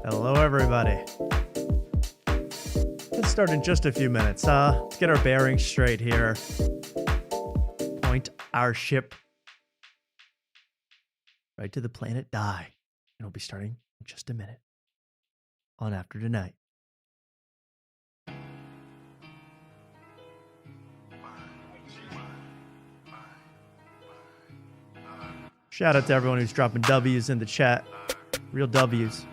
Hello, everybody. Let's start in just a few minutes. Let's get our bearings straight here. Point our ship right to the planet Die. And we'll be starting in just a minute on After Tonight. Shout out to everyone who's dropping W's in the chat. Real W's.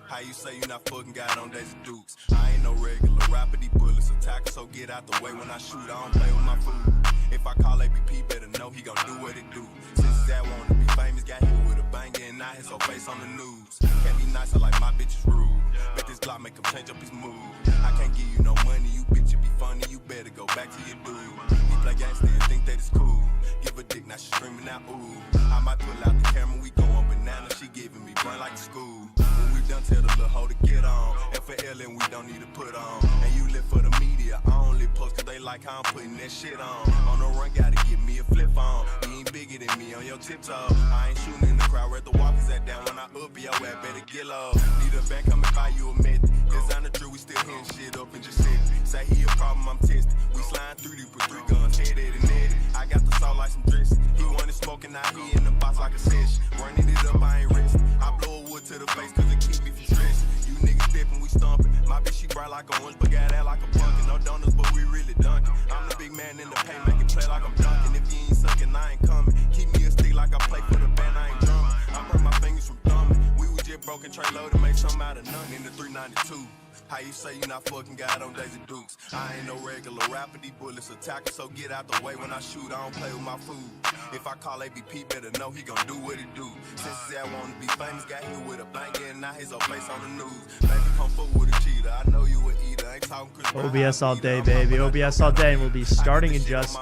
How you say you not fucking got on Daisy Dukes? I ain't no regular rapper, these bullets attack, so get out the way when I shoot. I don't play with my food. If I call ABP, better know he gon' do what it do. Since his dad wanna be famous, got hit with a banger, and now his whole face on the news. Can't be nice, I like my bitches rude. Bet this Glock make him change up his mood. I can't give you no money, you bitch, it be funny, you better go back to your dude. He play gangsta and think that it's cool. Give a dick, now she screaming out, ooh. I might pull out the camera, we going banana, she giving me brain like school. When we done, tell the little hoe to get on. And for Ellen, we don't need to put on. And you live for the media, I only post cause they like how I'm putting that shit on. On the run, gotta get me a flip phone. You ain't bigger than me on your tiptoe. I ain't shooting in the crowd, where the walkers at down. When I up, your ass better get low. Need a bank, come and buy you a method. Designer Drew, we still hitting shit up and just sit. Say he a problem, I'm tested. We slide 3D, put 3 guns, headed and headed. I got the salt like some dress. He wanted smoking, now he in the box like a sesh. Running it up, I ain't rest. I blow a wood to the face cause it keep me from stress. You niggas steppin', we stompin'. My bitch, she bright like a orange, but got that like a pumpkin. No donuts, but we really dunkin'. I'm the big man in the paint, making play like I'm dunking. If you ain't suckin', I ain't coming. Keep me a stick like I play for the band, I ain't drumming. I burn my fingers from thumbing. We was just broken, trade load to make something out of nothing in the 392. How you say you not fucking got on Daisy Dukes? I ain't no regular rapper, these bullets attack, so get out the way when I shoot, I don't play with my food. If I call ABP, better know he gon' do what he do. Since his dad wanna be famous, got hit with a blanket, and now his old face on the news. Baby, come forward with a cheater, I know you a eater, ain't talking Chris Brown. OBS all day, baby. OBS all day, and we'll be starting in just a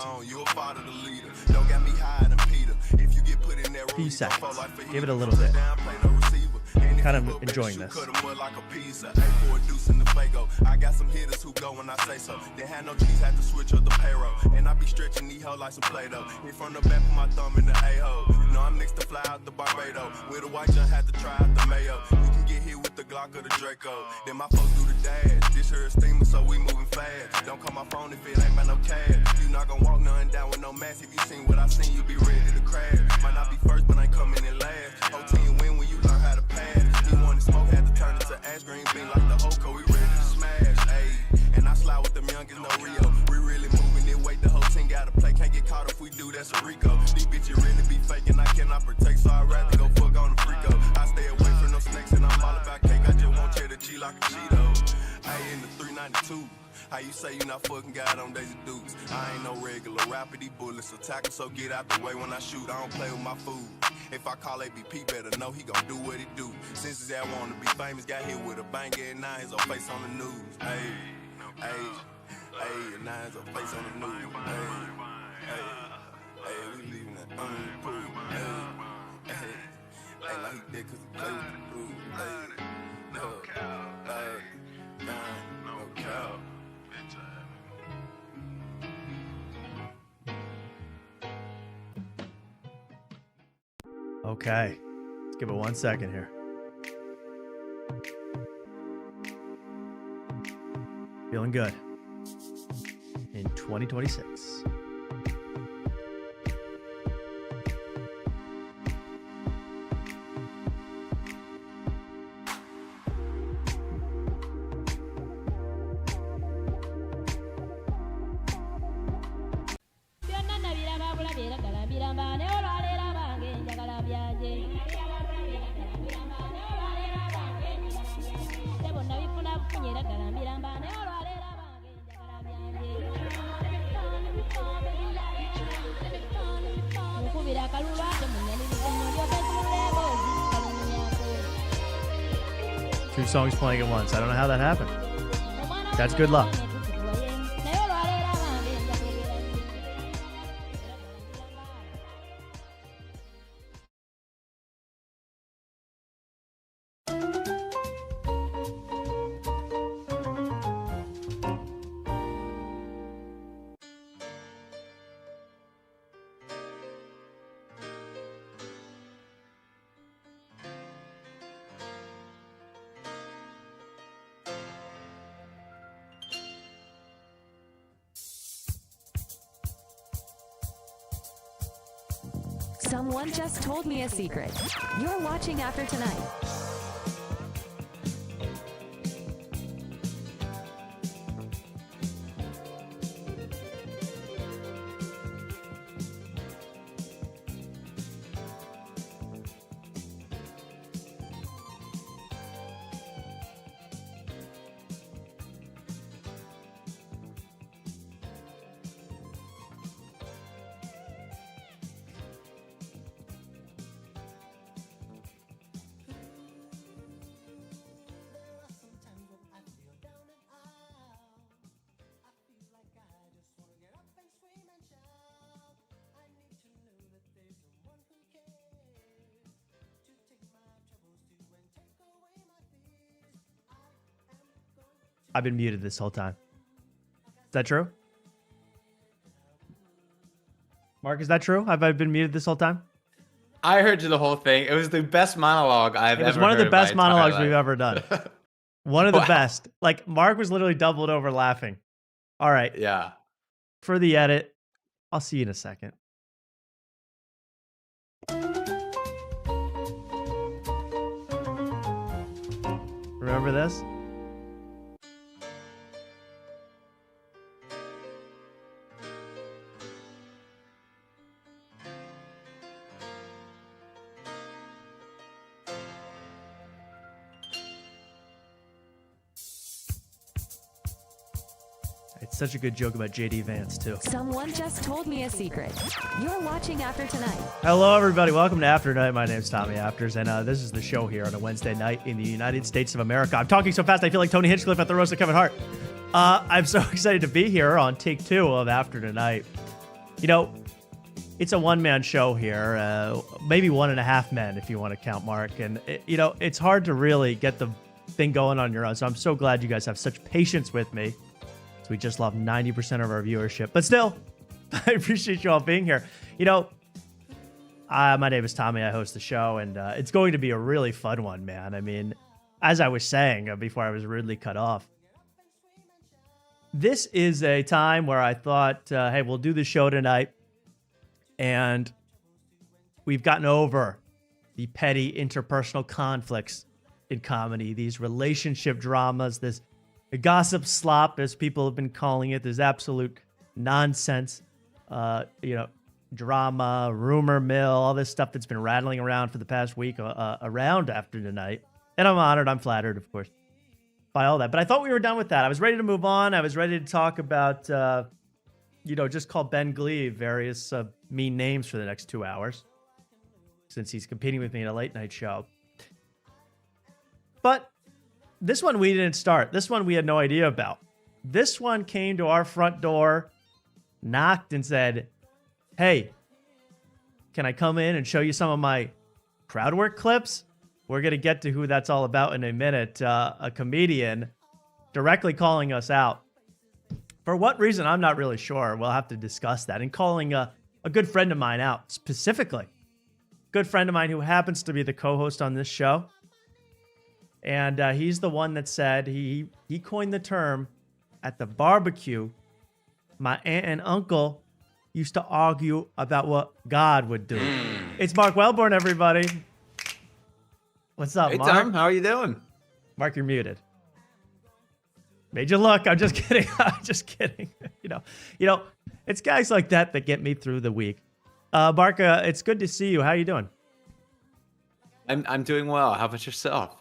few seconds. Give it a little bit. kind of enjoying this. I got some hitters who go when I say so. They had no cheese, had to switch up the payroll. And I be stretching these hoes like some Play-Doh. In front of the back, put my thumb in the A-hole. You know I'm next to fly out the Barbados. With a white junk, had to try out the Mayo. You can get hit with the Glock or the Draco. Then my folks do the dash. This here is steamer, so we moving fast. Don't call my phone if it ain't by no cash. You not gonna walk nothing down with no mask. If you seen what I seen, you be ready to crash. Might not be first, but ain't coming in last. Whole team win when you learn how to pass. He wanted smoke, had to turn it to ash green bean like the Hoko. We ready to smash, ayy. And I slide with them youngest, no Rio. We really moving it, wait, the whole team gotta play. Can't get caught if we do, that's a Rico. These bitches really be faking, I cannot protect, so I'd rather go fuck on the freako. I stay away from no snakes and I'm all about cake. I just want cheddar G like a Cheeto. Ayy, in the 392. How you say you not fucking God on Daisy Dukes? I ain't no regular rapper, these bullets attack him, so get out the way when I shoot. I don't play with my food. If I call ABP, better know he gon' do what he do. Since his ass wanna be famous, got hit with a bang, and now his old face on the news. Ayy, ayy, ayy, and now his old face on the news. Ayy, ayy, we leaving that unproved. Ayy, ayy, ain't like he dead 'cause he play with the crew. Ayy, no cow, no cow. Okay, let's give it 1 second here. Feeling good in 2026. Two songs playing at once. I don't know how that happened. That's good luck. Someone just told me a secret. You're watching After Tonight. I've been muted this whole time. Is that true? Mark, is that true? Have I been muted this whole time? I heard you the whole thing. It was the best monologue I've ever heard. It was one of the best monologues we've ever done. One of the best. Like, Mark was literally doubled over laughing. All right. Yeah. For the edit, I'll see you in a second. Remember this? It's such a good joke about JD Vance, too. Someone just told me a secret. You're watching After Tonight. Hello, everybody. Welcome to After Night. My name's Tommy Afters, and this is the show here on a Wednesday night in the United States of America. I'm talking so fast, I feel like Tony Hinchcliffe at the roast of Kevin Hart. I'm so excited to be here on take 2 of After Tonight. You know, it's a one-man show here, maybe 1.5 men if you want to count Mark. And, it's hard to really get the thing going on your own. So I'm so glad you guys have such patience with me. So we just lost 90% of our viewership. But still, I appreciate you all being here. My name is Tommy. I host the show, and it's going to be a really fun one, man. I mean, as I was saying before I was rudely cut off, this is a time where I thought, hey, we'll do the show tonight, and we've gotten over the petty interpersonal conflicts in comedy, these relationship dramas, this gossip slop, as people have been calling it, this absolute nonsense, drama, rumor mill, all this stuff that's been rattling around for the past week around After Tonight. And I'm honored, I'm flattered, of course, by all that. But I thought we were done with that. I was ready to move on. I was ready to talk about, just call Ben Glee various mean names for the next 2 hours, since he's competing with me in a late night show. But this one we didn't start. This one we had no idea about. This one came to our front door, knocked, and said, hey, can I come in and show you some of my crowd work clips? We're going to get to who that's all about in a minute. A comedian directly calling us out. For what reason, I'm not really sure. We'll have to discuss that. And calling a good friend of mine out, specifically. Good friend of mine who happens to be the co-host on this show. And he's the one that said, he coined the term, at the barbecue, my aunt and uncle used to argue about what God would do. It's Mark Wellborn, everybody. What's up, Hey, Mark? Tom. How are you doing? Mark, you're muted. Made you look. I'm just kidding. I'm just kidding. It's guys like that get me through the week. Mark, it's good to see you. How you doing? I'm doing well. How about yourself?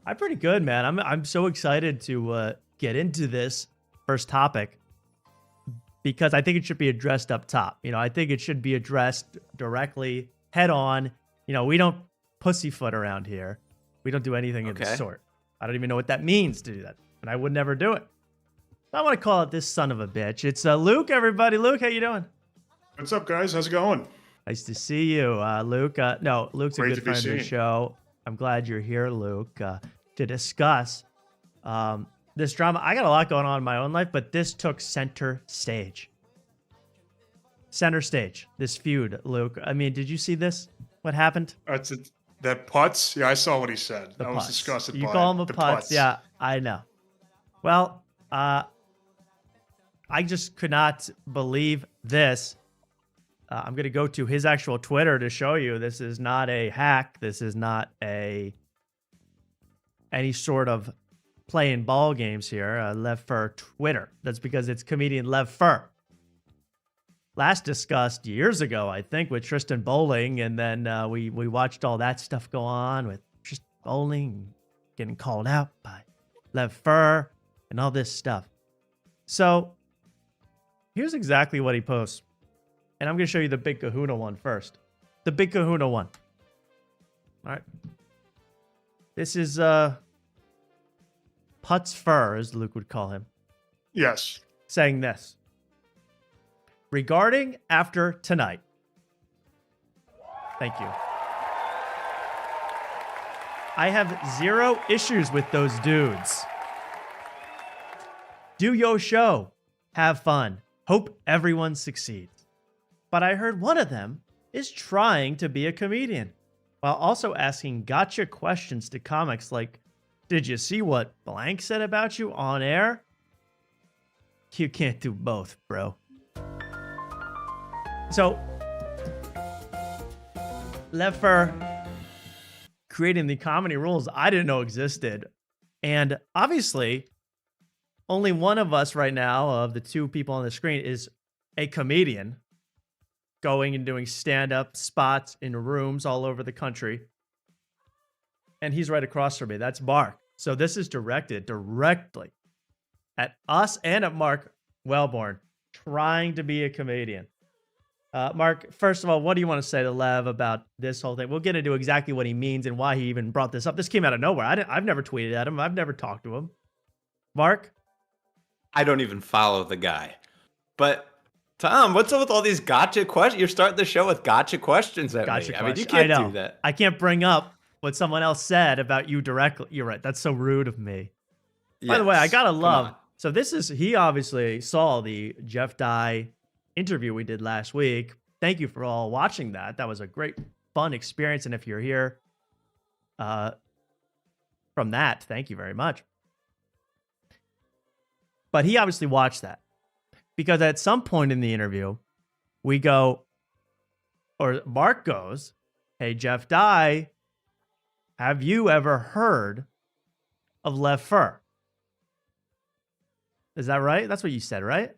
I'm pretty good, man. I'm so excited to get into this first topic, because I think it should be addressed up top. I think it should be addressed directly, head on. We don't pussyfoot around here. We don't do anything of the sort. I don't even know what that means to do that, and I would never do it. I want to call it this son of a bitch. It's Luke, everybody. Luke, how you doing? What's up, guys? How's it going? Nice to see you, Luke. Luke's a Great good to be friend of the seen. show. I'm glad you're here, Luke, to discuss this drama. I got a lot going on in my own life, but this took center stage. Center stage, this feud, Luke. I mean, did you see this? What happened? That putz? Yeah, I saw what he said. The I was putz. disgusted You by call it. him a The putz. Yeah, I know. Well, I just could not believe this. I'm going to go to his actual Twitter to show you this is not a hack. This is not any sort of playing ball games here. Lev Fur Twitter. That's because it's comedian Lev Fur. Last discussed years ago, I think, with Tristan Bowling, and then we watched all that stuff go on with Tristan Bowling getting called out by Lev Fur and all this stuff. So here's exactly what he posts. And I'm going to show you the Big Kahuna one first. The Big Kahuna one. All right. This is Putz Fur, as Luke would call him, Yes. saying this. Regarding After Tonight. Thank you. I have zero issues with those dudes. Do your show. Have fun. Hope everyone succeeds. But I heard one of them is trying to be a comedian, while also asking gotcha questions to comics like, did you see what blank said about you on air? You can't do both, bro. So, Leffer creating the comedy rules I didn't know existed. And obviously, only one of us right now, of the two people on the screen, is a comedian going and doing stand-up spots in rooms all over the country. And he's right across from me. That's Mark. So this is directed directly at us and at Mark Wellborn, trying to be a comedian. Mark, first of all, what do you want to say to Lev about this whole thing? We'll get into exactly what he means and why he even brought this up. This came out of nowhere. I've never tweeted at him. I've never talked to him. Mark? I don't even follow the guy. But Tom, what's up with all these gotcha questions? You're starting the show with gotcha questions at Gotcha me. I mean, you question. can't do that. I can't bring up what someone else said about you directly. You're right. That's so rude of me. By the way, I Yes. gotta Come love. on. So he obviously saw the Jeff Dye interview we did last week. Thank you for all watching that. That was a great, fun experience. And if you're here from that, thank you very much. But he obviously watched that because at some point in the interview, we go, or Mark goes, "Hey, Jeff Dye, have you ever heard of Left Fur?" Is that right? That's what you said, right?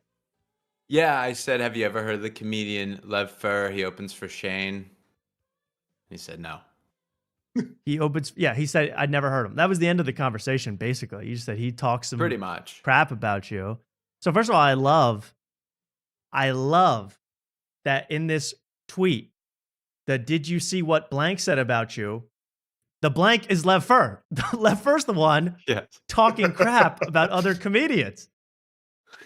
Yeah, I said, have you ever heard of the comedian Lev Fur? He opens for Shane. He said no. He opens, yeah, he said, I'd never heard him. That was the end of the conversation, basically. You just said he talks some Pretty much. crap about you. So first of all, I love that in this tweet, that did you see what blank said about you? The blank is Lev Fur. Lev Fur's the one Yes. talking crap about other comedians.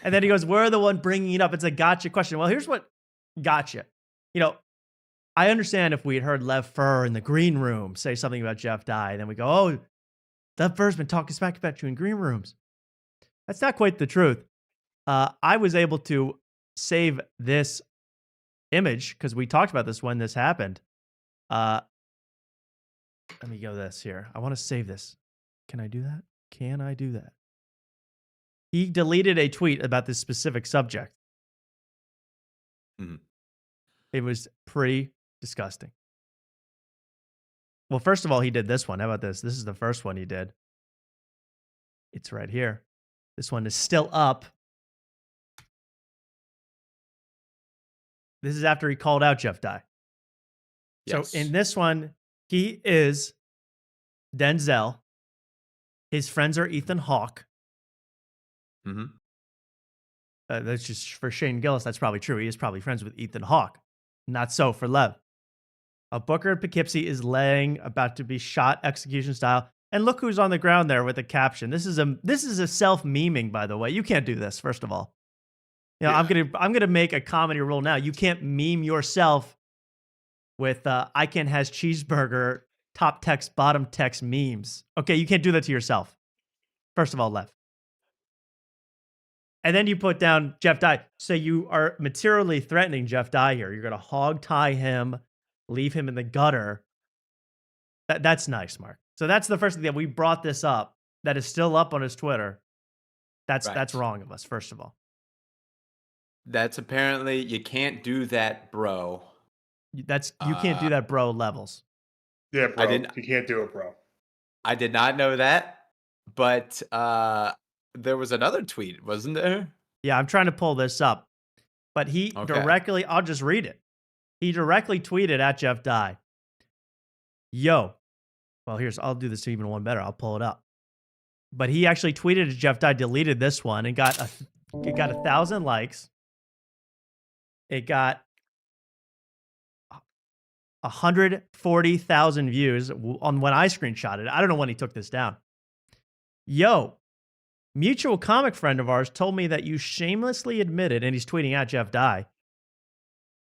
And then he goes, we're the one bringing it up. It's a gotcha question. Well, here's what gotcha. You know, I understand if we had heard Lev Fur in the green room say something about Jeff Dye, and then we go, oh, Lev Fur's been talking smack about you in green rooms. That's not quite the truth. I was able to save this image because we talked about this when this happened. Let me go this here. I want to save this. Can I do that? Can I do that? He deleted a tweet about this specific subject. Mhm. It was pretty disgusting. Well, first of all, he did this one. How about this? This is the first one he did. It's right here. This one is still up. This is after he called out Jeff Dye. Yes. So in this one, he is Denzel. His friends are Ethan Hawke. Mm-hmm. That's just for Shane Gillis. That's probably true. He is probably friends with Ethan Hawke. Not so for Lev. A Booker in Poughkeepsie is laying, about to be shot execution style. And look who's on the ground there with a caption. This is a self-memeing, by the way. You can't do this, first of all. You know, Yeah. I'm gonna make a comedy rule now. You can't meme yourself with I can has cheeseburger top text, bottom text memes. Okay, you can't do that to yourself. First of all, Lev. And then you put down Jeff Dye. So you are materially threatening Jeff Dye here. You're going to hog tie him, leave him in the gutter. That's nice, Mark. So that's the first thing that we brought this up. That is still up on his Twitter. That's wrong of us, first of all. That's apparently, you can't do that, bro. You can't do that, bro. Levels. Yeah, bro. didn't- You can't do it, bro. I did not know that, but there was another tweet, wasn't there? Yeah, I'm trying to pull this up, but he Okay. directly. I'll just read it. He directly tweeted at Jeff Dye. Yo, well, I'll do this even one better. I'll pull it up. But he actually tweeted at Jeff Dye, deleted this one, and got 1,000 likes. It got 140,000 views on when I screenshotted it. I don't know when he took this down. Yo, mutual comic friend of ours told me that you shamelessly admitted, and he's tweeting at Jeff Dye,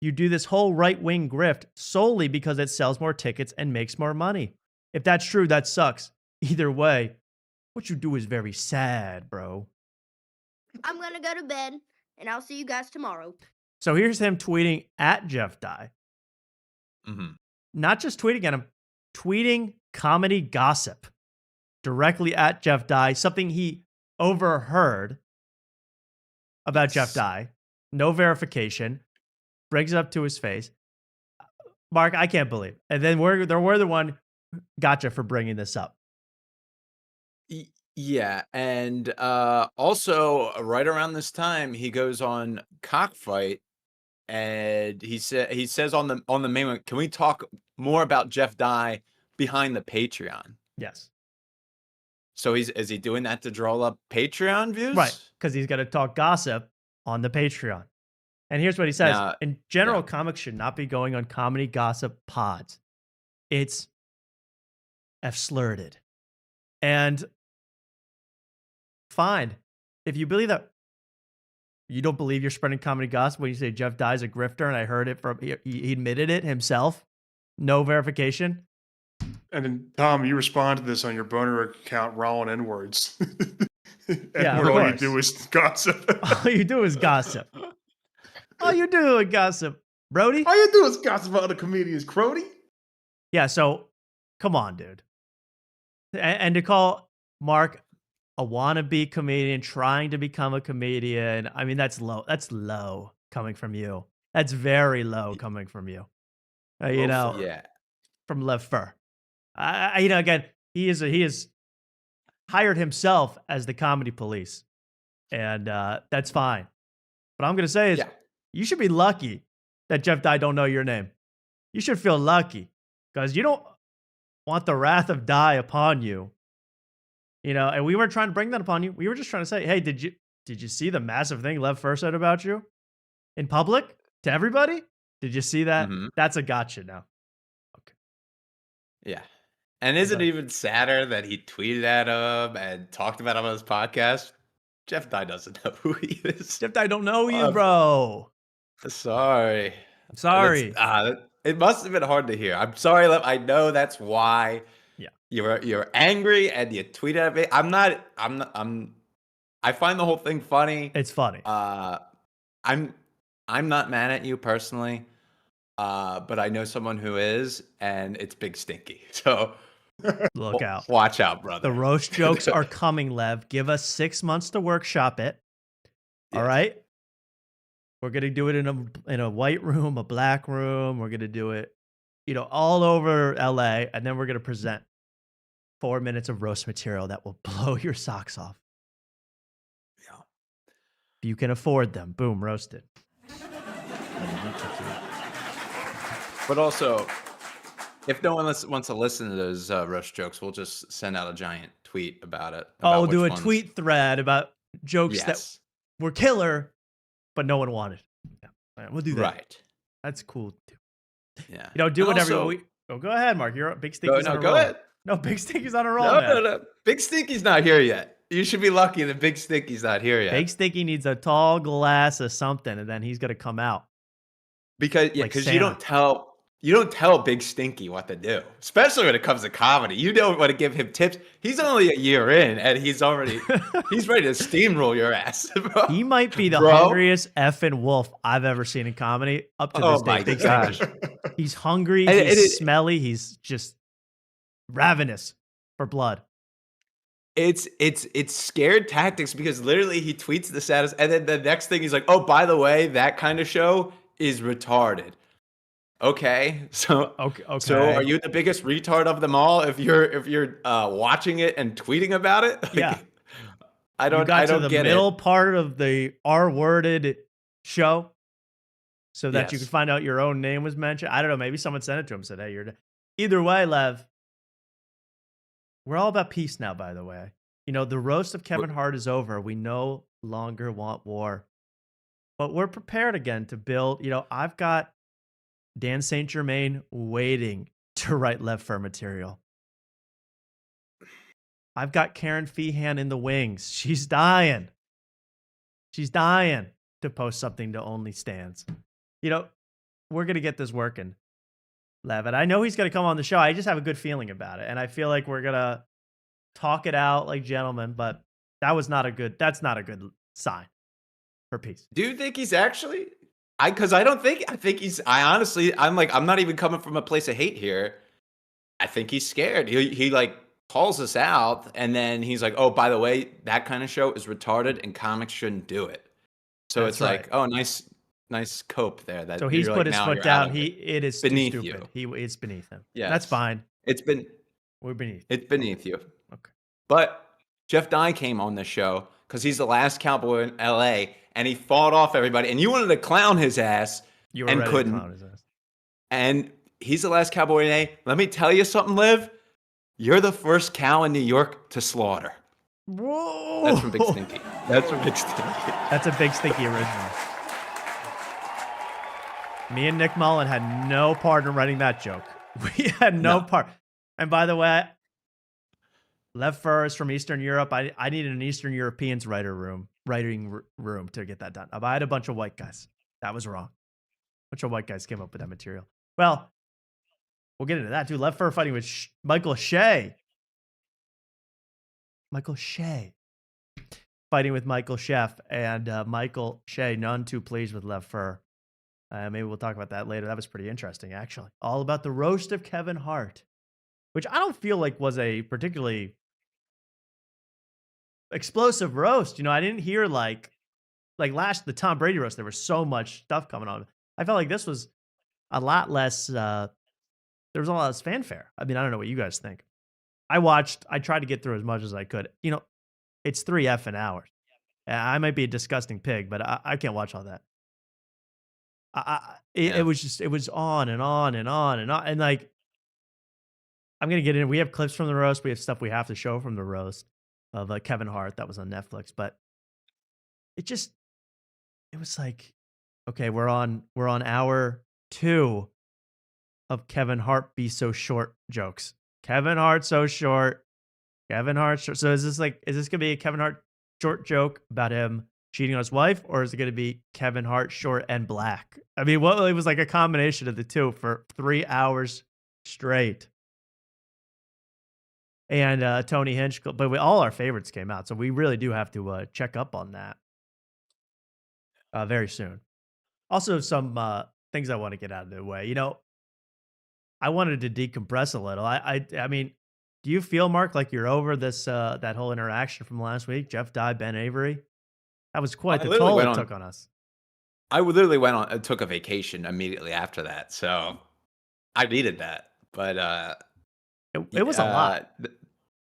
you do this whole right-wing grift solely because it sells more tickets and makes more money. If that's true, that sucks. Either way, what you do is very sad, bro. I'm gonna go to bed, and I'll see you guys tomorrow. So here's him tweeting at Jeff Dye. Mm-hmm. Not just tweeting at him, tweeting comedy gossip directly at Jeff Dye, something he overheard about Jeff Dye. No verification. Brings it up to his face. Mark, I can't believe it. And then we're the one gotcha for bringing this up. Yeah, and also right around this time, he goes on Cockfight, and he says on the main one, can we talk more about Jeff Dye behind the Patreon? Yes. So is he doing that to draw up Patreon views? Right, because he's going to talk gossip on the Patreon. And here's what he says. Now, in general, yeah. comics should not be going on comedy gossip pods. It's F-slurted. And fine. If you believe that, You don't believe you're spreading comedy gossip when you say Jeff Dye's a grifter, and I heard it from he admitted it himself. No verification. And then, Tom, you respond to this on your boner account, rolling N-words. Yeah, of all you course. do is gossip. All you do is gossip. All you do is gossip, Brody. All you do is gossip about other comedians, Crody. Yeah, so come on, dude. And to call Mark a wannabe comedian trying to become a comedian, I mean, that's low. That's low coming from you. That's very low coming from you. You know, Yeah. from Left Fur. You know, again, he is hired himself as the comedy police, and that's fine. What I'm gonna say is, you should be lucky that Jeff Dye don't know your name. You should feel lucky because you don't want the wrath of Dye upon you. You know, and we weren't trying to bring that upon you. We were just trying to say, hey, did you see the massive thing Lev Fur said about you in public to everybody? Did you see that? Mhm. That's a gotcha now. Okay. Yeah. And isn't But- it even sadder that he tweeted at him and talked about him on his podcast? Jeff Dye doesn't know who he is. Jeff Dye don't know you, bro. Sorry. I'm sorry. It must have been hard to hear. I'm sorry, Lev. I know that's why. Yeah. You're angry and you tweet at me. I find the whole thing funny. It's funny. I'm not mad at you personally. But I know someone who is, and it's Big Stinky. So Look out. watch out, brother. The roast jokes are coming, Lev. Give us 6 months to workshop it. All Yes. right. We're gonna do it in a white room, a black room. We're gonna do it, you know, all over LA, and then we're gonna present 4 minutes of roast material that will blow your socks off. Yeah. If you can afford them, boom, roasted. But also, if no one wants to listen to those roast jokes, we'll just send out a giant tweet about it. Oh, about do a which ones- tweet thread about jokes that Yes. were killer, but no one wanted. Yeah. All right, we'll do that. Right. That's cool too. Yeah. You know, do And whatever. also- Oh, go ahead, Mark. You're Big Stinky's on a go roll. ahead. No, Big Stinky's on a roll, No, man. no. Big Stinky's not here yet. You should be lucky that Big Stinky's not here yet. Big Stinky needs a tall glass of something, and then he's gonna come out. Because like you Santa. don't tell Big Stinky what to do, especially when it comes to comedy. You don't want to give him tips. He's only a year in, and he's ready to steamroll your ass. Bro. He might be the Bro. hungriest effing wolf I've ever seen in comedy up to this Oh day. my Big gosh. Stinky. He's hungry. And He's smelly. He's just ravenous for blood. It's scared tactics because literally he tweets the status, and then the next thing he's like, "Oh, by the way, that kind of show is retarded." Okay, so Okay. so are you the biggest retard of them all if you're watching it and tweeting about it? Like, Yeah. I don't You got I don't to the get middle it. part of the R-worded show so that you Yes. could find out your own name was mentioned. I don't know. Maybe someone sent it to him and said, hey, you're... Either way, Lev, we're all about peace now, by the way. You know, the roast of Kevin Hart is over. We no longer want war. But we're prepared again to build... You know, I've got Dan St. Germain waiting to write Lev Fur material. I've got Karen Feehan in the wings. She's dying. She's dying to post something to Only Stands. You know, we're going to get this working, Lev. And I know he's going to come on the show. I just have a good feeling about it. And I feel like we're going to talk it out like gentlemen, but that's not a good sign for peace. Do you think he's actually? I think he's. I'm not even coming from a place of hate here. I think he's scared. He like calls us out, and then he's like, "Oh, by the way, that kind of show is retarded, and comics shouldn't do it." So That's it's like, right. "Oh, nice cope there." That So he's you're put like, his now foot you're down. out of it. It is Beneath too stupid. It's beneath him. Yes. That's fine. It's We're beneath. beneath you. Okay. But Jeff Dye came on the show because he's the last cowboy in LA, and he fought off everybody. And you wanted to clown his ass, You were and ready couldn't. to clown his ass. and he's the last cowboy in LA. Let me tell you something, Liv. You're the first cow in New York to slaughter. Whoa. That's from Big Stinky. That's from Big Stinky. That's a Big Stinky original. Me and Nick Mullen had no part in writing that joke. We had no part. And by the way, Lev Fur is from Eastern Europe. I needed an Eastern Europeans writer room. writing room to get that done. I had a bunch of white guys. That was wrong. A bunch of white guys came up with that material. Well, we'll get into that too. Left Fur fighting with Michael Shea. Michael Shea. Fighting with Michael Chef, and Michael Shea, none too pleased with Left Fur. Maybe we'll talk about that later. That was pretty interesting, actually. All about the roast of Kevin Hart, which I don't feel like was a particularly explosive roast. I didn't hear like the Tom Brady roast. There was so much stuff coming on. I felt like this was a lot less. There was a lot less fanfare. I mean, I don't know what you guys think. I tried to get through as much as I could. It's 3 effing hours. I might be a disgusting pig, but I can't watch all that. It was on and on and on and on. And like, I'm going to get in. We have clips from the roast. We have stuff we have to show from the roast of Kevin Hart that was on Netflix. But it was like, okay, we're on hour 2 of Kevin Hart be so short jokes. Kevin Hart so short. Kevin Hart. So is this going to be a Kevin Hart short joke about him cheating on his wife, or is it going to be Kevin Hart short and black? I mean, it was like a combination of the two for 3 hours straight. And Tony Hinchcliffe, but all our favorites came out, so we really do have to check up on that very soon. Also, some things I want to get out of the way. I wanted to decompress a little. I mean, do you feel, Mark, like you're over this that whole interaction from last week? Jeff Dye, Ben Avery. That was quite the toll it took on us. I literally took a vacation immediately after that, so I needed that. But it was a lot.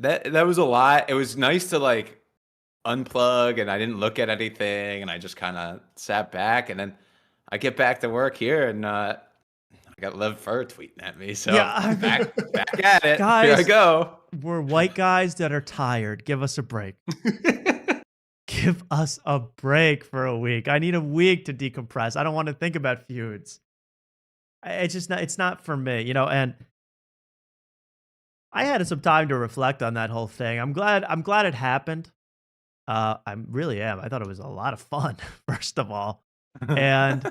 That was a lot. It was nice to like unplug, and I didn't look at anything, and I just kind of sat back, and then I get back to work here, and I got Lev Fur tweeting at me, so Yeah. back at it. Guys, Here I go. We're white guys that are tired. Give us a break. Give us a break for a week. I need a week to decompress. I don't want to think about feuds. It's not for me, and I had some time to reflect on that whole thing. I'm glad it happened. I really am. I thought it was a lot of fun, first of all. And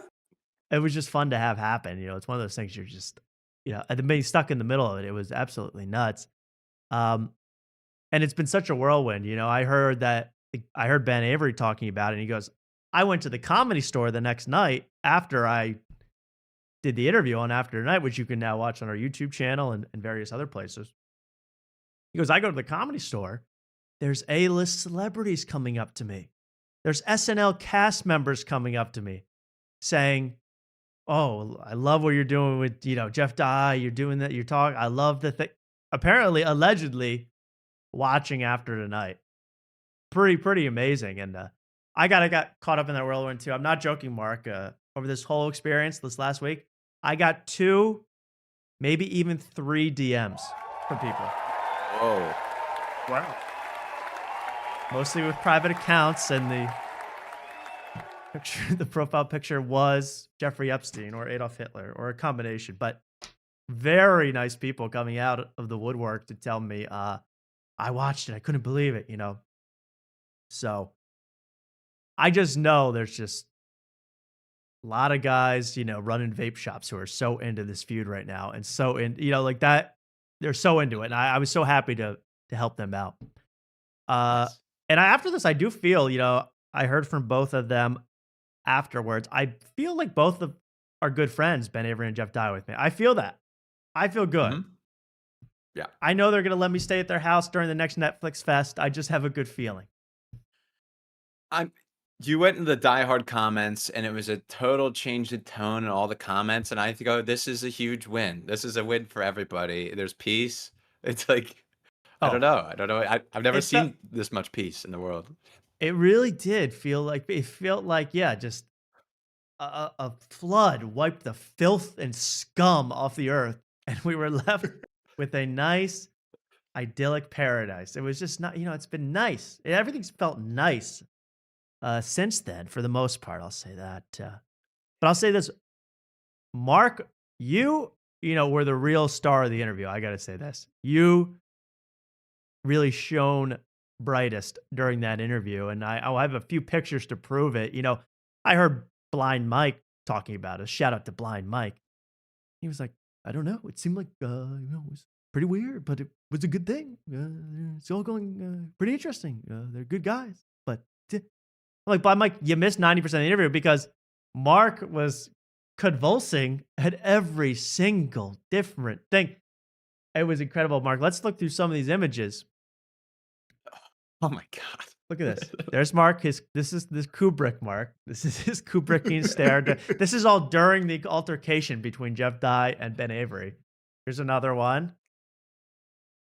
it was just fun to have happen. It's one of those things you're just, and being stuck in the middle of it, it was absolutely nuts. And it's been such a whirlwind. I heard Ben Avery talking about it, and he goes, I went to the Comedy Store the next night after I did the interview on After Night, which you can now watch on our YouTube channel and various other places. He goes, I go to the Comedy Store. There's A-list celebrities coming up to me. There's SNL cast members coming up to me saying, oh, I love what you're doing with, Jeff Dye. You're doing that. You're talking. I love the thing. Apparently, allegedly, watching After Tonight. Pretty amazing. And I got caught up in that whirlwind too. I'm not joking, Mark. Over this whole experience this last week, I got 2, maybe even 3 DMs from people. Whoa. Wow. Mostly with private accounts, and the profile picture was Jeffrey Epstein or Adolf Hitler or a combination, but very nice people coming out of the woodwork to tell me, I watched it. I couldn't believe it, So I just know there's just a lot of guys, running vape shops who are so into this feud right now, and so like that, they're so into it. And I was so happy to help them out. Nice. And after this, I do feel, I heard from both of them afterwards. I feel like both are good friends, Ben Avery and Jeff Dye, with me. I feel that. I feel good. Mm-hmm. Yeah. I know they're going to let me stay at their house during the next Netflix fest. I just have a good feeling. You went into the Die Hard comments, and it was a total change in tone in all the comments. And I go, this is a huge win. This is a win for everybody. There's peace. It's like, I don't know. I've never seen this much peace in the world. It really did feel like, yeah, just a flood wiped the filth and scum off the earth. And we were left with a nice, idyllic paradise. It was just not, it's been nice. Everything's felt nice since then, for the most part. I'll say that. But I'll say this, Mark, you were the real star of the interview. I got to say this. You really shone brightest during that interview. And I have a few pictures to prove it. You know, I heard Blind Mike talking about it. Shout out to Blind Mike. He was like, I don't know. It seemed like, you know, it was pretty weird, but it was a good thing. It's all going pretty interesting. They're good guys. But I'm like, Blind Mike, you missed 90% of the interview because Mark was convulsing at every single different thing. It was incredible, Mark. Let's look through some of these images. Oh my God. Look at this. There's Mark. This is Kubrick Mark. This is his Kubrickian stare. This is all during the altercation between Jeff Dye and Ben Avery. Here's another one.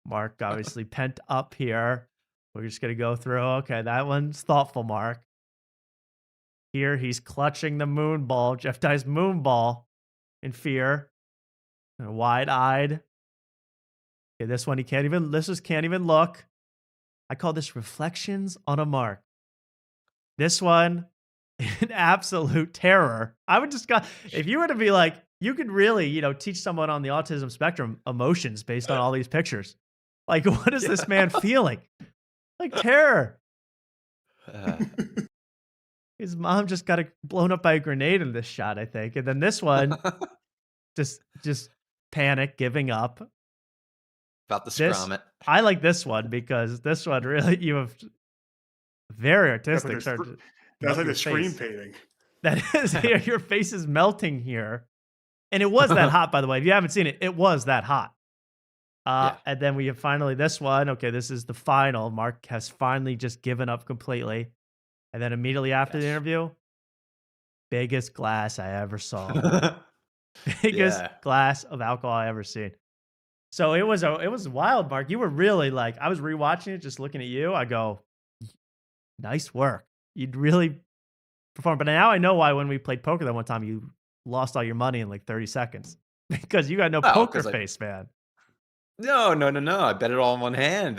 Mark obviously pent up here. We're just going to go through. Okay, that one's thoughtful, Mark. Here, he's clutching the moon ball, Jeff Dye's moon ball, in fear. And wide-eyed. Okay, this one, can't even look. I call this reflections on a mark. This one, in absolute terror. I would just if you were to be like, you could really, you know, teach someone on the autism spectrum emotions based on all these pictures. Like, what is this man feeling? Like terror. His mom just got blown up by a grenade in this shot, I think. And then this one, just panic, giving up. About the scrum. I like this one because this one really, you have very artistic. That's like a screen painting. That is here. Your face is melting here. And it was that hot, by the way. If you haven't seen it, it was that hot. And then we have finally this one. Okay, this is the final. Mark has finally just given up completely. And then immediately after the interview, biggest glass I ever saw. Biggest glass of alcohol I ever seen. So it was wild, Mark. You were really like, I was rewatching it, just looking at you. I go, nice work. You'd really perform. But now I know why when we played poker that one time, you lost all your money in like 30 seconds. Because you got no poker face, man. No. I bet it all in one hand.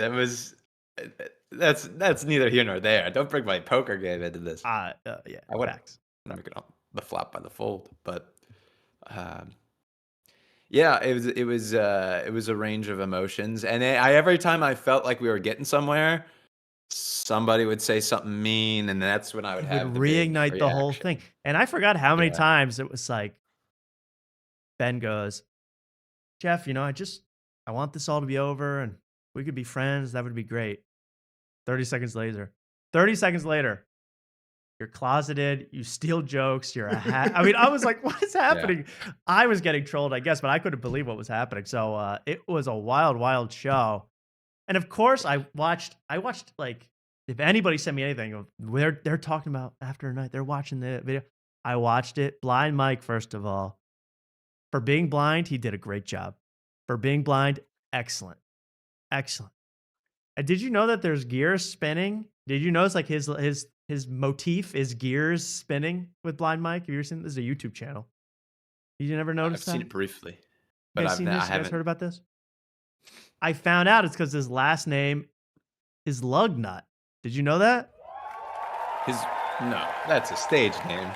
That's neither here nor there. Don't bring my poker game into this. Yeah, I would. I'm not making the flop by the fold, but yeah, it was a range of emotions, and every time I felt like we were getting somewhere, somebody would say something mean, and that's when I would have reignite the whole thing. And I forgot how many times it was like Ben goes, Jeff, you know, I want this all to be over, and we could be friends. That would be great. 30 seconds later, you're closeted, you steal jokes, you're a hat. I mean, I was like, what is happening? Yeah. I was getting trolled, I guess, but I couldn't believe what was happening. So it was a wild, wild show. And of course, I watched like, if anybody sent me anything, they're talking about after a night, they're watching the video. I watched it. Blind Mike, first of all. For being blind, he did a great job. For being blind, excellent. Excellent. And did you know that there's gears spinning? Did you notice like his motif is gears spinning with Blind Mike? Have you ever seen this? Is a YouTube channel. You never noticed that? I've seen it briefly, but I haven't heard about this. I found out it's because his last name is Lugnut. Did you know that? No, that's a stage name.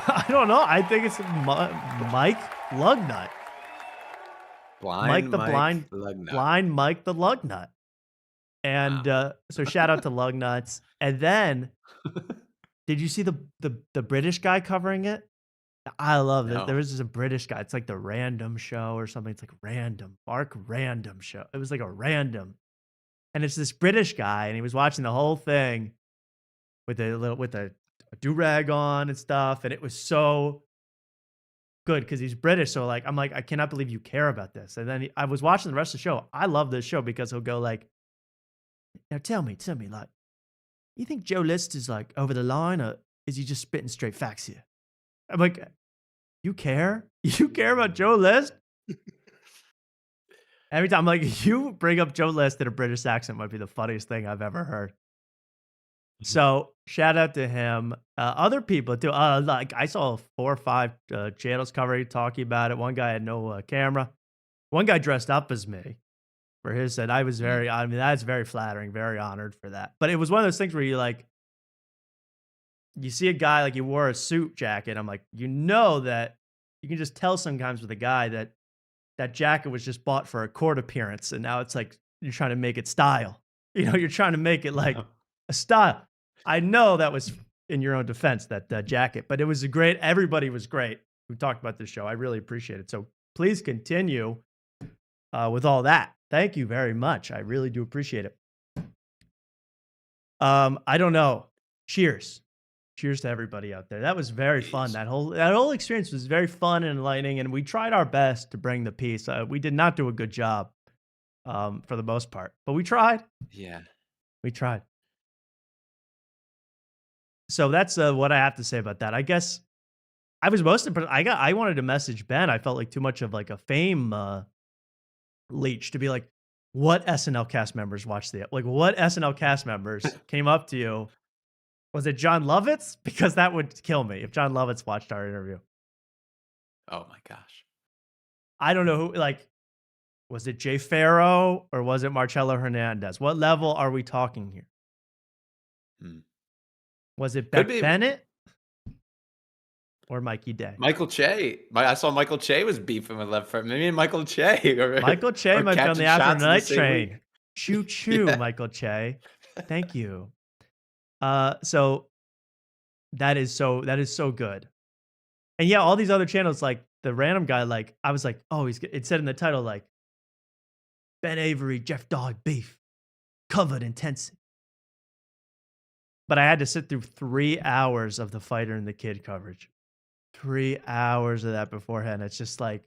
I don't know. I think it's Mike Lugnut. Blind Mike the Lugnut. And so shout out to Lugnuts. And then, did you see the British guy covering it? I love it. There was just a British guy. It's like the Random Show or something. It's like Mark Random Show. It was like a random. And it's this British guy, and he was watching the whole thing with a do-rag on and stuff. And it was so good because he's British. So like, I'm like, I cannot believe you care about this. And then I was watching the rest of the show. I love this show because he'll go like, now tell me, like, you think Joe List is like over the line, or is he just spitting straight facts here? I'm like, you care? You care about Joe List? Every time, I'm like, you bring up Joe List in a British accent might be the funniest thing I've ever heard. So shout out to him. Other people too. Like I saw 4 or 5 channels covering, talking about it. One guy had no camera. One guy dressed up as me. For his said, that's very flattering, very honored for that. But it was one of those things where you see a guy like he wore a suit jacket. I'm like, you know that you can just tell sometimes with a guy that jacket was just bought for a court appearance, and now it's like you're trying to make it style. you're trying to make it like a style. I know that was in your own defense, that jacket, but it was everybody was great who talked about this show. I really appreciate it. So please continue with all that. Thank you very much. I really do appreciate it. I don't know. Cheers to everybody out there. That was very fun. That whole experience was very fun and enlightening, and we tried our best to bring the peace. We did not do a good job for the most part, but we tried. Yeah. We tried. So that's what I have to say about that. I guess I was most impressed. I wanted to message Ben. I felt like too much of like a fame leech to be like, what SNL cast members watched what SNL cast members came up to you? Was it John Lovitz? Because that would kill me if John Lovitz watched our interview. Oh my gosh. I don't know who, was it Jay Farrow or was it Marcello Hernandez? What level are we talking here? Was it Beck Bennett or Mikey Day? Michael Che. I saw Michael Che was beefing with Left Front. Maybe Michael Che. Michael Che might be on the after night train. Week. Choo choo, Michael Che. Thank you. So that is so good. And yeah, all these other channels, like the random guy, I was like, oh, it said in the title, Ben Avery, Jeff Dye beef, covered intensity. But I had to sit through 3 hours of the fighter and the kid coverage. 3 hours of that beforehand. It's just like,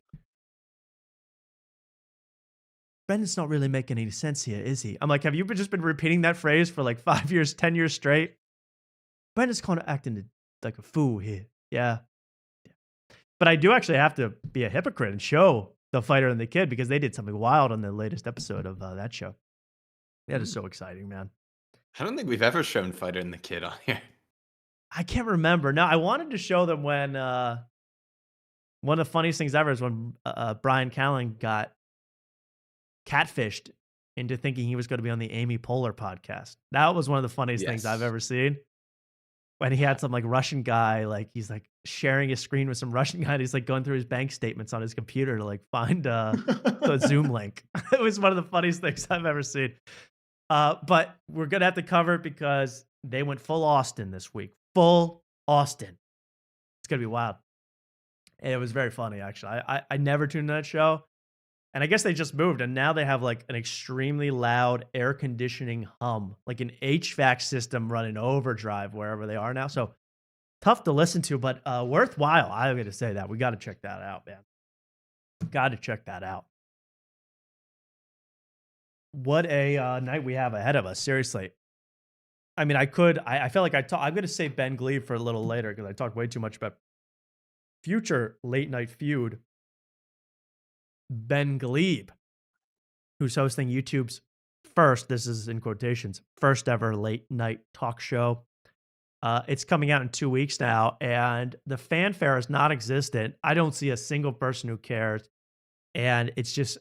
Brendan's not really making any sense here, is he? I'm like, have you just been repeating that phrase for 5 years, 10 years straight? Brendan's kind of acting like a fool here. Yeah. But I do actually have to be a hypocrite and show the fighter and the kid because they did something wild on the latest episode of that show. That is so exciting, man. I don't think we've ever shown Fighter and the Kid on here. I can't remember. No, I wanted to show them when one of the funniest things ever is when Brian Callen got catfished into thinking he was going to be on the Amy Poehler podcast. That was one of the funniest things I've ever seen. When he had some Russian guy, he's sharing a screen with some Russian guy, and he's going through his bank statements on his computer to find the Zoom link. It was one of the funniest things I've ever seen. But we're gonna have to cover it because they went full Austin this week. Full Austin. It's gonna be wild. And it was very funny, actually. I never tuned in that show. And I guess they just moved, and now they have an extremely loud air conditioning hum, an HVAC system running overdrive wherever they are now. So tough to listen to, but worthwhile. I'm going to say that. We got to check that out, man. Got to check that out. What a night we have ahead of us, seriously. I mean, I feel like I'm going to save Ben Glebe for a little later because I talked way too much about future late night feud. Ben Glebe, who's hosting YouTube's first, this is in quotations, first ever late night talk show. It's coming out in 2 weeks now, and the fanfare is non-existent. I don't see a single person who cares, and it's just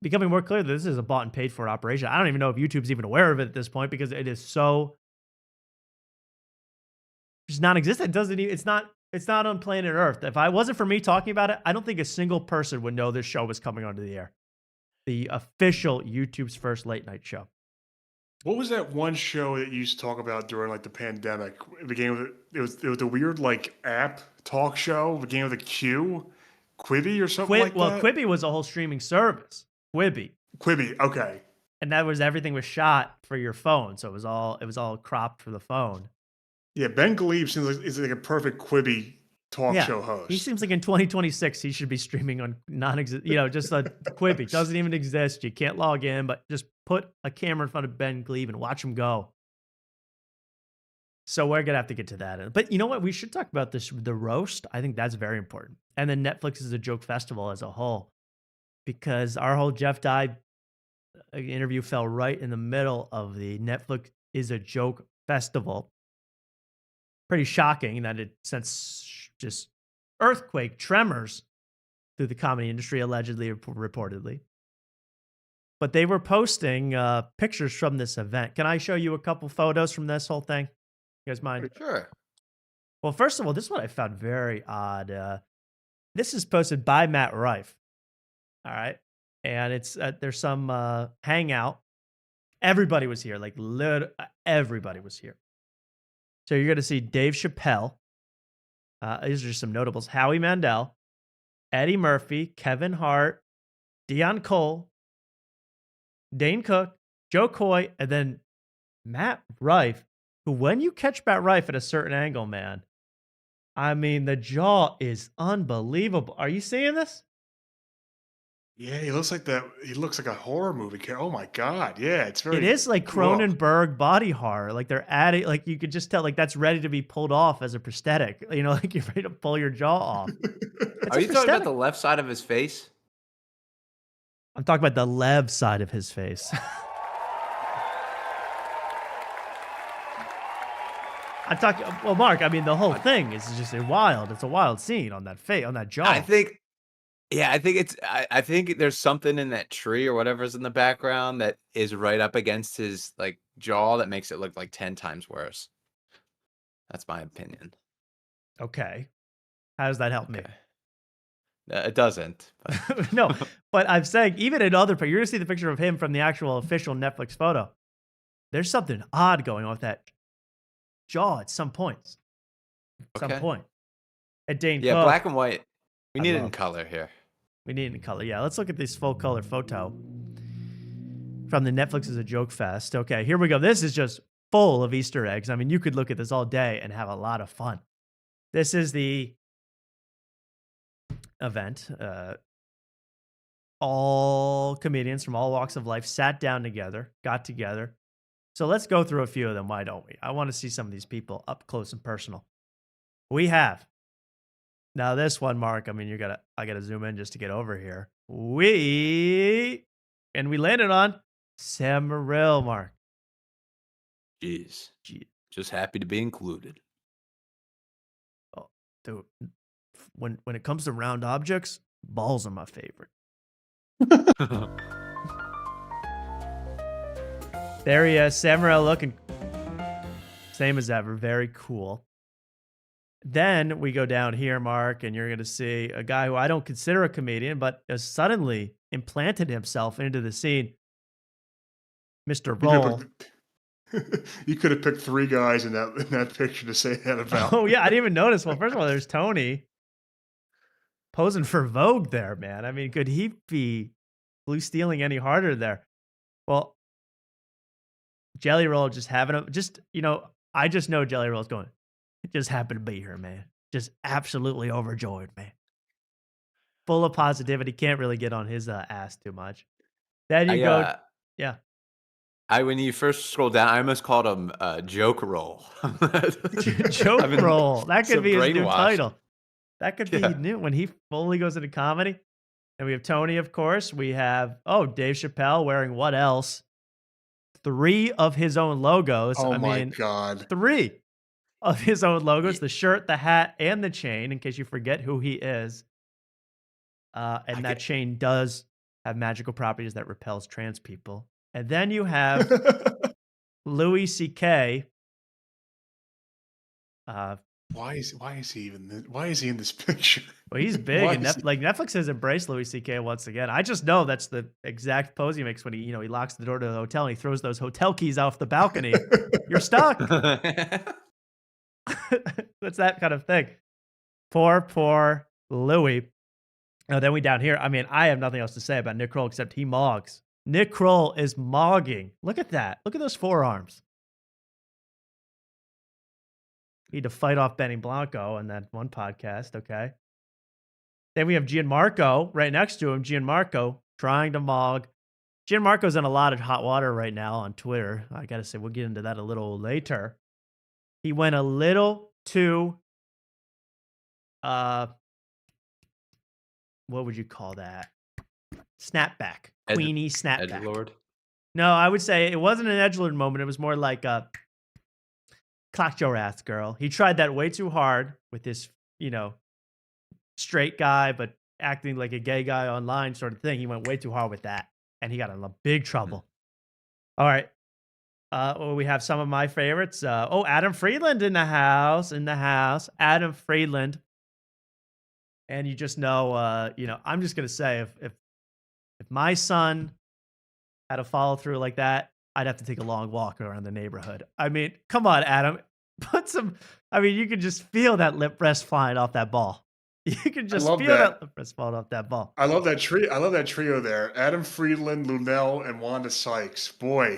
becoming more clear that this is a bought and paid for operation. I don't even know if YouTube's even aware of it at this point because it is so just non-existent. It doesn't even, it's not on planet Earth. If it wasn't for me talking about it, I don't think a single person would know this show was coming onto the air. The official YouTube's first late night show. What was that one show that you used to talk about during the pandemic? It began with it was a weird app talk show. It began with a Q, Quibi or something like that. Well, Quibi was a whole streaming service. Quibi, okay. And that was everything was shot for your phone, so it was all cropped for the phone. Yeah, Ben Glebe seems like he's a perfect Quibi talk show host. He seems like in 2026 he should be streaming on just a Quibi. Doesn't even exist. You can't log in, but just put a camera in front of Ben Glebe and watch him go. So we're gonna have to get to that. But you know what? We should talk about the roast. I think that's very important. And then Netflix is a joke festival as a whole, because our whole Jeff Dye interview fell right in the middle of the Netflix is a joke festival. Pretty shocking that it sent just earthquake tremors through the comedy industry, allegedly, reportedly. But they were posting pictures from this event. Can I show you a couple photos from this whole thing? You guys mind? Sure. Well, first of all, this is what I found very odd. This is posted by Matt Rife. All right. And it's there's some hangout Everybody was here. Like, everybody was here. So you're going to see Dave Chappelle. These are just some notables. Howie Mandel, Eddie Murphy, Kevin Hart, Deion Cole, Dane Cook, Joe Coy, and then Matt Rife, who when you catch Matt Rife at a certain angle, man, I mean, the jaw is unbelievable. Are you seeing this? Yeah, he looks like that. He looks like a horror movie character. Oh my god! Yeah, it's very. It is like cool. Cronenberg body horror. Like they're adding, like you could just tell, like that's ready to be pulled off as a prosthetic. You know, like you're ready to pull your jaw off. It's Are a you talking about prosthetic. the left side of his face? I'm talking about the Lev side of his face. I'm talking. Well, Mark, I mean, the whole thing is just wild. It's a wild scene on that face, on that jaw. I think I think there's something in that tree or whatever's in the background that is right up against his like jaw that makes it look like 10 times worse. That's my opinion. Okay, how does that help me? It doesn't. No, but I'm saying even in other, you're gonna see the picture of him from the actual official Netflix photo. There's something odd going on with that jaw at some points. At some point. At Dane Yeah, Cook, black and white. We need it in love- color here. We need it in color. Yeah, let's look at this full color photo from the Netflix is a Joke Fest. Okay, here we go. This is just full of Easter eggs. I mean, you could look at this all day and have a lot of fun. This is the event. All comedians from all walks of life sat down together, got together. So let's go through a few of them. Why don't we? I want to see some of these people up close and personal. We have. Now this one, Mark, I mean, I gotta zoom in just to get over here. We landed on Sam Morril, Mark. Jeez. Just happy to be included. Oh, dude, when it comes to round objects, balls are my favorite. There he is, Sam Morril looking same as ever, very cool. Then we go down here, Mark, and you're going to see a guy who I don't consider a comedian, but has suddenly implanted himself into the scene. Mr. Roll. You could have picked 3 guys in that picture to say that about. Oh, yeah, I didn't even notice. Well, first of all, there's Tony posing for Vogue there, man. I mean, could he be blue stealing any harder there? Well, Jelly Roll just having I just know Jelly Roll's going, it just happened to be here, man. Just absolutely overjoyed, man. Full of positivity. Can't really get on his ass too much. Then you go. Yeah. When you first scroll down, I almost called him Joke Roll. Joke Roll. That could be his new brainwashed. title. That could be new when he fully goes into comedy. And we have Tony, of course. We have, Dave Chappelle wearing what else? 3 of his own logos. Oh, my God. 3 of his own logos, the shirt, the hat, and the chain, in case you forget who he is. And that chain does have magical properties that repels trans people. And then you have Louis C.K. Why is he in this picture? Well, he's big, and Netflix has embraced Louis C.K. once again. I just know that's the exact pose he makes when he locks the door to the hotel and he throws those hotel keys off the balcony. You're stuck. That's that kind of thing. Poor Louis. Then we down here. I mean, I have nothing else to say about Nick Kroll except he mogs. Nick Kroll is mogging. Look at that. Look at those forearms. Need to fight off Benny Blanco on that one podcast, okay? Then we have Gianmarco right next to him. Gianmarco trying to mog. Gianmarco's in a lot of hot water right now on Twitter. I gotta say, we'll get into that a little later. He went a little too, what would you call that? Snapback. Queenie snapback. Edgelord? No, I would say it wasn't an edgelord moment. It was more like a clock your ass, girl. He tried that way too hard with this, straight guy, but acting like a gay guy online sort of thing. He went way too hard with that, and he got in big trouble. All right. We have some of my favorites. Adam Friedland in the house. Adam Friedland. And you just know, I'm just going to say if my son had a follow through like that, I'd have to take a long walk around the neighborhood. I mean, come on, Adam. Put some. I mean, you can just feel that lip rest flying off that ball. You can I just love feel that. that lip rest falling off that ball. I love that trio. I love that trio there. Adam Friedland, Lunell, and Wanda Sykes. Boy,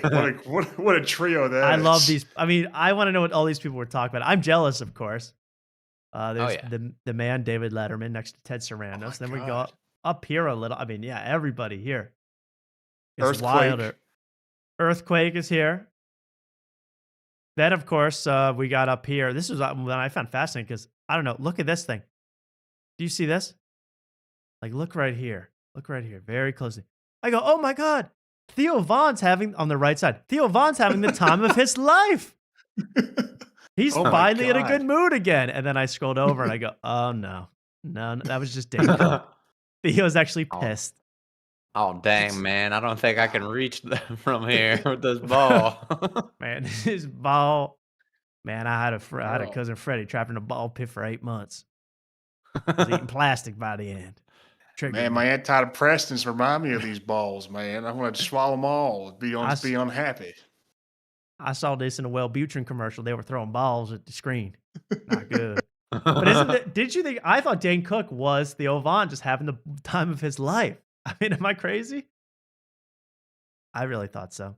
what a trio that I is. love these. I mean, I want to know what all these people were talking about. I'm jealous, of course. There's yeah. the man David Letterman next to Ted Oh Sarandos. my Then we go God. up here a little. I mean, yeah, everybody here. It's Earthquake. wilder. Earthquake is here. Then, of course, we got up here. This is what I found fascinating because I don't know. Look at this thing. Do you see this? Like, look right here. Look right here, very closely. I go, oh my God. Theo Vaughn's having on the right side. Theo Vaughn's having the time of his life. He's Oh my finally in a God. good mood again. And then I scrolled over and I go, oh no, that was just Dane Cook. Theo's actually pissed. Oh dang, man! I don't think I can reach from here with this ball. Man, his ball. Man, I had a Oh. cousin Freddie trapped in a ball pit for 8 months. Was eating plastic by the end. Triggered Man, me. my antidepressants remind me of these balls, man. I want to swallow them all. Be unhappy. I saw this in a Wellbutrin commercial. They were throwing balls at the screen. Not good. But isn't it? Did you think? I thought Dane Cook was Theo Vaughn just having the time of his life. I mean, am I crazy? I really thought so.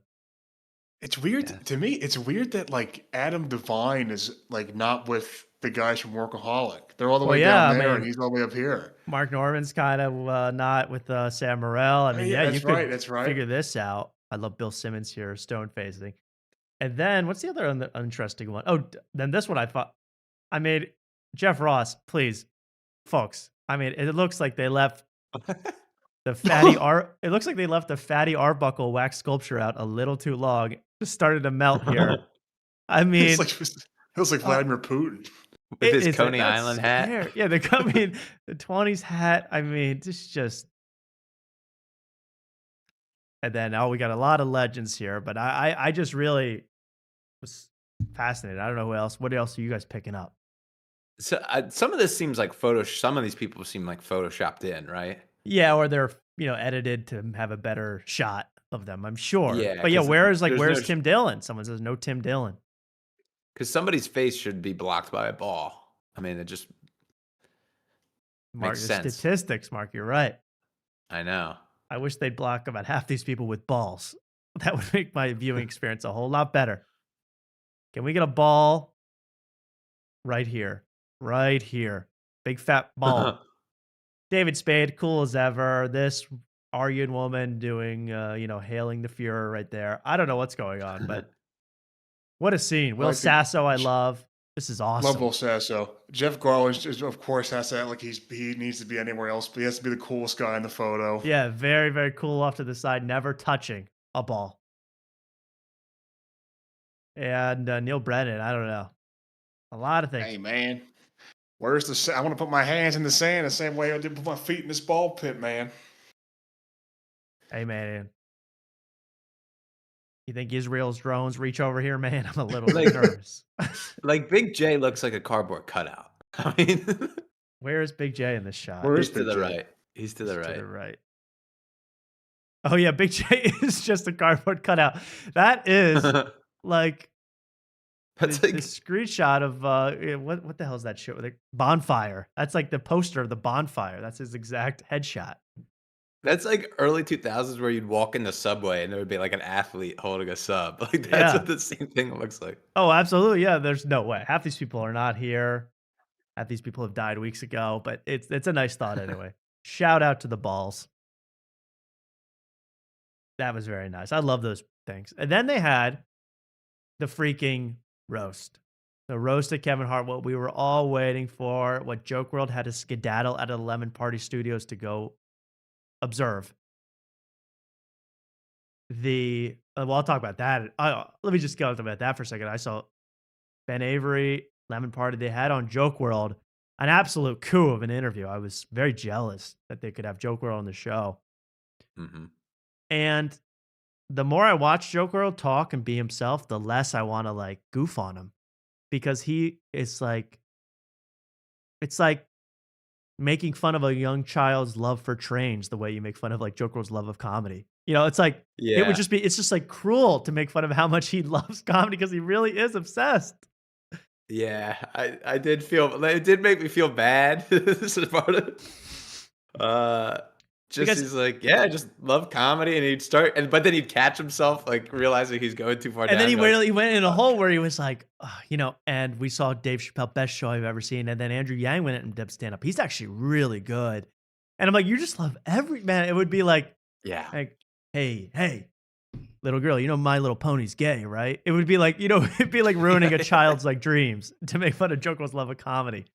It's weird to me. It's weird that like Adam Devine is like not with the guys from Workaholic. They're all the way down there, and he's all the way up here. Mark Norman's kind of not with Sam Morrell. I mean, Yeah, you that's could right. That's right. figure this out. I love Bill Simmons here, stone facing. And then what's the other interesting one? Oh, then this one I thought I made Jeff Ross, please, folks. I mean, it looks like they left the fatty It looks like they left the fatty Arbuckle wax sculpture out a little too long. Just started to melt here. I mean, It looks like Vladimir Putin with his Coney Island hat. Scary. Yeah, the 20s hat. I mean, just. And then we got a lot of legends here, but I just really was fascinated. I don't know who else. What else are you guys picking up? So some of this seems like some of these people seem like photoshopped in, right? Yeah, or they're edited to have a better shot of them. I'm sure. Yeah, but yeah, 'cause where's there's Tim Dillon? Someone says no Tim Dillon. Because somebody's face should be blocked by a ball. I mean, it just Mark, makes sense. Statistics, Mark. You're right. I know. I wish they'd block about half these people with balls. That would make my viewing experience a whole lot better. Can we get a ball right here? Right here. Big fat ball. David Spade, cool as ever. This Aryan woman doing, hailing the Fuhrer right there. I don't know what's going on, but what a scene. Will Sasso, I love. This is awesome. Love Will Sasso. Jeff Garland, of course, has to act like he needs to be anywhere else, but he has to be the coolest guy in the photo. Yeah, very, very cool off to the side, never touching a ball. And Neil Brennan, I don't know. A lot of things. Hey, man. Where's the I want to put my hands in the sand the same way I did put my feet in this ball pit, man. Hey, man. You think Israel's drones reach over here, man? I'm a little nervous. Like Big J looks like a cardboard cutout. I mean, where is Big J in this shot? He's to the right. He's to the right. Oh yeah, Big J is just a cardboard cutout. That is like That's the screenshot of what the hell is that shit? The Bonfire. That's like the poster of the Bonfire. That's his exact headshot. That's like early 2000s where you'd walk in the subway and there would be like an athlete holding a sub. Like that's what the same thing looks like. Oh, absolutely. Yeah, there's no way. Half these people are not here. Half these people have died weeks ago, but it's a nice thought anyway. Shout out to the balls. That was very nice. I love those things. And then they had the freaking roast. The roast of Kevin Hart, what we were all waiting for, what Joke World had to skedaddle out of the Lemon Party Studios to go observe. I'll talk about that. Let me just go about that for a second. I saw Ben Avery, Lemon Party. They had on Joke World an absolute coup of an interview. I was very jealous that they could have Joke World on the show. Mm-hmm. And the more I watch Joke World talk and be himself, the less I want to like goof on him, because he is like, it's like making fun of a young child's love for trains the way you make fun of like Joke World's love of comedy. You know, it's like it Yeah. would just be. It's just like cruel to make fun of how much he loves comedy because he really is obsessed. Yeah, I did feel it did make me feel bad. This is part of just Because he's like, yeah, I just love comedy, and he'd start, but then he'd catch himself like realizing he's going too far and down. then He'd be like, he went in a "Fuck." hole where he was like, you know, and we saw Dave Chappelle, best show I've ever seen, and then Andrew Yang went in and did stand up. He's actually really good, and I'm like, you just love every man. It would be like, Yeah, hey, little girl, you know My Little Pony's gay, right? It would be like, you know, it'd be like ruining a child's like dreams to make fun of Joker's love of comedy.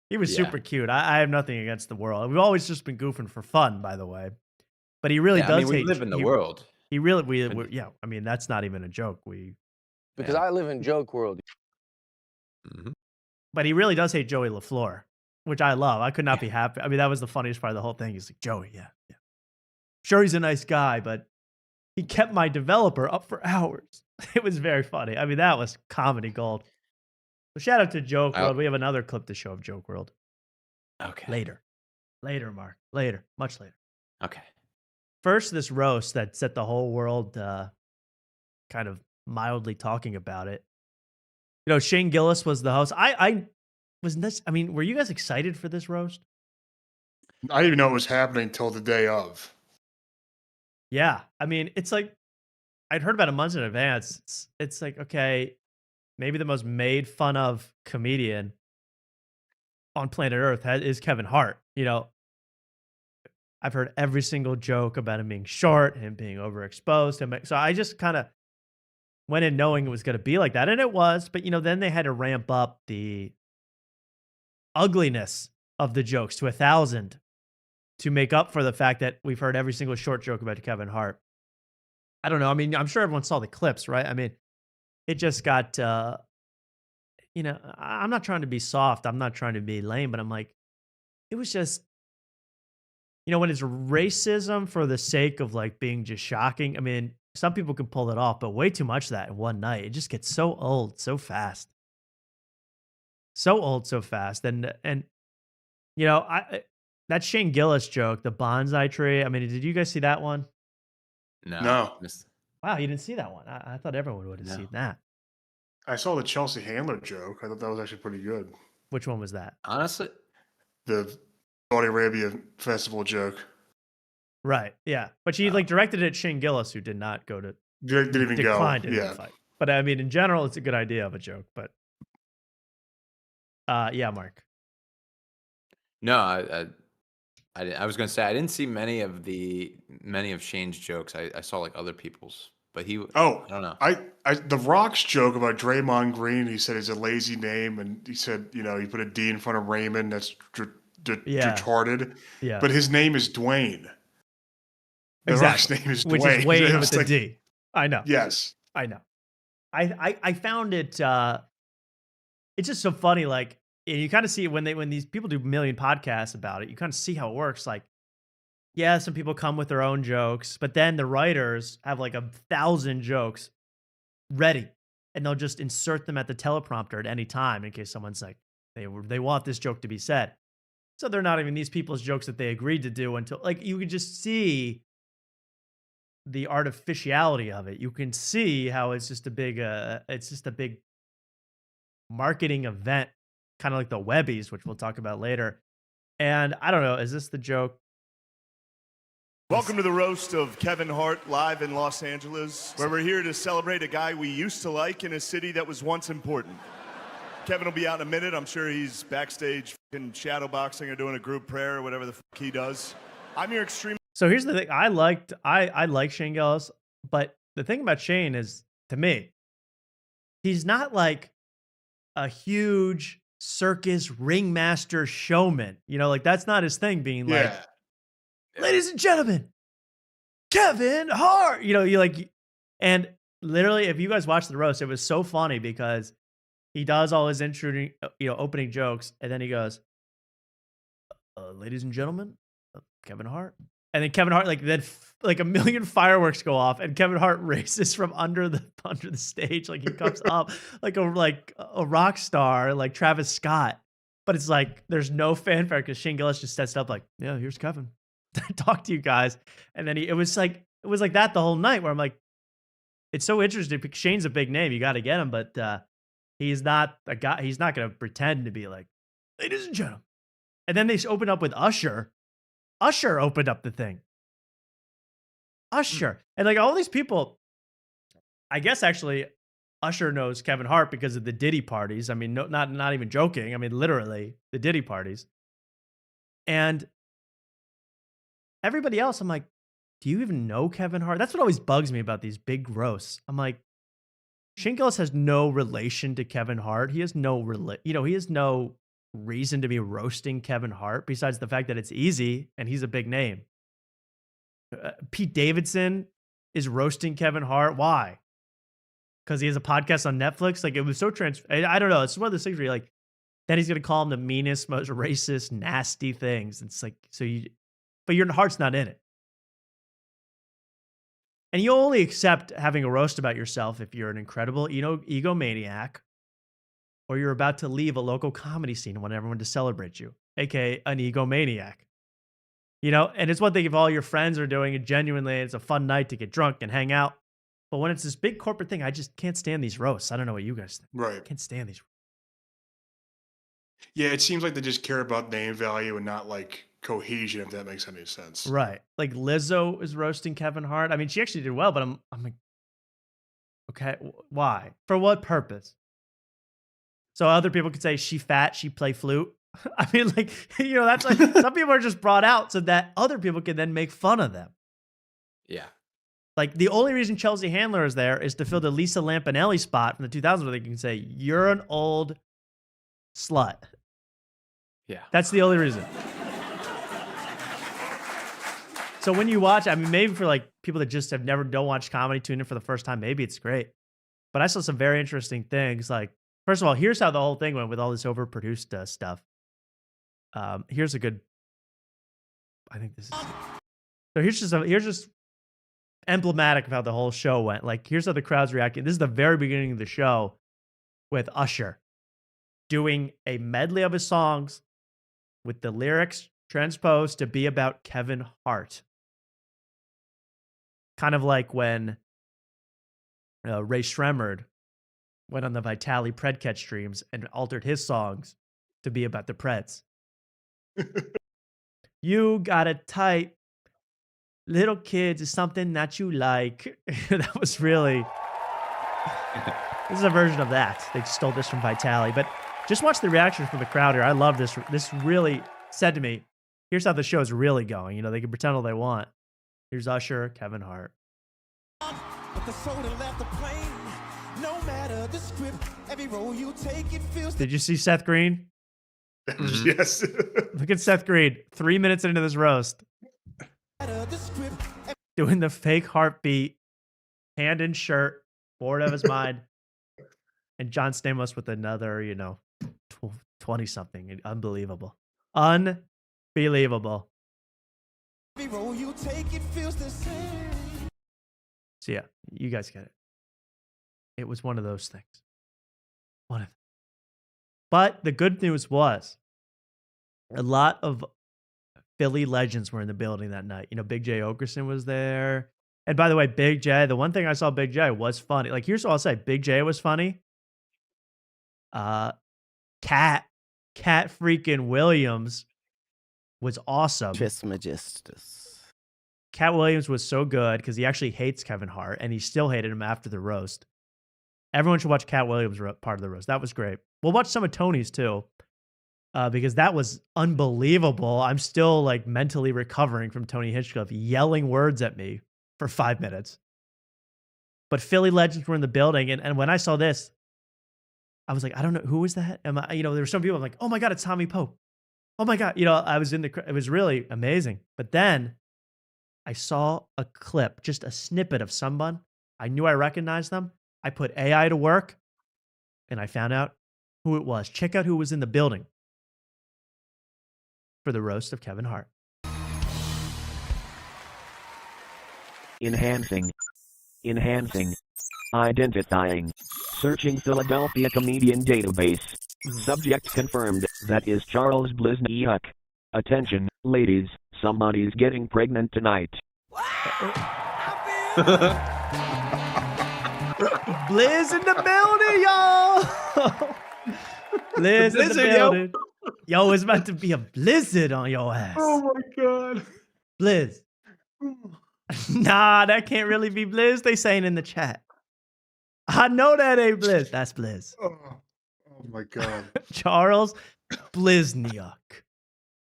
He was Yeah. super cute. I have nothing against the world. We've always just been goofing for fun, by the way. But he really yeah. does I mean, we hate. live in the he, world. He really, yeah. I mean, that's not even a joke. Because Yeah. I live in joke world. Mhm. But he really does hate Joey LaFleur, which I love. I could not be happy. I mean, that was the funniest part of the whole thing. He's like, Joey, yeah. Sure, he's a nice guy, but he kept my developer up for hours. It was very funny. I mean, that was comedy gold. So shout out to Joke World. We have another clip to show of Joke World. Okay. Later, Mark. Later. Much later. Okay. First, this roast that set the whole world kind of mildly talking about it. You know, Shane Gillis was the host. I mean, were you guys excited for this roast? I didn't even know it was happening until the day of. Yeah. I mean, it's like, I'd heard about it months in advance. It's like, okay, maybe the most made fun of comedian on planet Earth is Kevin Hart. You know, I've heard every single joke about him being short, him being overexposed. So I just kind of went in knowing it was going to be like that. And it was, but you know, then they had to ramp up the ugliness of the jokes to 1,000 to make up for the fact that we've heard every single short joke about Kevin Hart. I don't know. I mean, I'm sure everyone saw the clips, right? I mean, it just got, you know, I'm not trying to be soft. I'm not trying to be lame, but I'm like, it was just, you know, when it's racism for the sake of like being just shocking. I mean, some people can pull it off, but way too much of that in one night. It just gets so old so fast. So old so fast. And you know, that Shane Gillis joke, the bonsai tree. I mean, did you guys see that one? No. Wow, you didn't see that one. I thought everyone would have seen that. I saw the Chelsea Handler joke. I thought that was actually pretty good. Which one was that? Honestly, The Saudi Arabia festival joke. Right. Yeah. But she like directed it at Shane Gillis, who did not go to Didn't even go. declined in the Yeah. fight. But I mean, in general, it's a good idea of a joke. But yeah, Mark. no, I was gonna say I didn't see many of Shane's jokes. I saw like other people's, but he. Oh, I don't know. The Rock's joke about Draymond Green. He said it's a lazy name, and he said, you know, you put a D in front of Raymond. That's retarded. Yeah. But his name is Dwayne. The Exactly. Rock's name is Dwayne. Which is Wayne It with was the like, D. I know. Yes. I know. I found it it's just so funny, like, and you kind of see it when these people do a million podcasts about it, you kind of see how it works. Like, yeah, some people come with their own jokes, but then the writers have like 1,000 jokes ready, and they'll just insert them at the teleprompter at any time in case someone's like, they want this joke to be said. So they're not even these people's jokes that they agreed to do until, like, you could just see the artificiality of it. You can see how it's just a big marketing event, kind of like the Webbies, which we'll talk about later. And I don't know, is this the joke? Welcome to the roast of Kevin Hart live in Los Angeles, where we're here to celebrate a guy we used to like in a city that was once important. Kevin will be out in a minute. I'm sure he's backstage fucking shadow boxing or doing a group prayer or whatever the fuck he does. I'm your extreme. So here's the thing. I like Shane Gillis, but the thing about Shane is, to me, he's not like a huge circus ringmaster showman. You know, like that's not his thing, being like, ladies and gentlemen, Kevin Hart. You know, you like, and literally, if you guys watch the roast, it was so funny because he does all his opening jokes, and then he goes, ladies and gentlemen, Kevin Hart. And then Kevin Hart, like a million fireworks go off, and Kevin Hart races from under the stage, like he comes up like a rock star, like Travis Scott. But it's like there's no fanfare because Shane Gillis just sets it up like, yeah, here's Kevin. Talk to you guys. And then it was like was like that the whole night where I'm like, it's so interesting because Shane's a big name. You got to get him, but he's not a guy. He's not going to pretend to be like, ladies and gentlemen. And then they opened up with Usher. Usher opened up the thing. Usher. And like all these people, I guess actually Usher knows Kevin Hart because of the Diddy parties. I mean, no, not even joking. I mean, literally the Diddy parties. And everybody else, I'm like, do you even know Kevin Hart? That's what always bugs me about these big roasts. I'm like, Shane Gillis has no relation to Kevin Hart. He has no he has no reason to be roasting Kevin Hart besides the fact that it's easy and he's a big name. Pete Davidson is roasting Kevin Hart. Why? Because he has a podcast on Netflix. Like, it was so I don't know. It's one of those things where you're like, then he's gonna call him the meanest, most racist, nasty things. It's like, but your heart's not in it. And you only accept having a roast about yourself if you're an incredible, egomaniac, or you're about to leave a local comedy scene and want everyone to celebrate you, aka an egomaniac. And it's one thing if all your friends are doing it genuinely, it's a fun night to get drunk and hang out. But when it's this big corporate thing, I just can't stand these roasts. I don't know what you guys think. Right. I can't stand these. Yeah, it seems like they just care about name value and not like cohesion, if that makes any sense. Right. Like Lizzo is roasting Kevin Hart. I mean, she actually did well, but I'm like, okay, why? For what purpose? So other people could say she fat, she play flute. I mean, like, that's like some people are just brought out so that other people can then make fun of them. Yeah. Like the only reason Chelsea Handler is there is to fill the Lisa Lampanelli spot from the 2000s where they can say, you're an old slut. Yeah. That's the only reason. So when you watch, I mean, maybe for like people that just don't watch comedy, tune in for the first time, maybe it's great. But I saw some very interesting things. Like, first of all, here's how the whole thing went with all this overproduced stuff. Here's a good. I think this is. So here's just emblematic of how the whole show went. Like, here's how the crowd's reacting. This is the very beginning of the show with Usher doing a medley of his songs with the lyrics transposed to be about Kevin Hart. Kind of like when Ray Shremmerd went on the Vitali Predcat streams and altered his songs to be about the Preds. You got it tight. Little kids is something that you like. That was really... This is a version of that. They stole this from Vitali. But just watch the reaction from the crowd here. I love this. This really said to me, here's how the show is really going. They can pretend all they want. Here's Usher, Kevin Hart. But the soda left the plane. No matter the script, every role you take, it feels. Did you see Seth Green? Yes. Look at Seth Green, 3 minutes into this roast, doing the fake heartbeat, hand in shirt, bored of his mind, and John Stamos with another, 20-something. Unbelievable. Unbelievable. Every role you take, it feels the same. So yeah, you guys get it. It was one of those things. One of them. But the good news was a lot of Philly legends were in the building that night. Big J Okerson was there. And by the way, Big J, the one thing I saw Big J was funny. Like, here's what I'll say. Big J was funny. Cat freaking Williams was awesome. Trismegistus. Cat Williams was so good because he actually hates Kevin Hart, and he still hated him after the roast. Everyone should watch Cat Williams' part of the roast. That was great. We'll watch some of Tony's too, because that was unbelievable. I'm still like mentally recovering from Tony Hinchcliffe yelling words at me for 5 minutes. But Philly legends were in the building, and when I saw this, I was like, I don't know, who was that? There were some people, I'm like, oh my God, it's Tommy Pope. Oh my God. I was it was really amazing. But then I saw a clip, just a snippet of someone. I knew I recognized them. I put AI to work, and I found out who it was. Check out who was in the building for the roast of Kevin Hart. Enhancing. Identifying. Searching Philadelphia comedian database. Subject confirmed. That is Charles Blizniak. Attention, ladies. Somebody's getting pregnant tonight. Blizz in the building, y'all. Blizz in the Blizzard, yo. building. Yo, it's about to be a blizzard on your ass. Oh my god. Blizz. Nah, that can't really be Blizz. They saying in the chat. I know that ain't Blizz. That's Blizz. Oh my god. Charles Blizniuk.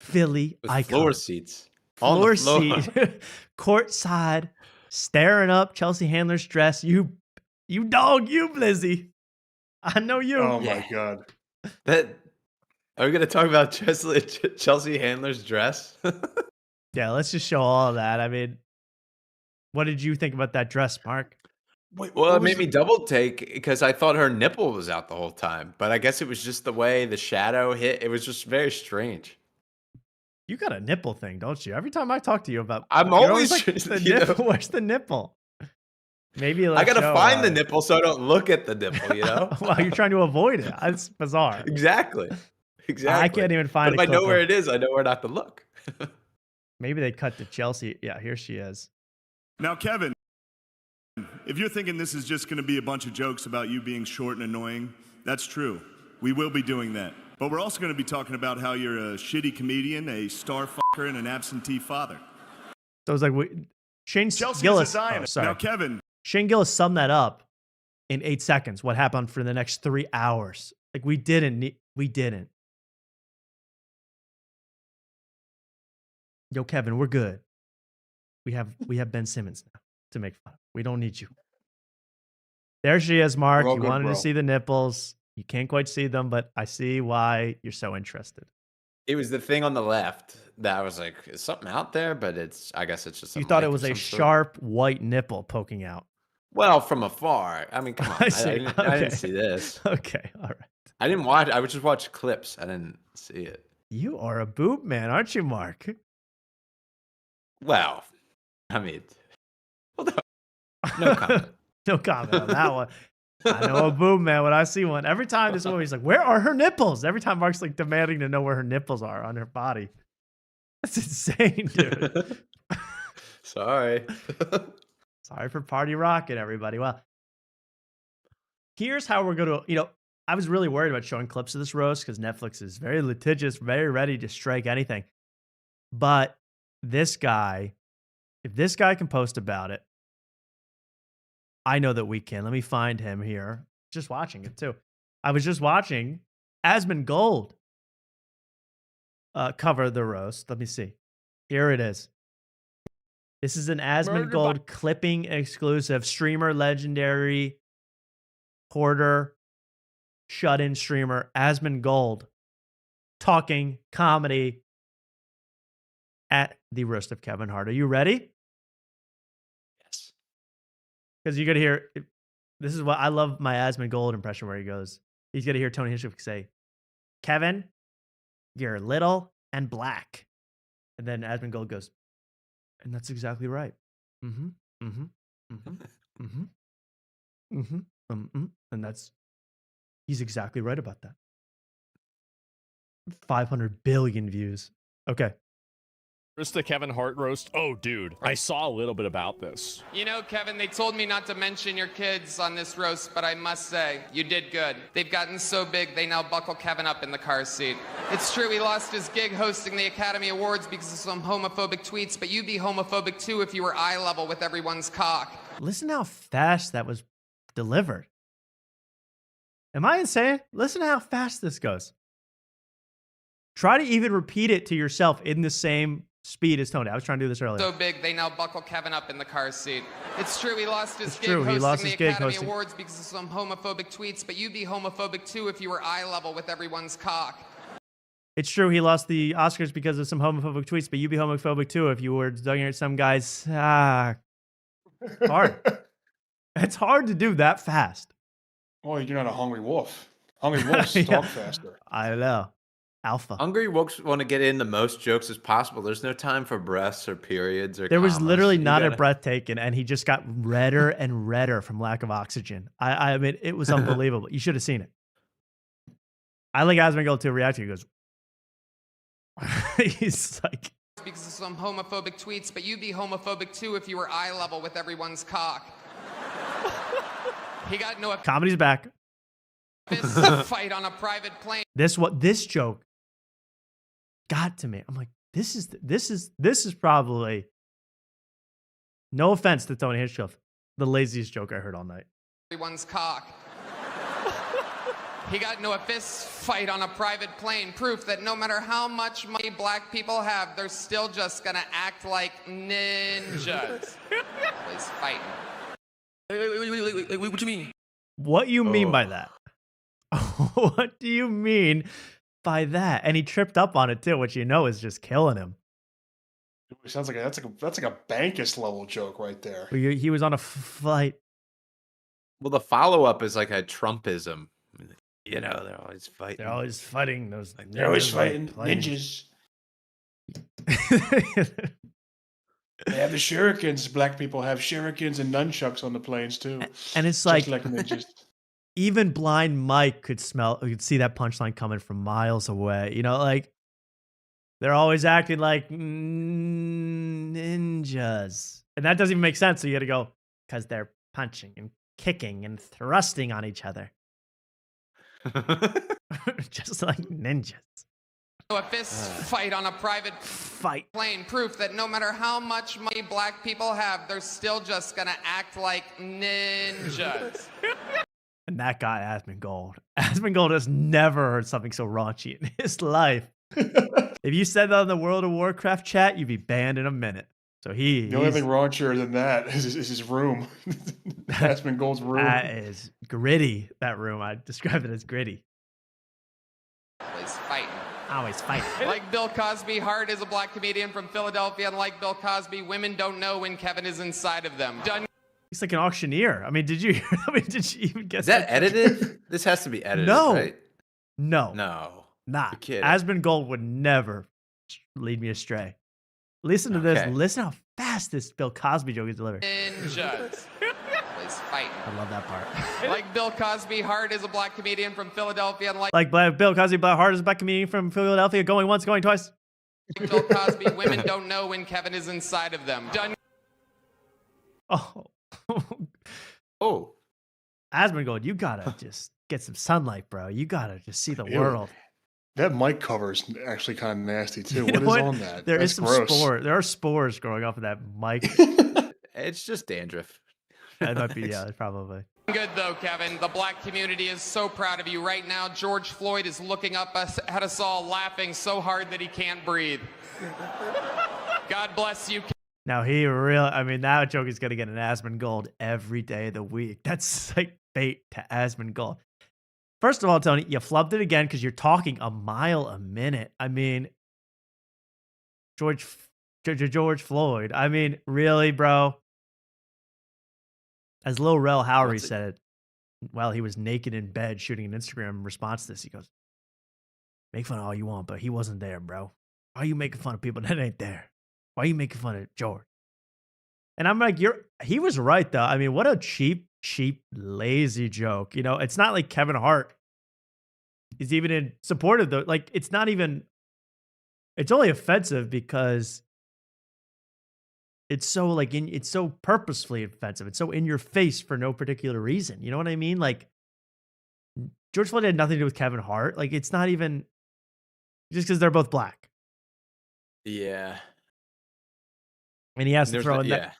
Philly With icon. floor seats. On Floor the floor. seat. Courtside. Staring up Chelsea Handler's dress. You dog, you Blizzy. I know you. Oh my god. That are we gonna talk about Chelsea Handler's dress? Yeah, let's just show all of that. I mean, what did you think about that dress, Mark? Wait, Well, what it was made me double take because I thought her nipple was out the whole time, but I guess it was just the way the shadow hit. It was just very strange. You got a nipple thing, don't you? Every time I talk to you about, I'm you're always like, just, the you know- nipple. Where's the nipple? Maybe I gotta find the nipple so I don't look at the nipple. You know? Wow, you're trying to avoid it. That's bizarre. Exactly. Exactly. I can't even find. But if a I know clip where of- it is, I know where not to look. Maybe they cut to Chelsea. Yeah, here she is. Now, Kevin, if you're thinking this is just going to be a bunch of jokes about you being short and annoying, that's true. We will be doing that. But we're also going to be talking about how you're a shitty comedian, a star fucker, and an absentee father. So it was like Shane Chelsea Gillis. is a Zionist. Sorry. Now, Kevin, Shane Gillis summed that up in 8 seconds. What happened for the next 3 hours? Like we didn't. Yo, Kevin, we're good. We have Ben Simmons now to make fun of. We don't need you. There she is, Mark. We're all You good, wanted bro. to see the nipples. You can't quite see them, but I see why you're so interested. It was the thing on the left that I was like, is something out there? But I guess it's just. You a thought it mic was of a some sort. sharp white nipple poking out. Well, from afar. I mean, come on. I see. I didn't Okay. see this. Okay, all right. I didn't watch. I would just watch clips. I didn't see it. You are a boob man, aren't you, Mark? Well, I mean, no comment. No comment on that one. I know a boob man when I see one. Every time this woman, he's like, "Where are her nipples?" Every time Mark's like demanding to know where her nipples are on her body. That's insane, dude. Sorry. Sorry for party rocking, everybody. Well, here's how we're going to, I was really worried about showing clips of this roast because Netflix is very litigious, very ready to strike anything. But this guy, if this guy can post about it, I know that we can. Let me find him here. Just watching it too. I was just watching Asmongold cover the roast. Let me see. Here it is. This is an Asmongold clipping exclusive. Streamer legendary Porter shut-in streamer Asmongold talking comedy at the roast of Kevin Hart. Are you ready? Yes. Because you're gonna hear. This is what I love my Asmongold impression where he goes. He's gonna hear Tony Hinchcliffe say, "Kevin, you're little and black," and then Asmongold goes, "And that's exactly right." Mm-hmm. Mm-hmm. Mm-hmm. Mm-hmm. Mm-hmm. And he's exactly right about that. 500 billion views. Okay. First the Kevin Hart roast. Oh, dude, I saw a little bit about this. You know, Kevin, they told me not to mention your kids on this roast, but I must say, you did good. They've gotten so big, they now buckle Kevin up in the car seat. It's true he lost his gig hosting the Academy Awards because of some homophobic tweets, but you'd be homophobic too if you were eye level with everyone's cock. Listen how fast that was delivered. Am I insane? Listen to how fast this goes. Try to even repeat it to yourself in the same speed as Tony. I was trying to do this earlier. So big, they now buckle Kevin up in the car seat. It's true he lost his It's gig true, he hosting lost the his gig Academy hosting- Awards because of some homophobic tweets, but you'd be homophobic too if you were eye level with everyone's cock. It's true he lost the Oscars because of some homophobic tweets, but you'd be homophobic too if you were looking at some guys. Hard. It's hard to do that fast. Oh, you're not a hungry wolf. Hungry wolves Yeah. talk faster. I know. Alpha. Hungry Wolves want to get in the most jokes as possible. There's no time for breaths or periods or There was commas. literally You not a gotta- breath taken, and he just got redder and redder from lack of oxygen. I mean, it was unbelievable. You should have seen it. I like Asmongold to react to. He goes, he's like, because of some homophobic tweets, but you'd be homophobic too if you were eye level with everyone's cock. He got into a Comedy's back. fist fight on a private plane. This joke got to me. I'm like, this is probably, no offense to Tony Hinchcliffe, the laziest joke I heard all night. Everyone's cock. He got into a fist fight on a private plane. Proof that no matter how much money black people have, they're still just gonna act like ninjas. Always fighting. Wait, what you mean? What you mean by that? What do you mean by that? And he tripped up on it too, which you know is just killing him. It sounds like that's like a Bankas level joke right there. He was on a flight. Well, the follow-up is like a Trumpism. You know, they're always fighting. They're always fighting those. They're always fighting ninjas. They have the shurikens. Black people have shurikens and nunchucks on the planes too. And it's Just like ninjas. even blind Mike could see that punchline coming from miles away. You know, like they're always acting like ninjas. And that doesn't even make sense. So you got to go, because they're punching and kicking and thrusting on each other. Just like ninjas. A fist fight on a private plane. Proof that no matter how much money black people have, they're still just gonna act like ninjas. And that guy, Asmongold. Asmongold has never heard something so raunchy in his life. If you said that in the World of Warcraft chat, you'd be banned in a minute. So the only thing raunchier than that is his room. Asmongold's room. That is gritty, that room. I describe it as gritty. Always fighting. Always fighting. Like Bill Cosby, Hart is a black comedian from Philadelphia, and like Bill Cosby, women don't know when Kevin is inside of them. Done. He's like an auctioneer. I mean, did you even get Is that edited? This has to be edited, No. right? No. No. Not. You're kidding. Asmongold would never lead me astray. Listen to this. Listen how fast this Bill Cosby joke is delivered. Ninjas. Always fighting. I love that part. Like Bill Cosby, Hart is a black comedian from Philadelphia, and Like Bill Cosby, Black Hart is a black comedian from Philadelphia, going once, going twice. Bill Cosby, women don't know when Kevin is inside of them. Done. Oh. Oh. Asmongold, you gotta just get some sunlight, bro. You gotta just see the Ew. world. That mic cover is actually kind of nasty too. You What know is on that? There That's is some gross. spore. There are spores growing off of that mic. It's just dandruff. That might be, yeah, probably. Good though, Kevin. The black community is so proud of you right now. George Floyd is looking up at us all, laughing so hard that he can't breathe. God bless you. Now that joke is gonna get an Asmongold every day of the week. That's like bait to Asmongold. First of all, Tony, you flubbed it again because you're talking a mile a minute. I mean, George Floyd. I mean, really, bro? As Lil Rel Howery said it, while he was naked in bed shooting an Instagram response to this, he goes, "Make fun of all you want, but he wasn't there, bro. Why are you making fun of people that ain't there? Why are you making fun of George?" And I'm like, he was right, though. I mean, what a cheap, lazy joke. You know, it's not like Kevin Hart is even in support of the, like, it's not even, it's only offensive because it's so like it's so purposefully offensive. It's so in your face for no particular reason. You know what I mean? Like, George Floyd had nothing to do with Kevin Hart. Like, it's not even just because they're both black. Yeah. And he has to throw in yeah. that.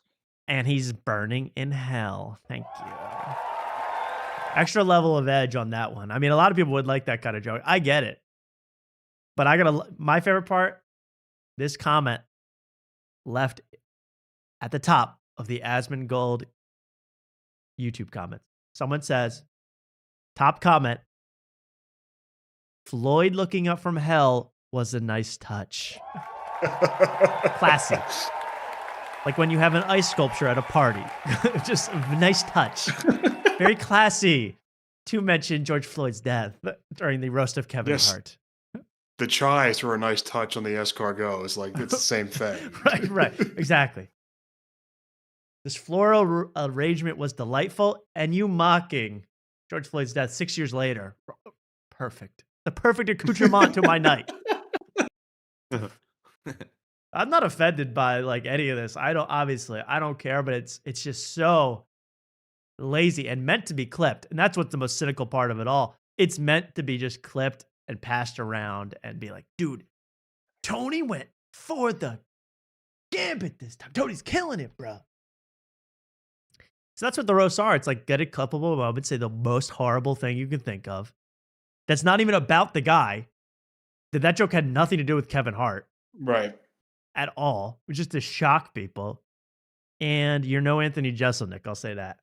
And he's burning in hell. Thank you. Extra level of edge on that one. I mean, a lot of people would like that kind of joke. I get it. But my favorite part, this comment left at the top of the Asmongold YouTube comments. Someone says, top comment, Floyd looking up from hell was a nice touch. Classy. Like when you have an ice sculpture at a party. Just a nice touch. Very classy. To mention George Floyd's death during the roast of Kevin Hart. The chives were a nice touch on the escargot. Like, it's the same thing. Right. Exactly. This floral arrangement was delightful, and you mocking George Floyd's death 6 years later. Perfect. The perfect accoutrement to my night. I'm not offended by like any of this. I don't care, but it's just so lazy and meant to be clipped. And that's what's the most cynical part of it all. It's meant to be just clipped and passed around and be like, dude, Tony went for the gambit this time. Tony's killing it, bro. So that's what the roasts are. It's like get a clippable moment, say the most horrible thing you can think of. That's not even about the guy. That joke had nothing to do with Kevin Hart. Right. At all. It was just to shock people. And you're no Anthony Jeselnik, I'll say that.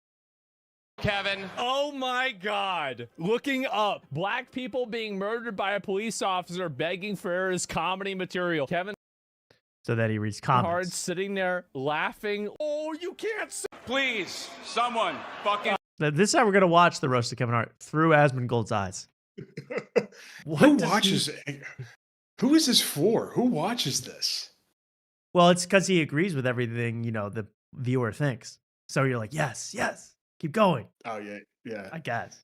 Kevin. Oh my God. Looking up. Black people being murdered by a police officer begging for his comedy material. Kevin So that he reads Hart comments. sitting there laughing. Oh, you can't say. Please, someone fucking. This is how we're going to watch the roast of Kevin Hart through Asmongold's eyes. Who watches it? Who is this for? Who watches this? Well, it's because he agrees with everything, the viewer thinks. So you're like, yes, keep going. Oh, yeah. I guess.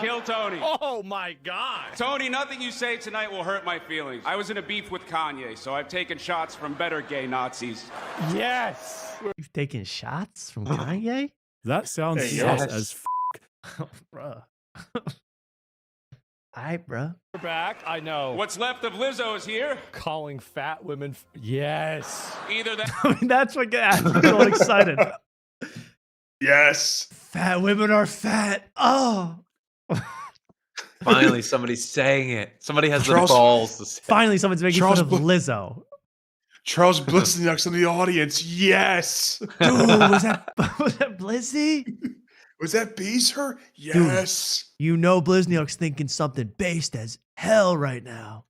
Kill Tony. Oh my God. Tony, nothing you say tonight will hurt my feelings. I was in a beef with Kanye, so I've taken shots from better gay Nazis. Yes. You've taken shots from Kanye? That sounds Hey, sus yes. as Oh, bruh. All right, bruh. We're back. I know. What's left of Lizzo is here. Calling fat women. Yes. Either that. I mean, that's what gets me so excited. Yes. Fat women are fat. Oh. Finally, somebody's saying it. Somebody has Charles- the balls to say it. Finally, someone's making Charles fun of Bl- Lizzo. Charles Blizniak's in the audience. Yes. Dude, was that Blizzy? Was that Beezer? Yes. You know Blizniak's thinking something based as hell right now.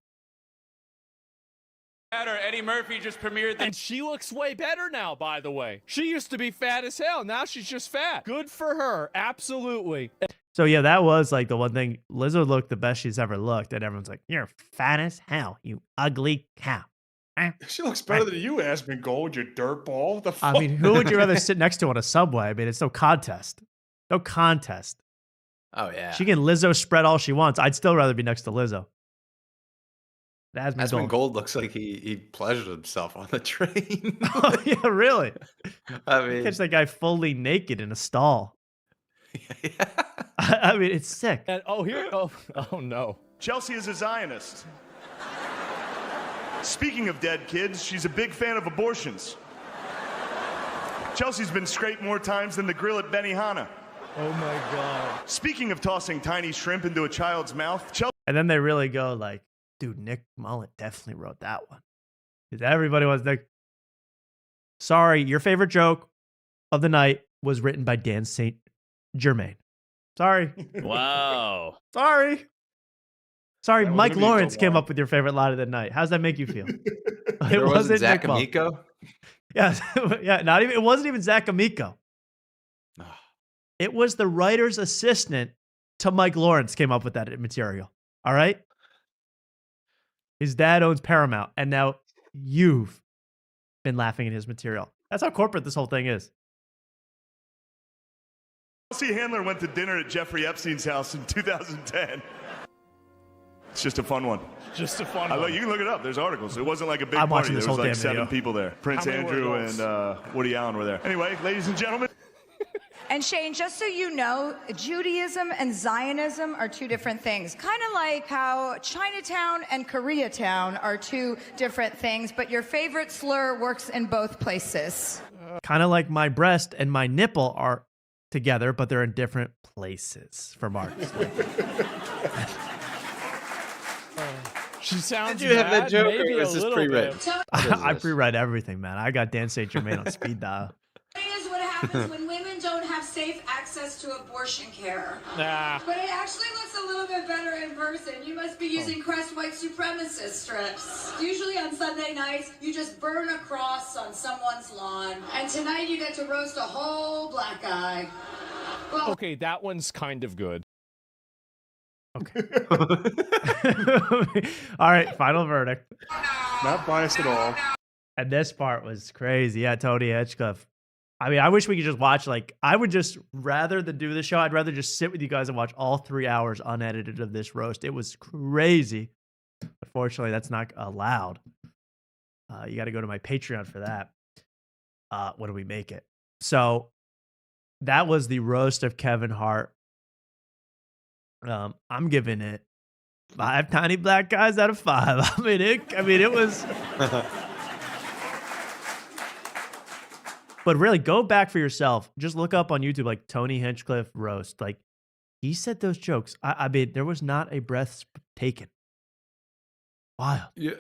Better. Eddie Murphy just premiered the. And she looks way better now, by the way. She used to be fat as hell. Now she's just fat. Good for her. Absolutely. So yeah, that was like the one thing. Lizzo looked the best she's ever looked, and everyone's like, "You're fat as hell, you ugly cow." She looks better than you, Asmongold, you dirtball. What the fuck? I mean, who would you rather sit next to on a subway? I mean, it's no contest. No contest. Oh yeah. She can Lizzo spread all she wants. I'd still rather be next to Lizzo. Asmongold. Asmongold looks like he pleasured himself on the train. Oh, yeah, really? I mean, Catch that guy fully naked in a stall. yeah. I mean, it's sick. And oh no. Chelsea is a Zionist. Speaking of dead kids, she's a big fan of abortions. Chelsea's been scraped more times than the grill at Benihana. Oh my God. Speaking of tossing tiny shrimp into a child's mouth, Chelsea. And then they really go like, dude, Nick Mullet definitely wrote that one. Because everybody was like, sorry, your favorite joke of the night was written by Dan St. Germain. Sorry. Wow. Sorry, That Mike wasn't Lawrence Nico came Wall. up with your favorite line of the night. How's that make you feel? There wasn't Zach Nick Mullet. Amico. Yeah, yeah, it wasn't even Zach Amico. It was the writer's assistant to Mike Lawrence came up with that material. All right? His dad owns Paramount, and now you've been laughing at his material. That's how corporate this whole thing is. Chelsea Handler went to dinner at Jeffrey Epstein's house in 2010. It's just a fun one. Just a fun one. You can look it up. There's articles. It wasn't like a big I'm party. watching this There was whole like damn 7 video. people there. Prince How many were Andrew adults? and Woody Allen were there. Anyway, ladies and gentlemen. And Shane, just so you know, Judaism and Zionism are two different things. Kind of like how Chinatown and Koreatown are two different things, but your favorite slur works in both places. Kind of like my breast and my nipple are together, but they're in different places for Mark. She sounds Did you have that mad, joke, or maybe was a this little pre-written? bit. I pre-write everything, man. I got Dan St. Germain on speed dial. Is what happens when women don't have safe access to abortion care. Nah. But it actually looks a little bit better in person. You must be using Crest white supremacist strips. Usually on Sunday nights, you just burn a cross on someone's lawn. And tonight you get to roast a whole black guy. Well, Okay, that one's kind of good. Okay. All right, final verdict. Not biased at all. And this part was crazy. Yeah, Tony Hinchcliffe. I mean, I wish we could just watch, I would just, rather than do the show, I'd rather just sit with you guys and watch all 3 hours unedited of this roast. It was crazy. Unfortunately, that's not allowed. You got to go to my Patreon for that. What do we make it? So that was the roast of Kevin Hart. I'm giving it 5 tiny black guys out of 5. I mean, it was. But really, go back for yourself. Just look up on YouTube, like Tony Hinchcliffe roast. Like, he said those jokes. I mean, there was not a breath taken. Wild. Yeah.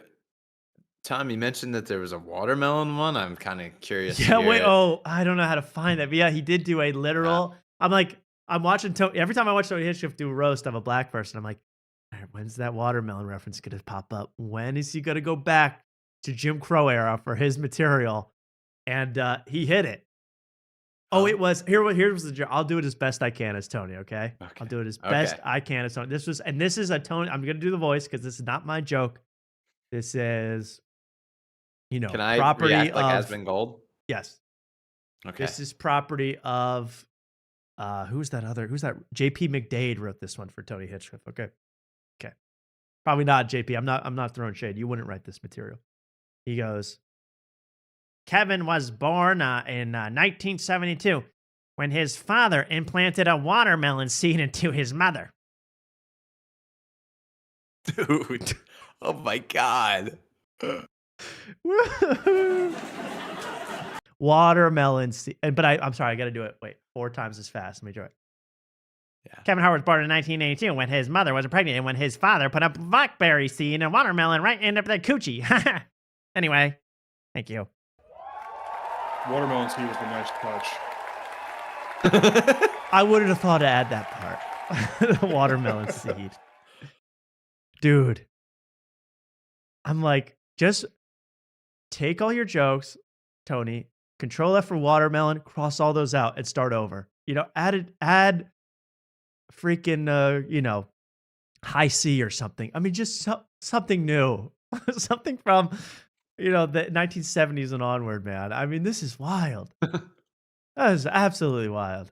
Tom, you mentioned that there was a watermelon one. I'm kind of curious. Yeah, wait. Oh, I don't know how to find that. But yeah, he did do a literal. I'm watching Tony. Every time I watch Tony Hinchcliffe do a roast of a black person, I'm like, all right, when's that watermelon reference going to pop up? When is he going to go back to Jim Crow era for his material? And he hit it. Oh, it was here's the joke. I'll do it as best I can as Tony. Okay, I'll do it as best I can as Tony. This is a Tony. I'm going to do the voice because this is not my joke. This is, Can I property react like of Asmongold? Yes. Okay. This is property of who's that? JP McDade wrote this one for Tony Hinchcliffe. Okay. Probably not JP. I'm not throwing shade. You wouldn't write this material. He goes, Kevin was born in 1972 when his father implanted a watermelon seed into his mother. Dude. Oh my God. Watermelon seed. But I'm sorry, I got to do it. Wait, 4 times as fast. Let me do it. Yeah. Kevin Hart was born in 1982 when his mother was pregnant and when his father put a blackberry seed and watermelon right into the coochie. Anyway, thank you. Watermelon seed was a nice touch. I wouldn't have thought to add that part. The watermelon seed. Dude. I'm like, just take all your jokes, Tony, Control F for watermelon, cross all those out and start over. Add freaking, high C or something. I mean, just something new. Something from, the 1970s and onward, man. I mean, this is wild. That is absolutely wild.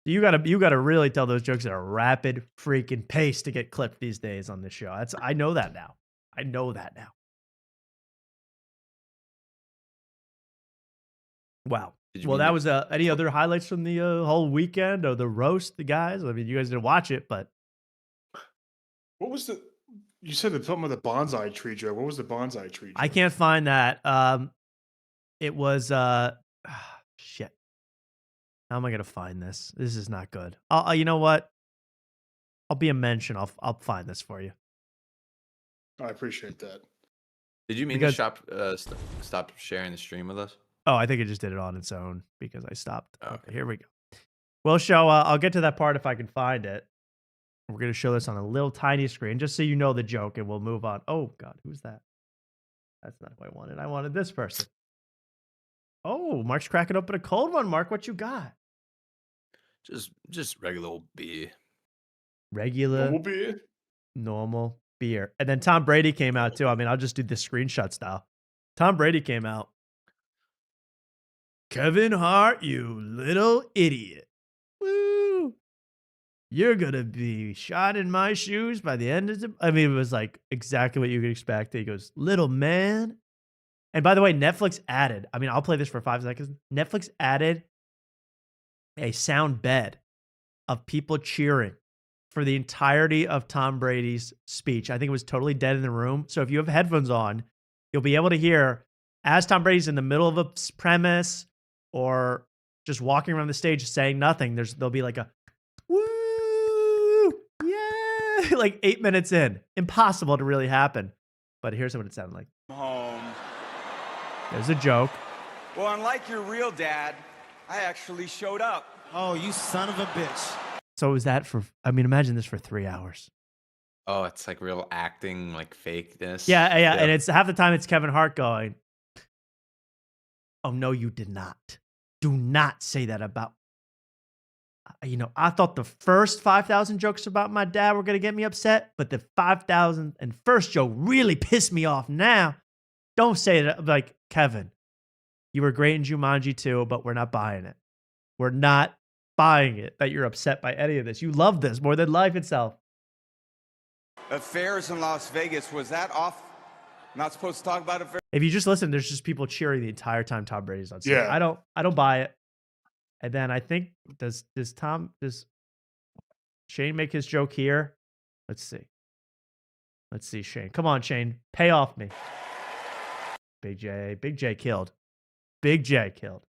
You gotta really tell those jokes at a rapid freaking pace to get clipped these days on this show. I know that now. Wow. Well, that was any other highlights from the whole weekend or the roast, the guys? I mean, you guys didn't watch it, but What was you said something about the bonsai tree joke. What was the bonsai tree joke? I can't find that. It was shit. How am I gonna find this? This is not good. You know what? I'll be a mention. I'll find this for you. I appreciate that. Did you mean to stop sharing the stream with us? Oh, I think it just did it on its own because I stopped. Oh, okay, here we go. Well, show. I'll get to that part if I can find it. We're gonna show this on a little tiny screen just so you know the joke, and we'll move on. Oh God, who's that? That's not who I wanted. I wanted this person. Oh, Mark's cracking open a cold one. Mark, what you got? Just regular old beer. Regular normal beer. And then Tom Brady came out too. I mean, I'll just do the screenshot style. Tom Brady came out. Kevin Hart, you little idiot. Woo. You're going to be shot in my shoes by the end of the... I mean, it was like exactly what you could expect. He goes, little man. And by the way, Netflix added... I mean, I'll play this for 5 seconds. Netflix added a sound bed of people cheering for the entirety of Tom Brady's speech. I think it was totally dead in the room. So if you have headphones on, you'll be able to hear as Tom Brady's in the middle of a premise or just walking around the stage saying nothing. There'll be like a woo, yeah, like 8 minutes in. Impossible to really happen. But here's what it sounded like. Home. There's a joke. Well, unlike your real dad, I actually showed up. Oh, you son of a bitch. So was that for, I mean, imagine this for 3 hours. Oh, it's like real acting, like fakeness. Yeah. And it's half the time it's Kevin Hart going, oh, no, you did not. Do not say that about, I thought the first 5,000 jokes about my dad were going to get me upset, but the 5,001st joke really pissed me off now. Don't say that. Like, Kevin, you were great in Jumanji too, but we're not buying it. We're not buying it that you're upset by any of this. You love this more than life itself. Affairs in Las Vegas, was that off Not supposed to talk about it. If you just listen, there's just people cheering the entire time Tom Brady's on stage. Yeah. I don't buy it. And then I think does Shane make his joke here? Let's see, Shane. Come on, Shane. Pay off me. Big J killed. Big J killed.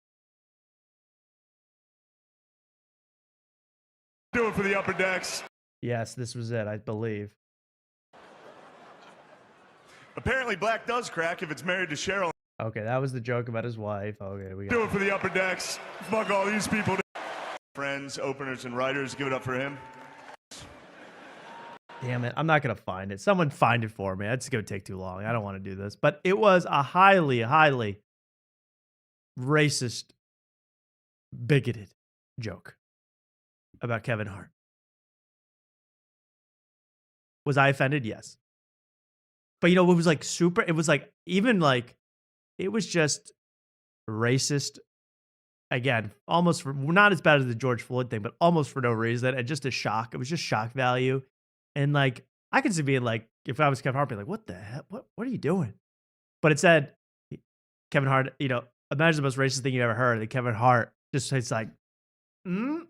Do it for the upper decks. Yes, this was it, I believe. Apparently, black does crack if it's married to Cheryl. Okay, that was the joke about his wife. Okay, we got Do it for the upper decks. Fuck all these people. Friends, openers, and writers, give it up for him. Damn it. I'm not going to find it. Someone find it for me. It's going to take too long. I don't want to do this. But it was a highly, highly racist, bigoted joke about Kevin Hart. Was I offended? Yes. But, it was like super, it was like, even like, it was just racist. Again, almost for, not as bad as the George Floyd thing, but almost for no reason. And just a shock. It was just shock value. And like, I could see being like, if I was Kevin Hart, be like, what the heck? What are you doing? But it said, Kevin Hart, imagine the most racist thing you ever heard. And Kevin Hart just, it's like, It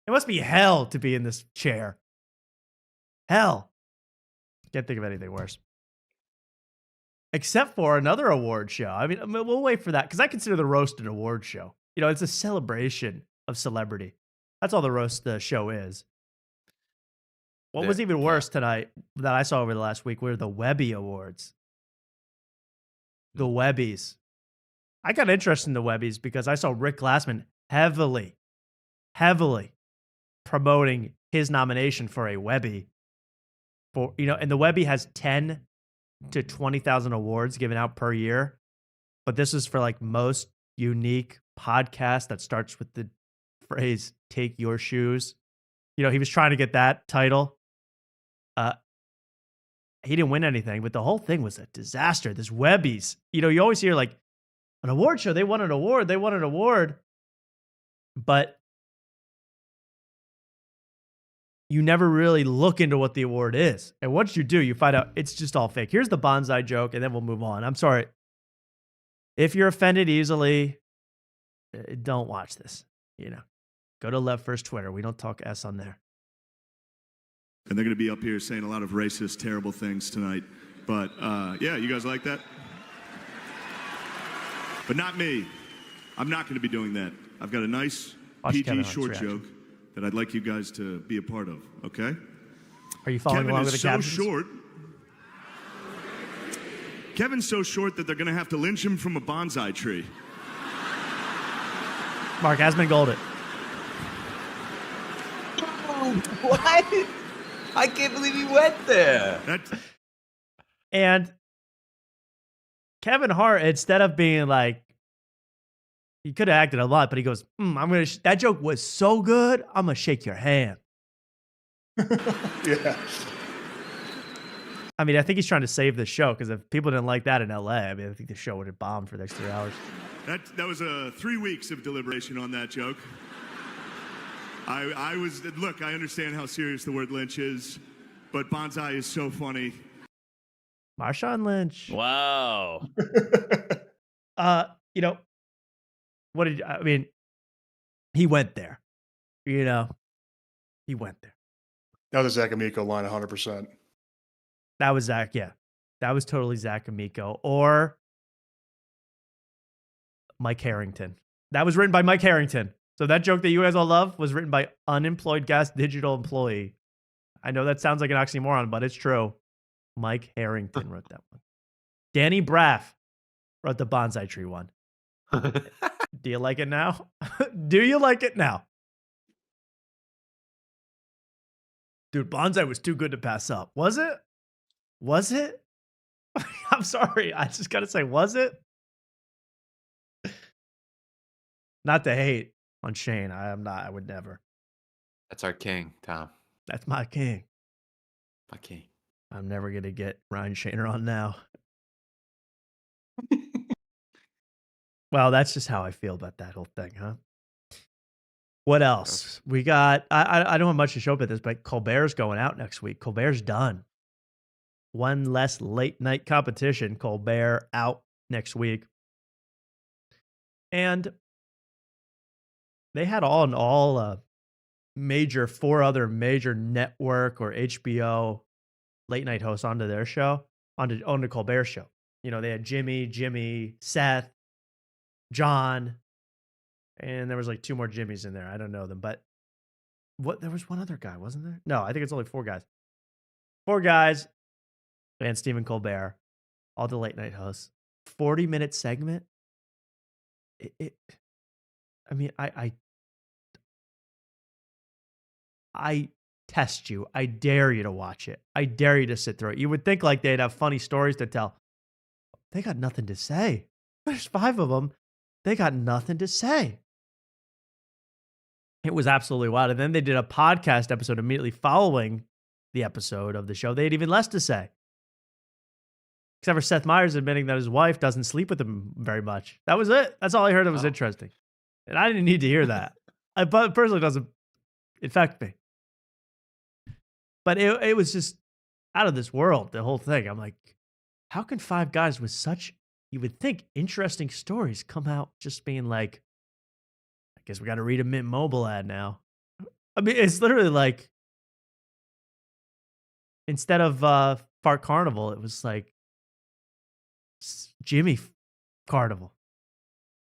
must be hell to be in this chair. Hell. Can't think of anything worse. Except for another award show. I mean, we'll wait for that because I consider the roast an award show. It's a celebration of celebrity. That's all the roast show is. What was even worse tonight that I saw over the last week were the Webby Awards. The Webbies. I got interested in the Webbies because I saw Rick Glassman heavily promoting his nomination for a Webby. And the Webby has 10 to 20,000 awards given out per year. But this is for like most unique podcast that starts with the phrase, take your shoes. He was trying to get that title. He didn't win anything, but the whole thing was a disaster. This Webbies, you always hear like an award show. They won an award. But you never really look into what the award is. And once you do, you find out it's just all fake. Here's the bonsai joke, and then we'll move on. I'm sorry. If you're offended easily, don't watch this. Go to Left First Twitter. We don't talk S on there. And they're going to be up here saying a lot of racist, terrible things tonight. But, yeah, you guys like that? But not me. I'm not going to be doing that. I've got a nice PG short joke that I'd like you guys to be a part of, okay? Are you following along with the captions? Kevin's so short. Kevin's so short that they're going to have to lynch him from a bonsai tree. Mark Asmongold it. What? I can't believe he went there. And Kevin Hart, instead of being like, he could have acted a lot, but he goes, that joke was so good, I'm going to shake your hand. Yeah. I mean, I think he's trying to save the show because if people didn't like that in LA, I think the show would have bombed for the next 3 hours. That was 3 weeks of deliberation on that joke. Look, I understand how serious the word lynch is, but bonsai is so funny. Marshawn Lynch. Wow. He went there. He went there. That was the Zach Amico line 100%. That was Zach, yeah. That was totally Zach Amico. Or Mike Harrington. That was written by Mike Harrington. So that joke that you guys all love was written by unemployed gas digital employee. I know that sounds like an oxymoron, but it's true. Mike Harrington wrote that one. Danny Braff wrote the bonsai tree one. Do you like it now? Do you like it now? Dude, bonsai was too good to pass up. Was it? Was it? I'm sorry. I just got to say, was it? Not to hate on Shane. I would never. That's our king, Tom. That's my king. My king. I'm never going to get Ryan Shaner on now. Well, that's just how I feel about that whole thing, huh? What else? We got, I don't have much to show up at this, but Colbert's going out next week. Colbert's done. one less late night competition. Colbert out next week. And they had all in all four other major network or HBO late night hosts onto their show, onto Colbert's show. You know, they had Jimmy, Seth, John, and there was like 2 more Jimmys in there. I don't know them, but there was one other guy, wasn't there? No, I think it's only 4 guys. 4 guys and Stephen Colbert, all the late night hosts. 40-minute segment. I test you. I dare you to watch it. I dare you to sit through it. You would think like they'd have funny stories to tell. They got nothing to say. There's 5 of them. They got nothing to say. It was absolutely wild. And then they did a podcast episode immediately following the episode of the show. They had even less to say. Except for Seth Meyers admitting that his wife doesn't sleep with him very much. That was it. That's all I heard that was interesting. And I didn't need to hear that. But personally, doesn't affect me. But it was just out of this world, the whole thing. I'm like, how can 5 guys with such, you would think, interesting stories come out just being like, I guess we got to read a Mint Mobile ad now. I mean, it's literally like, instead of Fart Carnival, it was like Jimmy Carnival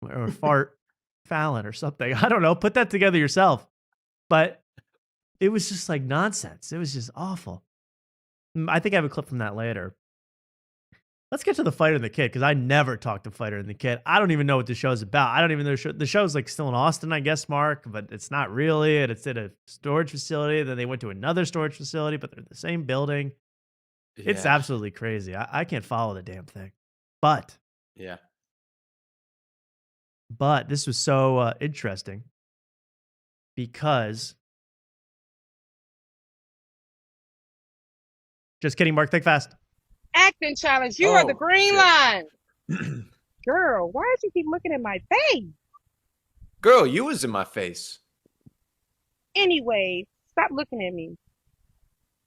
or Fart Fallon or something. I don't know. Put that together yourself. But it was just like nonsense. It was just awful. I think I have a clip from that later. Let's get to the Fighter and the Kid, because I never talked to Fighter and the Kid. I don't even know what the show's about. I don't even know the show's like still in Austin, I guess, Mark, but it's not really. And it's in a storage facility. Then they went to another storage facility, but they're in the same building. Yeah. It's absolutely crazy. I can't follow the damn thing. But this was so interesting because. Just kidding, Mark. Think fast. Acting challenge. You are the green line. Girl, why does you keep looking at my face? Girl, you was in my face. Anyway, stop looking at me.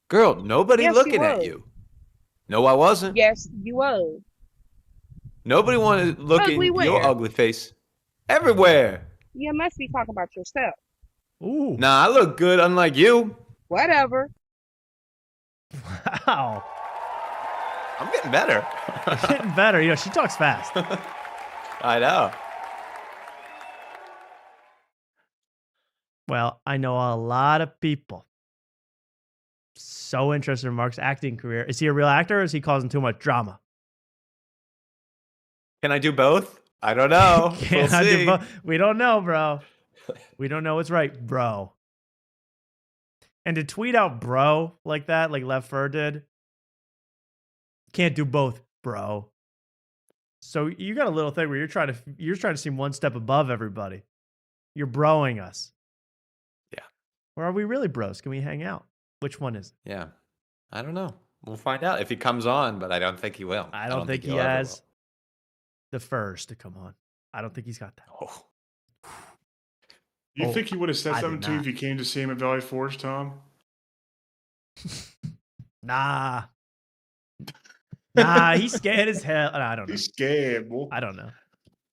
Girl, nobody Yes, looking you at was. you. No, I wasn't. Yes, you was. Nobody wanted to look at Ugly your where? ugly face. Everywhere. You must be talking about yourself. Ooh. Nah, I look good, unlike you. Whatever. Wow. I'm getting better. Getting better. You know, she talks fast. I know. Well, I know a lot of people so interested in Mark's acting career. Is he a real actor or is he causing too much drama? Can I do both? I don't know. Can We'll I do see. both? We don't know, bro. We don't know what's right, bro. And to tweet out bro like that, like Left Fur did, can't do both, bro. So you got a little thing where you're trying to seem one step above everybody. You're broing us. Yeah. Or are we really bros? Can we hang out? Which one is it? Yeah. I don't know. We'll find out if he comes on, but I don't think he will. I don't think he he'll ever has the furs to come on. I don't think he's got that. Oh. You think he would have said I something did to you not. if you came to see him at Valley Forge, Tom? Nah. Nah, he's scared as hell. I don't know. He's scared, boy. I don't know.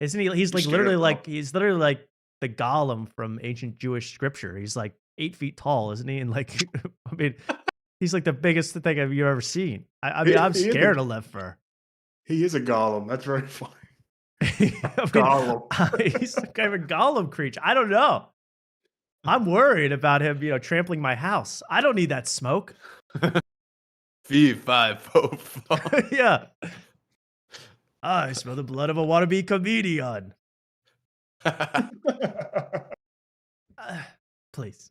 Isn't he? He's like scared, literally bro. like he's literally like the Gollum from ancient Jewish scripture. He's like 8 feet tall, isn't he? And like, I mean, he's like the biggest thing you've ever seen. I mean, I'm He is scared a- of Left Fur. He is a golem. That's very funny. I mean, Gollum. he's kind of a Gollum creature. I don't know. I'm worried about him, trampling my house. I don't need that smoke. V545. Yeah. I smell the blood of a wannabe comedian. Please.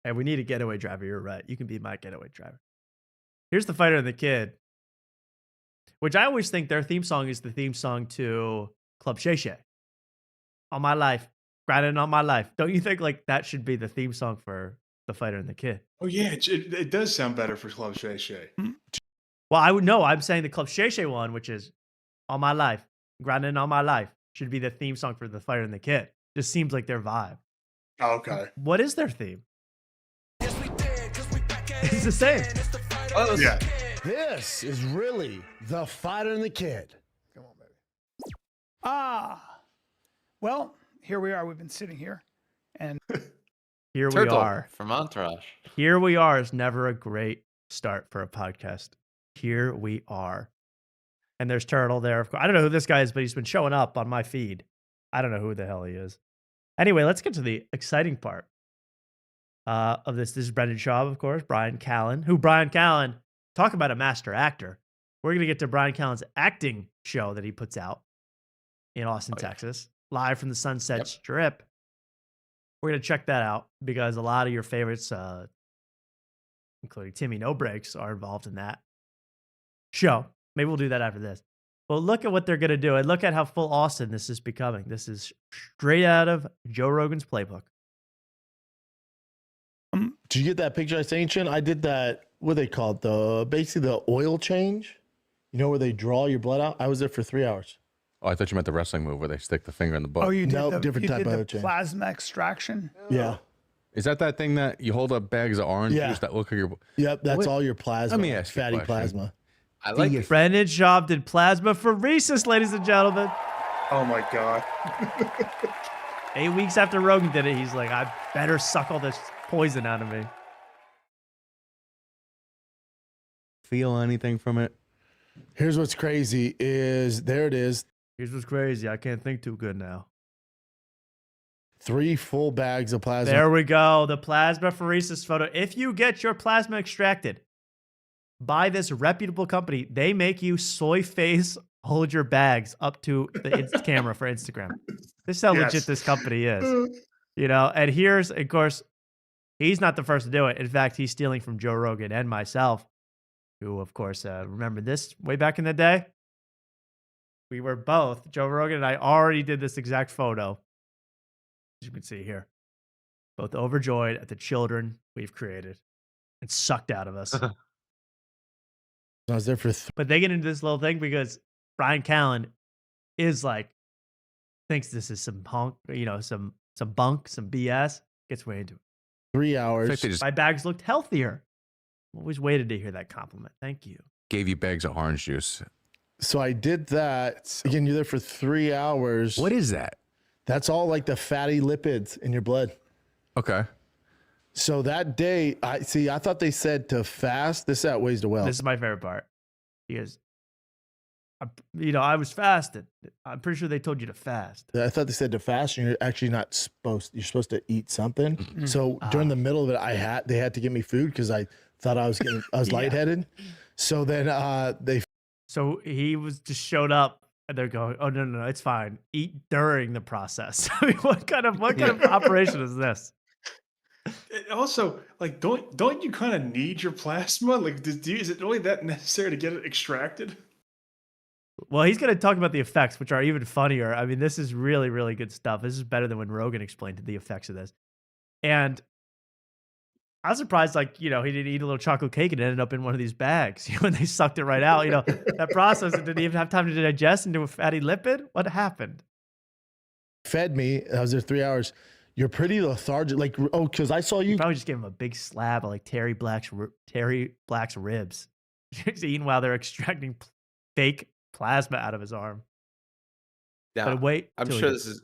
Hey, we need a getaway driver. You're right. You can be my getaway driver. Here's the Fighter and the Kid, which I always think their theme song is the theme song to Club Shay Shay. On My Life, grinding on my life. Don't you think like that should be the theme song for the Fighter and the Kid? Oh, yeah. It does sound better for Club Shay Shay. Well, I would know. I'm saying the Club Shay Shay one, which is On My Life, grinding on my life, should be the theme song for the Fighter and the Kid. Just seems like their vibe. Okay. What is their theme? It's the same. Oh, Yeah. This is really the Fighter and the Kid. Come on, baby. Well, here we are. We've been sitting here, and Here we Turtle are. from Entourage. Here we are is never a great start for a podcast. Here we are. And there's Turtle there. Of course. I don't know who this guy is, but he's been showing up on my feed. I don't know who the hell he is. Anyway, let's get to the exciting part of this. This is Brendan Schaub, of course, Brian Callen. Brian Callen, talk about a master actor. We're going to get to Brian Callen's acting show that he puts out in Austin, Texas, live from the Sunset Strip. We're going to check that out because a lot of your favorites, including Timmy No Breaks, are involved in that show. Maybe we'll do that after this. But look at what they're going to do and look at how full Austin this is becoming. This is straight out of Joe Rogan's playbook. Did you get that picture I sent you? I did that, what they call it, basically the oil change. You know where they draw your blood out? I was there for 3 hours. Oh, I thought you meant the wrestling move where they stick the finger in the butt. oh, you did Nope, different type of the change. plasma extraction. Yeah. Is that thing that you hold up bags of orange Yeah. juice that look like your... Yep, that's What? all your plasma. Let me ask you a fatty question. plasma. I like it. Brendan Schaub did plasmapheresis, ladies and gentlemen. Oh my god. 8 weeks after Rogan did it, he's like, I better suck all this poison out of me. Feel anything from it? Here's what's crazy is, there it is, Here's what's crazy. I can't think too good now. 3 full bags of plasma. There we go. The plasmapheresis photo. If you get your plasma extracted by this reputable company, they make you soy face hold your bags up to the camera for Instagram. This is how legit this company is. You know, and here's, of course, he's not the first to do it. In fact, he's stealing from Joe Rogan and myself, who, of course, remember this way back in the day? We were both, Joe Rogan and I already did this exact photo, as you can see here. Both overjoyed at the children we've created and sucked out of us. I was there for But they get into this little thing because Brian Callen is like, thinks this is some punk, you know, some bunk, some BS. Gets way into it. 3 hours. My bags looked healthier. Always waited to hear that compliment. Thank you. Gave you bags of orange juice. So I did that. Again, you're there for 3 hours. What is that? That's all like the fatty lipids in your blood. Okay. So that day, I thought they said to fast. This outweighs the well. This is my favorite part. He goes, I was fasting. I'm pretty sure they told you to fast. I thought they said to fast, and you're actually not supposed. You're supposed to eat something. So during the middle of it, they had to give me food because I thought I was lightheaded. So then So he was just showed up, and they're going, "Oh no, it's fine. Eat during the process." I mean, what kind of operation is this? Also, like, don't you kind of need your plasma? Like, is it really that necessary to get it extracted? Well, he's going to talk about the effects, which are even funnier. I mean, this is really, really good stuff. This is better than when Rogan explained the effects of this. And I was surprised, like, he didn't eat a little chocolate cake and it ended up in one of these bags. And they sucked it right out. That process, it didn't even have time to digest into a fatty lipid. What happened? fed me. I was there 3 hours. You're pretty lethargic. Like, because I saw you. Probably just gave him a big slab of like Terry Black's ribs. He's eating while they're extracting fake plasma out of his arm. Yeah, But wait, I'm till sure he- this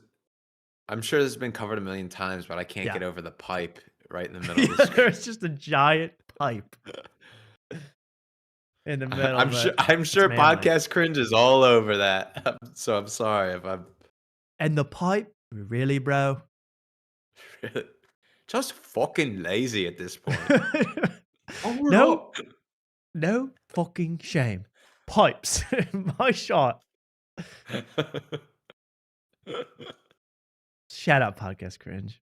has been covered a million times, but I can't Yeah. get over the pipe right in the middle of the Yeah, screen. there's just a giant pipe in the middle. I'm sure manly. podcast cringe is all over that. So I'm sorry if I'm And the pipe, really, bro? just fucking lazy at this point. No fucking shame. Pipes, my shot. Shout out podcast cringe.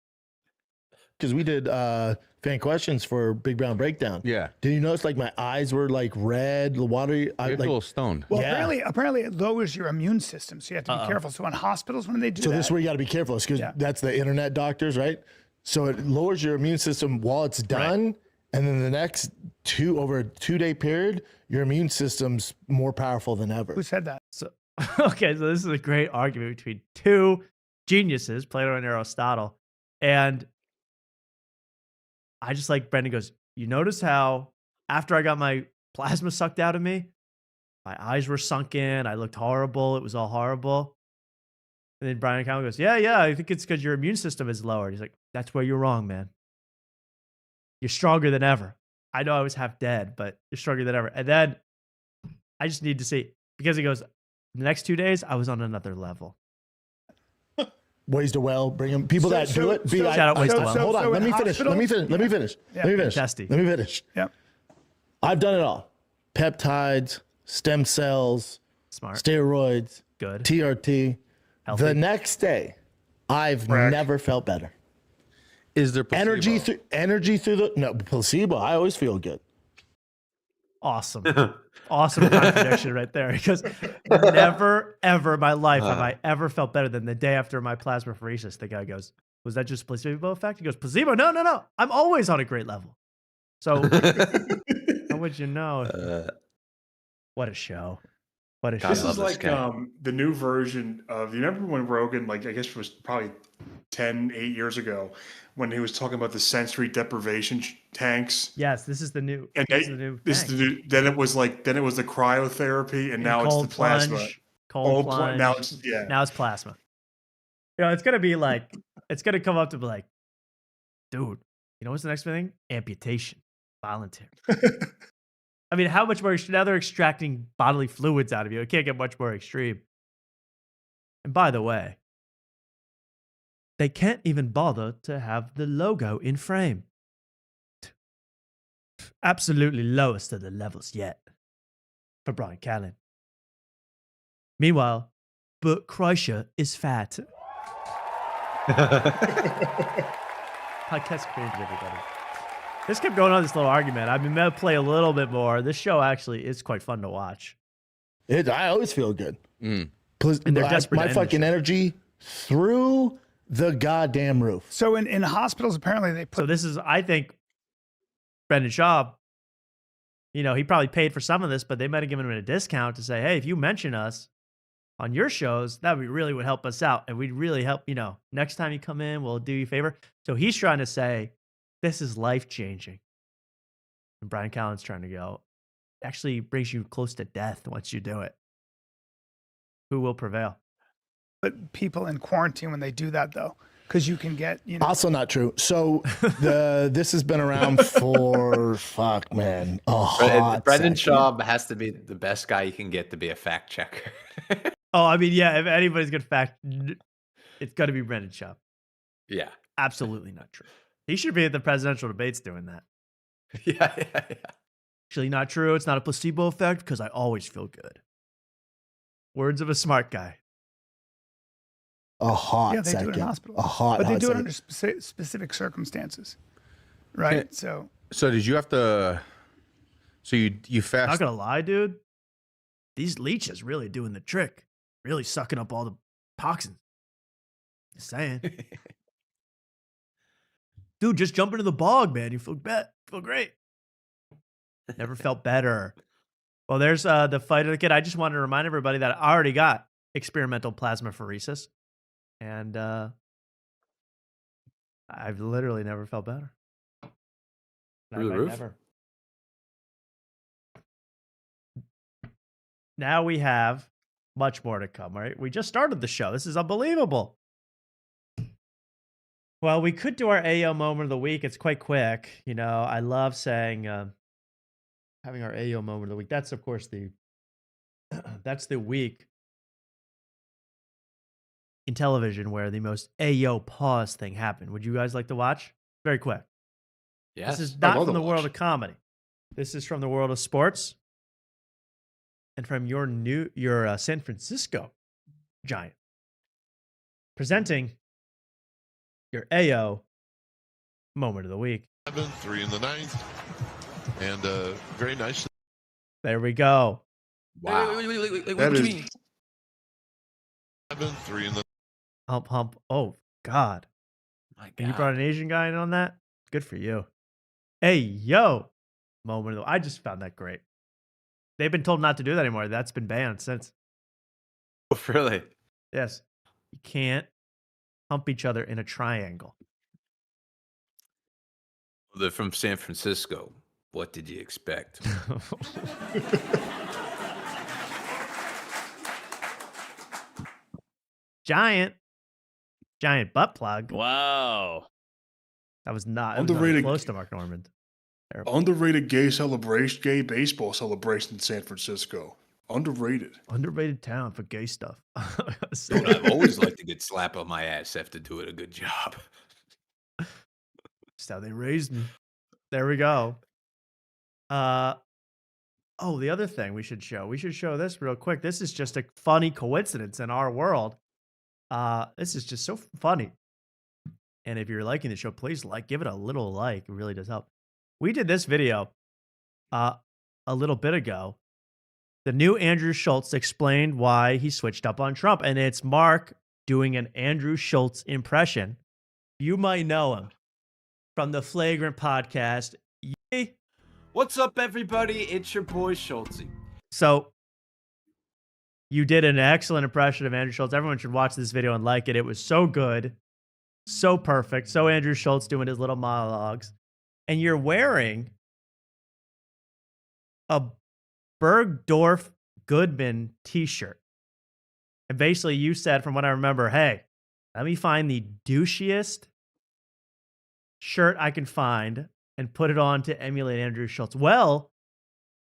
Because we did fan questions for Big Brown Breakdown. Yeah. Did you notice like my eyes were like red, watery? You're a little stoned. Well, Yeah. apparently it lowers your immune system, so you have to be careful. So in hospitals, when they do So that, this is where you got to be careful, because that's the internet doctors, right? So it lowers your immune system while it's done, and then the next over a 2-day period, your immune system's more powerful than ever. who said that? So, okay, so this is a great argument between two geniuses, Plato and Aristotle. And I just like Brendan goes, you notice how after I got my plasma sucked out of me, my eyes were sunken. I looked horrible. It was all horrible. And then Brian Callen goes, yeah, I think it's because your immune system is lowered. He's like, that's where you're wrong, man. You're stronger than ever. I know I was half dead, but you're stronger than ever. And then I just need to see, because he goes, the next 2 days, I was on another level. Ways to well, bring them people that do it. Shout out Ways to Well. Hold on, let me finish. Let me finish. Yep. I've done it all. Peptides, stem cells, smart, steroids, good, TRT. Healthy. The next day, I've never felt better. Is there placebo? energy through the placebo? I always feel good. Awesome. Awesome contradiction right there. Because never, ever in my life have I ever felt better than the day after my plasmapheresis. The guy goes, was that just placebo effect? He goes, placebo? No. I'm always on a great level. So how would you know? What a show. What a show. This is like the new version of, you remember when Rogan, like I guess it was probably 8 years ago, when he was talking about the sensory deprivation tanks. Yes, this is the new. And then it was the cryotherapy, and now it's the plasma. Cold plunge. Now it's plasma. You know, it's gonna be like, it's gonna come up to be like, dude, you know what's the next thing? Amputation, voluntary. I mean, how much more? Now they're extracting bodily fluids out of you. It can't get much more extreme. And by the way, they can't even bother to have the logo in frame. Absolutely lowest of the levels yet for Brian Callen. Meanwhile, Bert Kreischer is fat. Podcast cringe, everybody. This kept going on, this little argument. I mean, I'm going to play a little bit more. This show actually is quite fun to watch. I always feel good. And they're desperate. My fucking energy through the goddamn roof. So in hospitals, apparently they put. So this is, I think, Brendan Schaub, you know, he probably paid for some of this, but they might have given him a discount to say, hey, if you mention us on your shows, that really would help us out. And we'd really help, you know, next time you come in, we'll do you a favor. So he's trying to say, this is life-changing. And Brian Callen's trying to go, actually brings you close to death once you do it. Who will prevail? But people in quarantine when they do that, though, because you can get, you know. Also not true. So this has been around for, fuck, man, Brendan Schaub has to be the best guy you can get to be a fact checker. Oh, I mean, yeah, if anybody's going to fact, it's got to be Brendan Schaub. Yeah. Absolutely not true. He should be at the presidential debates doing that. Yeah. Actually, not true. It's not a placebo effect because I always feel good. Words of a smart guy. A hot yeah, they second. do it in hospitals. But they do second. it under specific circumstances, right? Okay. So did you have to? So you fast? Not gonna lie, dude. These leeches really doing the trick. Really sucking up all the toxins. Just saying. Dude, just jump into the bog, man. You feel great. Never felt better. Well, there's the fight of the kid. I just wanted to remind everybody that I already got experimental plasmapheresis. And I've literally never felt better. Through the roof? Never. Now we have much more to come, right? We just started the show. This is unbelievable. Well, we could do our AO moment of the week. It's quite quick. You know, I love saying having our AO moment of the week. That's, of course, that's the week in television where the most AO pause thing happened. Would you guys like to watch? Very quick. Yes. This is not from the world of comedy. This is from the world of sports and from your San Francisco Giant. Presenting your AO moment of the week. 3 in the 9th, and very nice. There we go. Wow. Wait, That what do you is- mean? 3 in the. Hump. Oh, God. My And you brought an Asian guy in on that? Good for you. Hey, yo. Moment of the, I just found that great. They've been told not to do that anymore. That's been banned since. Oh, really? Yes. You can't hump each other in a triangle. They're from San Francisco. What did you expect? Giant butt plug. Wow. That was not Underrated- close to Mark Normand. Terrible. Underrated gay baseball celebration in San Francisco. Underrated. Underrated town for gay stuff. Dude, I've always liked a good slap on my ass after doing a good job. That's how they raised me. There we go. Oh, the other thing we should show this real quick. This is just a funny coincidence in our world. This is just so funny. And if you're liking the show, please give it a little like. It really does help. We did this video a little bit ago. The new Andrew Schultz explained why he switched up on Trump. And it's Mark doing an Andrew Schultz impression. You might know him from the Flagrant podcast. Yay. What's up, everybody? It's your boy Schultz. So you did an excellent impression of Andrew Schultz. Everyone should watch this video and like it. It was so good, so perfect. So Andrew Schultz doing his little monologues. And you're wearing a Bergdorf Goodman t-shirt. And basically you said, from what I remember, hey, let me find the douchiest shirt I can find and put it on to emulate Andrew Schultz. Well,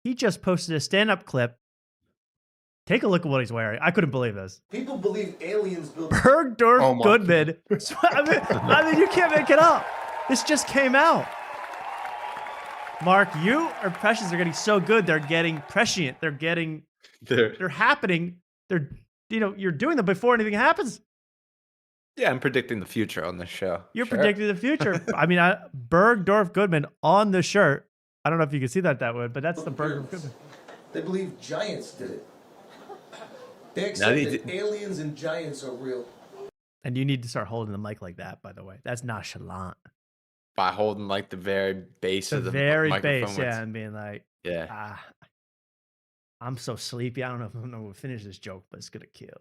he just posted a stand-up clip. Take a look at what he's wearing. I couldn't believe this. People believe aliens built Bergdorf Goodman. I mean, you can't make it up. This just came out. Mark, your impressions are getting so good. They're getting prescient. They're happening. You're doing them before anything happens. Yeah, I'm predicting the future on this show. You're predicting the future. I mean, Bergdorf Goodman on the shirt. I don't know if you can see that way, but that's the Bergdorf Goodman. They believe giants did it. They accept that aliens and giants are real. And you need to start holding the mic like that, by the way. That's nonchalant. By holding like the very base of the very microphone. base, yeah, and being like, yeah. I'm so sleepy. I don't know if I'm going to finish this joke, but it's going to kill.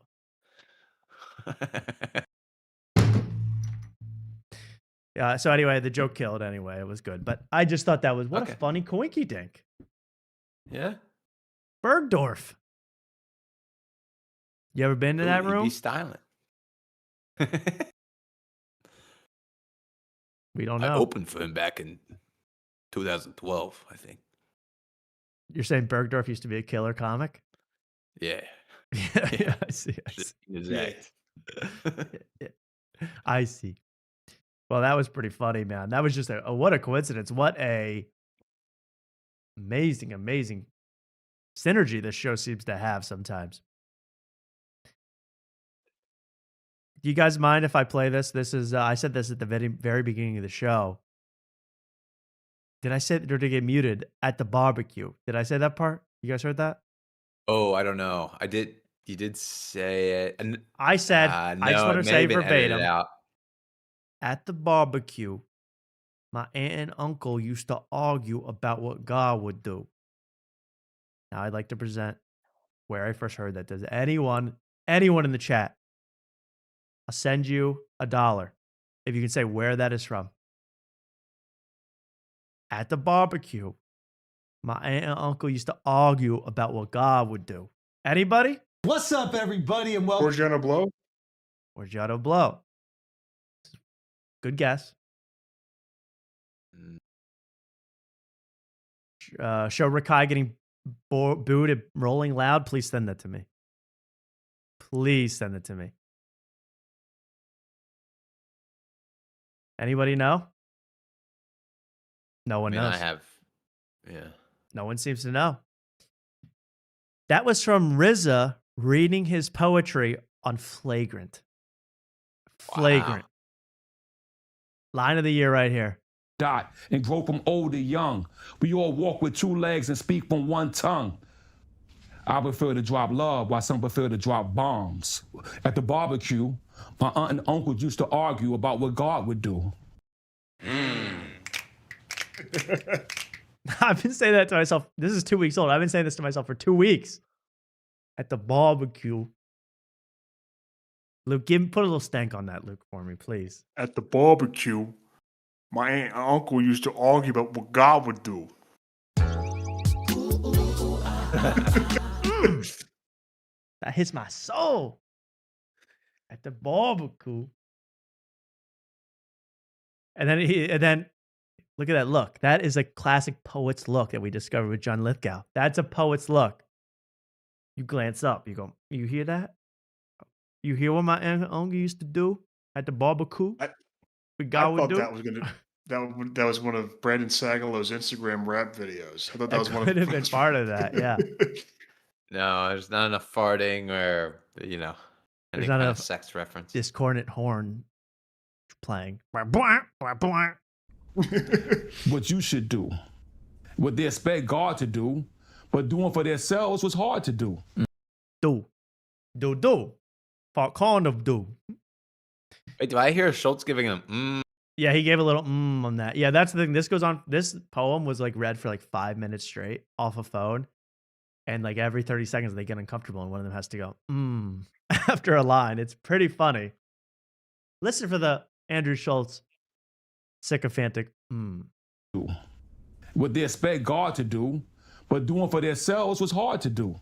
Yeah, so anyway, the joke killed anyway. It was good. But I just thought that was, what a funny coinky dink. Yeah. Bergdorf. You ever been to that room? Be styling. We don't know. I opened for him back in 2012, I think. You're saying Bergdorf used to be a killer comic? Yeah. Yeah, I see. Exact. Yeah. I see. Well, that was pretty funny, man. That was just what a coincidence. What a amazing synergy this show seems to have sometimes. Do you guys mind if I play this? This is I said this at the very beginning of the show. Did I say or to get muted at the barbecue? Did I say that part? You guys heard that? Oh, I don't know. I did. You did say it. And I said, I just want to say verbatim. At the barbecue, my aunt and uncle used to argue about what God would do. Now I'd like to present where I first heard that. Does anyone in the chat? I'll send you $1 if you can say where that is from. At the barbecue, my aunt and uncle used to argue about what God would do. Anybody? What's up, everybody, and welcome. Georgiano Blow? Georgiano Blow. Good guess. Show Rakai getting booed at Rolling Loud. Please send that to me. Please send it to me. Anybody know? No one knows. I have. Yeah. No one seems to know. That was from RZA reading his poetry on Flagrant. Flagrant. Wow. Line of the year right here. Dot and grow from old to young. We all walk with 2 legs and speak from 1 tongue. I prefer to drop love while some prefer to drop bombs. At the barbecue, my aunt and uncle used to argue about what God would do. I've been saying that to myself. This is 2 weeks old. I've been saying this to myself for 2 weeks. At the barbecue. Luke, put a little stank on that, Luke, for me, please. At the barbecue, My aunt and uncle used to argue about what God would do. That hits my soul. At the barbecue. And then look at that look. That is a classic poet's look that we discovered with John Lithgow. That's a poet's look. You glance up. You go, you hear that? You hear what my aunt and uncle used to do at the barbecue? I God would thought do? that was gonna that was one of Brandon Sagalow's Instagram rap videos. I thought that was one of could have been part of that, yeah. No, there's not enough farting or, any not kind of enough sex reference. Discordant horn playing. What you should do, what they expect God to do, but doing for themselves was hard to do. Do. For kind of do. Wait, do I hear Schultz giving him Yeah, he gave a little on that. Yeah, that's the thing. This goes on. This poem was like read for like 5 minutes straight off a phone. And like every 30 seconds they get uncomfortable and one of them has to go, after a line. It's pretty funny. Listen for the Andrew Schultz sycophantic What they expect God to do, but doing for themselves was hard to do.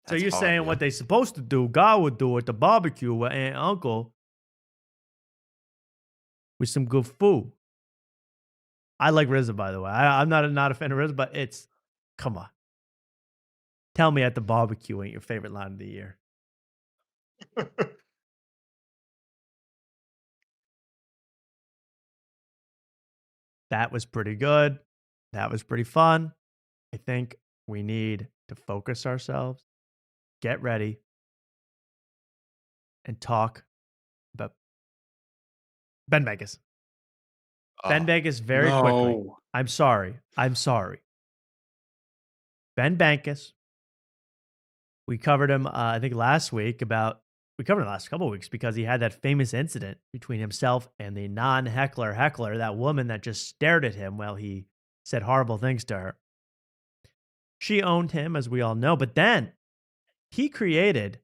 So you're saying what they supposed to do, God would do at the barbecue with aunt and uncle with some good food. I like RZA, by the way. I'm not a fan of RZA, but it's, come on. Tell me at the barbecue ain't your favorite line of the year. That was pretty good. That was pretty fun. I think we need to focus ourselves, get ready, and talk about Ben Bankas. Ben Bankas very quickly. I'm sorry. Ben Bankas. We covered him, I think, last week we covered him the last couple of weeks because he had that famous incident between himself and the non-heckler, that woman that just stared at him while he said horrible things to her. She owned him, as we all know, but then he created,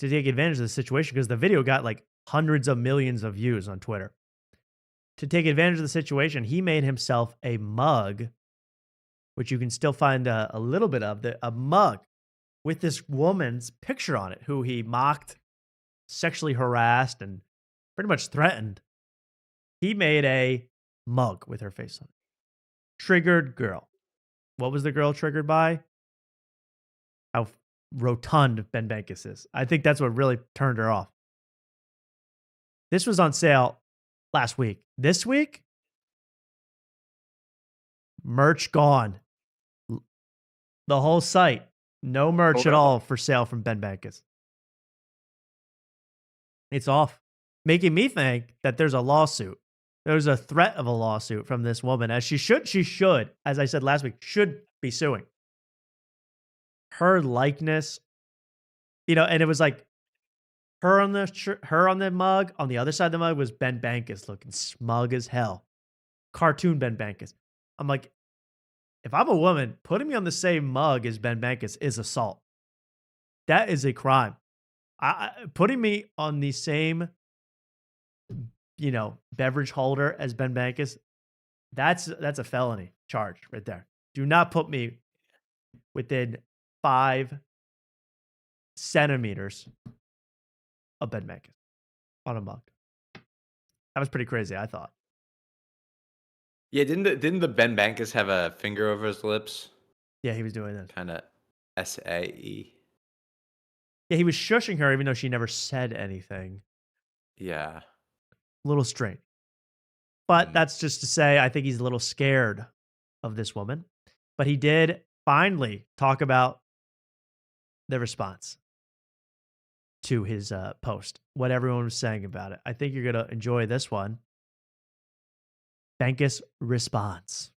to take advantage of the situation, because the video got like hundreds of millions of views on Twitter. To take advantage of the situation, he made himself a mug, which you can still find a little bit of, a mug with this woman's picture on it, who he mocked, sexually harassed, and pretty much threatened. He made a mug with her face on it. Triggered girl. What was the girl triggered by? How rotund Ben Bankas is. I think that's what really turned her off. This was on sale last week. This week, merch gone. The whole site. No merch at all for sale from Ben Bankas. It's off. Making me think that there's a lawsuit. There's a threat of a lawsuit from this woman, as she should, as I said last week, should be suing. Her likeness, and it was like her on the mug. On the other side of the mug was Ben Bankas looking smug as hell. Cartoon Ben Bankas. I'm like, if I'm a woman, putting me on the same mug as Ben Bankas is assault. That is a crime. Putting me on the same, beverage holder as Ben Bankas, that's a felony charge right there. Do not put me within 5 centimeters of Ben Bankas on a mug. That was pretty crazy, I thought. Yeah, didn't the Ben Bankas have a finger over his lips? Yeah, he was doing that. Kind of SAE. Yeah, he was shushing her even though she never said anything. Yeah. A little strange. But that's just to say, I think he's a little scared of this woman. But he did finally talk about the response to his post, what everyone was saying about it. I think you're going to enjoy this one. Bankas response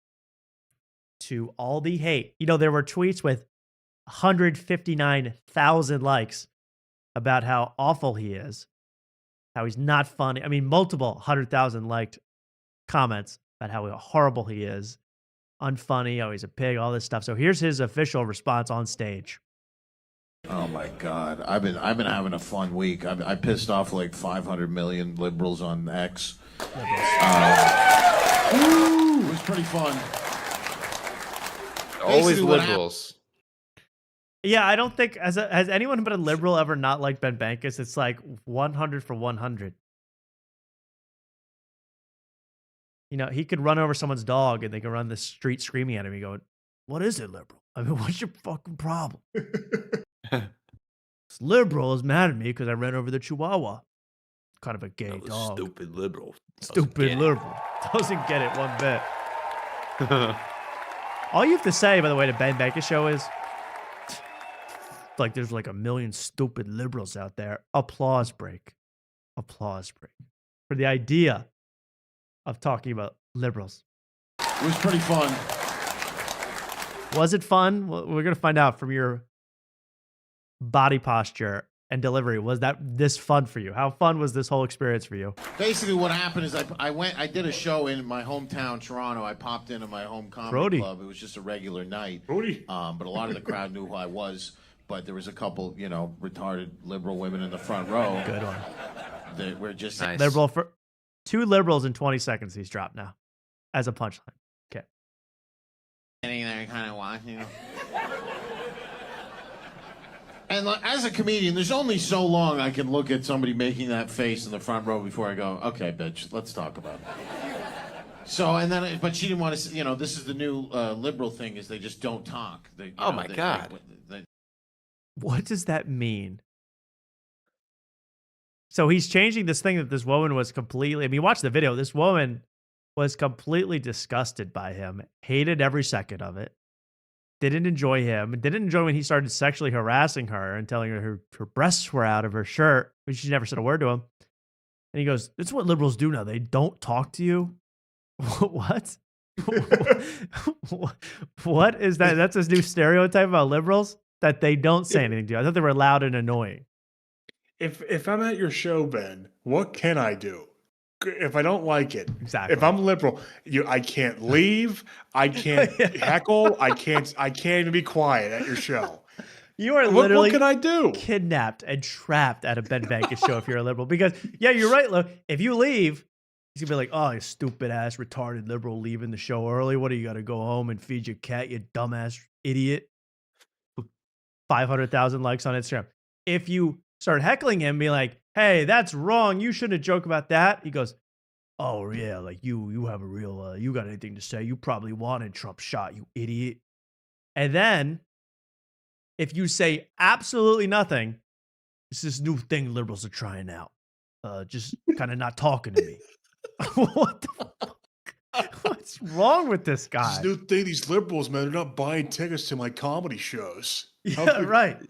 to all the hate. There were tweets with 159,000 likes about how awful he is, how he's not funny. I mean, multiple 100,000 liked comments about how horrible he is, unfunny, oh, he's a pig, all this stuff. So here's his official response on stage. Oh my God, I've been having a fun week. I pissed off like 500 million liberals on X. It was pretty fun. Always Basically, what liberals. Yeah, I don't think has anyone but a liberal ever not liked Ben Bankas? It's like 100 for 100. You know, he could run over someone's dog and they can run the street screaming at him. Going, "What is it, liberal? I mean, what's your fucking problem?" This liberal is mad at me because I ran over the Chihuahua. Kind of a gay dog. Stupid liberal. Stupid liberal. Doesn't get it one bit. All you have to say, by the way, to Ben Bankas show is, like, there's like a million stupid liberals out there. Applause break. Applause break. For the idea of talking about liberals. It was pretty fun. Was it fun? Well, we're going to find out from your body posture and delivery. Was that this fun for you? How fun was this whole experience for you? Basically, what happened is I did a show in my hometown, Toronto. I popped into my home comedy club. It was just a regular night. But a lot of the crowd knew who I was. But there was a couple, you know, retarded liberal women in the front row. Good one. That were just Liberal for 2 liberals in 20 seconds. He's dropped now as a punchline. Okay. Standing there, kind of watching. And like, as a comedian, there's only so long I can look at somebody making that face in the front row before I go, okay, bitch, let's talk about it. So, and then, but she didn't want to, you know, this is the new liberal thing is they just don't talk. They, Oh my God. What does that mean? So he's changing this thing that this woman was completely, I mean, watch the video. This woman was completely disgusted by him, hated every second of it, didn't enjoy him, didn't enjoy when he started sexually harassing her and telling her her breasts were out of her shirt, but she never said a word to him. And he goes, "This is what liberals do now. They don't talk to you." What? What is that? That's his new stereotype about liberals? That they don't say anything to you. I thought they were loud and annoying. If I'm at your show, Ben, what can I do? If I don't like it, exactly. If I'm liberal, I can't leave. I can't heckle. I can't even be quiet at your show. You are literally what can I do? Kidnapped and trapped at a Ben Bankas show if you're a liberal. Because yeah, you're right, Lo. If you leave, he's gonna be like, "Oh, you stupid ass retarded liberal leaving the show early. What do you got to go home and feed your cat? You dumbass idiot." 500,000 likes on Instagram. If you start heckling him, be like, "Hey, that's wrong. You shouldn't joke about that." He goes, "Oh yeah, like you have a real, you got anything to say? You probably wanted Trump shot, you idiot." And then, if you say absolutely nothing, it's this new thing liberals are trying out. Just kind of not talking to me. What the fuck? What's wrong with this guy? This new thing, these liberals, man, they're not buying tickets to my comedy shows. Yeah, right.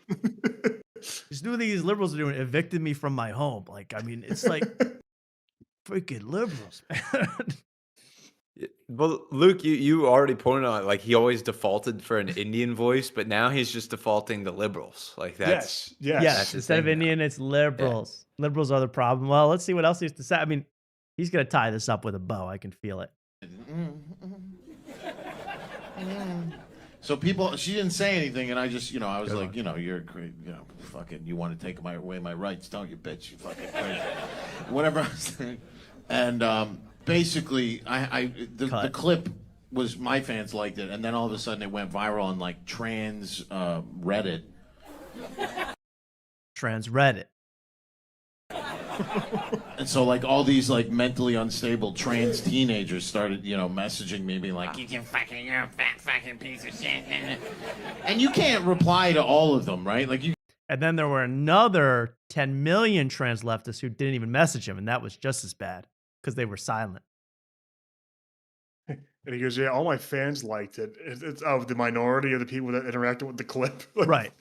This new thing these liberals are doing, evicted me from my home. Like, I mean, it's like freaking liberals, man. Well, Luke, you already pointed out, like, he always defaulted for an Indian voice, but now he's just defaulting to liberals. Like, that's yes. Instead of Indian, it's liberals. Yeah. Liberals are the problem. Well, let's see what else he has to say. I mean, he's gonna tie this up with a bow. I can feel it. So she didn't say anything, and I just, I was like, you're, fucking, you want to take away my rights, don't you, bitch? You fucking crazy. Whatever I was saying. And basically, the clip was, my fans liked it, and then all of a sudden it went viral on like trans Reddit. Trans Reddit. And so, like, all these, like, mentally unstable trans teenagers started, messaging me, being like, you're a fat fucking piece of shit. And you can't reply to all of them, right? Like, And then there were another 10 million trans leftists who didn't even message him, and that was just as bad, because they were silent. And he goes, yeah, all my fans liked it. It's of the minority of the people that interacted with the clip. Right.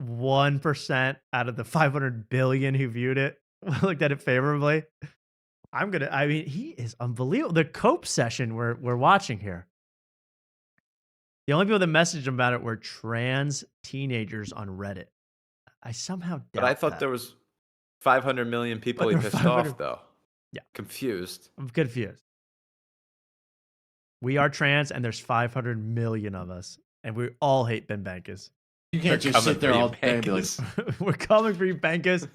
1% out of the 500 billion who viewed it looked at it favorably. I mean, he is unbelievable. The Cope session we're watching here. The only people that messaged him about it were trans teenagers on Reddit. I somehow doubt But I thought there was 500 million people he pissed off, though. Yeah. Confused. I'm confused. We are trans, and there's 500 million of us, and we all hate Ben Bankas. You can't just sit there all day and be like, We're coming for you, Bankas.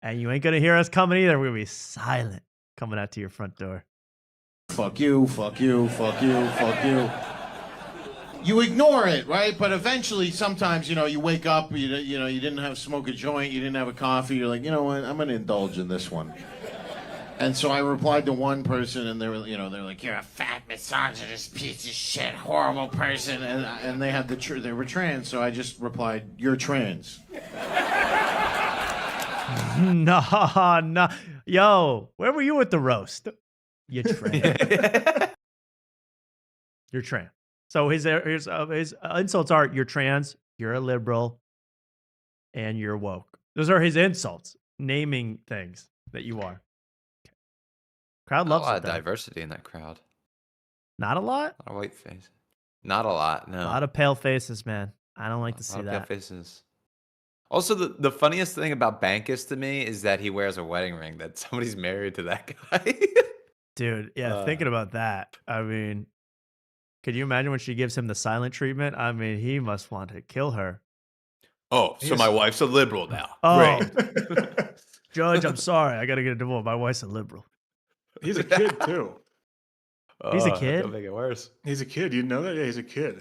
And you ain't going to hear us coming either. We're going to be silent coming out to your front door. fuck you, fuck you, fuck you, fuck you. You ignore it, right? But eventually, sometimes, you wake up, you didn't have smoke a joint, you didn't have a coffee. You're like, you know what? I'm going to indulge in this one. And so I replied to one person, and they were like, "You're a fat, misogynist piece of shit, horrible person." And they had they were trans, so I just replied, "You're trans." No. Yo, where were you with the roast? You're trans. You're trans. So his insults are: you're trans, you're a liberal, and you're woke. Those are his insults, naming things that you are. Crowd loves a lot it, of though. diversity in that crowd. Not a lot? A lot of white face. Not a lot, no. A lot of pale faces, man. I don't like to see A lot that. of pale faces. Also, the funniest thing about Bankas to me is that he wears a wedding ring, that somebody's married to that guy. Dude, yeah, thinking about that. I mean, could you imagine when she gives him the silent treatment? I mean, he must want to kill her. Oh, so my wife's a liberal now. Oh, Great. Judge, I'm sorry. I got to get a divorce. My wife's a liberal. He's a kid too. He's a kid? Don't make it worse. He's a kid. You know that? Yeah, he's a kid.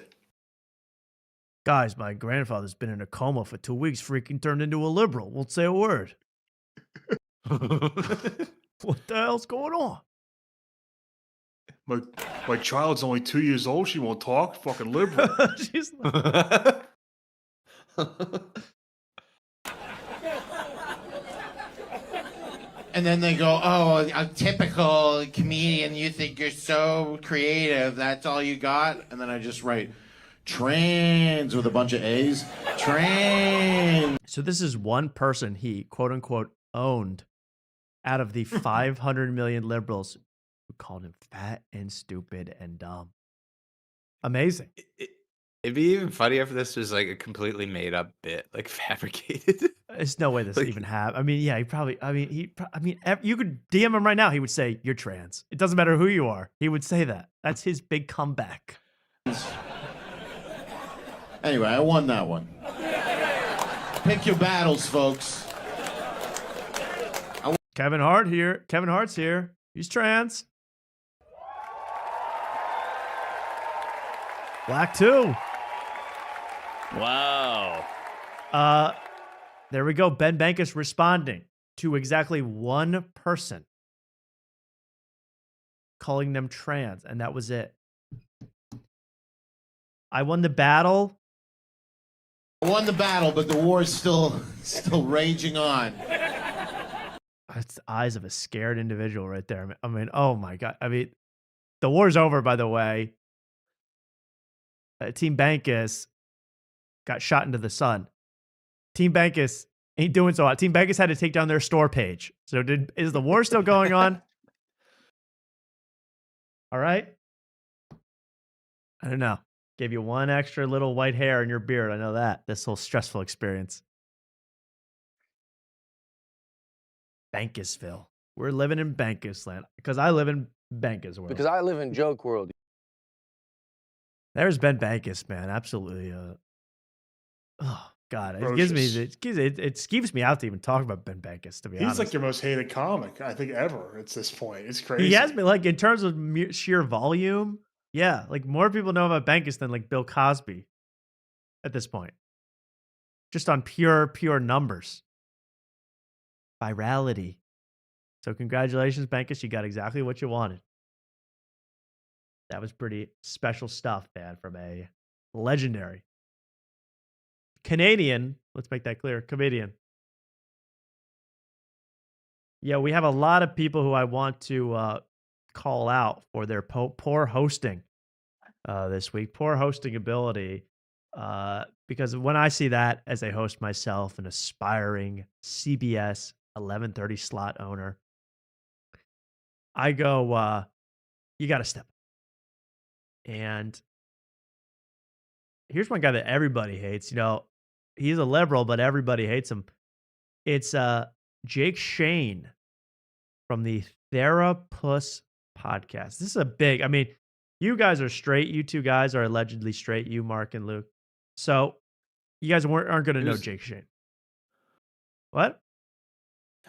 Guys, my grandfather's been in a coma for 2 weeks, freaking turned into a liberal. Won't say a word. What the hell's going on? My child's only 2 years old. She won't talk. Fucking liberal. She's like... And then they go, "Oh, a typical comedian. You think you're so creative. That's all you got?" And then I just write trans with a bunch of A's. Trans. So this is one person he, quote unquote, owned out of the 500 million liberals who called him fat and stupid and dumb. Amazing. It'd be even funnier if this was like a completely made up bit, like fabricated. There's no way this even happened. I mean, yeah, you could DM him right now. He would say, "You're trans." It doesn't matter who you are. He would say that. That's his big comeback. Anyway, I won that one. Pick your battles, folks. Kevin Hart here. Kevin Hart's here. He's trans. Black too. Wow. There we go. Ben Bankas responding to exactly one person, calling them trans, and that was it. I won the battle. I won the battle, but the war is still raging on. That's the eyes of a scared individual right there. I mean, oh my God. I mean, the war's over, by the way. Team Bankas got shot into the sun. Team Bankas ain't doing so hot. Team Bankas had to take down their store page. So is the war still going on? All right. I don't know. Gave you one extra little white hair in your beard. I know that. This whole stressful experience. Bankasville. We're living in Bankas land. Because I live in Bankas world. Because I live in joke world. There's Ben Bankas, man. Absolutely. Oh God, it skeeves me out to even talk about Ben Bankas. To be honest, He's like your most hated comic, I think, ever. At this point, it's crazy. He has been, like, in terms of sheer volume. Yeah, like more people know about Bankas than like Bill Cosby at this point. Just on pure numbers, virality. So congratulations, Bankas. You got exactly what you wanted. That was pretty special stuff, man, from a legendary Canadian. Let's make that clear. Comedian. Yeah, we have a lot of people who I want to call out for their poor hosting this week. Poor hosting ability. Because when I see that as a host myself, an aspiring CBS 11:30 slot owner, I go, you got to step up. And here's one guy that everybody hates. You know, he's a liberal, but everybody hates him. It's Jake Shane from the Therapus podcast. This is a big, I mean, you guys are straight. You two guys are allegedly straight, you, Mark and Luke. So You guys aren't going to know Who's- Jake Shane. What?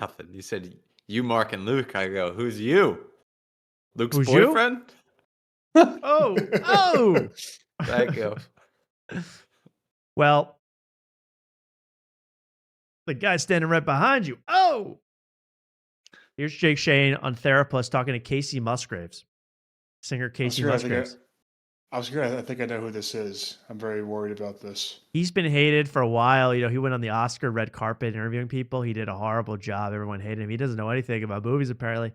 Nothing. You said you, Mark, and Luke. I go, who's you? Luke's Who's you? boyfriend? Oh. Thank you. Well, the guy standing right behind you. Oh. Here's Jake Shane on Therapist talking to Casey Musgraves. Singer Casey Musgraves. I think I know who this is. I'm very worried about this. He's been hated for a while. You know, he went on the Oscar red carpet interviewing people. He did a horrible job. Everyone hated him. He doesn't know anything about movies, apparently.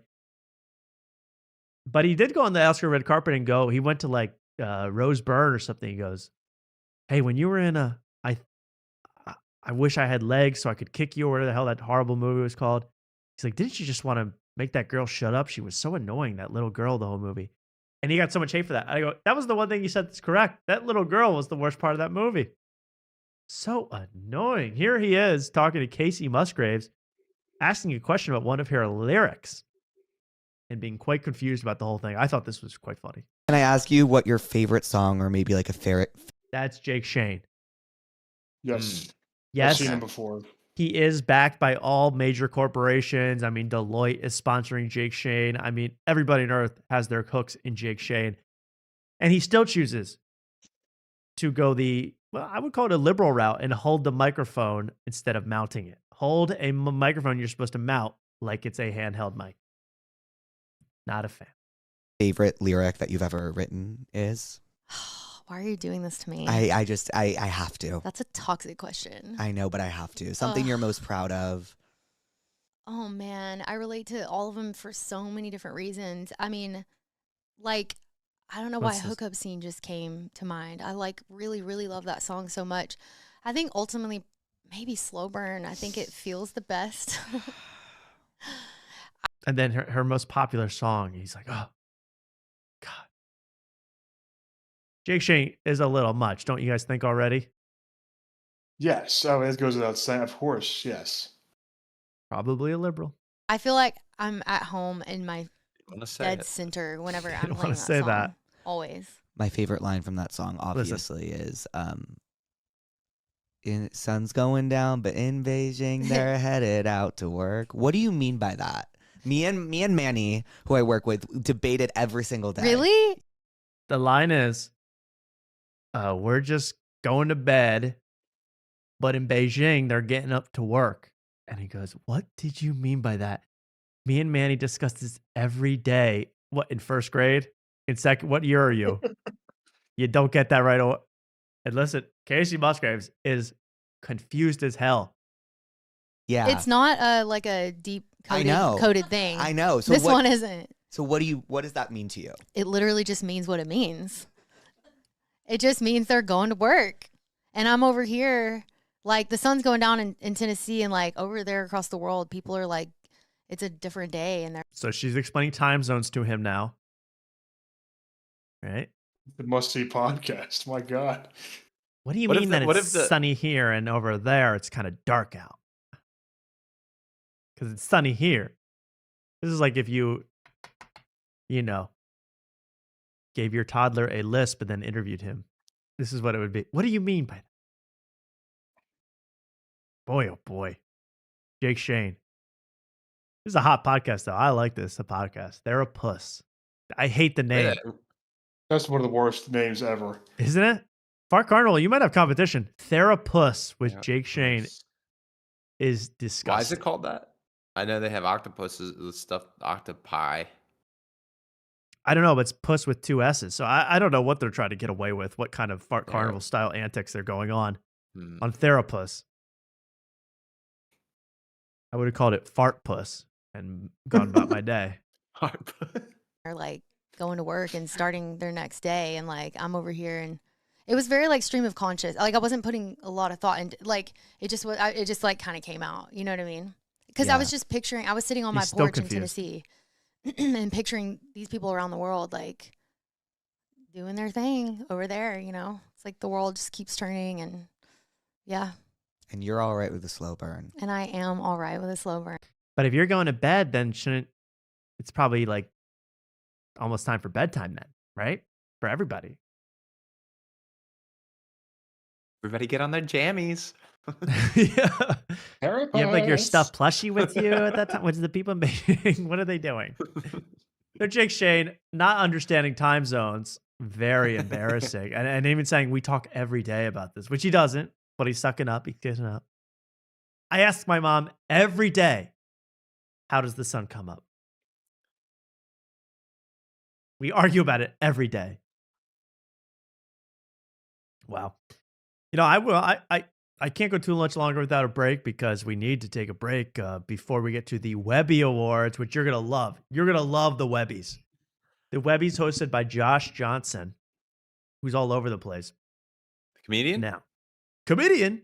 But he did go on the Oscar red carpet and go. He went to like Rose Byrne or something. He goes, "Hey, when you were in I wish I had legs so I could kick you," or whatever the hell that horrible movie was called. He's like, "Didn't you just want to make that girl shut up? She was so annoying, that little girl, the whole movie." And he got so much hate for that. I go, that was the one thing you said that's correct. That little girl was the worst part of that movie. So annoying. Here he is talking to Casey Musgraves, asking a question about one of her lyrics and being quite confused about the whole thing. I thought this was quite funny. Can I ask you what your favorite song or maybe like a favorite? That's Jake Shane. Yes. Yes. I've seen him before. He is backed by all major corporations. I mean, Deloitte is sponsoring Jake Shane. I mean, everybody on earth has their hooks in Jake Shane. And he still chooses to go I would call it a liberal route and hold the microphone instead of mounting it. Hold a microphone you're supposed to mount like it's a handheld mic. Not a fan. Favorite lyric that you've ever written is? Why are you doing this to me? I have to. That's a toxic question. I know, but I have to. Something you're most proud of. Oh man, I relate to all of them for so many different reasons. I mean, like, I don't know why Hookup Scene just came to mind. I like really, really love that song so much. I think ultimately maybe Slow Burn. I think it feels the best. And then her most popular song, he's like, oh, God. Jake Shane is a little much, don't you guys think already? Yes. Oh, it goes without saying. Of course, yes. Probably a liberal. I feel like I'm at home in my dead it. center whenever I'm don't playing wanna say song. that. Always. My favorite line from that song, obviously, is sun's going down, but in Beijing, they're headed out to work. What do you mean by that? Me and Manny, who I work with, debate it every single day. Really? The line is, we're just going to bed, but in Beijing, they're getting up to work. And he goes, what did you mean by that? Me and Manny discuss this every day. What, in first grade? In second, what year are you? You don't get that right away. And listen, Casey Musgraves is confused as hell. Yeah. It's not like a deep coded thing. I know. So this one isn't. So what does that mean to you? It literally just means what it means. It just means they're going to work. And I'm over here, like the sun's going down in Tennessee, and like over there across the world, people are like, it's a different day. And they're So she's explaining time zones to him now. Right? The must-see podcast. My God. What do you mean that it's sunny here and over there it's kind of dark out? Because it's sunny here. This is like if you gave your toddler a lisp and then interviewed him. This is what it would be. What do you mean by that? Boy, oh boy. Jake Shane. This is a hot podcast, though. I like this, a podcast. Therapist. I hate the name. That's one of the worst names ever. Isn't it? Fart Carnival, you might have competition. Therapist with Jake Shane is disgusting. Why is it called that? I know they have octopuses, stuff, octopi. I don't know, but it's puss with two S's. So I don't know what they're trying to get away with, what kind of Fart Carnival style antics they're going on Therapist. I would have called it Fart Puss and gone about my day. they're like going to work and starting their next day. And like, I'm over here, and it was very like stream of conscious. Like I wasn't putting a lot of thought into, like, it just was, it just like kind of came out, you know what I mean? Because I was just picturing, I was sitting on my porch in Tennessee and picturing these people around the world, like doing their thing over there, you know? It's like the world just keeps turning, and yeah. And you're all right with the slow burn. And I am all right with a slow burn. But if you're going to bed, then it's probably like almost time for bedtime then, right? For everybody. Everybody get on their jammies. Yeah. You have like your Therapists. stuffed plushie with you at that time. What's the people making? What are they doing? They're Jake Shane, not understanding time zones. Very embarrassing. And even saying we talk every day about this, which he doesn't, but he's sucking up. He's getting up. I ask my mom every day, how does the sun come up? We argue about it every day. Wow. You know, I can't go too much longer without a break because we need to take a break before we get to the Webby Awards, which you're going to love. You're going to love the Webbies. The Webbies hosted by Josh Johnson, who's all over the place. Comedian? Now. Comedian?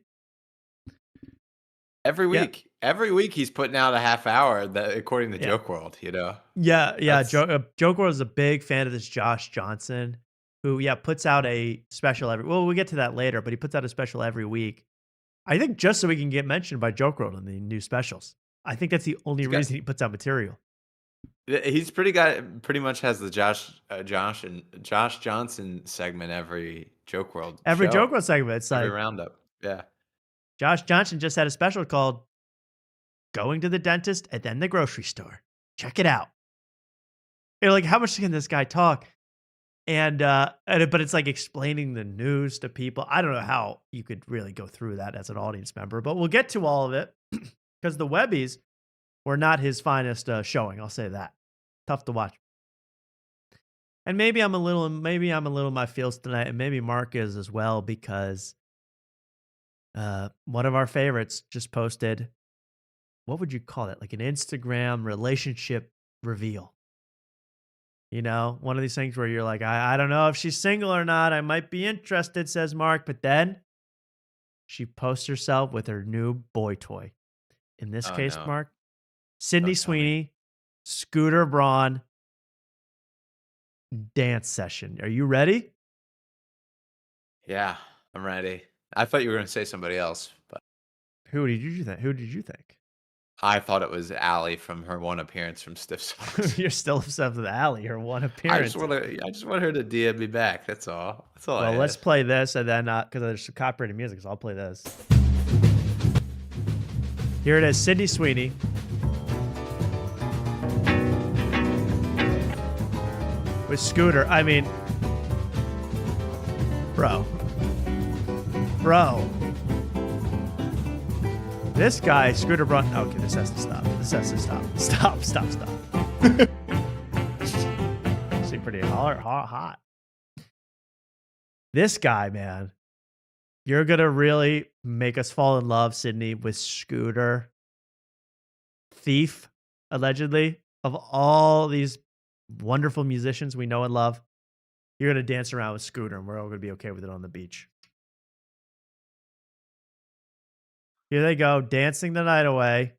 Every week he's putting out a half hour that, according to Joke World, you know? Yeah. Joke World is a big fan of this Josh Johnson, who, puts out a special we'll get to that later, but he puts out a special every week. I think just so we can get mentioned by Joke World in the new specials. I think that's the only reason he puts out material. He's pretty much has the Josh Johnson segment every Joke World. Every show. Joke World segment. It's every like roundup. Yeah. Josh Johnson just had a special called Going to the Dentist and Then the Grocery Store. Check it out. You're like, how much can this guy talk? But it's like explaining the news to people. I don't know how you could really go through that as an audience member, but we'll get to all of it because the Webbies were not his finest showing. I'll say that. Tough to watch. And maybe I'm a little in my feels tonight, and maybe Mark is as well, because one of our favorites just posted, what would you call it? Like an Instagram relationship reveal. You know, one of these things where you're like, I don't know if she's single or not. I might be interested, says Mark. But then she posts herself with her new boy toy. In this case, no. Mark, Sydney Sweeney, Scooter Braun, dance session. Are you ready? Yeah, I'm ready. I thought you were going to say somebody else, but Who did you think? I thought it was Allie from her one appearance from Stiff Socks. You're still obsessed with Allie, her one appearance. I just want her to DM me back. That's all. Well, let's play this, and then because there's some copyrighted music, so I'll play this. Here it is, Sydney Sweeney. With Scooter. I mean, bro. This guy, Scooter Braun. Okay, this has to stop. Stop. Actually, pretty hot. This guy, man. You're going to really make us fall in love, Sydney, with Scooter. Thief, allegedly, of all these wonderful musicians we know and love. You're going to dance around with Scooter, and we're all going to be okay with it on the beach. Here they go, dancing the night away.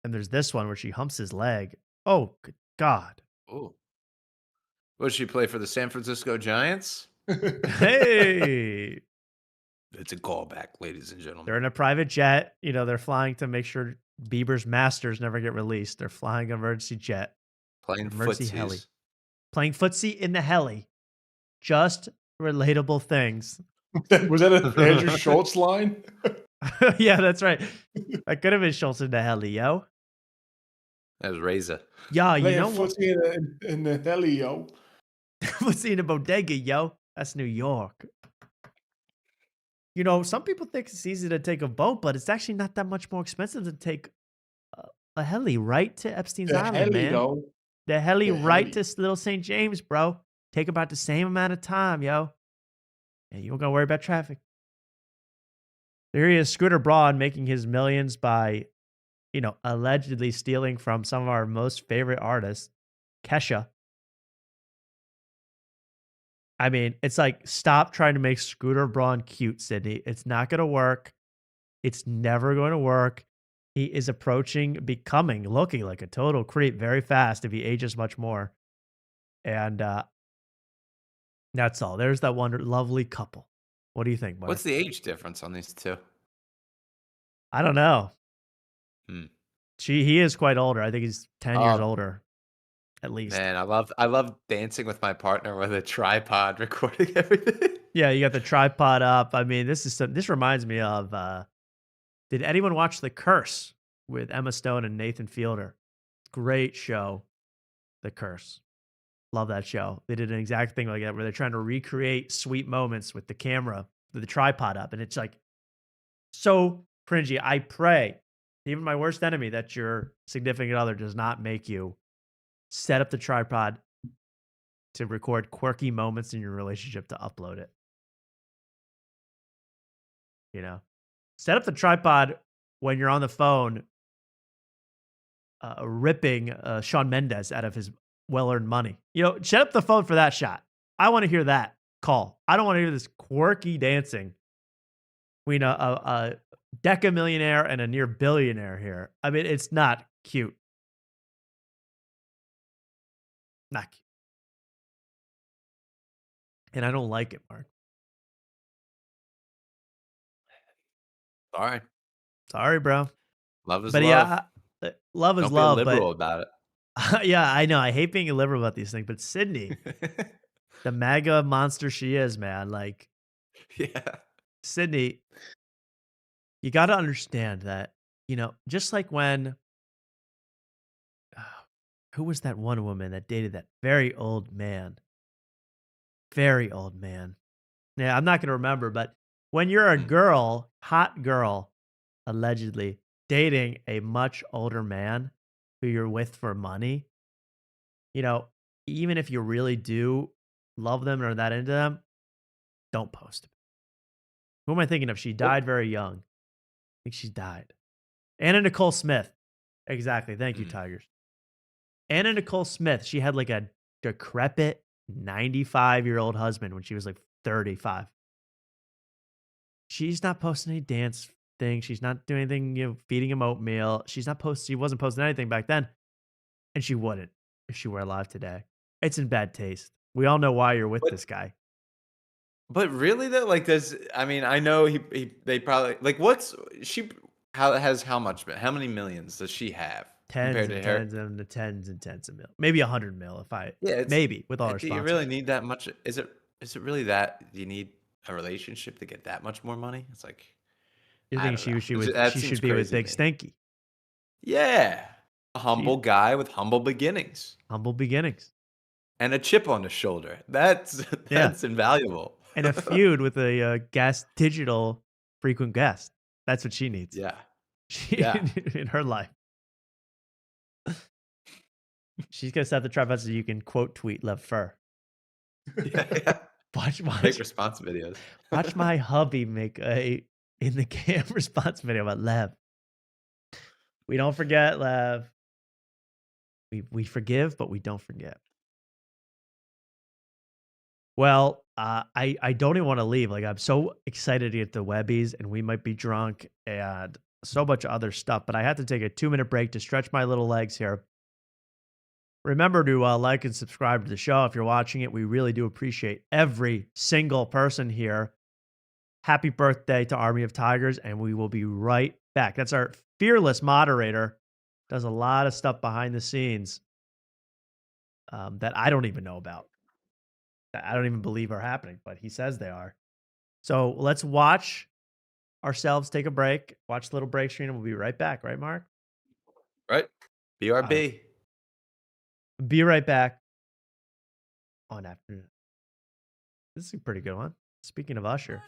And there's this one where she humps his leg. Oh, good God. Oh. Will she play for the San Francisco Giants? Hey. It's a callback, ladies and gentlemen. They're in a private jet. You know, they're flying to make sure Bieber's masters never get released. They're flying an emergency jet. Playing emergency footsies. heli. Playing footsie in the heli. Just relatable things. Was that an Andrew Schultz line? Yeah, that's right. That could have been Schultz in the heli, yo. That was Razor. Yeah, you Playing know what? footsie in the heli, yo. Footsie in a bodega, yo. That's New York. You know, some people think it's easy to take a boat, but it's actually not that much more expensive to take a heli right to Epstein's Island, heli, man. yo. The heli The right heli. to Little St. James, bro. Take about the same amount of time, yo. And you don't gotta worry about traffic. There he is, Scooter Braun, making his millions by, you know, allegedly stealing from some of our most favorite artists, Kesha. I mean, it's like, stop trying to make Scooter Braun cute, Sydney. It's not going to work. It's never going to work. He is looking like a total creep very fast if he ages much more. And that's all. There's that lovely couple. What do you think, Mark? What's the age difference on these two? I don't know. Hmm. He is quite older. I think he's 10 years older. at least. Man, I love dancing with my partner with a tripod recording everything. Yeah, you got the tripod up. I mean, this reminds me of. Did anyone watch The Curse with Emma Stone and Nathan Fielder? Great show, The Curse. Love that show. They did an exact thing like that where they're trying to recreate sweet moments with the camera, with the tripod up, and it's like so cringy. I pray, even my worst enemy, that your significant other does not make you set up the tripod to record quirky moments in your relationship to upload it. You know, set up the tripod when you're on the phone ripping Shawn Mendes out of his well-earned money. You know, set up the phone for that shot. I want to hear that call. I don't want to hear this quirky dancing between a decamillionaire and a near billionaire here. I mean, it's not cute. Not cute. And I don't like it, Mark. Sorry, bro. Love is but love. Yeah, love is Don't love. Be liberal but, about it. Yeah, I know. I hate being illiberal about these things, but Sydney, the mega monster she is, man. Like, yeah, Sydney, you got to understand that, you know, just like when, who was that one woman that dated that very old man? Very old man. Yeah, I'm not going to remember, but when you're a girl, hot girl, allegedly dating a much older man who you're with for money, you know, even if you really do love them or that into them, don't post it. Who am I thinking of? She died very young. I think she died. Anna Nicole Smith. Exactly. Thank you, Tigers. Anna Nicole Smith, she had like a decrepit 95-year-old husband when she was like 35. She's not posting any dance thing. She's not doing anything, you know, feeding him oatmeal. She wasn't posting anything back then. And she wouldn't if she were alive today. It's in bad taste. We all know why you're with this guy. But really though, like I mean, I know they probably like how many millions does she have? Tens and tens of mil. Maybe 100 mil maybe with all her Do sponsors. you really need that much? Is it really that you need a relationship to get that much more money? It's like you think she should be with Big Stinky. Yeah. A humble guy with humble beginnings. Humble beginnings. And a chip on his shoulder. That's invaluable. And a feud with a digital frequent guest. That's what she needs. Yeah. In her life. She's gonna set the tripod so you can quote tweet Lev Fur. Yeah. Watch make response videos. Watch my hubby make a in the cam response video about Lev. We don't forget, Lev. We forgive, but we don't forget. Well, I don't even want to leave. Like, I'm so excited to get the Webbies, and we might be drunk and so much other stuff. But I had to take a 2-minute break to stretch my little legs here. Remember to like and subscribe to the show if you're watching it. We really do appreciate every single person here. Happy birthday to Army of Tigers, and we will be right back. That's our fearless moderator. Does a lot of stuff behind the scenes that I don't even know about. That I don't even believe are happening, but he says they are. So let's watch ourselves take a break, watch the little break screen, and we'll be right back. Right, Mark? Right. BRB. Be right back on afternoon. This is a pretty good one. Speaking of Usher.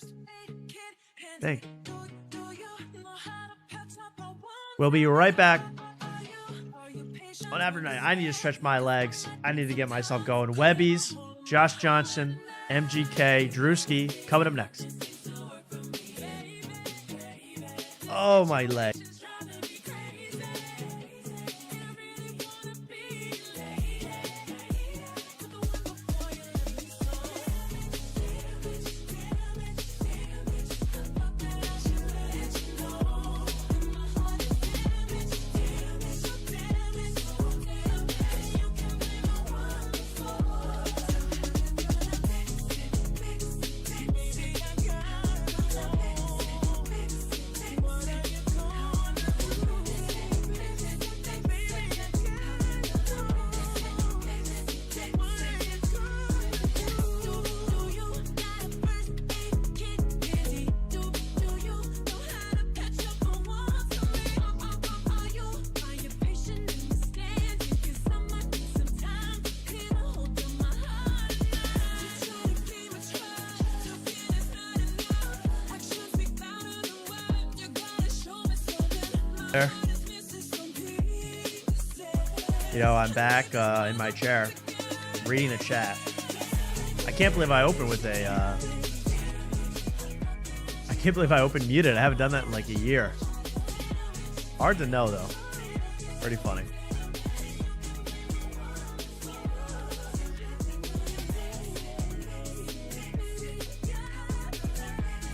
Thank you. We'll be right back on after night. I need to stretch my legs. I need to get myself going. Webbies, Josh Johnson, MGK, Drewski, coming up next. Oh, my leg. There. You know, I'm back in my chair, reading the chat. I can't believe I opened with a. I can't believe I opened muted. I haven't done that in like a year. Hard to know though. Pretty funny.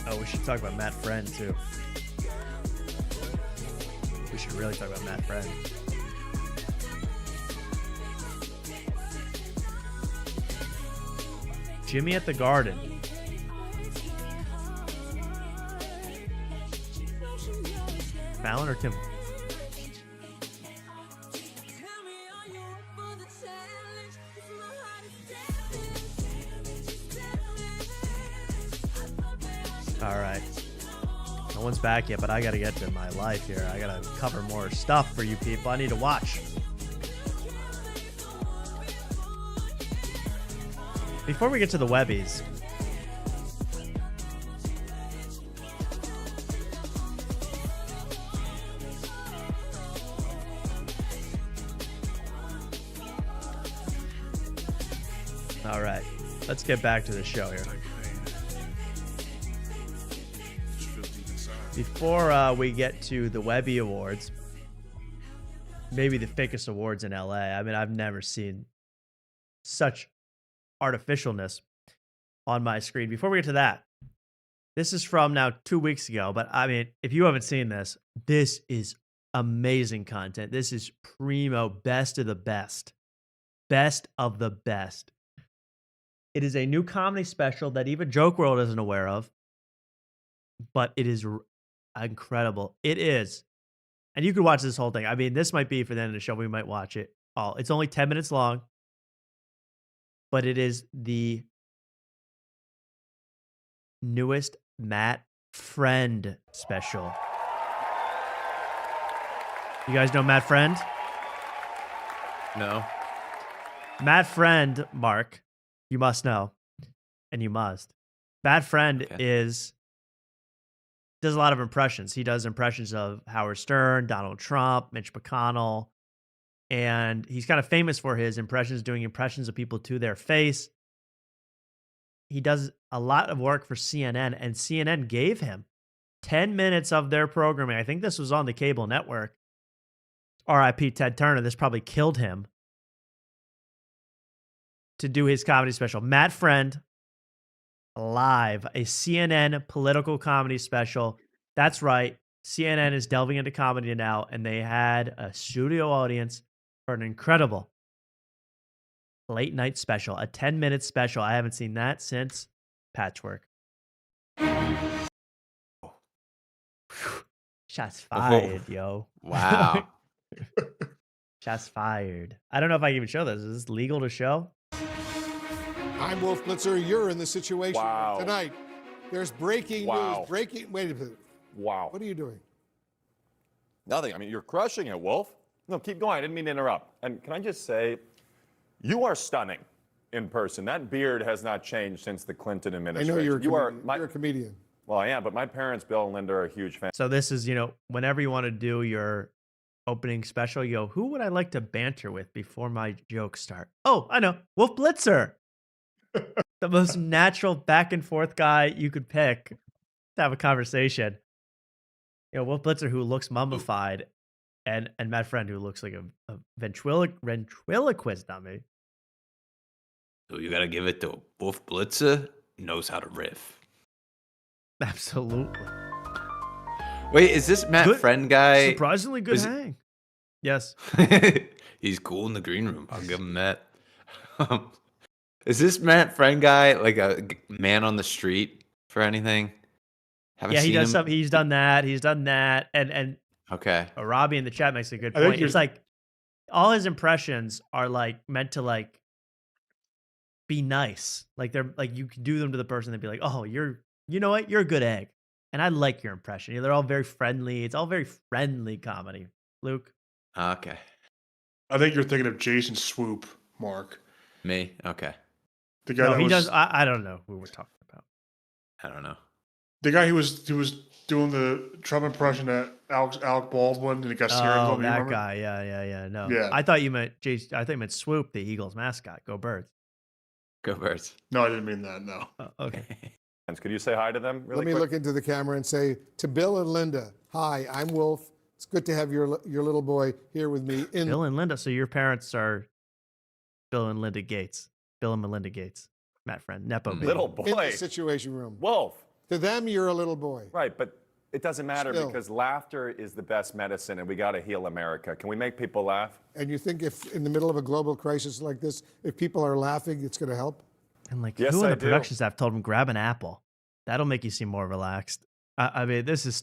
Oh, we should talk about Matt Friend too. We should really talk about Matt Friend. Jimmy at the Garden. Fallon or Tim? All right. No one's back yet, but I got to get to my life here. I got to cover more stuff for you people. I need to watch. Before we get to the Webbies, all right, let's get back to the show here. Before we get to the Webby Awards, maybe the fakest awards in LA. I mean, I've never seen such artificialness on my screen. Before we get to that, this is from now 2 weeks ago, but I mean, if you haven't seen this, this is amazing content. This is primo, best of the best. Best of the best. It is a new comedy special that even Joke World isn't aware of, but it is incredible. It is. And you could watch this whole thing. I mean, this might be for the end of the show. We might watch it all. It's only 10 minutes long, but it is the newest Matt Friend special. You guys know Matt Friend? No. Matt Friend, Mark, you must know, and you must. Matt Friend does a lot of impressions. He does impressions of Howard Stern, Donald Trump, Mitch McConnell, and he's kind of famous for his impressions, doing impressions of people to their face. He does a lot of work for CNN, and CNN gave him 10 minutes of their programming. I think this was on the cable network. R.I.P. Ted Turner. This probably killed him. To do his comedy special. Matt Friend, live, a CNN political comedy special. That's right. CNN is delving into comedy now, and they had a studio audience for an incredible late night special, a 10-minute special. I haven't seen that since Patchwork. Shots fired, yo. Wow. Shots fired. I don't know if I can even show this. Is this legal to show? I'm Wolf Blitzer. You're in the situation tonight. There's breaking news. Wait a minute. Wow. What are you doing? Nothing. I mean, you're crushing it, Wolf. No, keep going. I didn't mean to interrupt. And can I just say, you are stunning in person. That beard has not changed since the Clinton administration. I know you're a comedian. Well, I am, but my parents, Bill and Linda, are a huge fan. So this is, whenever you want to do your opening special, you go, who would I like to banter with before my jokes start? Oh, I know. Wolf Blitzer. The most natural back and forth guy you could pick to have a conversation. Wolf Blitzer, who looks mummified, and Matt Friend, who looks like a ventriloquist dummy. So you got to give it to Wolf Blitzer. He knows how to riff. Absolutely. Wait, is this Matt Friend guy? Surprisingly good hang. Yes. He's cool in the green room. I'll give him that. Is this Matt Friend guy like a man on the street for anything? Yeah, he does something. He's done that. He's done that. And okay. Robbie in the chat makes a good point. It's like all his impressions are like meant to like be nice. Like they're like you can do them to the person and be like, oh, you know what? You're a good egg. And I like your impression. They're all very friendly. It's all very friendly comedy. Luke. Okay. I think you're thinking of Jason Swoop, Mark. Me? Okay. The guy does. I don't know who we're talking about. I don't know. The guy who was doing the Trump impression at Alec Baldwin, and it got serious. Oh, that guy. Yeah. No. Yeah. I thought you meant I thought you meant Swoop, the Eagles mascot. Go Birds. Go Birds. No, I didn't mean that. No. Okay. Could you say hi to them really Let me quick? look into the camera and say to Bill and Linda, hi, I'm Wolf. It's good to have your little boy here with me. Bill and Linda. So your parents are Bill and Linda Gates. Bill and Melinda Gates. Matt Friend. Nepo baby. Little boy. In the Situation Room. Wolf. To them, you're a little boy. Right, but it doesn't matter Still. because laughter is the best medicine, and we got to heal America. Can we make people laugh? And you think if in the middle of a global crisis like this, if people are laughing, it's going to help? And like, Yes, who in I the do. production staff told him grab an apple? That'll make you seem more relaxed. I mean, this is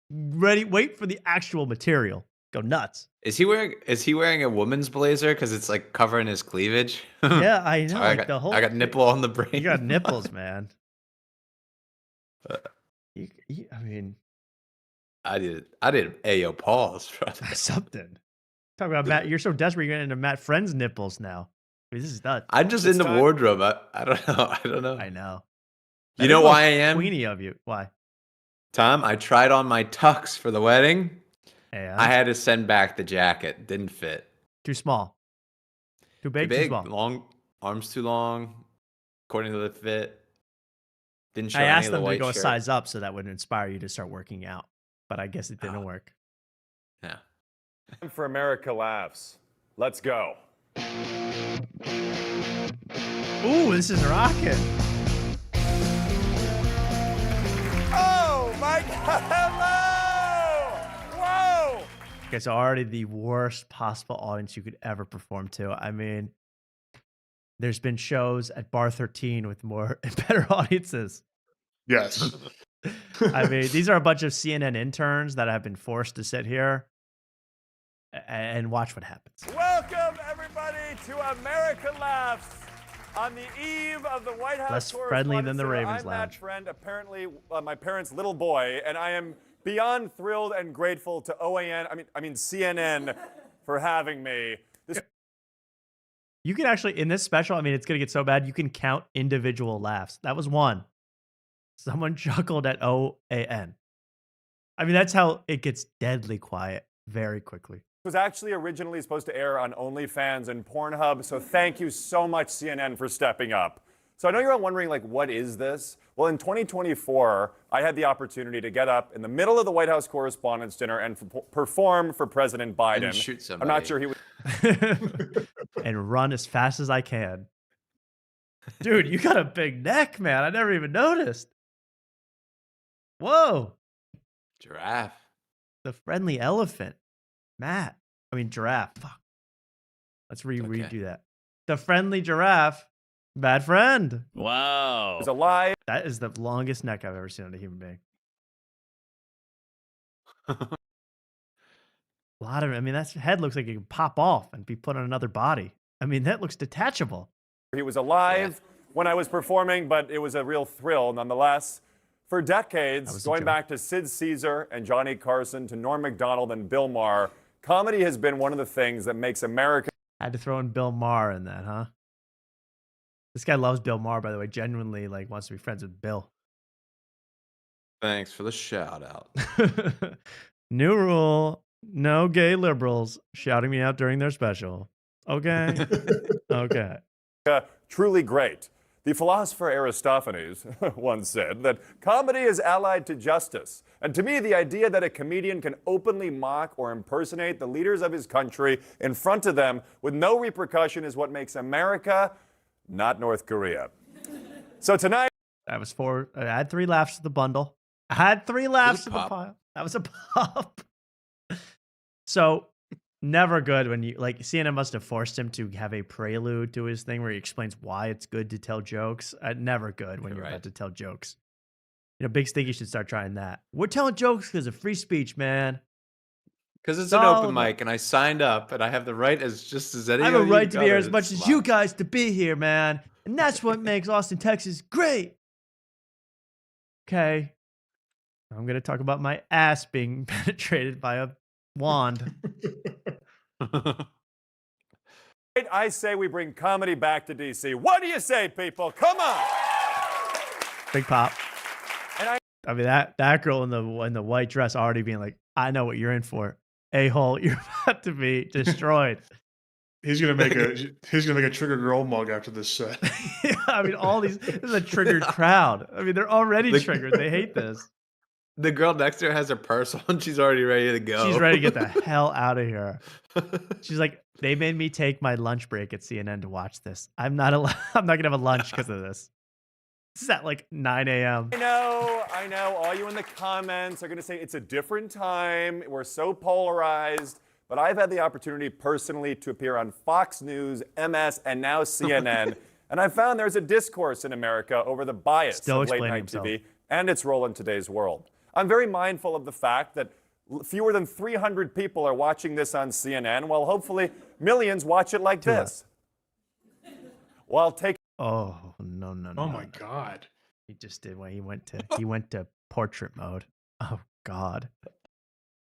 wait for the actual material. Go nuts. Is he wearing a woman's blazer because it's like covering his cleavage? Yeah, I know. Sorry, like I got nipple on the brain. You got nipples, man. I mean, I did Ayo pause, bro. something. Talk about Matt. You're so desperate. You're getting into Matt Friend's nipples now. I mean, this is nuts. I'm just in the wardrobe. I don't know. I know. You know why I am? Queenie of you. Why? Tom, I tried on my tux for the wedding. Yeah. I had to send back the jacket. Didn't fit. Too small. Too big. Too small. Long arms too long. According to the fit. Didn't show I any asked of the them to white go a shirt. size up so that would inspire you to start working out, but I guess it didn't work. Yeah. Time for America Laughs. Let's go. Ooh, this is rocking. Oh my God! Hello! Whoa! Okay, so already the worst possible audience you could ever perform to. I mean, there's been shows at Bar 13 with more and better audiences. Yes. I mean, these are a bunch of CNN interns that have been forced to sit here and watch what happens. Welcome everybody to America Laughs on the eve of the White House. Less friendly than the Correspondents' Dinner. Ravens I'm Lounge. Matt Friend, apparently my parents' little boy, and I am beyond thrilled and grateful to CNN for having me. You can actually, in this special, I mean, it's going to get so bad, you can count individual laughs. That was one. Someone chuckled at OAN. I mean, that's how it gets deadly quiet very quickly. It was actually originally supposed to air on OnlyFans and Pornhub, so thank you so much, CNN, for stepping up. So I know you're all wondering, like, what is this? Well, in 2024, I had the opportunity to get up in the middle of the White House Correspondents' Dinner and perform for President Biden. And shoot I'm not somebody. sure he was. And run as fast as I can. Dude, you got a big neck, man. I never even noticed. Whoa. Giraffe. The friendly elephant. Matt. I mean, giraffe. Fuck. Let's redo that. The friendly giraffe. Bad friend. Wow. Was alive. That is the longest neck I've ever seen on a human being. A lot of, I mean, that head looks like it can pop off and be put on another body. I mean, that looks detachable. He was alive when I was performing, but it was a real thrill nonetheless. For decades, going back to Sid Caesar and Johnny Carson to Norm Macdonald and Bill Maher, comedy has been one of the things that makes America. Had to throw in Bill Maher in that, huh? This guy loves Bill Maher, by the way. Genuinely, like, wants to be friends with Bill. Thanks for the shout out. New rule: no gay liberals shouting me out during their special. Okay. Okay. Truly great. The philosopher Aristophanes once said that comedy is allied to justice. And to me, the idea that a comedian can openly mock or impersonate the leaders of his country in front of them with no repercussion is what makes America not North Korea. So tonight, That was four. I had 3 laughs to the bundle. I had 3 laughs to the pile. That was a pop. So never good when you, like, CNN must have forced him to have a prelude to his thing where he explains why it's good to tell jokes. Never good when you're about to tell jokes. You know, Big Stinky should start trying that. We're telling jokes because of free speech, man. Because it's an open mic, and I signed up, and I have the right just as any. I have a of you right to be here others. as much as you guys to be here, man. And that's what makes Austin, Texas great. Okay. I'm going to talk about my ass being penetrated by a wand. I say we bring comedy back to D.C. What do you say, people? Come on! Big pop. And I I mean, that girl in the white dress already being like, I know what you're in for. A-hole, you're about to be destroyed. He's gonna make a Trigger Girl mug after this set. Yeah, I mean, this is a triggered crowd. I mean, they're already triggered. They hate this. The girl next to her has her purse on. She's already ready to go. She's ready to get the hell out of here. She's like, they made me take my lunch break at CNN to watch this. I'm not gonna have a lunch because of this. This is at like 9 a.m. I know. All you in the comments are going to say it's a different time. We're so polarized. But I've had the opportunity personally to appear on Fox News, MS, and now CNN. And I've found there's a discourse in America over the bias of late-night TV and its role in today's world. I'm very mindful of the fact that fewer than 300 people are watching this on CNN, while hopefully millions watch it like this. While taking... Oh, no. Oh, my God. He just did when he went to portrait mode. Oh, God.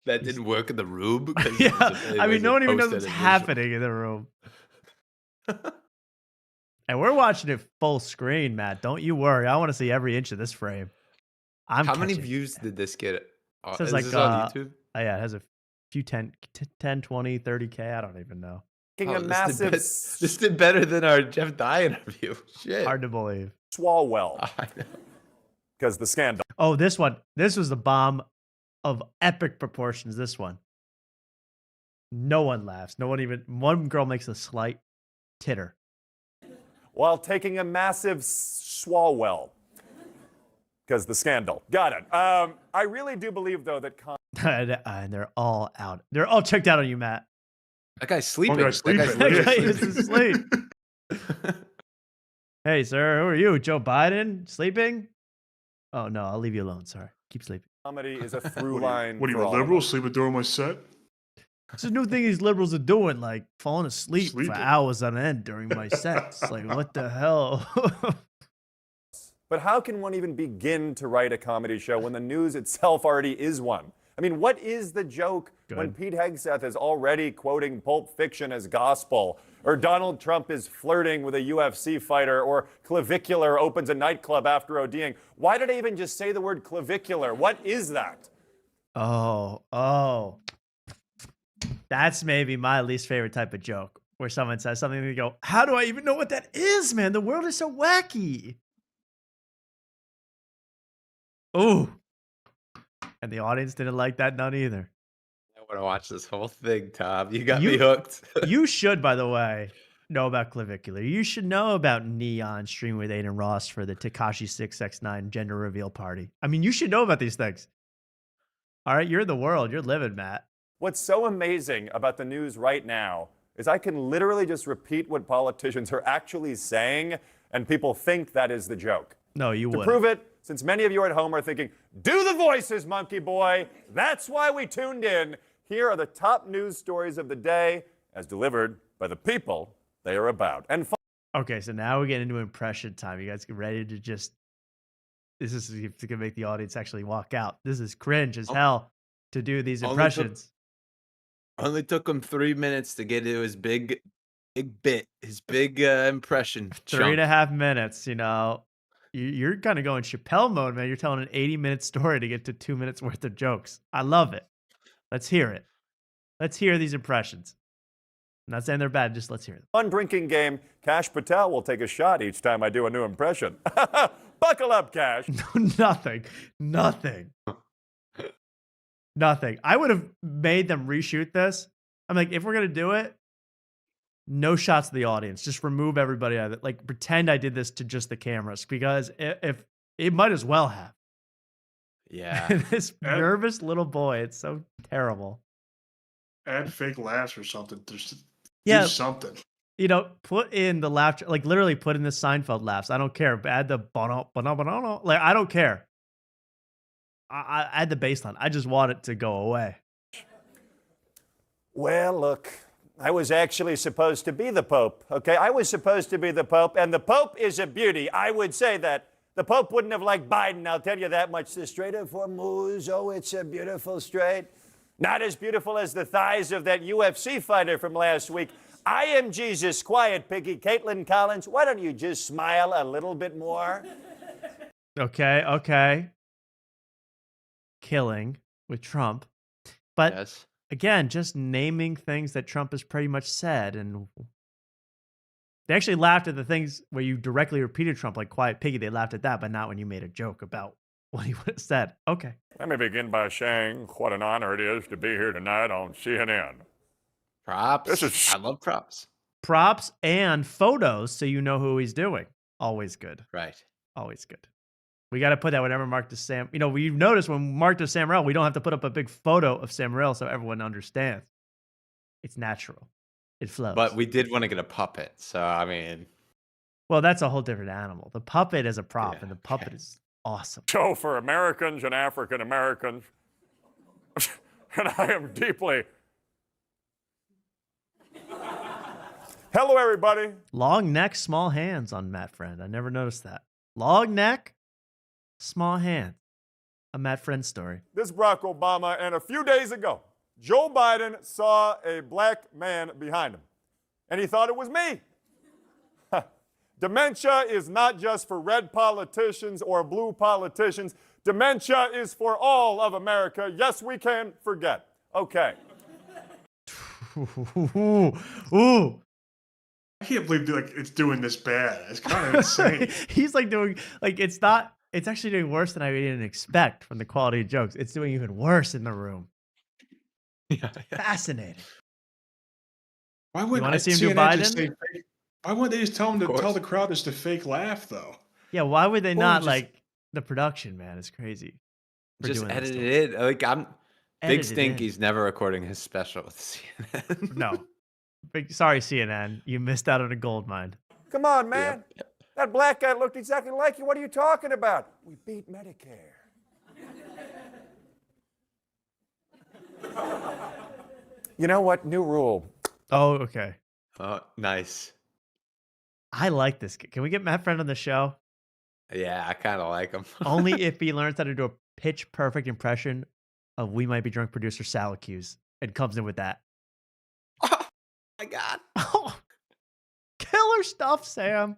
That didn't work in the room? Yeah, I mean, no one even knows what's happening in the room. And we're watching it full screen, Matt. Don't you worry. I want to see every inch of this frame. How many views did this get? It says like, this on YouTube? Oh, yeah, it has a few 10, 20, 30K. I don't even know. This did better than our Jeff Dye interview. Shit. Hard to believe. Swalwell. I know. Because the scandal. Oh, this one. This was the bomb of epic proportions, this one. No one laughs. One girl makes a slight titter. While taking a massive Swalwell. Because the scandal. Got it. I really do believe, though, that... and they're all out. They're all checked out on you, Matt. That guy's sleeping. That guy is asleep. Hey, sir, who are you? Joe Biden? Sleeping? Oh, no, I'll leave you alone. Sorry. Keep sleeping. Comedy is a through line. What are you, a liberal? Sleeping during my set? It's a new thing these liberals are doing, like falling asleep for hours on end during my sets. Like, what the hell? But how can one even begin to write a comedy show when the news itself already is one? I mean, what is the joke when Pete Hegseth is already quoting Pulp Fiction as gospel, or Donald Trump is flirting with a UFC fighter, or clavicular opens a nightclub after ODing? Why did I even just say the word clavicular? What is that? Oh. That's maybe my least favorite type of joke, where someone says something and you go, how do I even know what that is, man? The world is so wacky. Ooh. And the audience didn't like that none either. I want to watch this whole thing, Tom. You got me hooked. You should, by the way, know about clavicular. You should know about Neon streaming with Aiden Ross for the Tekashi 6x9 gender reveal party. I mean, you should know about these things. All right, you're in the world. You're living, Matt. What's so amazing about the news right now is I can literally just repeat what politicians are actually saying, and people think that is the joke. No, you wouldn't. To prove it, since many of you at home are thinking, do the voices, monkey boy. That's why we tuned in. Here are the top news stories of the day as delivered by the people they are about. And okay, so now we get into impression time. You guys get ready to just... This is going to make the audience actually walk out. This is cringe as hell to do these impressions. Only took him 3 minutes to get to his big bit, his big impression. 3.5 minutes, you know. You're kind of going Chappelle mode, man. You're telling an 80-minute story to get to 2 minutes worth of jokes. I love it. Let's hear it. Let's hear these impressions. I'm not saying they're bad, just let's hear them. Fun drinking game. Cash Patel will take a shot each time I do a new impression. Buckle up, Cash. Nothing. I would have made them reshoot this. I'm like, if we're going to do it, no shots of the audience. Just remove everybody out of it. Like, pretend I did this to just the cameras, because if it might as well have. Yeah. This nervous little boy. It's so terrible. Add fake laughs or something. Just do something. You know, put in the laugh, like literally put in the Seinfeld laughs. I don't care. Add the bono. Like, I don't care. I add the baseline. I just want it to go away. Well, look, I was actually supposed to be the Pope, okay? I was supposed to be the Pope, and the Pope is a beauty. I would say that. The Pope wouldn't have liked Biden, I'll tell you that much. The Strait of Hormuz, oh, it's a beautiful strait. Not as beautiful as the thighs of that UFC fighter from last week. I am Jesus. Quiet, piggy. Caitlin Collins, why don't you just smile a little bit more? Okay. killing with Trump. But Yes. again, just naming things that Trump has pretty much said. And they actually laughed at the things where you directly repeated Trump, like Quiet Piggy. They laughed at that, but not when you made a joke about what he would have said. Okay. Let me begin by saying what an honor it is to be here tonight on CNN. Props. I love props. Props and photos so you know who he's doing. Always good. Right. Always good. We got to put that whenever Mark does Sam. You know, we've noticed when Mark does Sam Morril, we don't have to put up a big photo of Sam Morril so everyone understands. It's natural. It flows. But we did want to get a puppet. So, I mean. Well, that's a whole different animal. The puppet is a prop, and the puppet is awesome. Show for Americans and African Americans. And I am deeply. Hello, everybody. Long neck, small hands on Matt Friend. I never noticed that. Long neck, small hands. A Matt Friend story. This is Barack Obama, and a few days ago, Joe Biden saw a black man behind him, and he thought it was me. Dementia is not just for red politicians or blue politicians. Dementia is for all of America. Yes, we can forget. Okay. Ooh. I can't believe it's doing this bad. It's kind of insane. He's like doing, like, it's actually doing worse than I didn't expect from the quality of jokes. It's doing even worse in the room. Yeah. Fascinating. Why You wouldn't want to see him do CNN just Biden? say fake- Why wouldn't they just tell him to tell the crowd just to fake laugh though? Yeah, why would they Or not just- like the production, man? It's crazy. for Just doing that edit stuff. it in. Like, Big Edit it Stinky's never recording his special with CNN. No. Sorry, CNN. You missed out on a gold mine. Come on, man. That black guy looked exactly like you. What are you talking about? We beat Medicare. You know what? New rule. Oh, okay. Oh, nice. I like this. Can we get Matt Friend on the show? Yeah, I kind of like him. Only if he learns how to do a pitch perfect impression of We Might Be Drunk producer Salacuse and comes in with that. My God. Oh, killer stuff, Sam.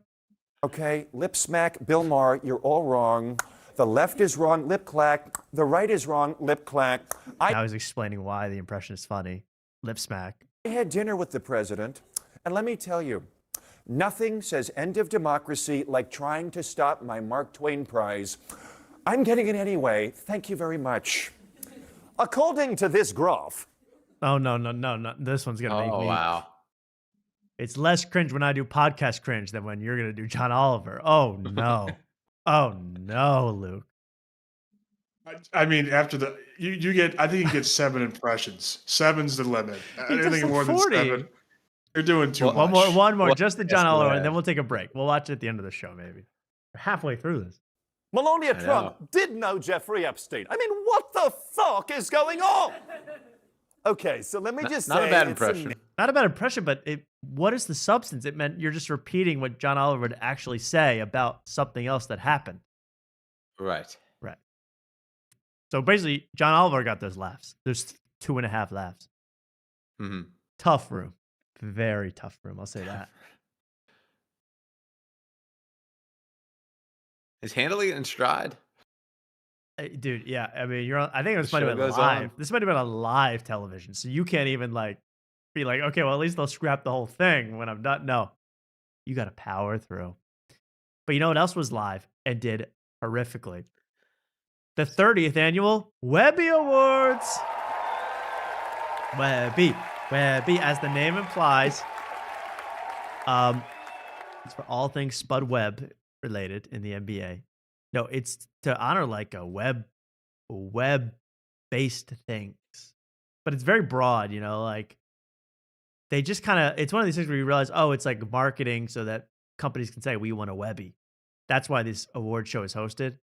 Okay, lip smack, Bill Maher, you're all wrong. The left is wrong, lip clack. The right is wrong, lip clack. I was explaining why the impression is funny. Lip smack. I had dinner with the president, and let me tell you, nothing says end of democracy like trying to stop my Mark Twain prize. I'm getting it anyway. Thank you very much. According to this graph. Oh, no. This one's going to make me. Oh, wow. It's less cringe when I do podcast cringe than when you're going to do John Oliver. Oh, no. Oh, no, Luke. I mean, after you get, I think you get 7 impressions. 7's the limit. Anything more than 7, you're doing too much. One more, Well, just the yes, John go Oliver, ahead. and then we'll take a break. We'll watch it at the end of the show, maybe. We're halfway through this. Melania I Trump know. did know Jeffrey Epstein. I mean, what the fuck is going on? Okay, so let me just say. Not a bad it's impression. Not a bad impression, but what is the substance? It meant you're just repeating what John Oliver would actually say about something else that happened. Right. Right. So basically, John Oliver got those laughs. There's 2.5 laughs. Mm-hmm. Tough room. Very tough room. I'll say that. Is handling it in stride? Dude, yeah. I mean, you're on, I think this The might have show been goes live. on. This might have been a live television. So you can't even be like, okay, well, at least they'll scrap the whole thing when I'm done. No. You got to power through. But you know what else was live and did horrifically? The 30th annual Webby Awards. Webby, as the name implies. It's for all things Spud Webb related in the NBA. No, it's to honor like a web-based things. But it's very broad, you know, like they just kind of, it's one of these things where you realize, oh, it's like marketing so that companies can say, we want a Webby. That's why this award show is hosted.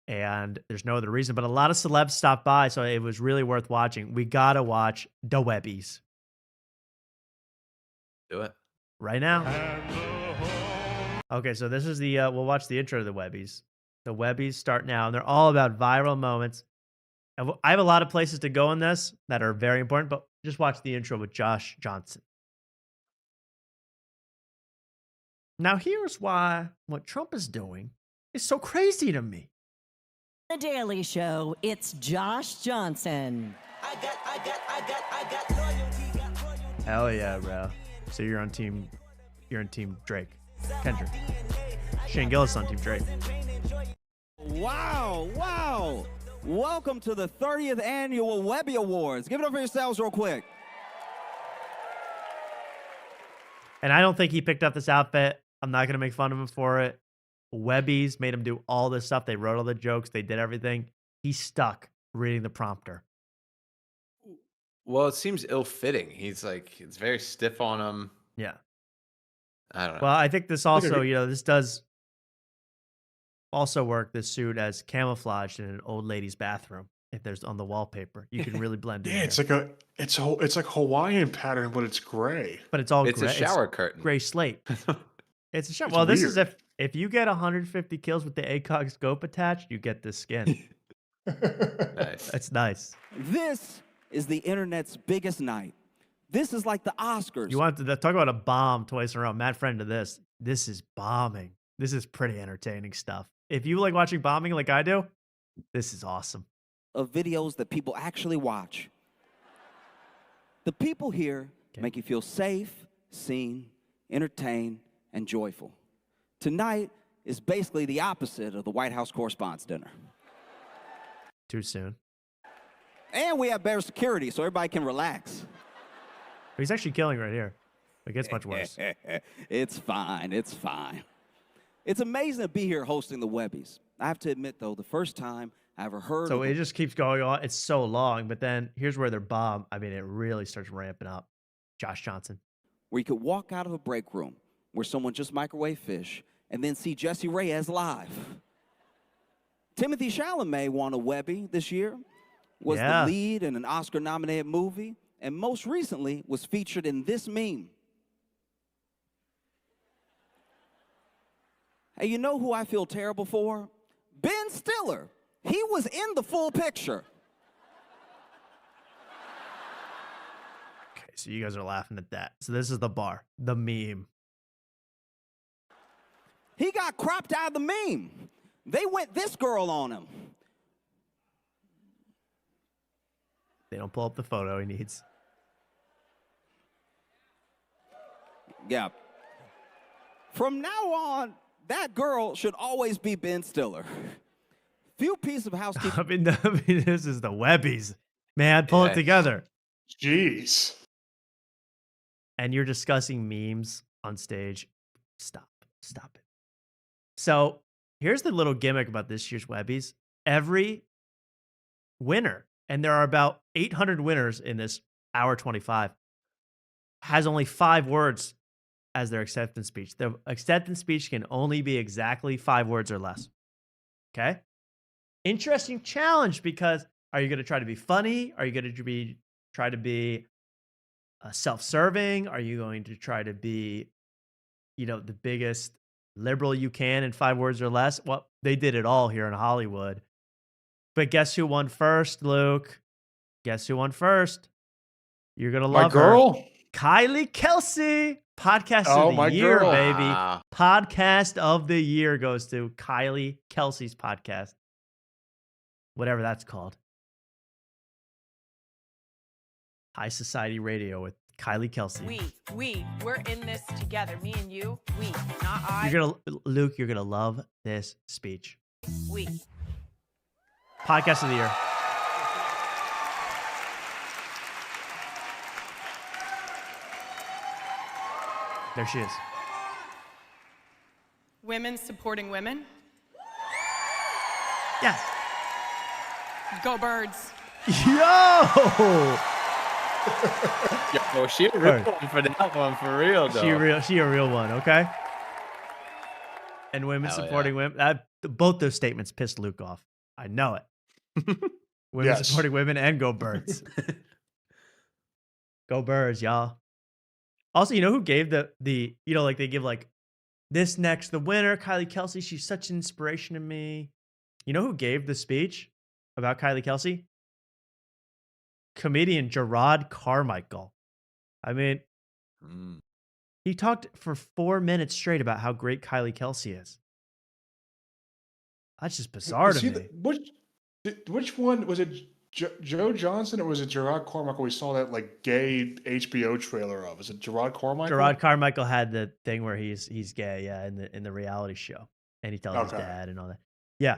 And there's no other reason, but a lot of celebs stopped by, so it was really worth watching. We got to watch the Webbies. Do it. Right now. Okay, so this is the, we'll watch the intro of the Webbies. The Webbies start now, and they're all about viral moments. I have a lot of places to go in this that are very important, but just watch the intro with Josh Johnson. Now, here's why what Trump is doing is so crazy to me. The Daily Show, it's Josh Johnson. Hell yeah, bro. So you're on team Drake. Kendrick. Shane Gillis on team Drake. Wow. Welcome to the 30th annual Webby Awards. Give it up for yourselves real quick. And I don't think he picked up this outfit. I'm not going to make fun of him for it. Webby's made him do all this stuff. They wrote all the jokes. They did everything. He's stuck reading the prompter. Well, it seems ill-fitting. He's like, it's very stiff on him. Yeah. I don't know. Well, I think this also, this does also work, this suit, as camouflaged in an old lady's bathroom. If there's on the wallpaper, you can really blend in. Yeah, it's like Hawaiian pattern, but it's gray. But it's all It's gray. a shower curtain. Gray slate. It's a shower. It's Well, this is weird. if you get 150 kills with the ACOG scope attached, you get this skin. Nice. It's nice. This is the internet's biggest night. This is like the Oscars. You want to talk about a bomb twice in a row. Mad friend to this. This is bombing. This is pretty entertaining stuff. If you like watching bombing like I do, this is awesome. Of videos that people actually watch. The people here make you feel safe, seen, entertained, and joyful. Tonight is basically the opposite of the White House Correspondents' Dinner. Too soon. And we have better security so everybody can relax. He's actually killing right here. It gets much worse. It's fine. It's fine. It's amazing to be here hosting the Webbies. I have to admit, though, the first time I ever heard So of it just keeps going on. It's so long, but then here's where they're bomb. I mean, it really starts ramping up. Josh Johnson. where you could walk out of a break room where someone just microwave fish and then see Jesse Reyes live. Timothy Chalamet won a Webby this year, was the lead in an Oscar-nominated movie, and most recently was featured in this meme. Hey, you know who I feel terrible for? Ben Stiller. He was in the full picture. Okay, so you guys are laughing at that. So this is the bar, the meme. He got cropped out of the meme. They went this girl on him. They don't pull up the photo he needs. Yeah. From now on, that girl should always be Ben Stiller. Few pieces of housekeeping. I mean, this is the Webbies. Man, pull it together. Jeez. And you're discussing memes on stage. Stop it. So here's the little gimmick about this year's Webbies. Every winner, and there are about 800 winners in this hour 25, has only 5 words as their acceptance speech. The acceptance speech can only be exactly 5 words or less. Okay? Interesting challenge, because are you going to try to be funny? Are you going to try to be self-serving? Are you going to try to be, the biggest liberal you can in 5 words or less? Well, they did it all here in Hollywood. But guess who won first, Luke? Guess who won first? You're going to love My girl? her. Kylie Kelsey. Podcast Oh, of my the year, girl. baby. Wow. Podcast of the year goes to Kylie Kelsey's podcast. Whatever that's called. High Society Radio with Kylie Kelsey. We're in this together. Me and you, not I. Luke, you're gonna love this speech. We. Podcast of the year. There she is. Women supporting women. Yes. Go Birds. Yo! Yo, she a real one for that one, for real though. She a real one, okay? And women Hell supporting women. Both those statements pissed Luke off. I know it. Women supporting women and Go Birds. Go Birds, y'all. Also, you know who gave the they give this next, the winner, Kylie Kelsey. She's such an inspiration to me. You know who gave the speech about Kylie Kelsey? Comedian Gerard Carmichael. I mean, he talked for 4 minutes straight about how great Kylie Kelsey is. That's just bizarre to me. Which one was it? Joe Johnson or was it Gerard Carmichael? We saw that like gay HBO trailer of. Is it Gerard Carmichael? Gerard Carmichael had the thing where he's gay, yeah, in the reality show, and he tells his dad and all that. Yeah,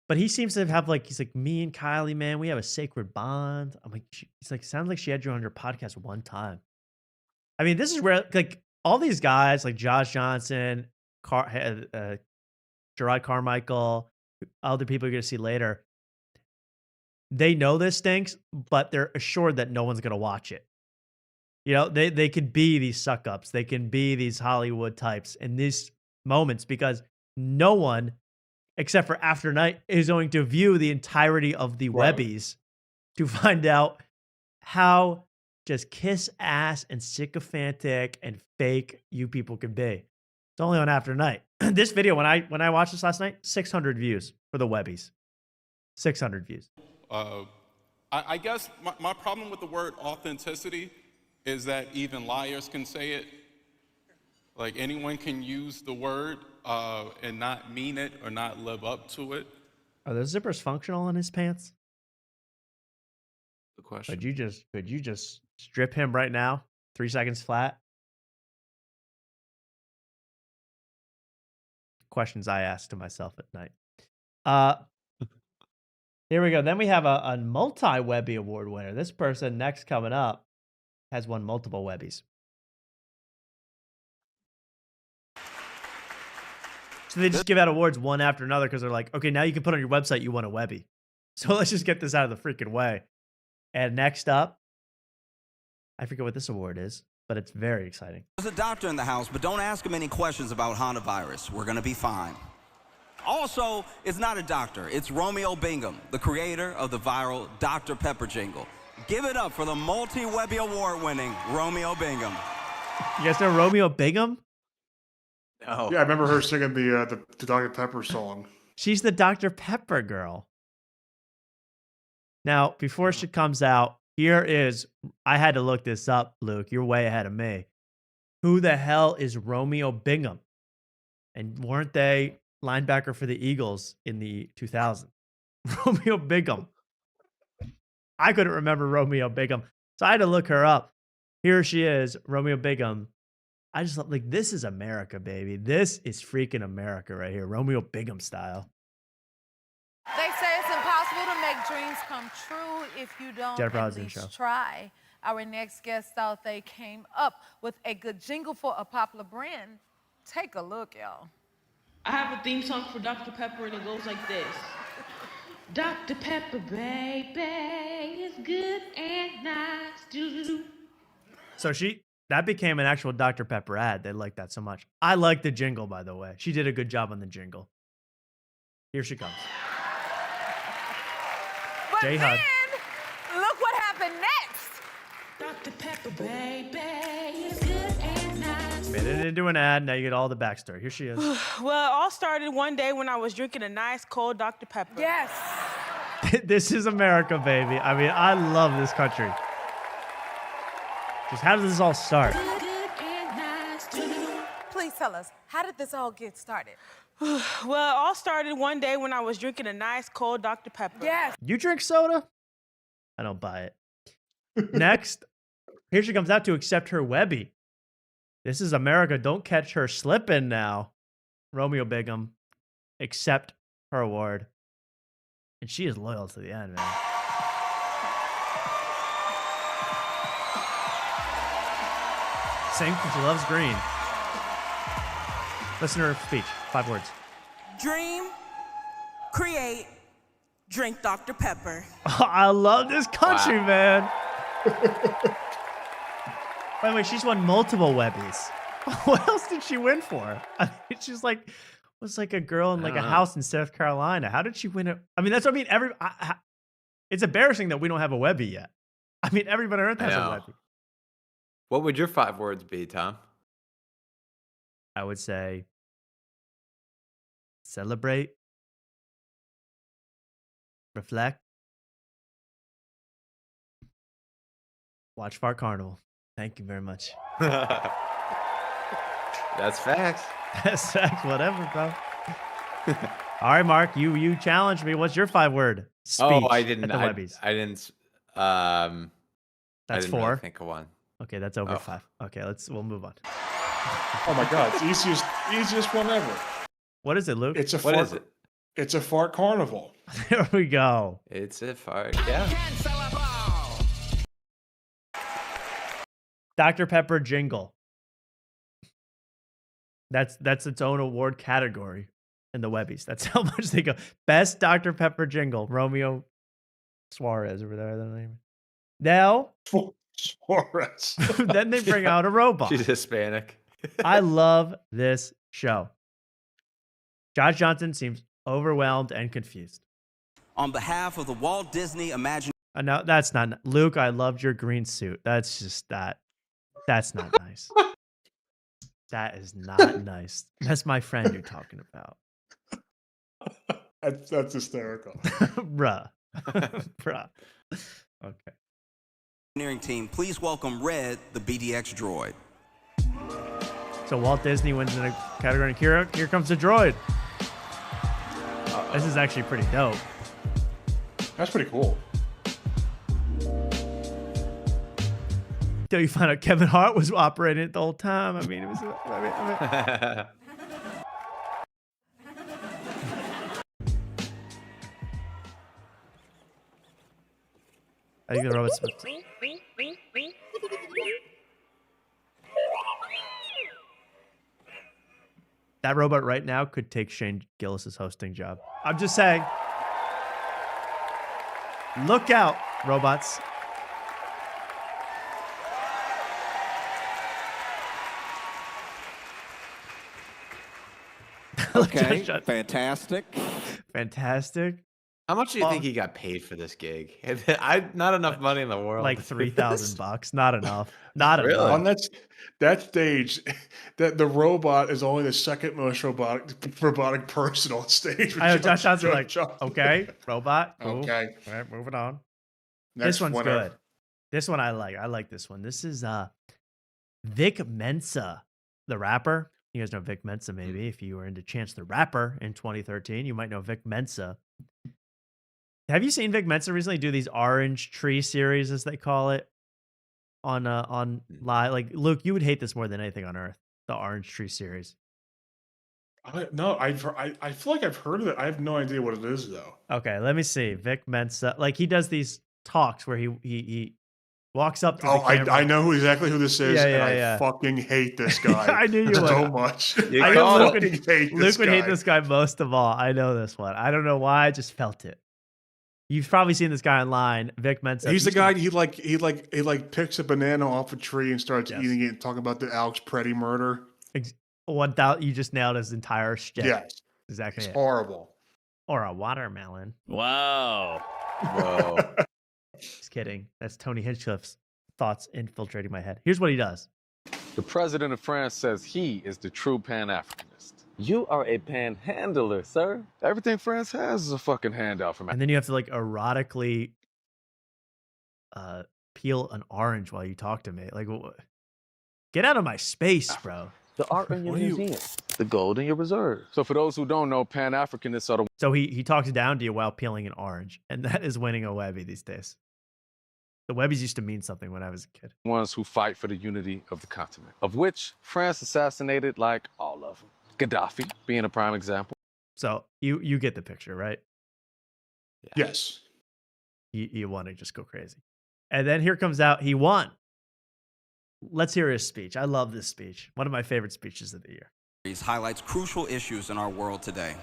but he seems to have like he's like, me and Kylie, man, we have a sacred bond. I'm like, he's like, sounds like she had you on your podcast one time. I mean, this is where like all these guys like Josh Johnson, Gerard Carmichael, other people you're gonna see later. They know this stinks, but they're assured that no one's gonna watch it. You know, they could be these suck ups. They can be these Hollywood types in these moments because no one, except for After Night, is going to view the entirety of the Webbies to find out how just kiss ass and sycophantic and fake you people can be. It's only on After Night. This video, when I watched this last night, 600 views for the Webbies. 600 views. I guess my problem with the word authenticity is that even liars can say it. Like anyone can use the word and not mean it or not live up to it. Are those zippers functional in his pants? The question. Could you just strip him right now? 3 seconds flat. Questions I ask to myself at night. Here we go. Then we have a multi-Webby Award winner. This person next coming up has won multiple Webbies. So they just give out awards one after another because they're like, okay, now you can put on your website you won a Webby. So let's just get this out of the freaking way. And next up, I forget what this award is, but it's very exciting. There's a doctor in the house, but don't ask him any questions about hantavirus. We're going to be fine. Also, it's not a doctor. It's Romeo Bingham, the creator of the viral Dr. Pepper jingle. Give it up for the multi-Webby Award-winning Romeo Bingham. You guys know Romeo Bingham? No. Yeah, I remember her singing the Dr. Pepper song. She's the Dr. Pepper girl. Now, before she comes out, here is, I had to look this up, Luke. You're way ahead of me. Who the hell is Romeo Bingham? And weren't they linebacker for the Eagles in the 2000s? Romeo Bingham. I couldn't remember Romeo Bingham, so I had to look her up. Here she is, Romeo Bingham. I just like, this is America, baby. This is freaking America right here, Romeo Bingham style. They say it's impossible to make dreams come true if you don't at least try. Our next guest thought they came up with a good jingle for a popular brand. Take a look, y'all. I have a theme song for Dr. Pepper, and it goes like this. Dr. Pepper, baby, is good and nice. Doo-doo-doo. So that became an actual Dr. Pepper ad. They liked that so much. I like the jingle, by the way. She did a good job on the jingle. Here she comes. But J then, Hud. look what happened next. Dr. Pepper, baby, is good and nice. Made it into an ad. Now you get all the backstory. Here she is. Well, it all started one day when I was drinking a nice cold Dr. Pepper. Yes. This is America, baby. I mean, I love this country. Just how did this all start? Please tell us, how did this all get started? Well, it all started one day when I was drinking a nice cold Dr. Pepper. Yes. You drink soda? I don't buy it. Next, here she comes out to accept her Webby. This is America. Don't catch her slipping now. Romeo Bingham, accept her award. And she is loyal to the end, man. Sing because she loves green. Listen to her speech. 5 words. Dream, create, drink Dr. Pepper. Oh, I love this country, man. By the way, she's won multiple Webbies. What else did she win for? I mean, she's like, was like a girl in like a house in South Carolina. How did she win it? I mean, that's what I mean. It's embarrassing that we don't have a Webby yet. I mean, everybody on Earth has a Webby. What would your 5 words be, Tom? I would say celebrate, reflect, watch Fart Carnival. Thank you very much. That's facts. That's facts. Whatever, bro. All right, Mark, you challenged me. What's your 5-word speech? Oh, I didn't. At the Webbies? I didn't. That's I didn't 4. Really think of one. Okay, that's over 5. Okay, we'll move on. Oh my God, it's easiest one ever. What is it, Luke? It's a What fart, is it? It's a fart carnival. There we go. It's a fart. Yeah. Dr. Pepper jingle. That's its own award category in the Webbies. That's how much they go. Best Dr. Pepper jingle. Romeo Suarez over there. The name. Now, Suarez. then they bring out a robot. She's Hispanic. I love this show. Josh Johnson seems overwhelmed and confused. On behalf of the Walt Disney Imagination. No, that's not Luke. I loved your green suit. That's just that. That's not nice. That is not nice. That's my friend you're talking about. That's hysterical. Bruh. Bruh. Okay. Engineering team, please welcome Red, the BDX droid. So Walt Disney wins in a category. Here comes the droid. This is actually pretty dope. That's pretty cool. Till you find out Kevin Hart was operating it the whole time. I mean, it was. I think the robot's. That robot right now could take Shane Gillis's hosting job. I'm just saying. Look out, robots. Okay, fantastic. Fantastic. How much do you think he got paid for this gig? Not enough money in the world. Like $3,000. Not enough. Not Really? enough. On that stage, that the robot is only the second most robotic person on stage. I know Josh Johnson like, okay, robot. Cool. Okay. All right, moving on. Next this one's winner. good. This one I like. I like this one. This is Vic Mensa, the rapper. You guys know Vic Mensa, maybe. If you were into Chance the Rapper in 2013, you might know Vic Mensa. Have you seen Vic Mensa recently do these Orange Tree series, as they call it, on live? Like, Luke, you would hate this more than anything on earth. The Orange Tree series. No, I feel like I've heard of it. I have no idea what it is though. Okay, let me see. Vic Mensa, like he does these talks where he walks up to the camera. I know exactly who this is, and I fucking hate this guy. I knew you so would. much. I know Luke would hate this guy most of all. I know this one. I don't know why. I just felt it. You've probably seen this guy online, Vic Mensa. He's the guy. He picks a banana off a tree and starts eating it and talking about the Alex Preddy murder. 1,000. You just nailed his entire shit. Yes, exactly. It's horrible. Or a watermelon. Wow. Whoa. Just kidding. That's Tony Hinchcliffe's thoughts infiltrating my head. Here's what he does. The president of France says he is the true Pan-Africanist. You are a panhandler, sir. Everything France has is a fucking handout from. And then you have to like erotically peel an orange while you talk to me. Like, get out of my space, bro. The art in your museum, the gold in your reserve. So for those who don't know, Pan-Africanists are the So he talks down to you while peeling an orange, and that is winning a Webby these days. The Webbies used to mean something when I was a kid. ones who fight for the unity of the continent, of which France assassinated like all of them. Gaddafi being a prime example. So you get the picture, right? Yes. You want to just go crazy. And then here comes out, he won. Let's hear his speech. I love this speech. One of my favorite speeches of the year. He highlights crucial issues in our world today.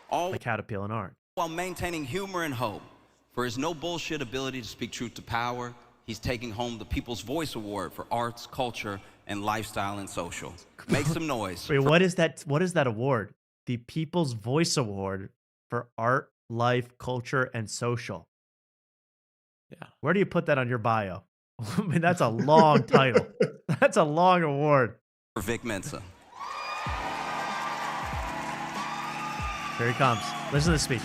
All like how to peel an orange. While maintaining humor and hope. For his no bullshit ability to speak truth to power, he's taking home the People's Voice Award for arts, culture, and lifestyle and social. Make some noise. Wait, what is that? What is that award? The People's Voice Award for art, life, culture, and social. Yeah. Where do you put that on your bio? I mean, that's a long title. That's a long award. For Vic Mensa. Here he comes. Listen to the speech.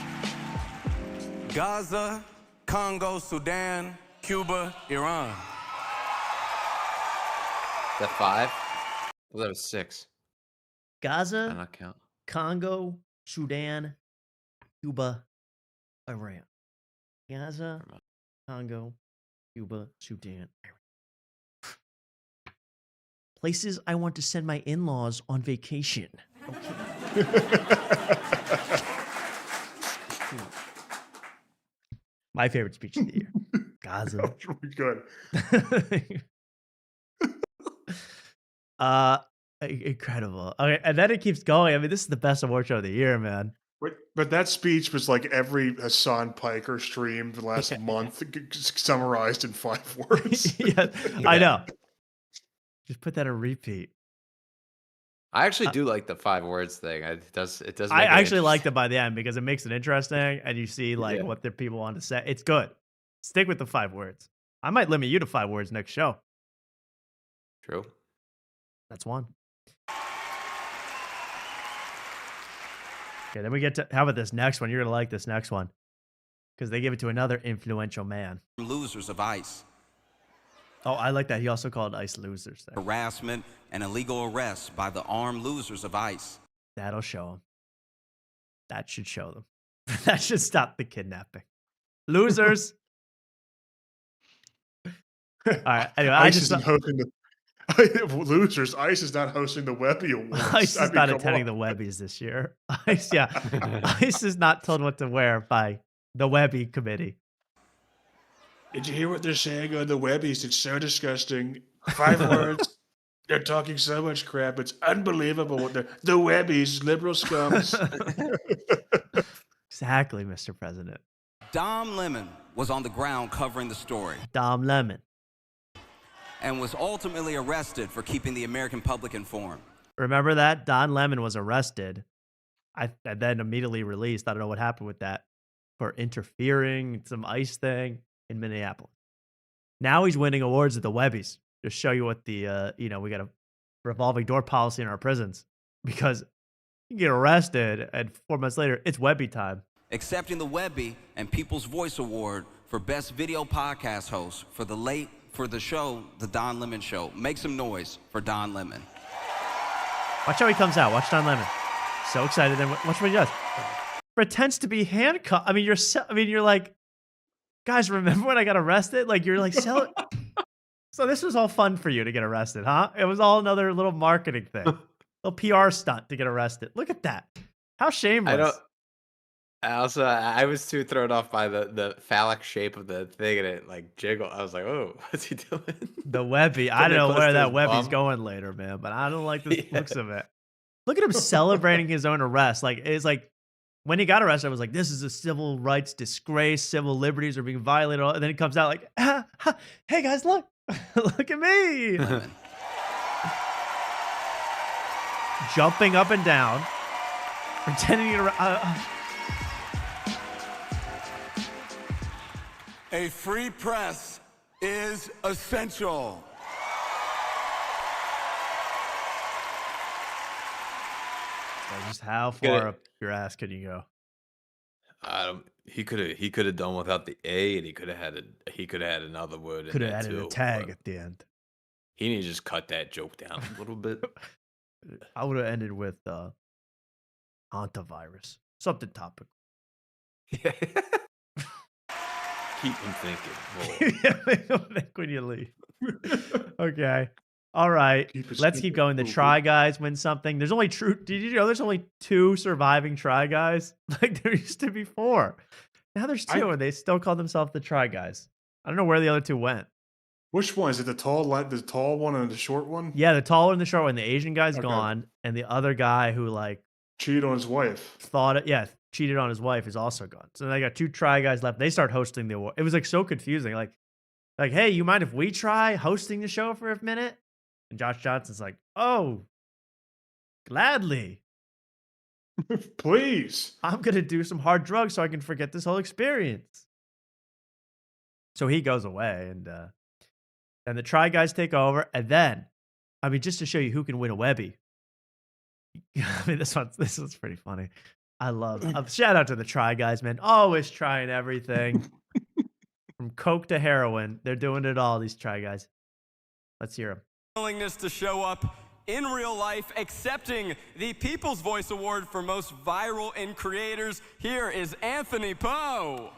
Gaza, Congo, Sudan, Cuba, Iran. Is that 5? Well, that was 6. Gaza, I not count. Congo, Sudan, Cuba, Iran. Gaza, Congo, Cuba, Sudan, Iran. Places I want to send my in-laws on vacation. My favorite speech of the year. Gaza. That's really good. Incredible. Okay, and then it keeps going. I mean, this is the best award show of the year, man. But that speech was like every Hassan Piker stream the last month summarized in 5 words. Yeah, I know. Just put that on repeat. I actually do like the 5 words thing. It does. I actually liked it by the end because it makes it interesting, and you see like what the people want to say. It's good. Stick with the 5 words. I might limit you to 5 words next show. True. That's one. Okay, then we get to, how about this next one? You're going to like this next one because they give it to another influential man. Losers of ICE. Oh, I like that. He also called ICE losers there. Harassment and illegal arrests by the armed losers of ICE. That'll show them. That should show them. That should stop the kidnapping. Losers. All right. Anyway, ICE isn't hosting the losers. ICE is not hosting the Webby Awards. ICE is not attending the Webbies this year. ICE, ICE is not told what to wear by the Webby committee. Did you hear what they're saying on the Webbies? It's so disgusting. 5 words. They're talking so much crap. It's unbelievable. What the Webbies, liberal scums. Exactly, Mr. President. Dom Lemon was on the ground covering the story. Dom Lemon. And was ultimately arrested for keeping the American public informed. Remember that? Don Lemon was arrested. And then immediately released. I don't know what happened with that. For interfering in some ICE thing in Minneapolis. Now he's winning awards at the Webbies. Just show you what the, we got a revolving door policy in our prisons. Because you get arrested and 4 months later, it's Webby time. Accepting the Webby and People's Voice Award for Best Video Podcast Host for the show, The Don Lemon Show. Make some noise for Don Lemon. Watch how he comes out. Watch Don Lemon. So excited. Then watch what he does. Pretends to be handcuffed. I mean, you're like, guys, remember when I got arrested? Like, you're like, so this was all fun for you to get arrested, huh? It was all another little marketing thing. Little PR stunt to get arrested. Look at that. How shameless. I was too thrown off by the phallic shape of the thing and it like jiggled. I was like, oh, what's he doing? The Webby. I don't know where that Webby's going later, man, but I don't like the looks of it. Look at him celebrating his own arrest. Like, it's like when he got arrested, I was like, this is a civil rights disgrace. Civil liberties are being violated. And then he comes out like, hey guys, look. Look at me. Jumping up and down. Pretending to... A free press is essential. Just how far up your ass can you go? He could have done without the A, and he could have had another word. Could have added a tag at the end. He need to just cut that joke down a little bit. I would have ended with hantavirus, something topical. Keep him thinking. Think when you leave. Okay. All right. Let's keep going. The Try Guys win something. There's only did you know there's only 2 surviving Try Guys? Like there used to be 4. Now there's 2 and they still call themselves the Try Guys. I don't know where the other 2 went. Which one? Is it the tall one and the short one? Yeah, the tall one and the short one. The Asian guy's gone. And the other guy who like cheated on his wife. Cheated on his wife is also gone. So they got 2 Try Guys left. They start hosting the award. It was like so confusing. Like, hey, you mind if we try hosting the show for a minute? And Josh Johnson's like, oh, gladly. Please. I'm going to do some hard drugs so I can forget this whole experience. So he goes away and the Try Guys take over. And then, I mean, just to show you who can win a Webby. I mean, this one's pretty funny. I love shout out to the Try Guys, man. Always trying everything. From coke to heroin. They're doing it all, these Try Guys. Let's hear them. Willingness to show up in real life, accepting the People's Voice Award for Most Viral in Creators. Here is Anthony Poe.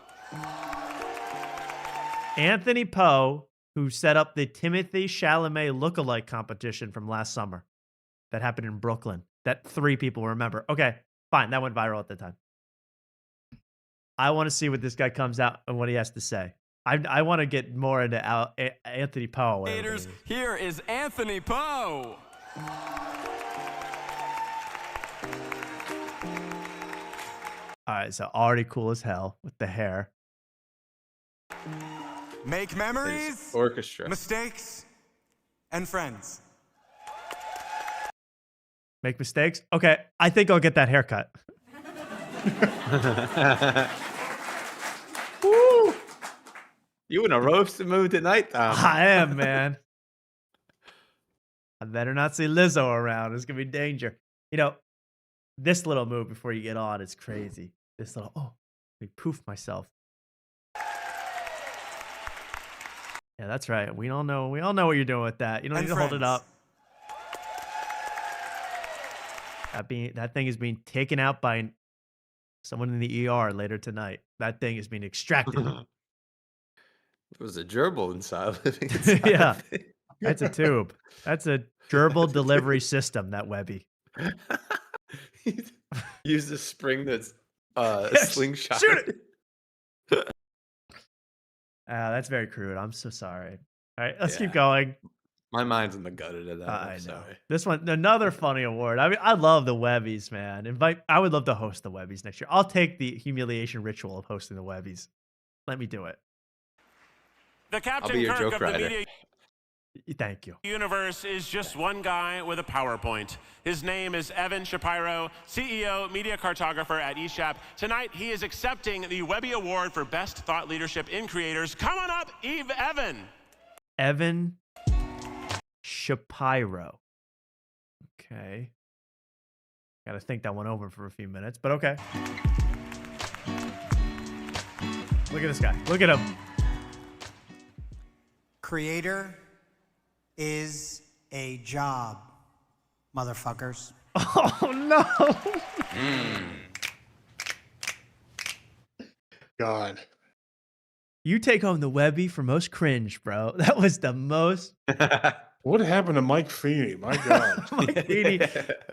Anthony Poe, who set up the Timothy Chalamet lookalike competition from last summer that happened in Brooklyn that 3 people remember. Okay, fine. That went viral at the time. I want to see what this guy comes out and what he has to say. I want to get more into Anthony Poe. Here is Anthony Poe. All right, so already cool as hell with the hair. Make memories, orchestra, mistakes, and friends. Make mistakes? Okay, I think I'll get that haircut. Woo! You in a roasted mood tonight, Tom? I am, man. I better not see Lizzo around. It's gonna be danger. You know, this little move before you get on is crazy. This little, let me poof myself. Yeah, that's right. We all know what you're doing with that. You don't need to hold it up. That thing is being taken out by someone in the ER later tonight. That thing is being extracted. There was a gerbil inside. Yeah, that's a tube. That's a gerbil delivery system. That Webby. Use the spring that's slingshot. Shoot it. That's very crude. I'm so sorry. All right, let's keep going. My mind's in the gutter to that. I know. Sorry. This one, another funny award. I mean, I love the Webbies, man. I would love to host the Webbies next year. I'll take the humiliation ritual of hosting the Webbies. Let me do it. The Captain I'll be your Kirk joke of the writer. media Thank you. universe is just one guy with a PowerPoint. His name is Evan Shapiro, CEO, media cartographer at eShop. Tonight, he is accepting the Webby Award for Best Thought Leadership in Creators. Come on up, Evan. Evan Shapiro. Okay. Got to think that one over for a few minutes, but okay. Look at this guy. Look at him. Creator is a job, motherfuckers. Oh, no. God. You take home the Webby for most cringe, bro. That was the most. What happened to Mike Feeney? My God. Mike Feeney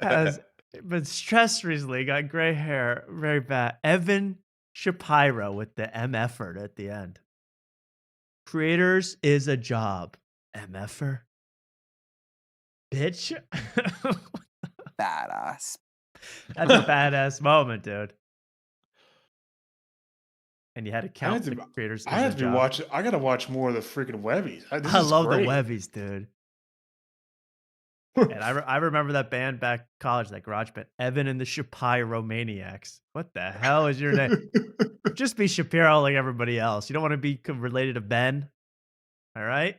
has been stressed recently, got gray hair, very bad. Evan Shapiro with the MFer at the end. Creators is a job. MFer? Bitch? Badass. That's a badass moment, dude. And you had to count the creators. I have to watch. I gotta watch more of the freaking Webbies. I love the Webbies, dude. And I remember that band back in college, that garage band, Evan and the Shapiro Maniacs. What the hell is your name? Just be Shapiro like everybody else. You don't want to be related to Ben. All right.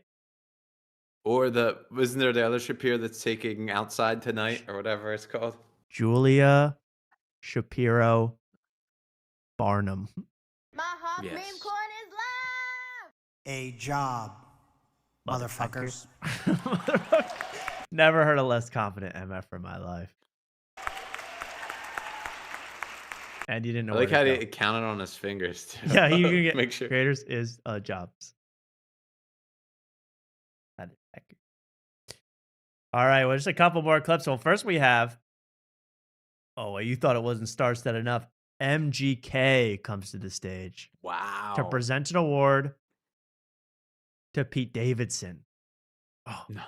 Or wasn't there the other Shapiro that's taking Outside Tonight or whatever it's called? Julia Shapiro Barnum. Yes. A job, motherfuckers. Never heard a less confident MF in my life. And you didn't know. I like how he counted on his fingers too. Yeah, you can get make sure. Creators is jobs. That is accurate. All right, well, just a couple more clips. Well, first we have. Oh, well, you thought it wasn't star-studded enough. MGK comes to the stage. Wow. To present an award to Pete Davidson. Oh no.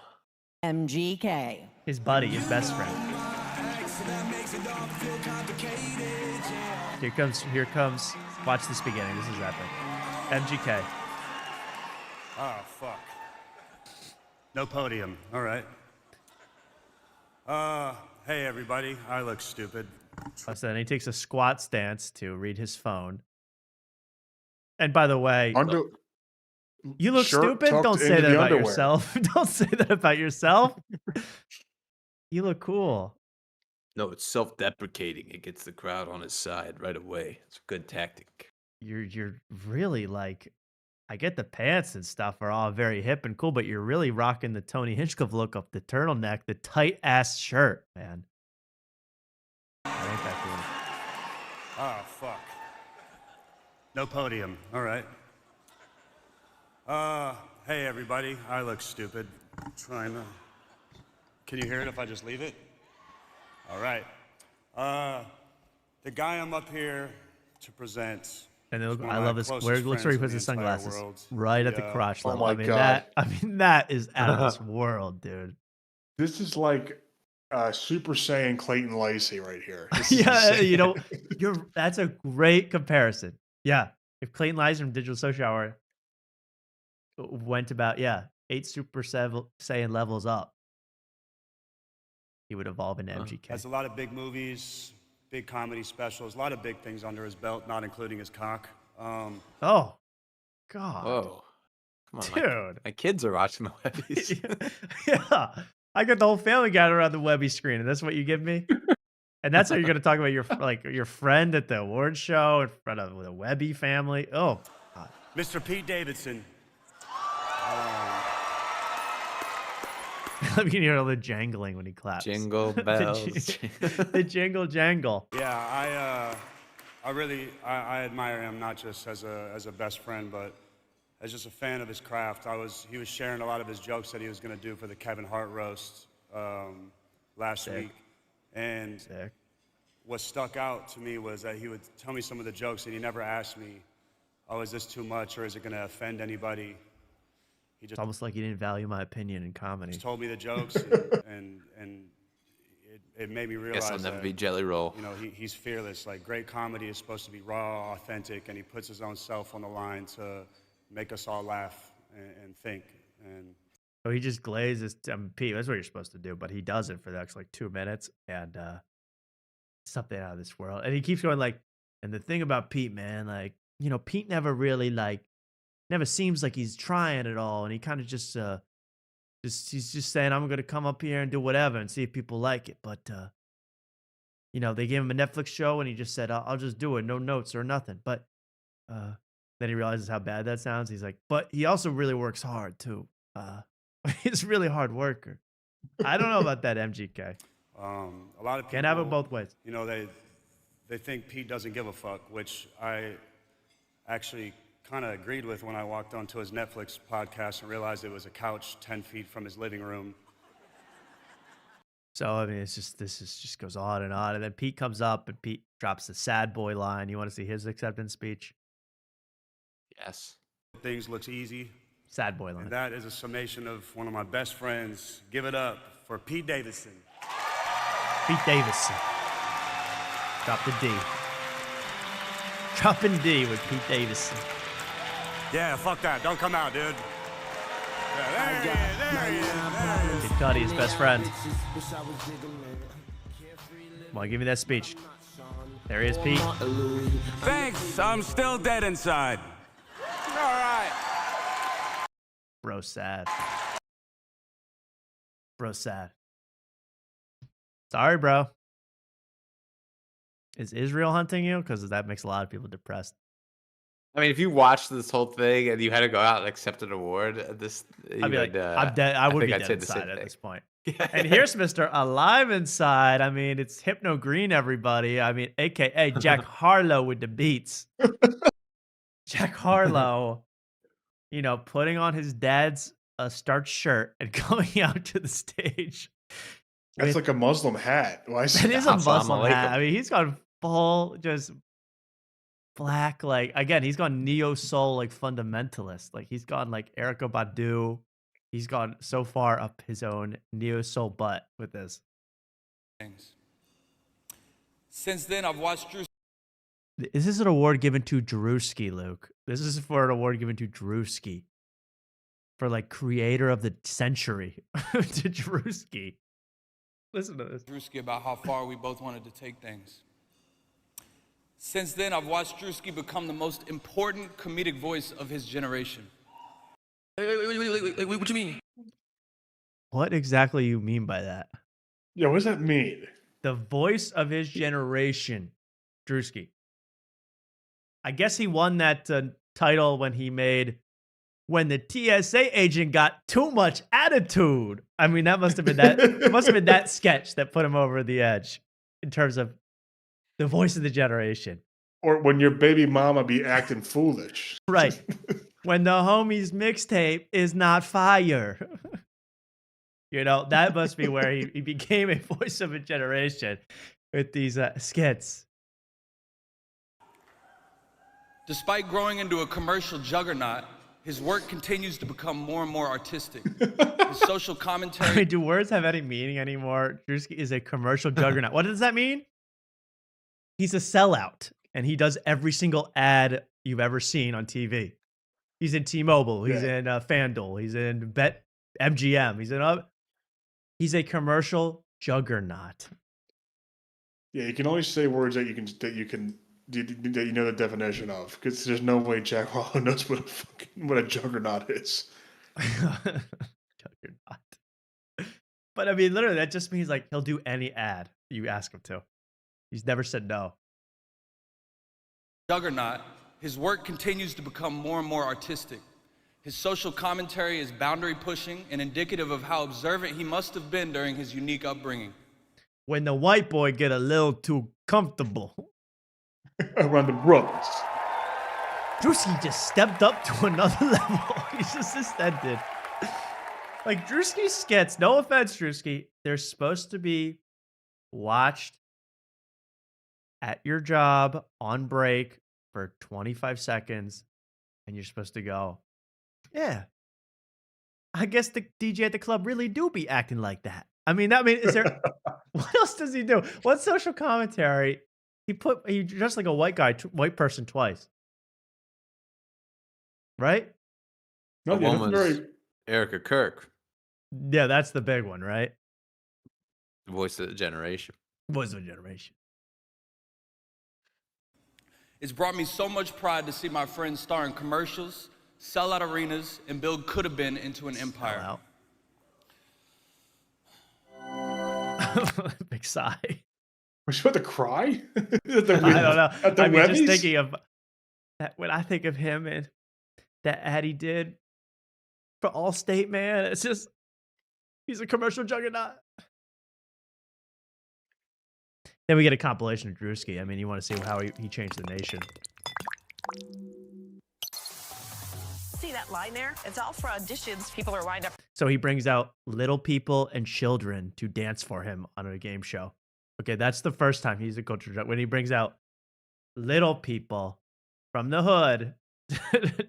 MGK. His buddy, his best friend. Here comes. Watch this beginning. This is epic. MGK. Oh, fuck. No podium. All right. Hey, everybody. I look stupid. So then he takes a squat stance to read his phone. And by the way, you look stupid? Don't say that about yourself. Don't say that about yourself. You look cool. No, it's self-deprecating. It gets the crowd on his side right away. It's a good tactic. You're really like I get the pants and stuff are all very hip and cool, but you're really rocking the Tony Hinchcliffe look of the turtleneck, the tight ass shirt, man. That ain't that cool. Oh, fuck. No podium. All right. Hey, everybody. I look stupid. Trying to... Can you hear it if I just leave it? All right. The guy I'm up here to present... And I love this. Where it looks where he puts his sunglasses, right at the crotch level. I mean that is out of this world, dude. This is like Super Saiyan Clayton Lacey right here. Yeah, you know, that's a great comparison. Yeah, if Clayton Lacey from Digital Social Hour went about 8 Super Saiyan levels up, he would evolve into MGK. Has a lot of big movies. Big comedy specials, a lot of big things under his belt, not including his cock. Oh, God. Whoa. Come on, dude. My kids are watching the Webbies. Yeah. I got the whole family gathered around the Webby screen, and that's what you give me? And that's how you're going to talk about your friend at the awards show in front of the Webby family? Oh, God. Mr. Pete Davidson. I mean, you hear all the jangling when he claps. Jingle bells. The jingle jangle. Yeah, I admire him not just as a best friend, but as just a fan of his craft. He was sharing a lot of his jokes that he was going to do for the Kevin Hart roast last week, and what stuck out to me was that he would tell me some of the jokes, and he never asked me, "Oh, is this too much, or is it going to offend anybody?" It's almost like he didn't value my opinion in comedy. He told me the jokes, and it made me realize Guess I'll never that, be Jelly Roll. You know, he's fearless. Like, great comedy is supposed to be raw, authentic, and he puts his own self on the line to make us all laugh and think. And so he just glazes. Pete, that's what you're supposed to do, but he does it for the next 2 minutes, and something out of this world. And he keeps going and the thing about Pete, man, Pete never really never seems like he's trying at all, and he kind of just he's just saying, I'm going to come up here and do whatever and see if people like it. But they gave him a Netflix show, and he just said, I'll just do it, no notes or nothing. But then he realizes how bad that sounds. He's like, but he also really works hard too. He's a really hard worker. I don't know about that, MGK. A lot of people can't have it both ways. You know, they think Pete doesn't give a fuck, which I actually kind of agreed with when I walked onto his Netflix podcast and realized it was a couch 10 feet from his living room. So, I mean, this just goes on. And then Pete comes up, and Pete drops the sad boy line. You want to see his acceptance speech? Yes. Things looks easy. Sad boy line. And that is a summation of one of my best friends. Give it up for Pete Davidson. Pete Davidson. Drop the D. Dropping D with Pete Davidson. Yeah, fuck that. Don't come out, dude. Yeah, there he is. Kid Cudi, his best friend. Come on, give me that speech. There he is, Pete. Thanks, I'm still dead inside. All right. Bro, sad. Bro, sad. Sorry, bro. Is Israel hunting you? Because that makes a lot of people depressed. I mean, if you watched this whole thing and you had to go out and accept an award, I'd be like, I'm dead. I would be dead inside at this point. Yeah. And here's Mr. Alive Inside. I mean, it's Hypno Green, everybody. I mean, AKA Jack Harlow with the beats. Jack Harlow, putting on his dad's starched shirt and going out to the stage. That's like a Muslim hat. Why is it is a Muslim hat. I mean, he's gone full just black, again, he's gone neo soul, fundamentalist. He's gone Erykah Badu. He's gone so far up his own neo soul butt with this. Since then, I've watched Drew. Is this an award given to Drewski, Luke? This is for an award given to Drewski for creator of the century to Drewski. Listen to this. Drewski about how far we both wanted to take things. Since then, I've watched Drewski become the most important comedic voice of his generation. Wait, what you mean? What exactly you mean by that? Yeah, what does that mean? The voice of his generation, Drewski. I guess he won that title when he made when the TSA agent got too much attitude. I mean, that must have been that sketch that put him over the edge in terms of the voice of the generation. Or when your baby mama be acting foolish. Right. When the homie's mixtape is not fire. That must be where he became a voice of a generation with these skits. Despite growing into a commercial juggernaut, his work continues to become more and more artistic. His social commentary. I mean, do words have any meaning anymore? Drewski is a commercial juggernaut. What does that mean? He's a sellout, and he does every single ad you've ever seen on TV. He's in T-Mobile. He's in FanDuel. He's in MGM. He's a commercial juggernaut. Yeah, you can only say words that you know the definition of, because there's no way Jack Harlow knows what a juggernaut is. Juggernaut. But I mean, literally, that just means like he'll do any ad you ask him to. He's never said no. Juggernaut, his work continues to become more and more artistic. His social commentary is boundary pushing and indicative of how observant he must have been during his unique upbringing. When the white boy get a little too comfortable around the brothers, Drewski just stepped up to another level. He's just ascended. Like Drewski's skits, no offense, Drewski, they're supposed to be watched at your job on break for 25 seconds, and you're supposed to go, yeah, I guess the DJ at the club really do be acting like that. Is there, what else does he do? What social commentary? He dressed like a white person twice. Right? No, one was Erica Kirk. Yeah, that's the big one, right? Voice of the generation. Voice of the generation. It's brought me so much pride to see my friends star in commercials, sell out arenas, and build Could Have Been into an empire. Big sigh. Was you about to cry? I don't know. I'm just thinking of that when I think of him and that ad he did for Allstate, man. It's just, he's a commercial juggernaut. Then we get a compilation of Drewski. I mean, you want to see how he changed the nation. See that line there? It's all for auditions. People are lined up. So he brings out little people and children to dance for him on a game show. Okay, that's the first time he's a culture juggernaut. When he brings out little people from the hood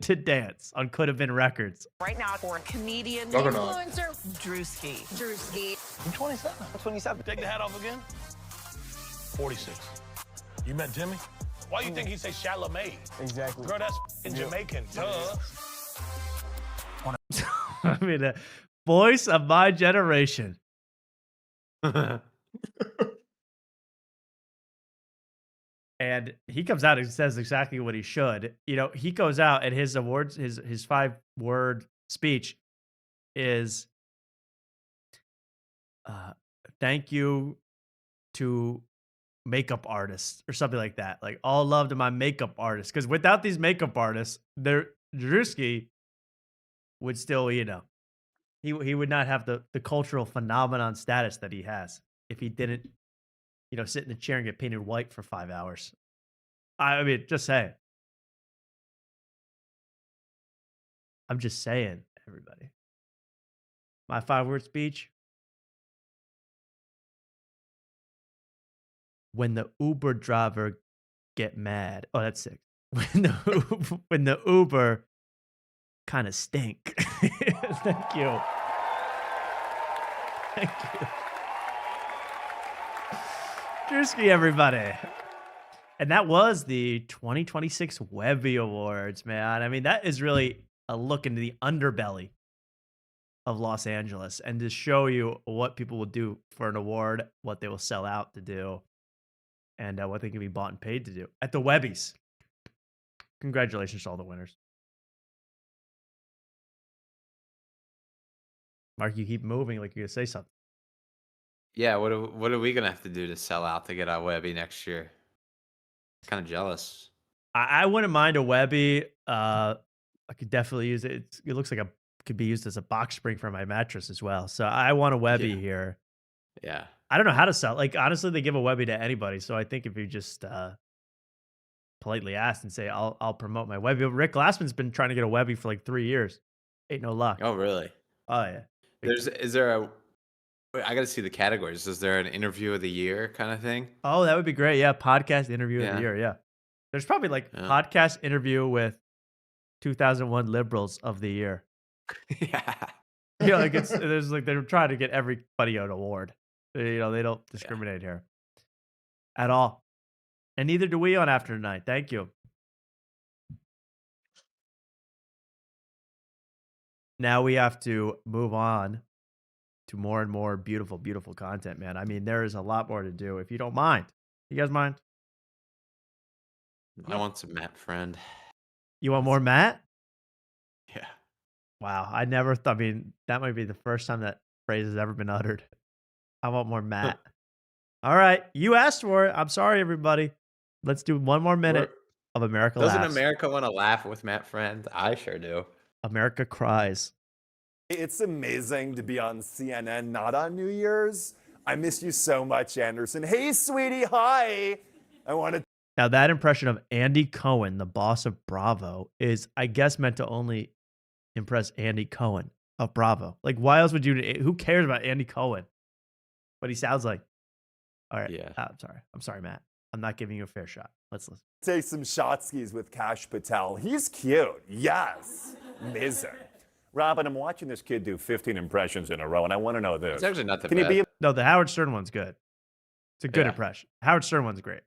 to dance on Could Have Been Records. Right now for comedian, Juggernaut. influencer, Drewski. I'm 27. I'm 27. Take the hat off again. 46. You met Timmy? Why you think he say Chalamet? Exactly. Girl, that's Jamaican. Duh. I mean, the voice of my generation. And he comes out and says exactly what he should. He goes out and his awards, his 5-word speech is thank you to makeup artists or something like that. Like, all love to my makeup artists. Because without these makeup artists, Drewski would still, he would not have the cultural phenomenon status that he has if he didn't, sit in a chair and get painted white for 5 hours. I mean, just saying. I'm just saying, everybody. My 5-word speech. When the Uber driver get mad. Oh, that's sick. When the Uber kind of stink. Thank you. Thank you. Drewski, everybody. And that was the 2026 Webby Awards, man. I mean, that is really a look into the underbelly of Los Angeles and to show you what people will do for an award, what they will sell out to do, and what they can be bought and paid to do at the Webbies. Congratulations to all the winners. Mark, you keep moving like you're going to say something. Yeah, what are we going to have to do to sell out to get our Webby next year? Kind of jealous. I wouldn't mind a Webby I could definitely use it. It looks like could be used as a box spring for my mattress as well. So I want a Webby here. Yeah. I don't know how to sell. Like honestly, they give a Webby to anybody. So I think if you just politely ask and say, "I'll promote my Webby." Rick Glassman's been trying to get a Webby for like 3 years. Ain't no luck. Oh, really? Oh yeah. Is there a? Wait, I got to see the categories. Is there an interview of the year kind of thing? Oh, that would be great. Yeah, podcast interview of the year. Yeah, there's probably like podcast interview with 2001 liberals of the year. Like there's like they're trying to get everybody an award. They don't discriminate here at all, and neither do we on After Tonight. Thank you. Now we have to move on to more and more beautiful, beautiful content, man. I mean, there is a lot more to do. If you don't mind, you guys mind? I want some Matt Friend. You want more Matt? Yeah. Wow, I never thought. I mean, that might be the first time that phrase has ever been uttered. I want more Matt. All right, you asked for it. I'm sorry, everybody. Let's do one more minute of America Doesn't Laughs. America want to laugh with Matt Friend? I sure do. America cries. It's amazing to be on CNN, not on New Year's. I miss you so much, Anderson. Hey, sweetie, hi. I want to. Now, that impression of Andy Cohen, the boss of Bravo, is, I guess, meant to only impress Andy Cohen of Bravo. Like, why else would you? Who cares about Andy Cohen? What he sounds like. All right. Yeah. I'm sorry, Matt. I'm not giving you a fair shot. Let's listen. Take some shotskis with Kash Patel. He's cute. Yes. Amazing. Robin, I'm watching this kid do 15 impressions in a row, and I want to know this. It's actually not that Can bad. you be No, the Howard Stern one's good. It's a good impression. Howard Stern one's great.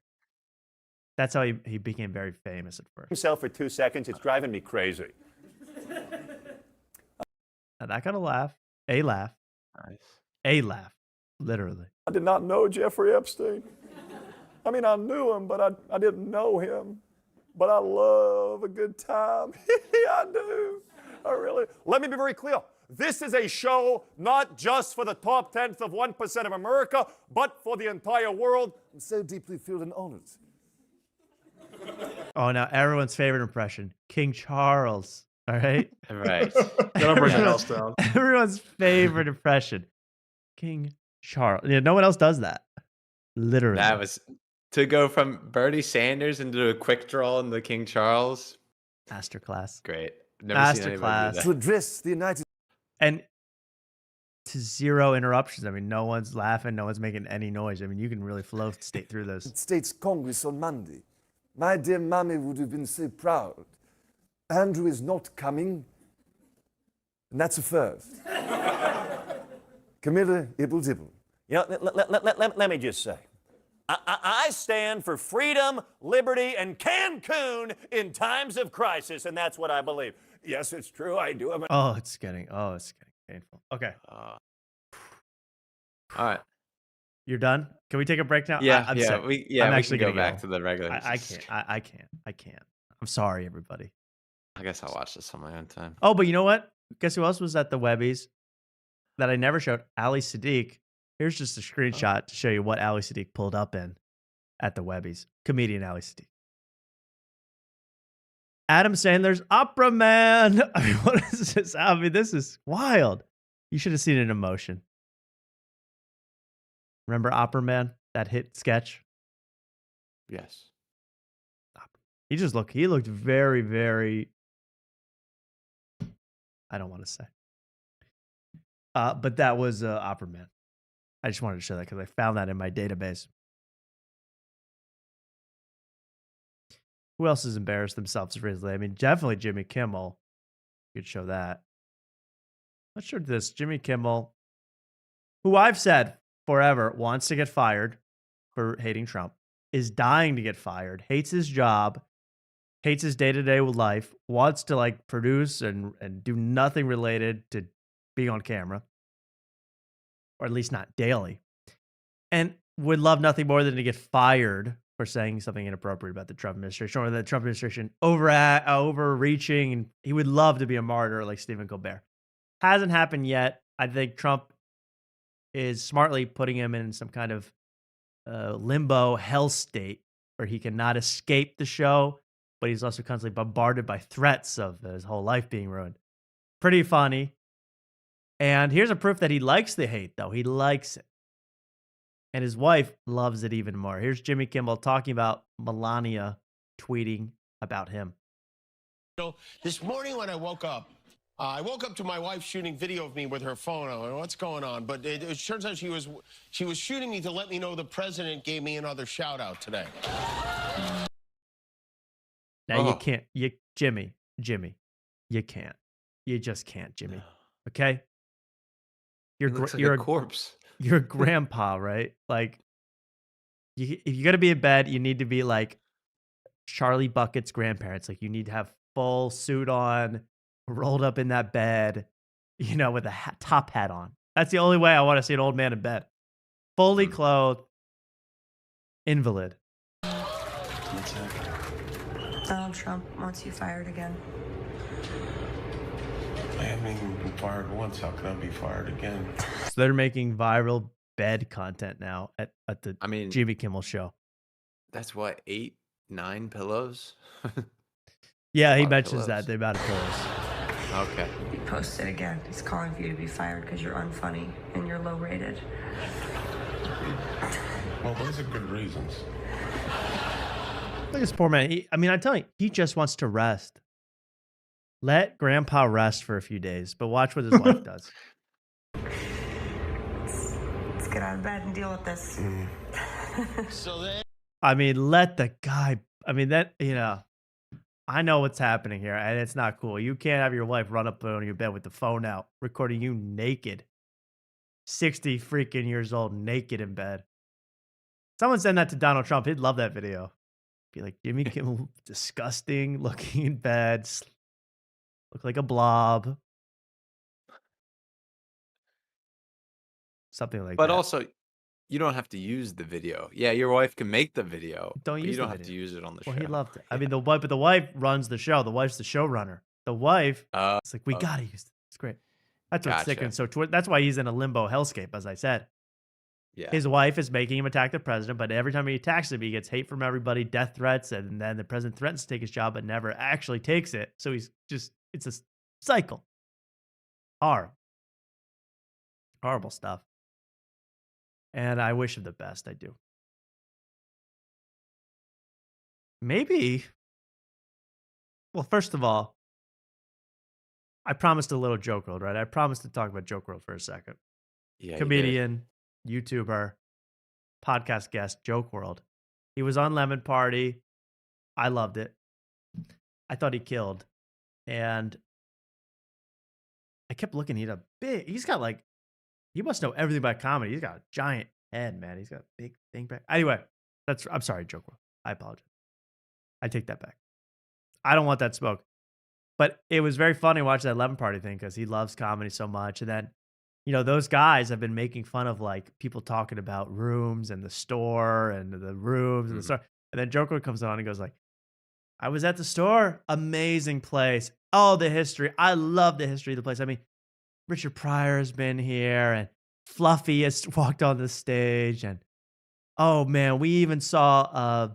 That's how he became very famous at first. himself for 2 seconds? It's driving me crazy. Now that kind of laugh. A laugh. Nice. A laugh. Literally. I did not know Jeffrey Epstein. I mean, I knew him, but I didn't know him. But I love a good time. I do. I really. Let me be very clear. This is a show not just for the top 10th of 1% of America, but for the entire world. I'm so deeply filled and honored. Oh, now everyone's favorite impression, King Charles. All right? Right. That'll bring the house down. Everyone's favorite impression, King Charles. Yeah, no one else does that. Literally. That was to go from Bernie Sanders into a quick draw in the King Charles. Masterclass. Great. Never seen anybody do Masterclass. that. To address the United And to zero interruptions. I mean, no one's laughing. No one's making any noise. I mean, you can really flow state through those. States Congress on Monday. My dear mommy would have been so proud. Andrew is not coming, and that's a first. Camilla Ibble Dibble. You know, let me just say, I stand for freedom, liberty, and Cancun in times of crisis, and that's what I believe. Yes, it's true. I do. It's getting painful. Okay. All right. You're done? Can we take a break now? Yeah, I'm yeah, sick. we I'm can actually go gonna back to the regular. I can't. I'm sorry, everybody. I guess I'll watch this on my own time. Oh, but you know what? Guess who else was at the Webbies that I never showed? Ali Sadiq. Here's just a screenshot to show you what Ali Sadiq pulled up in at the Webbies. Comedian Ali Sadiq. Adam Sandler's Opera Man. I mean, what is this? I mean, this is wild. You should have seen it in motion. Remember Opera Man? That hit sketch? Yes. He looked very, very, I don't want to say. But that was Opera Man. I just wanted to show that because I found that in my database. Who else has embarrassed themselves recently? I mean, definitely Jimmy Kimmel. You could show that. Let's show this. Jimmy Kimmel, who I've said forever wants to get fired for hating Trump, is dying to get fired, hates his job, hates his day-to-day life, wants to like produce and do nothing related to being on camera, or at least not daily, and would love nothing more than to get fired for saying something inappropriate about the Trump administration or the Trump administration overreaching. And he would love to be a martyr like Stephen Colbert. Hasn't happened yet. I think Trump is smartly putting him in some kind of limbo hell state where he cannot escape the show. but he's also constantly bombarded by threats of his whole life being ruined. Pretty funny. And here's a proof that he likes the hate, though. He likes it. And his wife loves it even more. Here's Jimmy Kimmel talking about Melania tweeting about him. This morning when I woke up to my wife shooting video of me with her phone. I went, what's going on? But it turns out she was shooting me to let me know the president gave me another shout out today. Now you can't, Jimmy, you can't. You just can't, Jimmy. Okay? You're a corpse. You're a grandpa, right? Like, if you're gonna be in bed, you need to be like Charlie Bucket's grandparents. Like, you need to have full suit on, rolled up in that bed, with a top hat on. That's the only way I want to see an old man in bed. Fully clothed, invalid. Donald Trump wants you fired again. I haven't even been fired once. How can I be fired again? So they're making viral bed content now at the Jimmy Kimmel show. That's what, 8, 9 pillows? Yeah, he mentions that the amount of pillows. Okay. He posted again. He's calling for you to be fired because you're unfunny and you're low rated. Well, those are good reasons. Look at this poor man. I tell you, he just wants to rest. Let grandpa rest for a few days, but watch what his wife does. Let's get out of bed and deal with this. So then, let the guy, I know what's happening here, and it's not cool. You can't have your wife run up on your bed with the phone out, recording you naked. 60 freaking years old, naked in bed. Someone send that to Donald Trump. He'd love that video. Be like, Jimmy Kimmel, disgusting, looking in bed, look like a blob. Something like that. But also, you don't have to use the video. Yeah, your wife can make the video. Don't use you don't the have video. to use it on the show. Well, he loved it. The wife runs the show. The wife's the showrunner. The wife, it's like, we gotta use it. It's great. That's what's sticking. So that's why he's in a limbo hellscape, as I said. Yeah. His wife is making him attack the president, but every time he attacks him, he gets hate from everybody, death threats, and then the president threatens to take his job, but never actually takes it. So it's a cycle. Horrible stuff. And I wish him the best. I do. Maybe. Well, first of all, I promised a little Joke World, right? I promised to talk about Joke World for a second. Yeah. Comedian, YouTuber, podcast guest, Joke World. He was on Lemon Party. I loved it. I thought he killed. And I kept looking. He's got like, he must know everything about comedy. He's got a giant head, man. He's got a big thing back. Anyway, I'm sorry, Joke World. I apologize. I take that back. I don't want that smoke. But it was very funny watching that Lemon Party thing because he loves comedy so much. And then, those guys have been making fun of like people talking about rooms and the store and the rooms and the store. And then Joke World comes on and goes like, I was at the store. Amazing place. Oh, the history. I love the history of the place. Richard Pryor has been here and Fluffy has walked on the stage. And oh man, we even saw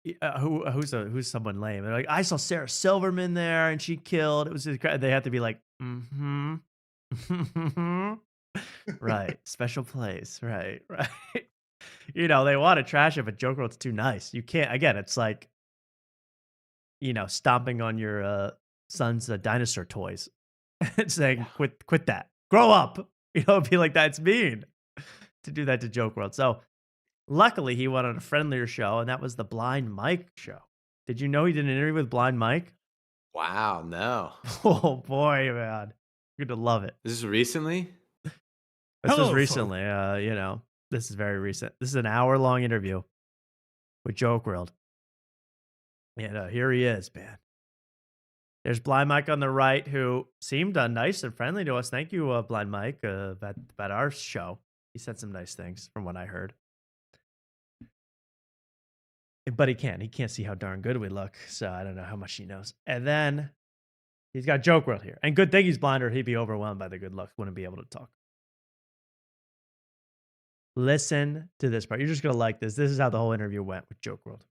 who's someone lame. They're like, I saw Sarah Silverman there and she killed. It was they have to be like, right, special place, right. They want to trash it, but Joke World's too nice. You can't. Again, it's like, stomping on your son's dinosaur toys. And saying, quit that. Grow up. Be like that. It's mean to do that to Joke World. So luckily he went on a friendlier show, and that was the Blind Mike show. Did you know he did an interview with Blind Mike? Wow, no. Oh boy, man. You're gonna love it. This is recently? This was recently. This is very recent. This is an hour-long interview with Joke World. And here he is, man. There's Blind Mike on the right, who seemed nice and friendly to us. Thank you, Blind Mike, about our show. He said some nice things from what I heard. But he can't see how darn good we look, so I don't know how much he knows. And then he's got Joke World here. And good thing he's blind, or he'd be overwhelmed by the good looks, wouldn't be able to talk. Listen to this part. You're just going to like this. This is how the whole interview went with Joke World.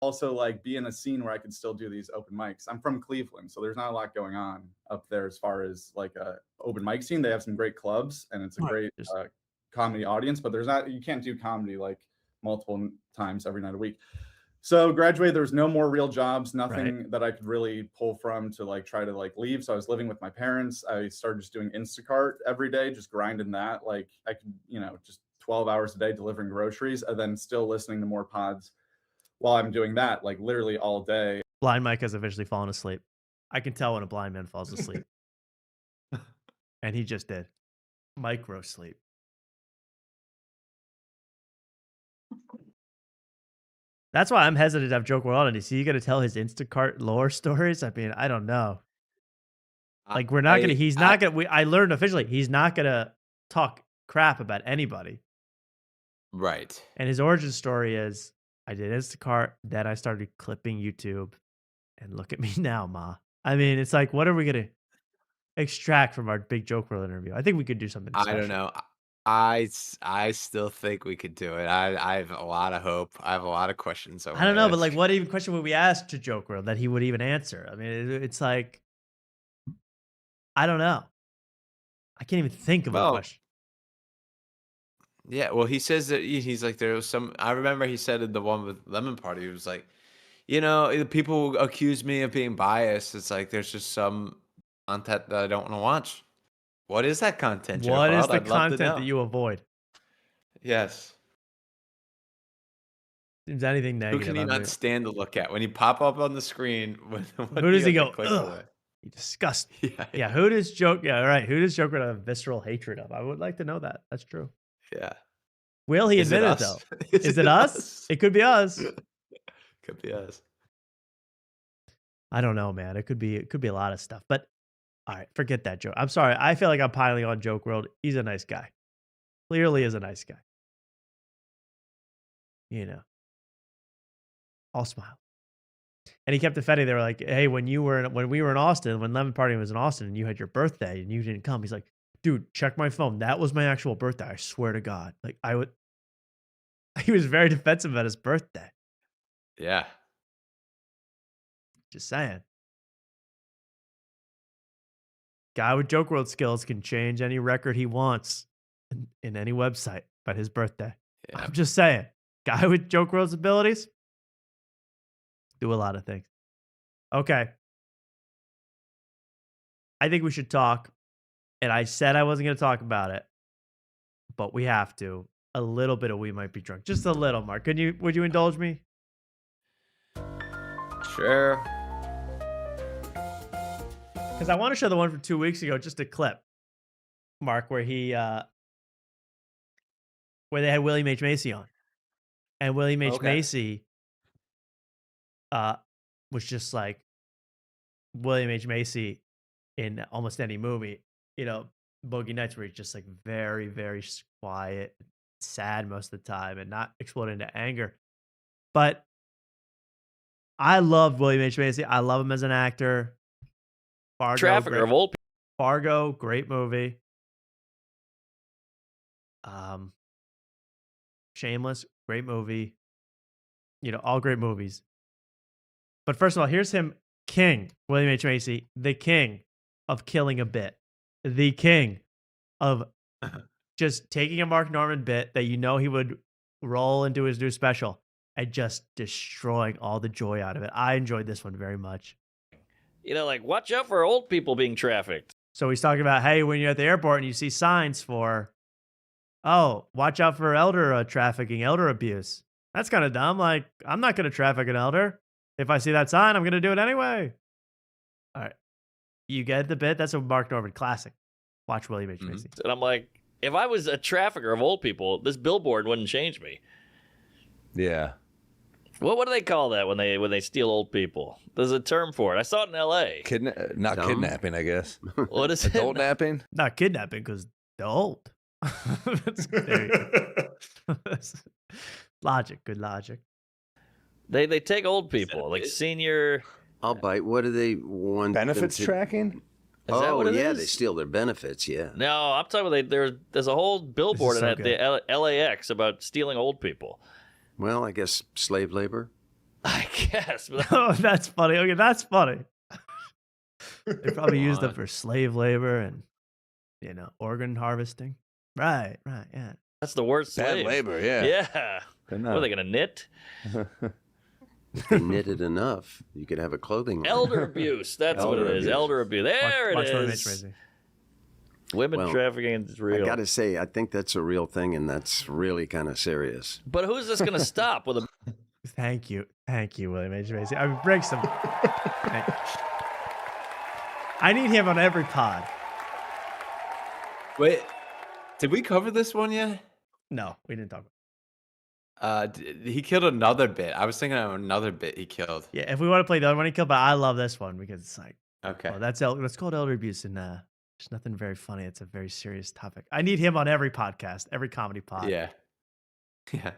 also like be in a scene where I could still do these open mics. I'm from Cleveland, so there's not a lot going on up there as far as like a open mic scene. They have some great clubs and it's a great comedy audience, but you can't do comedy like multiple times every night a week. So graduated, there was no more real jobs, nothing that I could really pull from to like try to like leave. So I was living with my parents. I started just doing Instacart every day, just grinding that. Like I could, just 12 hours a day delivering groceries and then still listening to more pods while I'm doing that, like literally all day. Blind Mike has eventually fallen asleep. I can tell when a blind man falls asleep. And he just did. Micro sleep. That's why I'm hesitant to have Joke World on. Is he going to tell his Instacart lore stories? I mean, I don't know. Like, we're not going to, he's not going to, I learned officially, he's not going to talk crap about anybody. Right. And his origin story is, I did Instacart, then I started clipping YouTube, and look at me now, Ma. I mean, it's like, what are we going to extract from our big Joke World interview? I think we could do something special. I don't know. I still think we could do it. I have a lot of hope. I have a lot of questions. I don't know, but like, what even question would we ask to Joke World that he would even answer? I mean, it's like, I don't know. I can't even think of a question. Yeah, well, he says that he's like, there was some, I remember he said in the one with Lemon Party, he was like, people accuse me of being biased. It's like, there's just some content that I don't want to watch. What is that content? What is the content that you avoid? Yes. Is anything negative? Who can you not stand to look at when you pop up on the screen? Who does he go? Ugh, you disgust. Yeah. Who does Joke? Yeah, right. Who does Joker have visceral hatred of? I would like to know that. That's true. Yeah. Will he admit it though? Is it us? It could be us. Could be us. I don't know, man. It could be a lot of stuff. But all right, forget that joke. I'm sorry. I feel like I'm piling on Joke World. He's a nice guy. Clearly is a nice guy. I'll smile. And he kept defending. They were like, "Hey, when we were in Austin, when Lemon Party was in Austin, and you had your birthday and you didn't come," he's like, "Dude, check my phone. That was my actual birthday. I swear to God." Like he was very defensive about his birthday. Yeah. Just saying. Guy with Joke World skills can change any record he wants in any website about his birthday. Yeah. I'm just saying. Guy with Joke World's abilities do a lot of things. Okay. I think we should talk. And I said I wasn't going to talk about it, but we have to. A little bit of We Might Be Drunk. Just a little, Mark. Would you indulge me? Sure. Because I want to show the one from 2 weeks ago, just a clip, Mark, where where they had William H. Macy on. And William H. Macy was just like William H. Macy in almost any movie. Boogie Nights, where he's just like very, very quiet, sad most of the time, and not exploding into anger. But I love William H. Macy. I love him as an actor. Fargo, Trafficker of old people. Fargo, great movie. Shameless, great movie. All great movies. But first of all, here's him, King, William H. Macy, the king of killing a bit. The king of just taking a Mark Norman bit that he would roll into his new special and just destroying all the joy out of it. I enjoyed this one very much. Watch out for old people being trafficked. So he's talking about, hey, when you're at the airport and you see signs for, watch out for elder trafficking, elder abuse. That's kind of dumb. Like, I'm not going to traffic an elder. If I see that sign, I'm going to do it anyway. All right. You get the bit? That's a Mark Norman classic. Watch William H. Macy. And I'm like, if I was a trafficker of old people, this billboard wouldn't change me. Yeah. What do they call that when they steal old people? There's a term for it. I saw it in L.A. Not kidnapping, I guess. What is it? Adult napping? Not kidnapping because they're old. Logic, good logic. They take old people, like senior. I'll bite. What do they want? Benefits tracking? Is that what it is? They steal their benefits. Yeah. No, I'm talking about there's a whole billboard at the LAX about stealing old people. Well, I guess slave labor. I guess. But Oh, that's funny. Okay, that's funny. They probably used them for slave labor and, organ harvesting. Right, yeah. that's the worst Bad slave. labor, yeah. Yeah. They're What are they going to knit? If they knitted enough, you could have a clothing line. Elder abuse. That's what it is. Elder abuse. There Watch it what is. makes me. Women Well, trafficking is real. I gotta say, I think that's a real thing, and that's really kind of serious. But who's this going to stop with a... Thank you, William H. Macy. I mean, bring some. Thank you. I need him on every pod. Wait, did we cover this one yet? No, we didn't talk about. He killed another bit. I was thinking of another bit he killed. Yeah, if we want to play the other one he killed, but I love this one because it's like, Okay. oh, that's called elder abuse, and there's nothing very funny. It's a very serious topic. I need him on every podcast, every comedy pod. Yeah. Yes.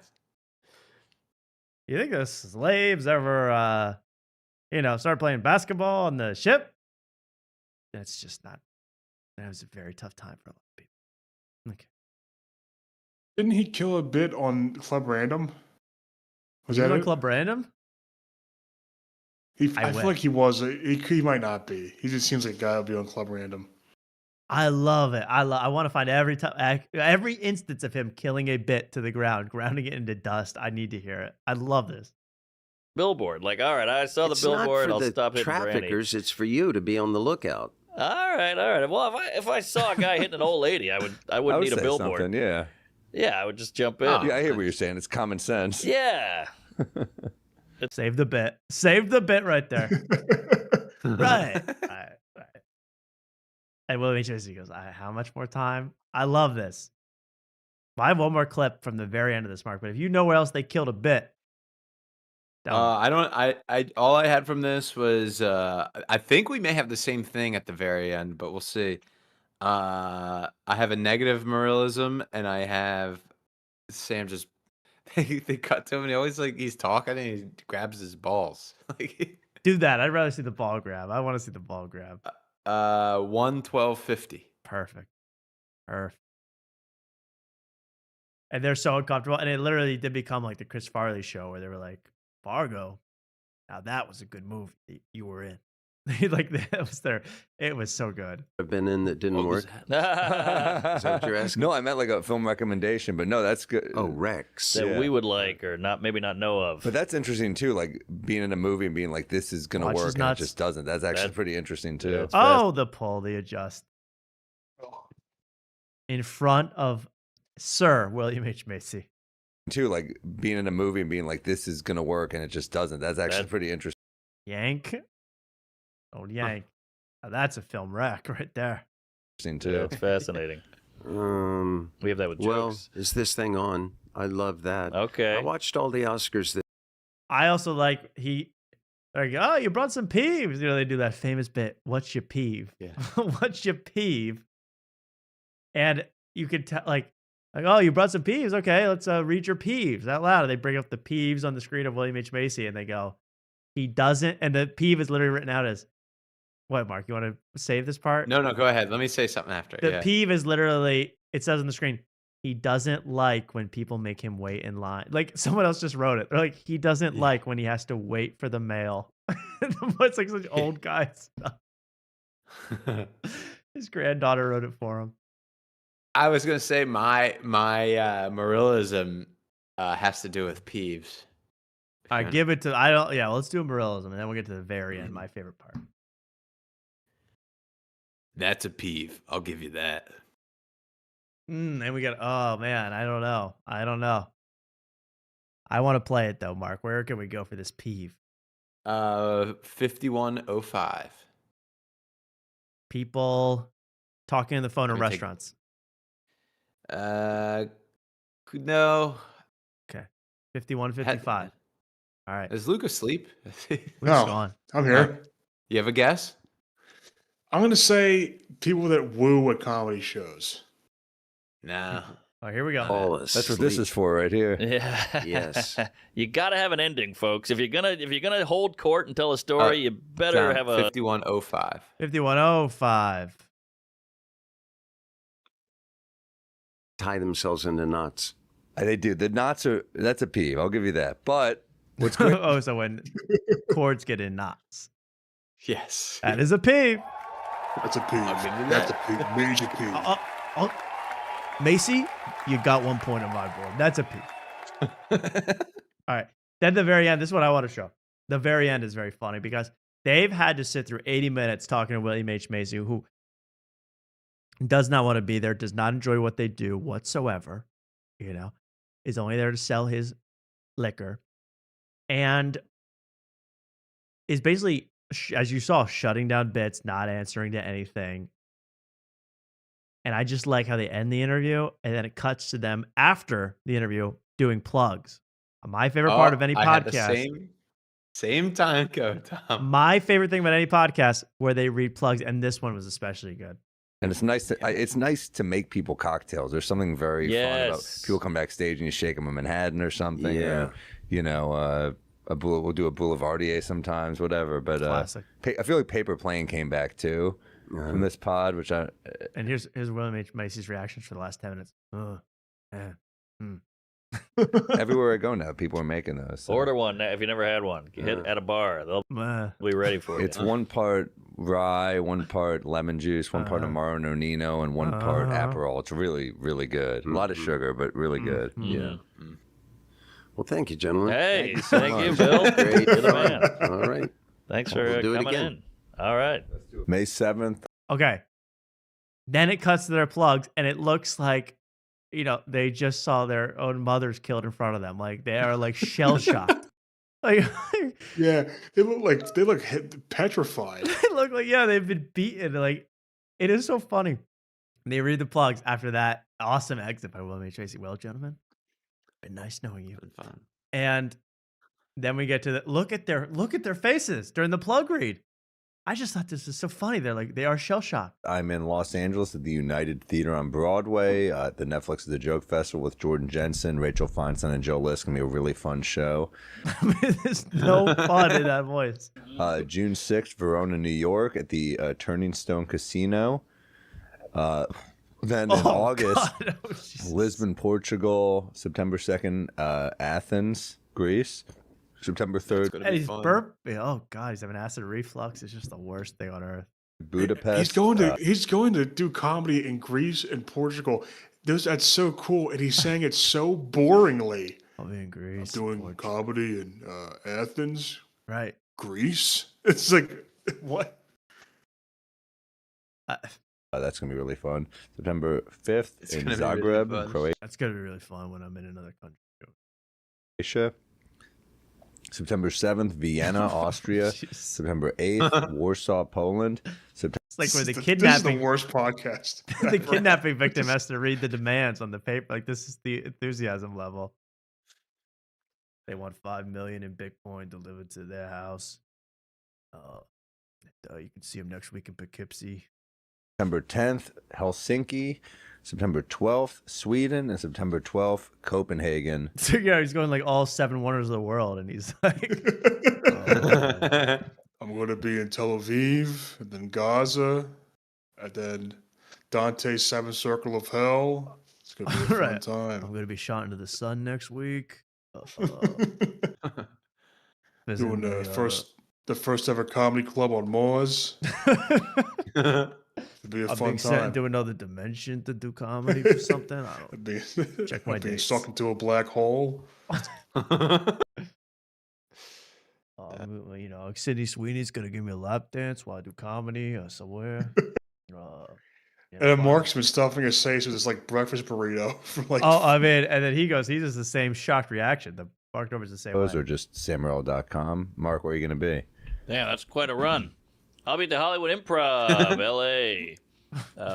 You think the slaves ever, started playing basketball on the ship? That's just not. That was a very tough time for a lot of people. Okay. Didn't he kill a bit on Club Random? Was He that on it? Club Random? I feel like he was. He might not be. He just seems like a guy who'll be on Club Random. I love it. I want to find every instance of him killing a bit to the ground, grounding it into dust. I need to hear it. I love this. Billboard. Like, all right, I saw the billboard. I'll stop hitting granny. Traffickers, it's for you to be on the lookout. All right. Well, if I saw a guy hitting an old lady, I wouldn't need a say billboard. something, yeah. Yeah, I would just jump in. Yeah, I hear what you're saying. It's common sense. Yeah. Save the bit. Save the bit right there. right. And William H. Macy goes, how much more time? I love this. I have one more clip from the very end of this, Mark, but if you know where else they killed a bit. I don't. I all I had from this was I think we may have the same thing at the very end, but we'll see. I have a negative moralism, and I have Sam just they cut to him, and he always he's talking, and he grabs his balls. Do that. I'd rather see the ball grab. I want to see the ball grab. 1:12:50. Perfect. And they're so uncomfortable, and it literally did become like the Chris Farley show where they were like, Fargo, now that was a good movie that you were in. Like that was there. It was so good. I've been in that didn't work. Is that what you're asking? No, I meant like a film recommendation, but no, that's good. Oh, Rex. That we would like or maybe not know of. But that's interesting too, like being in a movie and being like, this is going to work, and it just doesn't. That's actually pretty interesting too. Yeah, the pull, the adjust. In front of Sir William H. Macy. Too, like being in a movie and being like, this is going to work, and it just doesn't. That's actually pretty interesting. Yank. Old Yank. Now that's a film wreck right there. Interesting too. Yeah, it's fascinating. We have that with jokes. Well, is this thing on? I love that. Okay. I watched all the Oscars. I also like oh, you brought some peeves. They do that famous bit. What's your peeve? Yeah. What's your peeve? And you could tell, oh, you brought some peeves. Okay, let's read your peeves out loud. And they bring up the peeves on the screen of William H. Macy, and they go, he doesn't. And the peeve is literally written out as, what, Mark? You want to save this part? No, go ahead. Let me say something after. The peeve is literally, it says on the screen, he doesn't like when people make him wait in line. Like someone else just wrote it. They're like, he doesn't like when he has to wait for the mail. It's like such old guy stuff. His granddaughter wrote it for him. I was gonna say my moralism has to do with peeves. I give it to let's do a moralism, and then we'll get to the very end, my favorite part. That's a peeve. I'll give you that. And we got, oh man, I don't know. I want to play it though, Mark. Where can we go for this peeve? 51:05. People talking on the phone in restaurants. No. Okay. 51:55. All right. Is Luke asleep? No, gone. I'm here. You have a guess? I'm going to say people that woo at comedy shows. No. Oh, here we go. That's what this is for right here. Yeah. Yes. You got to have an ending, folks. If you're gonna hold court and tell a story, you better have a 51:05. 51:05. Tie themselves into knots. They do. The knots that's a peeve. I'll give you that. But What's great? Oh, so when chords get in knots. Yes. That is a P. That's a P. That's a P. Major P. Macy, you got 1 point on my board. That's a P. All right. Then the very end, this is what I want to show. The very end is very funny because they've had to sit through 80 minutes talking to William H. Macy, who does not want to be there, does not enjoy what they do whatsoever, is only there to sell his liquor, and is basically, as you saw, shutting down bits, not answering to anything. And I just like how they end the interview, and then it cuts to them after the interview doing plugs. My favorite part of any podcast. I had the same time code, Tom. My favorite thing about any podcast where they read plugs, and this one was especially good. And it's nice to make people cocktails. There's something very fun about people come backstage and you shake them a Manhattan or something. Yeah. Or, we'll do a Boulevardier sometimes, whatever. But Classic. I feel like Paper Plane came back too from this pod, which I. And here's William H. Macy's reactions for the last 10 minutes. Everywhere I go now, people are making those. So. Order one if you never had one. Hit at a bar. They'll be ready for you. It's 1 part rye, 1 part lemon juice, 1 part Amaro Nonino, and 1 part Aperol. It's really, really good. A lot of sugar, but really good. Yeah. Well, thank you, gentlemen. Hey, thank you, Bill. Great. You're the man. All right. Thanks for We'll do it coming again. in. All right. May 7th. Okay. Then it cuts to their plugs, and it looks like, they just saw their own mothers killed in front of them. Like, they are, like, shell-shocked. Yeah, they look petrified. They look like, they've been beaten. Like, it is so funny. And they read the plugs after that awesome exit by William H. Tracy. Well, gentlemen, been nice knowing you. Fun. And then we get to look at their faces during the plug read. I just thought this is so funny. They are shell shocked. I'm in Los Angeles at the United Theater on Broadway, the Netflix of the Joke Festival with Jordan Jensen, Rachel Feinstein, and Joe List. Gonna be a really fun show. There's no fun in that voice. June 6th, Verona, New York, at the Turning Stone Casino. Then in August, Lisbon, Portugal. September 2nd, Athens, Greece. September 3rd. And he's burping. Oh God, he's having acid reflux. It's just the worst thing on earth. Budapest. He's going to do comedy in Greece and Portugal. That's so cool, and he's saying it so boringly. I'll be in Greece. I'm doing comedy in Athens, right? Greece. It's like what? That's gonna be really fun. September 5th in Zagreb, really Croatia. That's gonna be really fun when I'm in another country. September 7th, Vienna, Austria. September 8th, Warsaw, Poland. It's like where the This kidnapping. is the worst podcast. The kidnapping victim has to read the demands on the paper. Like, this is the enthusiasm level. They want $5 million in Bitcoin delivered to their house. You can see them next week in Poughkeepsie. September 10th, Helsinki. September 12th, Sweden, and September 12th, Copenhagen. So he's going like all 7 wonders of the world, and he's like, I'm going to be in Tel Aviv, and then Gaza, and then Dante's Seventh Circle of Hell. It's going to be a fun time. I'm going to be shot into the sun next week. Doing the first ever comedy club on Mars. It'd be a fun sent time. into another dimension to do comedy for something. I don't check my being dates. sucked into a black hole. Sydney Sweeney's gonna give me a lap dance while I do comedy somewhere. And then Mark's been stuffing his face with this like breakfast burrito from like. And then he goes, he does the same shocked reaction. The Mark Norman's the same Those way. are just Samuel.com. Mark, where are you going to be? Damn, that's quite a run. I'll be at the Hollywood Improv, LA.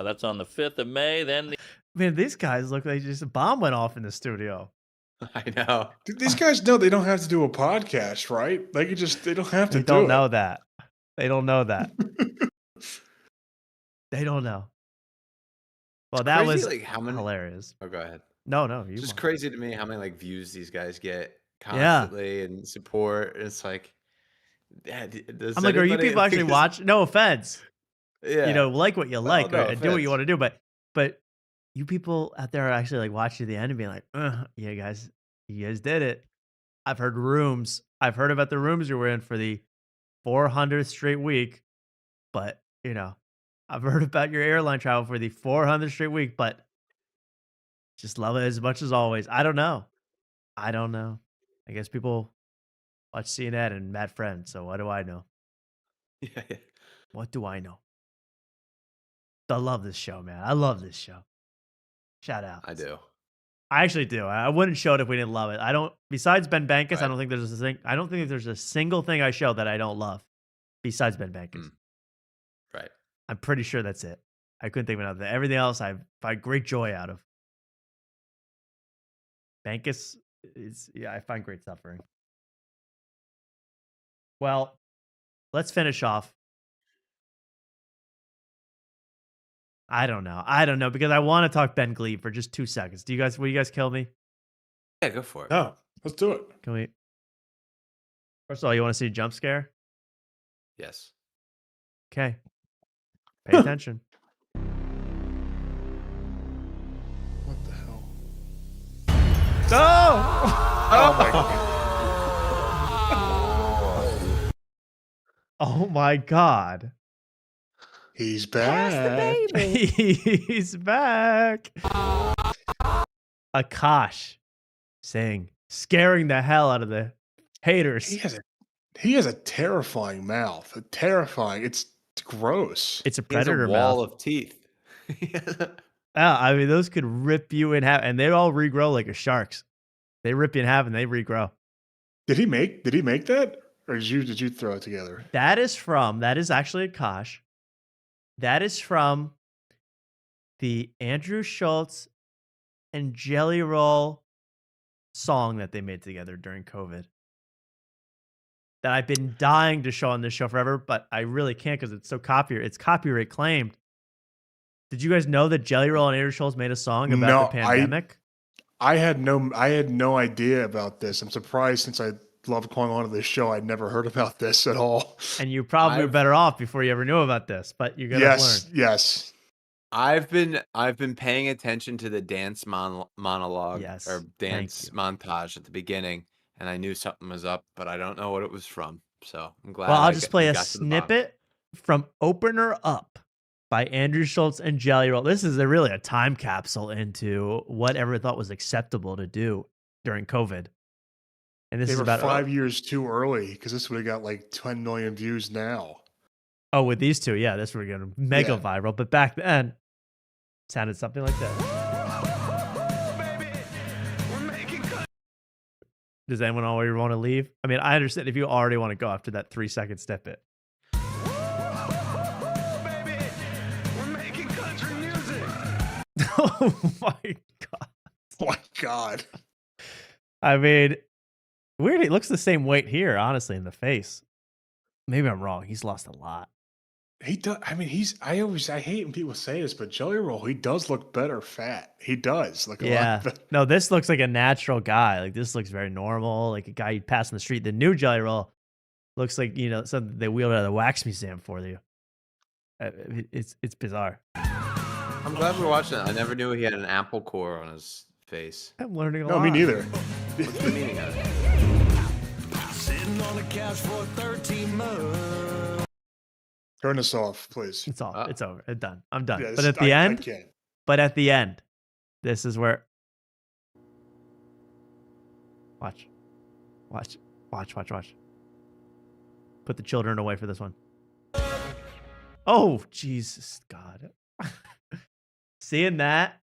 That's on the 5th of May. Then Man, these guys look like just a bomb went off in the studio. I know. These guys know they don't have to do a podcast, right? They don't have to They do don't it. know that. They don't know that. They don't know. Well, that Crazy, was like, how many... hilarious. Oh, go ahead. No. It's just crazy to me how many like views these guys get Yeah. constantly and support. It's like, I'm like, are you people actually watch? No offense. Yeah. Like what you like, no right? And do what offense. you want to do. But you people out there are actually like watching to the end and being like, yeah, guys, you guys did it. I've heard rooms. I've heard about the rooms you were in for the 400th straight week, but I've heard about your airline travel for the 400th straight week, but just love it as much as always. I don't know. I guess people watch CNN and Mad Friends, so what do I know? Yeah. What do I know? I love this show, man. I love this show. Shout out. I do. I actually do. I wouldn't show it if we didn't love it. I don't. Besides Ben Bankas, right. I don't think there's a thing. I don't think there's a single thing I show that I don't love. Besides Ben Bankas, right? I'm pretty sure that's it. I couldn't think of another. Everything else I find great joy out of. Bankas is I find great suffering. Well, let's finish off. I don't know because I want to talk Ben Glebe for just 2 seconds. Will you guys kill me? Yeah, go for it. No, let's do it. Can we? First of all, you want to see a jump scare? Yes. Okay. Pay attention. What the hell? No! Oh my god. Oh my god. He's back. He's back. Akash saying, scaring the hell out of the haters. He has a terrifying mouth. It's gross. It's a predator He has a wall mouth. of teeth. I mean, those could rip you in half, and they all regrow like a shark's. They rip you in half and they regrow. Did he make that, or did you throw it together? That is actually Akash. That is from the Andrew Schultz and Jelly Roll song that they made together during COVID. That I've been dying to show on this show forever, but I really can't because it's copyright claimed. Did you guys know that Jelly Roll and Andrew Schultz made a song about the pandemic? I had no idea about this. I'm surprised since I love going on to this show. I'd never heard about this at all. And you probably were better off before you ever knew about this, but you're gonna learn. Yes. I've been paying attention to the dance monologue or dance montage at the beginning, and I knew something was up, but I don't know what it was from. So I'm glad. Well, I'll just play a snippet from "Opener Up" by Andrew Schultz and Jelly Roll. This is really a time capsule into whatever thought was acceptable to do during COVID. And this they is were about 5 years too early because this would have got like 10 million views now. Oh, with these two, yeah, this would get mega viral. But back then, it sounded something like that. Does anyone already want to leave? I mean, I understand if you already want to go after that 3-second snippet. Oh my god! Oh my god! I mean, weird. He looks the same weight here, honestly, in the face. Maybe I'm wrong. He's lost a lot. He does. I mean, I hate when people say this, but Jelly Roll, he does look better fat. He does look a lot better. No, this looks like a natural guy. Like this looks very normal, like a guy you'd pass on the street. The new Jelly Roll looks like something they wheeled out of the wax museum for you. It's bizarre. I'm glad we're watching it. I never knew he had an apple core on his face. I'm learning a lot. No, me neither. What's the meaning of it? Sitting on the couch for 13 months. Turn this off, please. It's off. It's over. It's done. I'm done. Yeah, but at the end, this is where. Watch. Put the children away for this one. Oh, Jesus God. Seeing that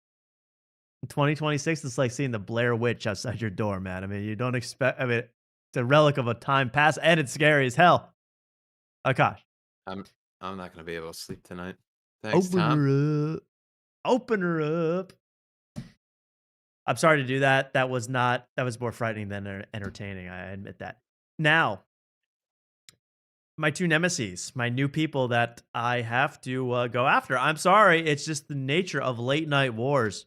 in 2026, it's like seeing the Blair Witch outside your door, man. I mean, you don't expect, it's a relic of a time past, and it's scary as hell. Oh, gosh. I'm not going to be able to sleep tonight. Thanks, Tom. Open her up. I'm sorry to do that. That was more frightening than entertaining. I admit that. Now, my two nemesis, my new people that I have to go after. I'm sorry. It's just the nature of late night wars.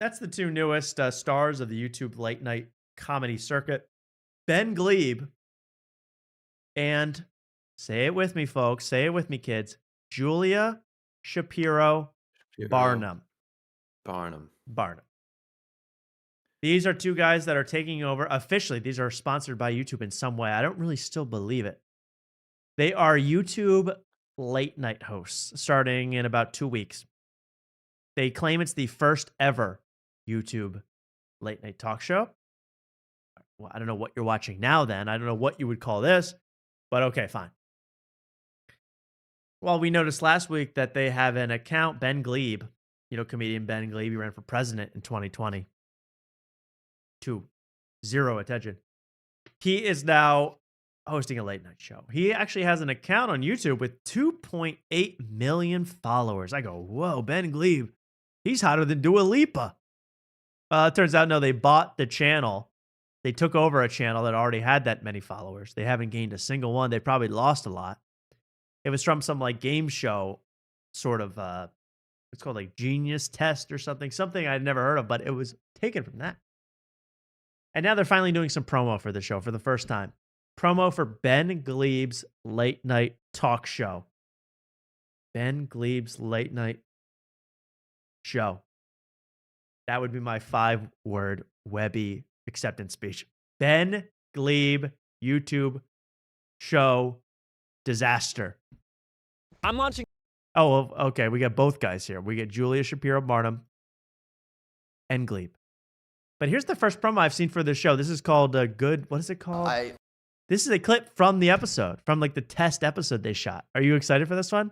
That's the two newest stars of the YouTube late night comedy circuit. Ben Glebe and, say it with me, folks. Say it with me, kids. Julia Shapiro Barnum. These are two guys that are taking over officially. These are sponsored by YouTube in some way. I don't really still believe it. They are YouTube late night hosts starting in about 2 weeks. They claim it's the first ever YouTube late night talk show. Well, I don't know what you're watching now then. I don't know what you would call this, but okay, fine. Well, we noticed last week that they have an account, Ben Glebe, comedian Ben Glebe, he ran for president in 2020. To zero attention. He is now hosting a late night show. He actually has an account on YouTube with 2.8 million followers. I go, whoa, Ben Glebe, he's hotter than Dua Lipa. It turns out, no, they bought the channel. They took over a channel that already had that many followers. They haven't gained a single one. They probably lost a lot. It was from some like game show sort of, it's called like Genius Test or something I'd never heard of, but it was taken from that. And now they're finally doing some promo for the show for the first time. Promo for Ben Glebe's late night talk show. Ben Glebe's late night show. That would be my 5-word Webby acceptance speech. Ben Glebe YouTube show disaster. I'm launching. Oh, okay. We got both guys here. We get Julia Shapiro Barnum and Glebe. But here's the first promo I've seen for this show. This is called what is it called? This is a clip from the episode, from like the test episode they shot. Are you excited for this one?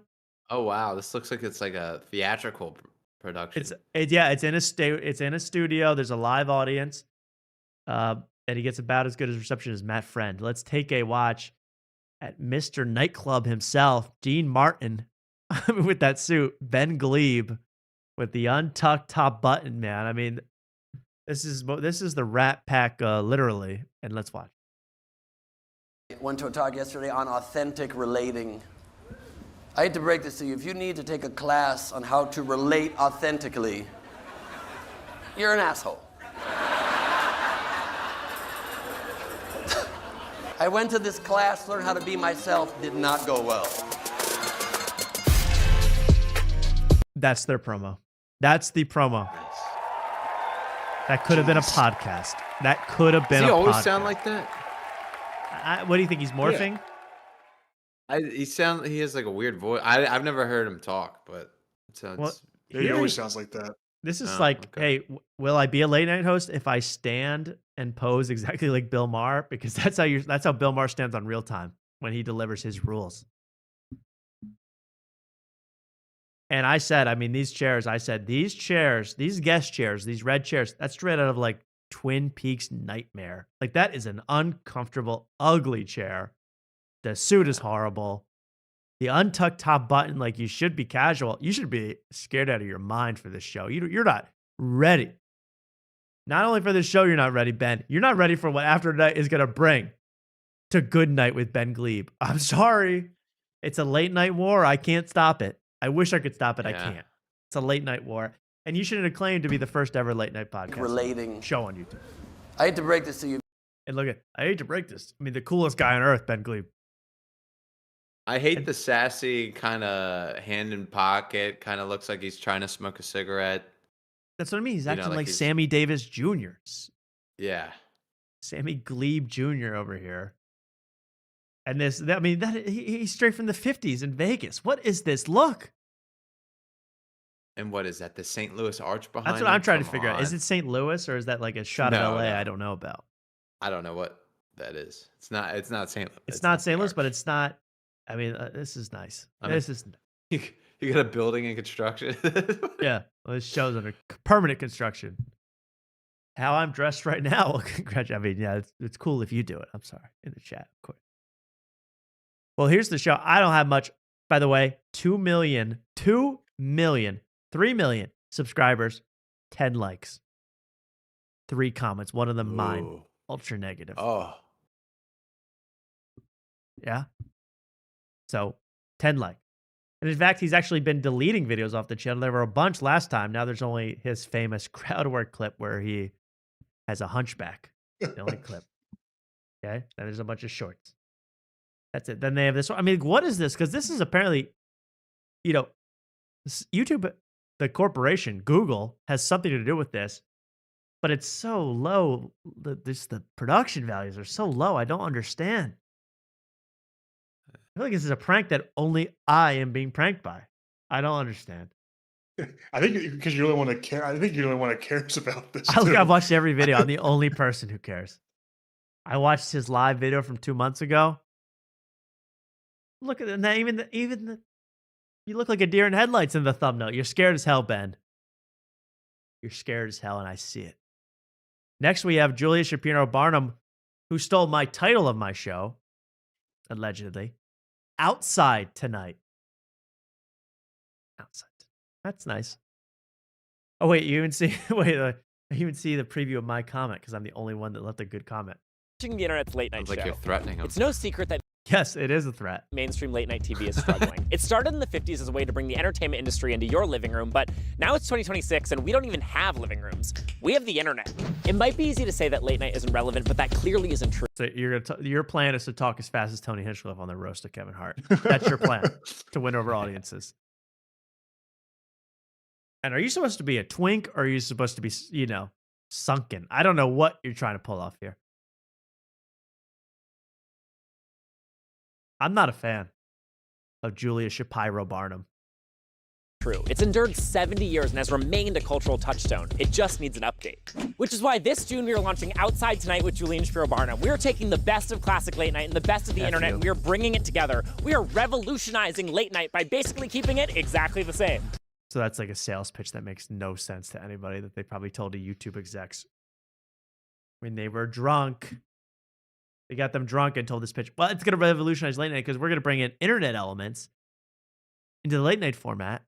Oh wow, this looks like it's like a theatrical production. It's in a studio. There's a live audience. And he gets about as good as reception as Matt Friend. Let's take a watch at Mr. Nightclub himself, Dean Martin, with that suit, Ben Glebe with the untucked top button, man. I mean, this is the Rat Pack, literally. And let's watch. Went to a talk yesterday on authentic relating. I hate to break this to you. If you need to take a class on how to relate authentically, you're an asshole. I went to this class, learned how to be myself, did not go well. That's their promo. That's the promo. That could have been a podcast. That could have been a podcast. Does he always sound like that? What do you think? He's morphing? Yeah. He has like a weird voice. I've never heard him talk, but it sounds. He always sounds like that. This is hey, will I be a late night host if I stand and pose exactly like Bill Maher? Because that's how Bill Maher stands on Real Time when he delivers his rules. And I said, these chairs, these guest chairs, these red chairs, that's straight out of like Twin Peaks Nightmare. Like that is an uncomfortable, ugly chair. The suit is horrible. The untucked top button, like you should be casual. You should be scared out of your mind for this show. You're not ready. Not only for this show, you're not ready, Ben. You're not ready for what After Night is going to bring to Good Night with Ben Glebe. I'm sorry. It's a late night war. I can't stop it. I wish I could stop it. Yeah. I can't. It's a late night war. And you shouldn't have claimed to be the first ever late night podcast relating show on YouTube. I hate to break this to you. And look I hate to break this. The coolest guy on earth, Ben Glebe. I hate the sassy kind of hand in pocket, kind of looks like he's trying to smoke a cigarette. That's what I mean. He's acting like Sammy Davis Jr. Yeah. Sammy Glebe Jr. over here. And he's straight from the 50s in Vegas. What is this look? And what is that? The St. Louis Arch behind That's what I'm trying to figure out. Is it St. Louis or is that like a shot of LA I don't know about? I don't know what that is. It's not St. Louis. It's not St. Louis, but it's not. This is nice. You got a building in construction. Yeah. Well, this show's under permanent construction. How I'm dressed right now. Well, congratulations. Yeah, it's cool if you do it. I'm sorry. In the chat, of course. Well, here's the show. I don't have much. By the way, 2 million, 3 million subscribers, 10 likes, 3 comments, one of them mine. Ultra negative. Oh. Yeah. So 10 likes. And in fact, he's actually been deleting videos off the channel. There were a bunch last time. Now there's only his famous crowd work clip where he has a hunchback. The only clip. Okay. Then there's a bunch of shorts. That's it. Then they have this one. What is this? Because this is apparently, YouTube, the corporation, Google, has something to do with this. but it's so low. The production values are so low. I don't understand. I feel like this is a prank that only I am being pranked by. I don't understand. I think because you're the only one that care. I think you're the only one that cares about this. I've watched every video. I'm the only person who cares. I watched his live video from 2 months ago. Look at it. You look like a deer in headlights in the thumbnail. You're scared as hell, Ben. You're scared as hell, and I see it. Next, we have Julia Shapiro Barnum, who stole my title of my show, allegedly. Outside Tonight. Outside. That's nice. Oh, wait, you even see I even see the preview of my comment because I'm the only one that left a good comment. Watching the internet's late night Sounds like show. you're threatening him. It's no secret that Yes, it is a threat. mainstream late night TV is struggling. It started in the 50s as a way to bring the entertainment industry into your living room, but now it's 2026 and we don't even have living rooms. We have the internet. It might be easy to say that late night isn't relevant, but that clearly isn't true. So your plan is to talk as fast as Tony Hinchcliffe on the roast of Kevin Hart. That's your plan to win over audiences. And are you supposed to be a twink or are you supposed to be, sunken? I don't know what you're trying to pull off here. I'm not a fan of Julia Shapiro Barnum. True. It's endured 70 years and has remained a cultural touchstone. It just needs an update. Which is why this June we are launching Outside Tonight with Julia Shapiro Barnum. We are taking the best of classic late night and the best of the internet, and we are bringing it together. We are revolutionizing late night by basically keeping it exactly the same. So that's like a sales pitch that makes no sense to anybody that they probably told to YouTube execs when they were drunk. They got them drunk and told this pitch. Well, it's going to revolutionize late night because we're going to bring in internet elements into the late night format,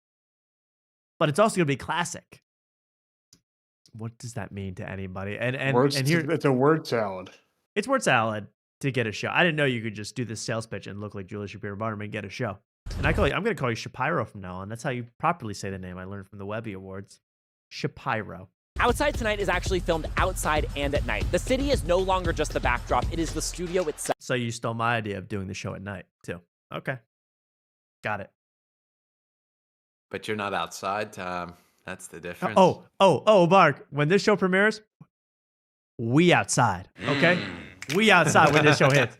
but it's also going to be classic. What does that mean to anybody? And here it's a word salad. It's word salad to get a show. I didn't know you could just do this sales pitch and look like Julia Shapiro Barnum and get a show. And I'm going to call you Shapiro from now on. That's how you properly say the name. I learned from the Webby Awards. Shapiro. Outside Tonight is actually filmed outside and at night. The city is no longer just the backdrop, it is the studio itself. So you stole my idea of doing the show at night, too. Okay. Got it. But you're not outside, Tom. That's the difference. Oh, Mark, when this show premieres, we outside, okay? We outside when this show hits.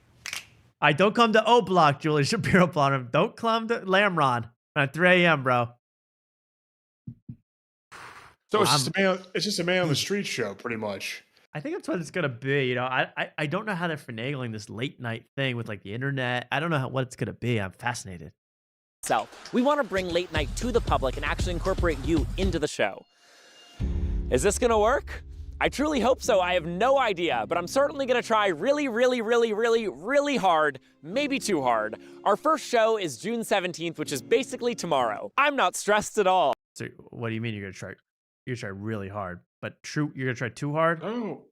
I don't come to O Block, Julia Shapiro Barnum. Don't come to Lamron at 3 a.m., bro. So it's just a man on the street show, pretty much. I think that's what it's gonna be. I don't know how they're finagling this late night thing with like the internet. I don't know what it's gonna be. I'm fascinated. So we want to bring late night to the public and actually incorporate you into the show. Is this gonna work? I truly hope so. I have no idea, but I'm certainly gonna try really, really, really, really, really hard, maybe too hard. Our first show is June 17th, which is basically tomorrow. I'm not stressed at all. So what do you mean you're gonna try? You're gonna try really hard, but you're gonna try too hard? Oh.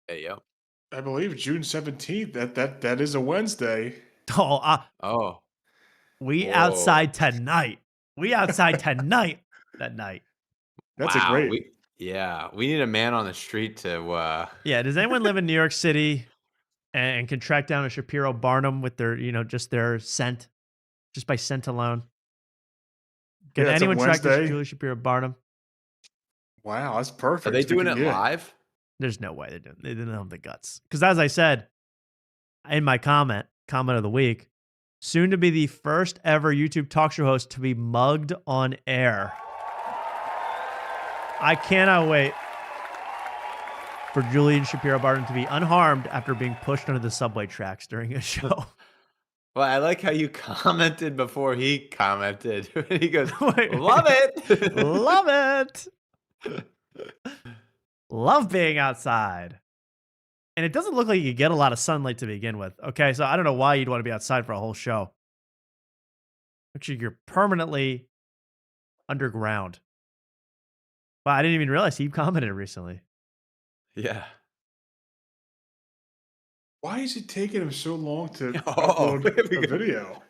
Hey, yo. I believe June 17th. That is a Wednesday. Oh. We outside tonight. We outside tonight. That night. That's a great. We need a man on the street to. Yeah. Does anyone live in New York City and can track down a Shapiro Barnum with their, just their scent, just by scent alone? Can anyone track this Julia Shapiro Barnum? Wow, that's perfect. Are they doing it live? There's no way they didn't have the guts. Because as I said in my comment of the week, soon to be the first ever YouTube talk show host to be mugged on air. I cannot wait for Julian Shapiro Barnum to be unharmed after being pushed under the subway tracks during a show. Well, I like how you commented before he commented. He goes, love it. Love it. Love being outside. And it doesn't look like you get a lot of sunlight to begin with. Okay, so I don't know why you'd want to be outside for a whole show. Actually, you're permanently underground. Wow, I didn't even realize he commented recently. Yeah. Why is it taking him so long to upload a video?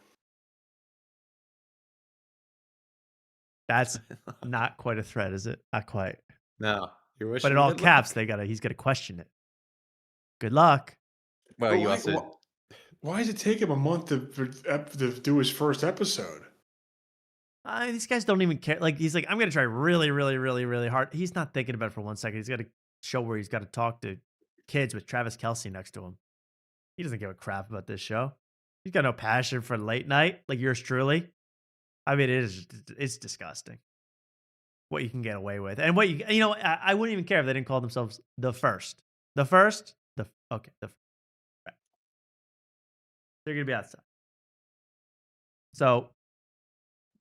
That's not quite a threat, is it? Not quite. No. But in all caps, he's got to question it. Good luck. Well, why does it take him a month to do his first episode? These guys don't even care. Like, he's like, I'm going to try really, really, really, really hard. He's not thinking about it for 1 second. He's got to show where he's got to talk to kids with Travis Kelce next to him. He doesn't give a crap about this show. He's got no passion for late night like yours truly. I mean, it's disgusting what you can get away with. And what I wouldn't even care if they didn't call themselves the first. The first? Right. They're going to be outside. So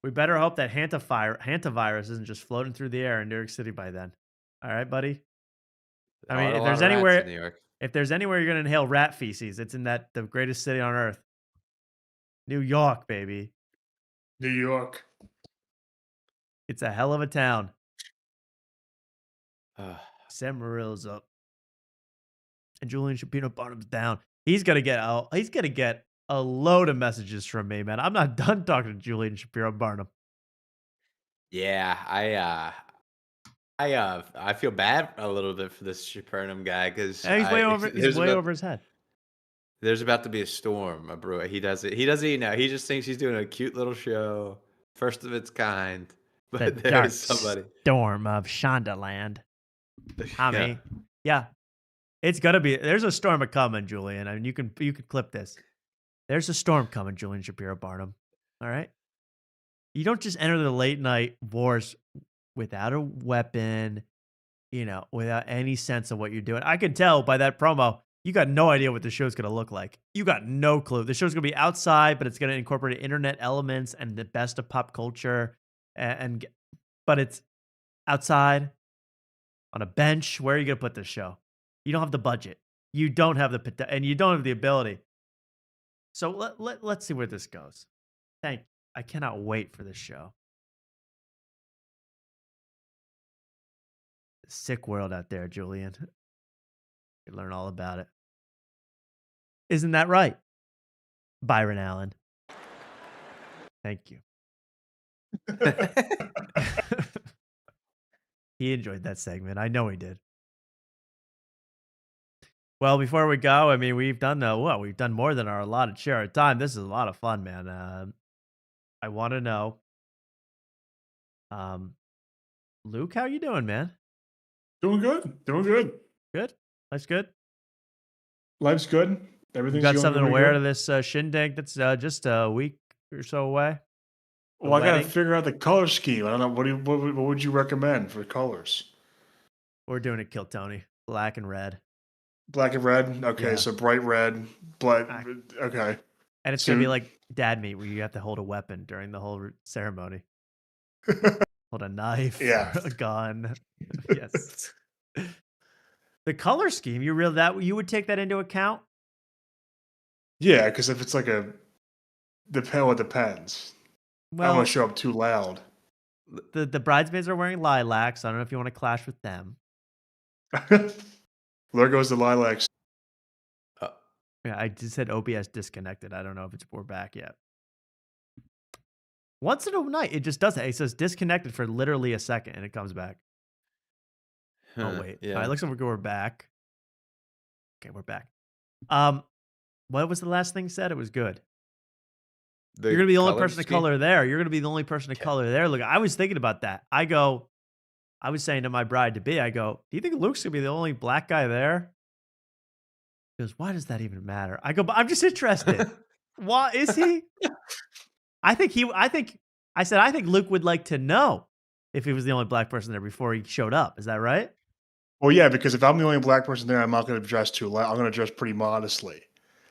we better hope that hantavirus isn't just floating through the air in New York City by then. All right, buddy? I mean, if there's anywhere you're going to inhale rat feces, it's in the greatest city on earth. New York, baby. New York. It's a hell of a town. Sam Morrill's up. And Julian Shapiro Barnum's down. He's gonna get a load of messages from me, man. I'm not done talking to Julian Shapiro Barnum. Yeah, I feel bad a little bit for this Shapiro guy because he's way over his head. There's about to be a storm, bro. He doesn't even know. He just thinks he's doing a cute little show, first of its kind. But there's somebody. Storm of Shondaland. Yeah. It's gonna be. There's a storm coming, Julian. I mean, you can clip this. There's a storm coming, Julian Shapiro Barnum. All right. You don't just enter the late night wars without a weapon, without any sense of what you're doing. I can tell by that promo. You got no idea what the show's going to look like. You got no clue. The show's going to be outside, but it's going to incorporate internet elements and the best of pop culture. But it's outside on a bench. Where are you going to put this show? You don't have the budget. You don't have and you don't have the ability. So let's see where this goes. I cannot wait for this show. Sick world out there, Julian. You learn all about it. Isn't that right, Byron Allen? Thank you. He enjoyed that segment. I know he did. Well, before we go, I mean, we've done more than our allotted share of time. This is a lot of fun, man. I want to know, Luke, how you doing, man? Doing good. Good. Life's good. Life's good. Everything's got going something really to wear good. to this shindig that's just a week or so away. Well, I got to figure out the color scheme. I don't know. What would you recommend for colors? We're doing it, Kill Tony. Black and red. Black and red. Okay, Yeah. so bright red. Okay. And it's gonna be like dad meat, where you have to hold a weapon during the whole ceremony. Hold a knife. Yeah. A gun. Yes. The color scheme. You would take that into account? Yeah, because if it's like it depends. I don't want to show up too loud. The bridesmaids are wearing lilacs. I don't know if you want to clash with them. There goes the lilacs. Yeah, I just said OBS disconnected. I don't know if we're back yet. Once in a night, it just does it. It says disconnected for literally a second, and it comes back. Oh wait, Yeah. All right, looks like we're back. Okay, we're back. What was the last thing said? It was good. You're gonna be the only person of color there. You're gonna be the only person of color there. Look, I was thinking about that. I was saying to my bride to be, do you think Luke's gonna be the only black guy there? He goes, why does that even matter? I go, but I'm just interested. Why is he? I think Luke would like to know if he was the only black person there before he showed up. Is that right? Well, yeah, because if I'm the only black person there, I'm not going to dress too loud. I'm going to dress pretty modestly.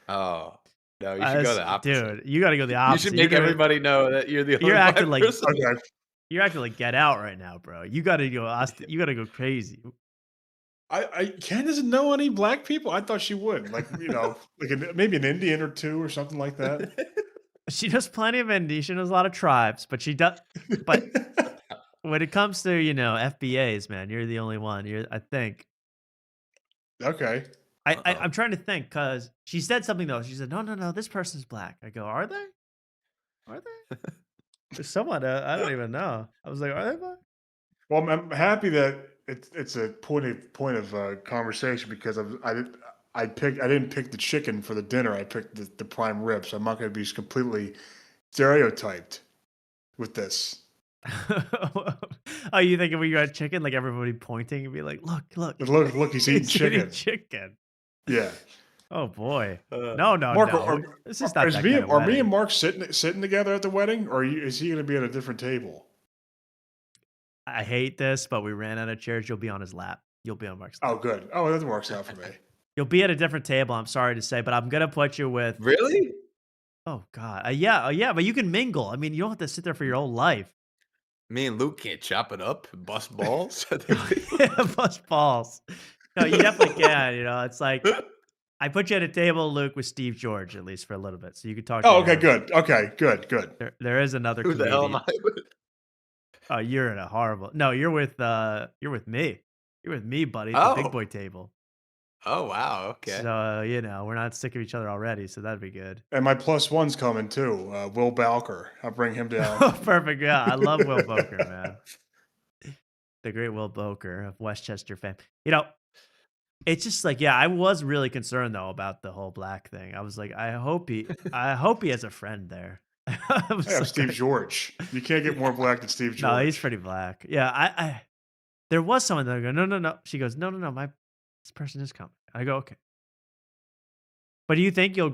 Oh. No, you should go the opposite. Dude, you got to go the opposite. You should make everybody know that you're the only black person. Okay. You're acting like Get Out right now, bro. You got to go. You got to go crazy. Ken doesn't know any black people. I thought she would, maybe an Indian or two or something like that. She knows plenty of Indian. She knows a lot of tribes, but she does. But when it comes to FBAs, man, you're the only one. I think. Okay. I'm trying to think because she said something though. She said, "No, this person's black." I go, "Are they? Are they?" There's someone I don't even know. I was like, "Are they black?" Well, I'm happy that it's a point of conversation because I didn't pick the chicken for the dinner. I picked the prime rib, so I'm not going to be completely stereotyped. with this. Oh, you think if we got chicken, like everybody pointing and be like, look, Look, he's eating chicken. chicken. Yeah. Oh boy. No. Mark, This is not that kind of are me wedding. and Mark sitting together at the wedding, or is he going to be at a different table? I hate this, but we ran out of chairs. You'll be on his lap. You'll be on Mark's lap. Oh, good. Oh, that works out for me. You'll be at a different table. I'm sorry to say, but I'm gonna put you with. Really? Oh God. Yeah. But you can mingle. I mean, you don't have to sit there for your whole life. Me and Luke can't chop it up and bust balls. Yeah, bust balls. No, you definitely can. It's like I put you at a table, Luke, with Steve George at least for a little bit, so you could talk. Oh, to okay, him. good. Okay, good. There is another. Who the hell am I with? Oh, you're in a horrible. No, you're with me. You're with me, buddy. At the big boy table. Oh wow. Okay. So we're not sick of each other already, so that'd be good. And my +1's coming too. Will Balker. I'll bring him down. Perfect. Yeah, I love Will Boker, man. The great Will Boker of Westchester fame. It's just like, I was really concerned though about the whole black thing. I was like, I hope he has a friend there. I have Steve George. You can't get more black than Steve George. No, he's pretty black. Yeah, I there was someone that I go, no. She goes, no, this person is coming. I go, okay. But do you think you'll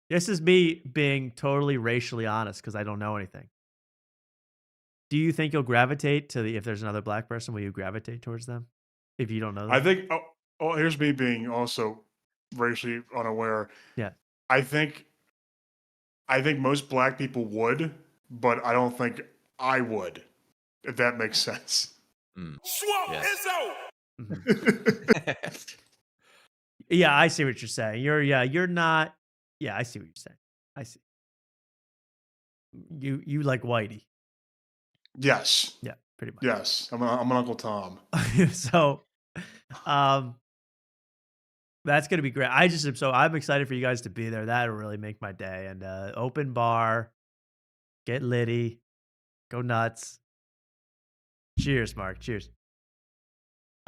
this is me being totally racially honest because I don't know anything. Do you think you'll gravitate to if there's another black person, will you gravitate towards them if you don't know them? I think, here's me being also racially unaware. Yeah. I think most black people would, but I don't think I would, if that makes sense. Swamp Izzo! Yeah, I see what you're saying. You're not. Yeah, I see what you're saying. I see. You like Whitey. Yes. Yeah, pretty much. Yes. I'm an Uncle Tom. So, that's gonna be great. I'm excited for you guys to be there. That'll really make my day. And open bar, get litty, go nuts. Cheers, Mark. Cheers.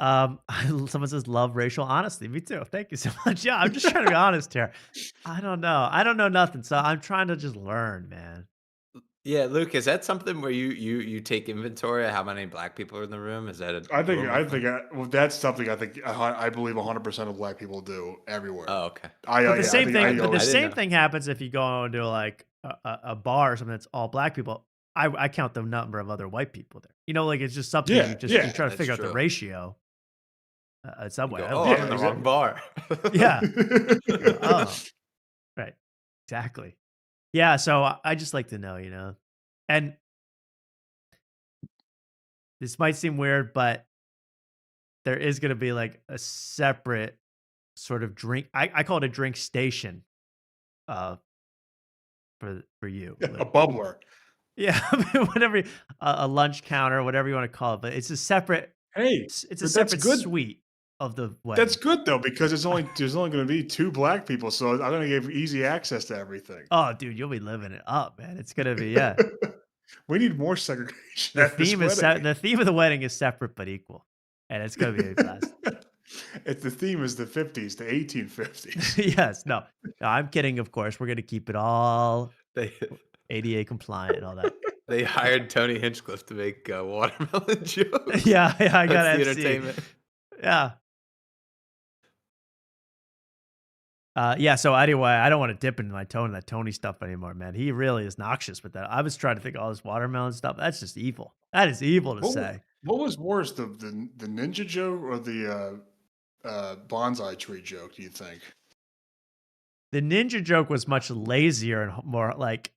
Someone says love racial honesty. Me too. Thank you so much. Yeah, I'm just trying to be honest here. I don't know. I don't know nothing, so I'm trying to just learn, man. Yeah, Luke, is that something where you take inventory of how many black people are in the room? Is that that's something I believe 100% of black people do everywhere. Oh, okay. But the same thing happens if you go into like a bar or something that's all black people. I count the number of other white people there. It's just something you try to figure out the ratio. Somewhere. I'm in the wrong bar. Yeah. Right. Exactly. Yeah. So I just like to know, and this might seem weird, but there is going to be like a separate sort of drink. I call it a drink station. For you. A bubbler. Yeah. Whatever, a lunch counter, whatever you want to call it, but it's a separate. Hey, it's a separate suite of the wedding. That's good though, because there's only going to be 2 black people, so I'm going to give easy access to everything. Oh, dude, you'll be living it up, man. It's going to be We need more segregation. The theme of the wedding is separate but equal, and it's going to be a blast. The theme is the 50s, the 1850s. Yes, no, I'm kidding. Of course, we're going to keep it all ADA compliant and all that. They hired Tony Hinchcliffe to make watermelon jokes. Yeah, I got That's the the entertainment. Yeah. Yeah, so anyway, I don't want to dip into my toe in that Tony stuff anymore, man. He really is noxious with that. I was trying to think of all this watermelon stuff. That's just evil. That is evil to say. What was worse, the ninja joke or the bonsai tree joke, do you think? The ninja joke was much lazier and more like,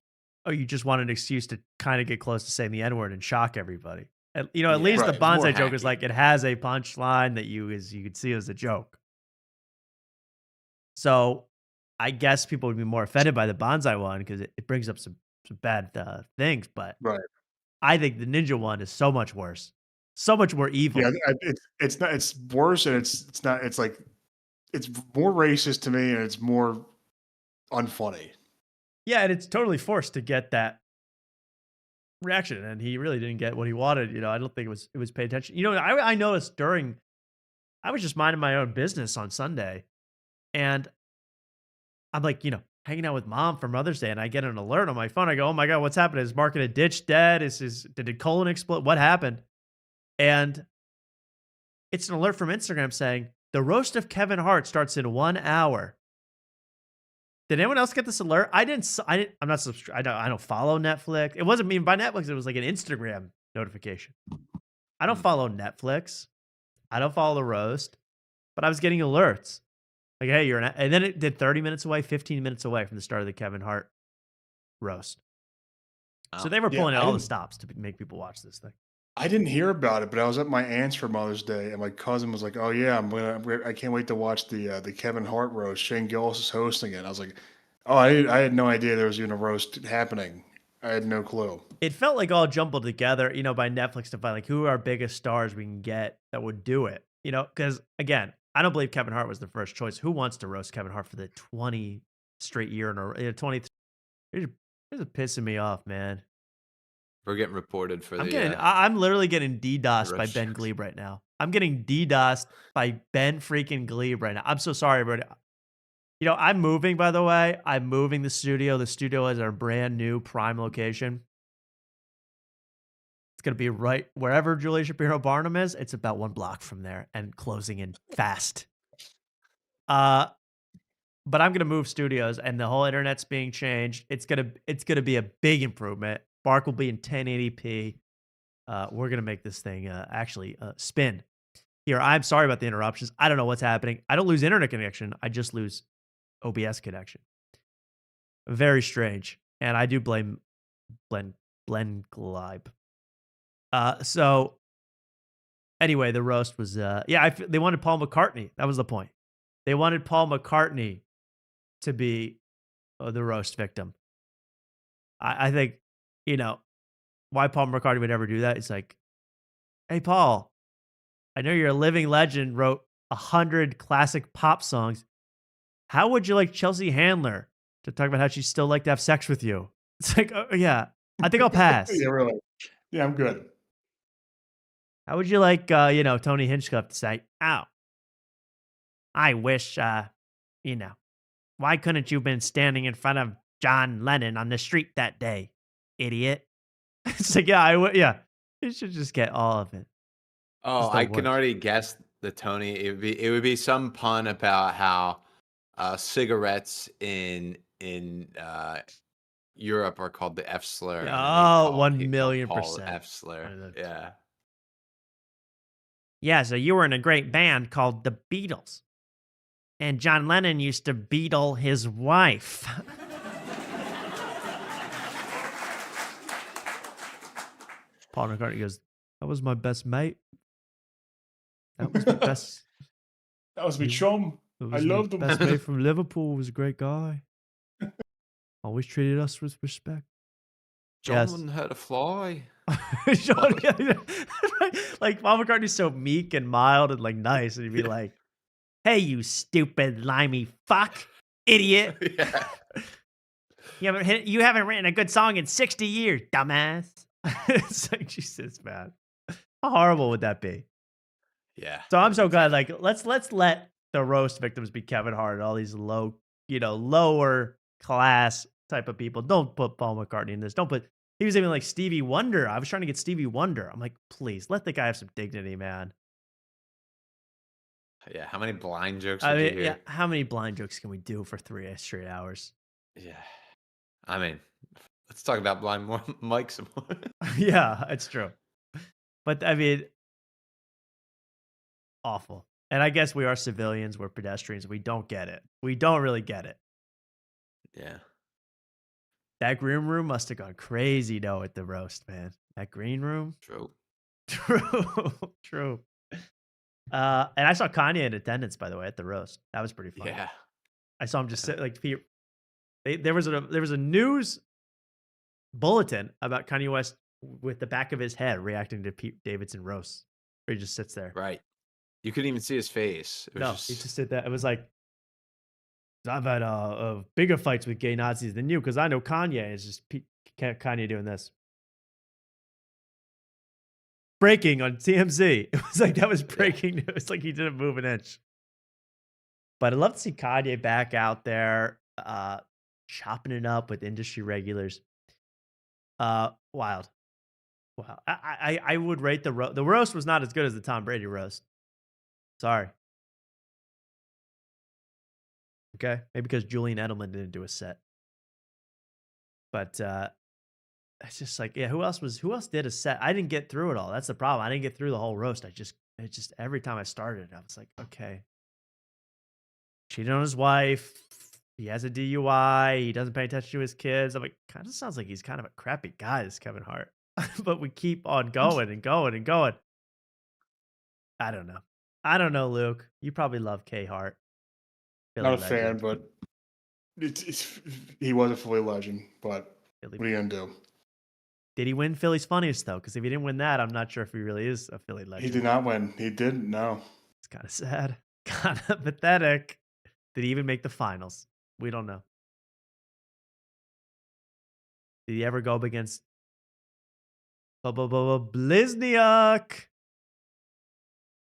you just want an excuse to kind of get close to saying the N-word and shock everybody. At least the bonsai joke is like, it has a punchline that you could see as a joke. So I guess people would be more offended by the bonsai one because it brings up some bad things. But I think the ninja one is so much worse, so much more evil. Yeah, it's not. It's worse, and it's not. It's like it's more racist to me, and it's more unfunny. Yeah, and it's totally forced to get that reaction, and he really didn't get what he wanted. I don't think it was paid attention. I noticed I was just minding my own business on Sunday. And I'm like, hanging out with mom for Mother's Day, and I get an alert on my phone. I go, oh my God, what's happening? Is Mark in a ditch dead? Did colon explode? What happened? And it's an alert from Instagram saying, the roast of Kevin Hart starts in 1 hour. Did anyone else get this alert? I'm not subscribed. I don't follow Netflix. It wasn't even by Netflix. It was like an Instagram notification. I don't follow Netflix. I don't follow the roast, but I was getting alerts. Like, hey, and then it did 30 minutes away, 15 minutes away from the start of the Kevin Hart roast. So they were pulling out all the stops to make people watch this thing. I didn't hear about it, but I was at my aunt's for Mother's Day, and my cousin was like, "Oh yeah, I can't wait to watch the Kevin Hart roast. Shane Gillis is hosting it." I was like, "Oh, I had no idea there was even a roast happening. I had no clue." It felt like all jumbled together, by Netflix to find like who are our biggest stars we can get that would do it. Because again, I don't believe Kevin Hart was the first choice. Who wants to roast Kevin Hart for the 20 straight year in a 20? This is pissing me off, man. We're getting reported for I'm literally getting DDoSed by Ben Glebe right now. I'm getting DDoSed by Ben freaking Glebe right now. I'm so sorry, everybody. I'm moving, by the way. I'm moving the studio. The studio is our brand new prime location. It's going to be right wherever Julia Shapiro Barnum is. It's about 1 block from there and closing in fast. But I'm going to move studios and the whole internet's being changed. It's going to be a big improvement. Bark will be in 1080p. We're going to make this thing actually spin. Here, I'm sorry about the interruptions. I don't know what's happening. I don't lose internet connection. I just lose OBS connection. Very strange. And I do blame Glebe. So, anyway, the roast was... they wanted Paul McCartney. That was the point. They wanted Paul McCartney to be the roast victim. I think... why Paul McCartney would ever do that. It's like, hey, Paul, I know you're a living legend, wrote 100 classic pop songs. How would you like Chelsea Handler to talk about how she'd still like to have sex with you? It's like, oh, yeah, I think I'll pass. Yeah, really. Yeah, I'm good. How would you like, Tony Hinchcliffe to say, oh, I wish, why couldn't you have been standing in front of John Lennon on the street that day? Idiot. It's like, you should just get all of it. Oh, I can already guess the Tony. It would be some pun about how cigarettes in Europe are called the F slur. Oh, 1,000,000%. F slur. Yeah. Yeah, so you were in a great band called the Beatles. And John Lennon used to beetle his wife. Paul McCartney goes, that was my best mate. That was my best. That was my chum. I loved him. Best mate from Liverpool, was a great guy. Always treated us with respect. John wouldn't hurt a fly. Like Paul McCartney's so meek and mild and like nice, and he'd be like, "Hey, you stupid limey fuck, idiot! You haven't written a good song in 60 years, dumbass." It's like, Jesus, man, how horrible would that be? Yeah. So I'm so glad. Like, let's let the roast victims be Kevin Hart and all these lower class type of people. Don't put Paul McCartney in this. Don't put. He was even like Stevie Wonder. I was trying to get Stevie Wonder. I'm like, please let the guy have some dignity, man. Yeah. How many blind jokes? I mean, yeah. How many blind jokes can we do for 3 straight hours? Yeah. I mean, let's talk about blind Mike some more. Yeah, it's true. But I mean, awful. And I guess we are civilians. We're pedestrians. We don't get it. We don't really get it. Yeah. That green room must have gone crazy, though, at the roast, man. That green room. True. True. And I saw Kanye in attendance, by the way, at the roast. That was pretty fun. Yeah. I saw him just sit like there was a news bulletin about Kanye West with the back of his head reacting to Pete Davidson roasts, where he just sits there. Right. You couldn't even see his face. He just did that. It was like, I've had bigger fights with gay Nazis than you because I know Kanye is just Kanye doing this. Breaking on TMZ. It was like that was breaking news. Like he didn't move an inch. But I'd love to see Kanye back out there. chopping it up with industry regulars. Wild. Wow. I would rate the roast was not as good as the Tom Brady roast. Sorry. Okay, maybe because Julian Edelman didn't do a set. But it's just like, yeah, who else did a set? I didn't get through it all. That's the problem. I didn't get through the whole roast. It just every time I started, I was like, okay. Cheated on his wife. He has a DUI. He doesn't pay attention to his kids. I'm like, kind of sounds like he's kind of a crappy guy, this Kevin Hart. But we keep on going and going and going. I don't know, Luke. You probably love K Hart. Philly Not a legend. fan, but he was a Philly legend. But Philly. what are you gonna do? Did he win Philly's Funniest though? Because if he didn't win that, I'm not sure if he really is a Philly legend. He did not win. He didn't. No. It's kind of sad. Kind of pathetic. Did he even make the finals? We don't know. Did he ever go up against Blizniak?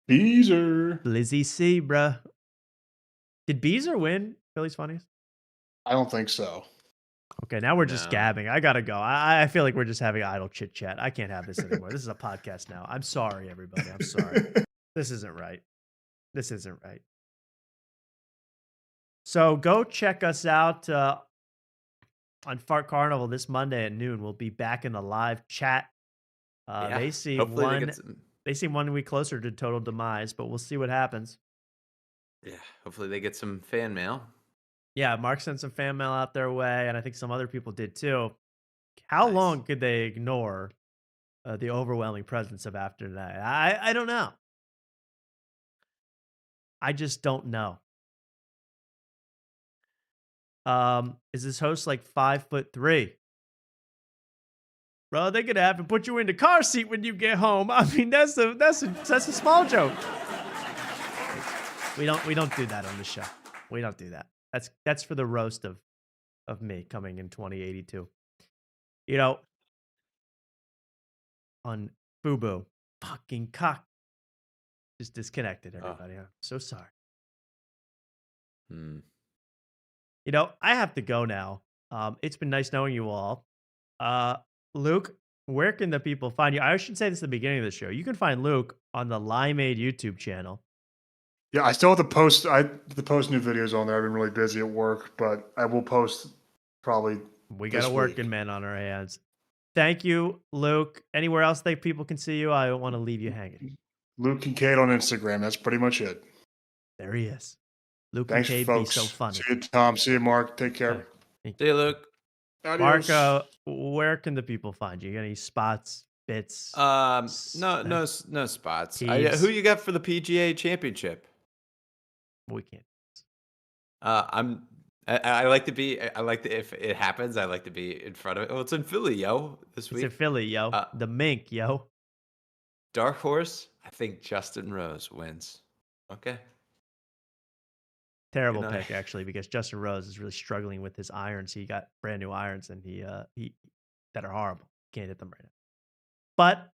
Beezer. Blizzy C, bruh. Did Beezer win Philly's Funniest? I don't think so. Okay, now we're just gabbing. I gotta go. I feel like we're just having idle chit chat. I can't have this anymore. This is a podcast now. I'm sorry, everybody. I'm sorry. This isn't right. This isn't right. So go check us out on Fart Carnival this Monday at noon. We'll be back in the live chat. They seem they seem 1 week closer to total demise, but we'll see what happens. Yeah, hopefully they get some fan mail. Yeah, Mark sent some fan mail out their way, and I think some other people did too. How long could they ignore the overwhelming presence of After Tonight? I don't know. I just don't know. Is this host like 5'3"? Bro, they could have to put you in the car seat when you get home. I mean, that's a small joke. We don't do that on the show. We don't do that. That's for the roast of me coming in 2082. You know, on Fubu, fucking cock. Just disconnected, everybody. I'm so sorry. You know, I have to go now. It's been nice knowing you all. Luke, where can the people find you? I should say this at the beginning of the show. You can find Luke on the Limeade YouTube channel. Yeah, I still have to post. New videos on there. I've been really busy at work, but I will post probably. We got a working man on our hands. Thank you, Luke. Anywhere else that people can see you? I don't want to leave you hanging. Luke Kincaid on Instagram. That's pretty much it. There he is. Luke Thanks, Kincaid, folks. be so funny. See you, Tom. See you, Mark. Take care. See you, Luke. Adios. Mark, where can the people find you? You got any spots, bits? No spots. Who you got for the PGA Championship? We can't. I like to be. If it happens, I like to be in front of it. Oh, it's in Philly, yo. This week. It's in Philly, yo. The Mink, yo. Dark horse. I think Justin Rose wins. Okay. Terrible pick, actually, because Justin Rose is really struggling with his irons. He got brand new irons, and he that are horrible. Can't hit them right now. But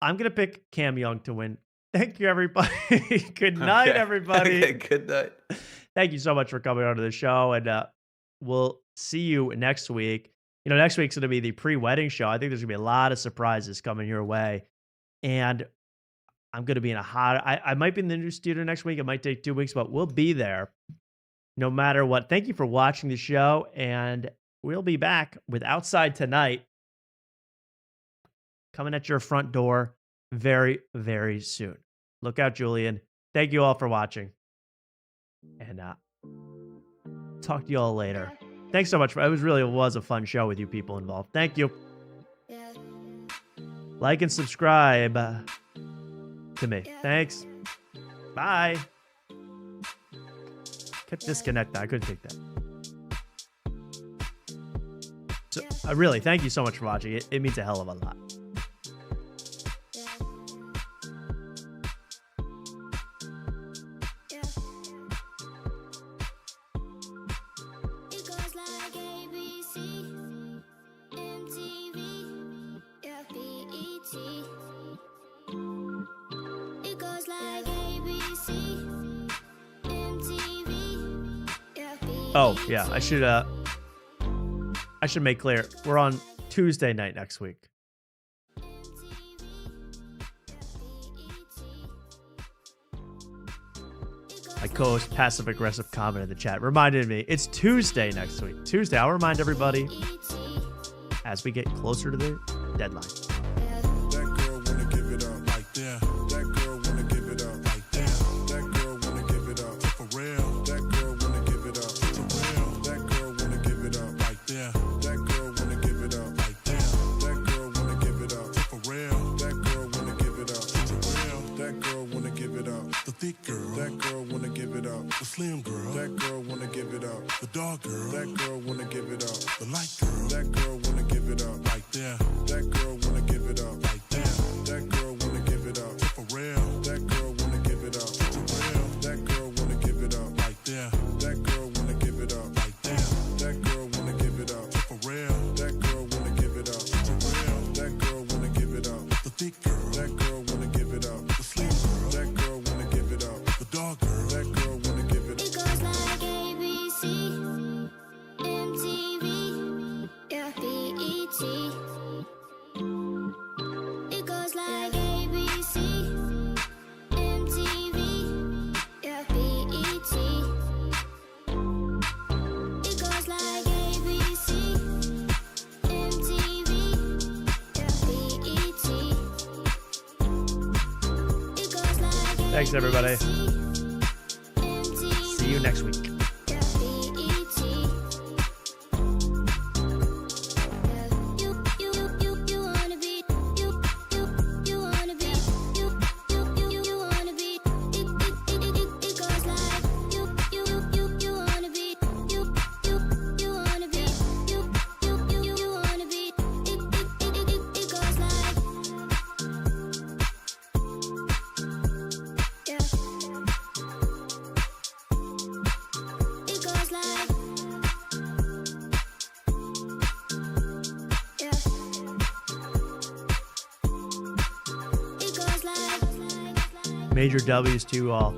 I'm gonna pick Cam Young to win. Thank you, everybody. Good night, everybody. Okay, good night. Thank you so much for coming onto the show, and we'll see you next week. You know, next week's going to be the pre-wedding show. I think there's going to be a lot of surprises coming your way, and I'm going to be in a hot. I might be in the new studio next week. It might take 2 weeks, but we'll be there no matter what. Thank you for watching the show, and we'll be back with Outside Tonight coming at your front door very, very soon. Look out, Julian. Thank you all for watching. And talk to you all later. Thanks so much. It was a fun show with you people involved. Thank you. Like and subscribe to me. Thanks. Bye. Kept disconnected. I couldn't take that. So, really, thank you so much for watching. It means a hell of a lot. Oh, yeah, I should I should make clear, we're on Tuesday night next week. My co-host Passive Aggressive comment in the chat reminded me it's Tuesday next week. Tuesday, I'll remind everybody as we get closer to the deadline. That girl wanna give it up right there. That girl wanna give it up right there. That girl wanna give it up for real. That girl wanna give it up for real. That girl wanna give it up right there. That girl wanna give it up right there. That girl wanna give it up for real. That girl wanna give it up for real. That girl wanna give it up. The thick girl. That girl wanna give it up. The slim girl. That girl wanna give it up. The dark girl. That girl wanna give it up. The light girl. That girl wanna give it up right there. That girl wanna give it up right there. That girl wanna give it up for real. That girl wanna give it up for real. That girl wanna give it up right there. That girl wanna give it up right there. That girl wanna give it up for real. That girl wanna give it up for real. That girl wanna give it up. The thick girl. That girl wanna give it up. The slim girl. That girl wanna give it up. The dark girl. That girl wanna give it up. It goes like ABC, MTV, yeah, BET. It goes like ABC, MTV, yeah, BET. It goes like ABC, MTV, yeah, BET. It goes like Thanks, everybody. See you next week. Major W's to you all.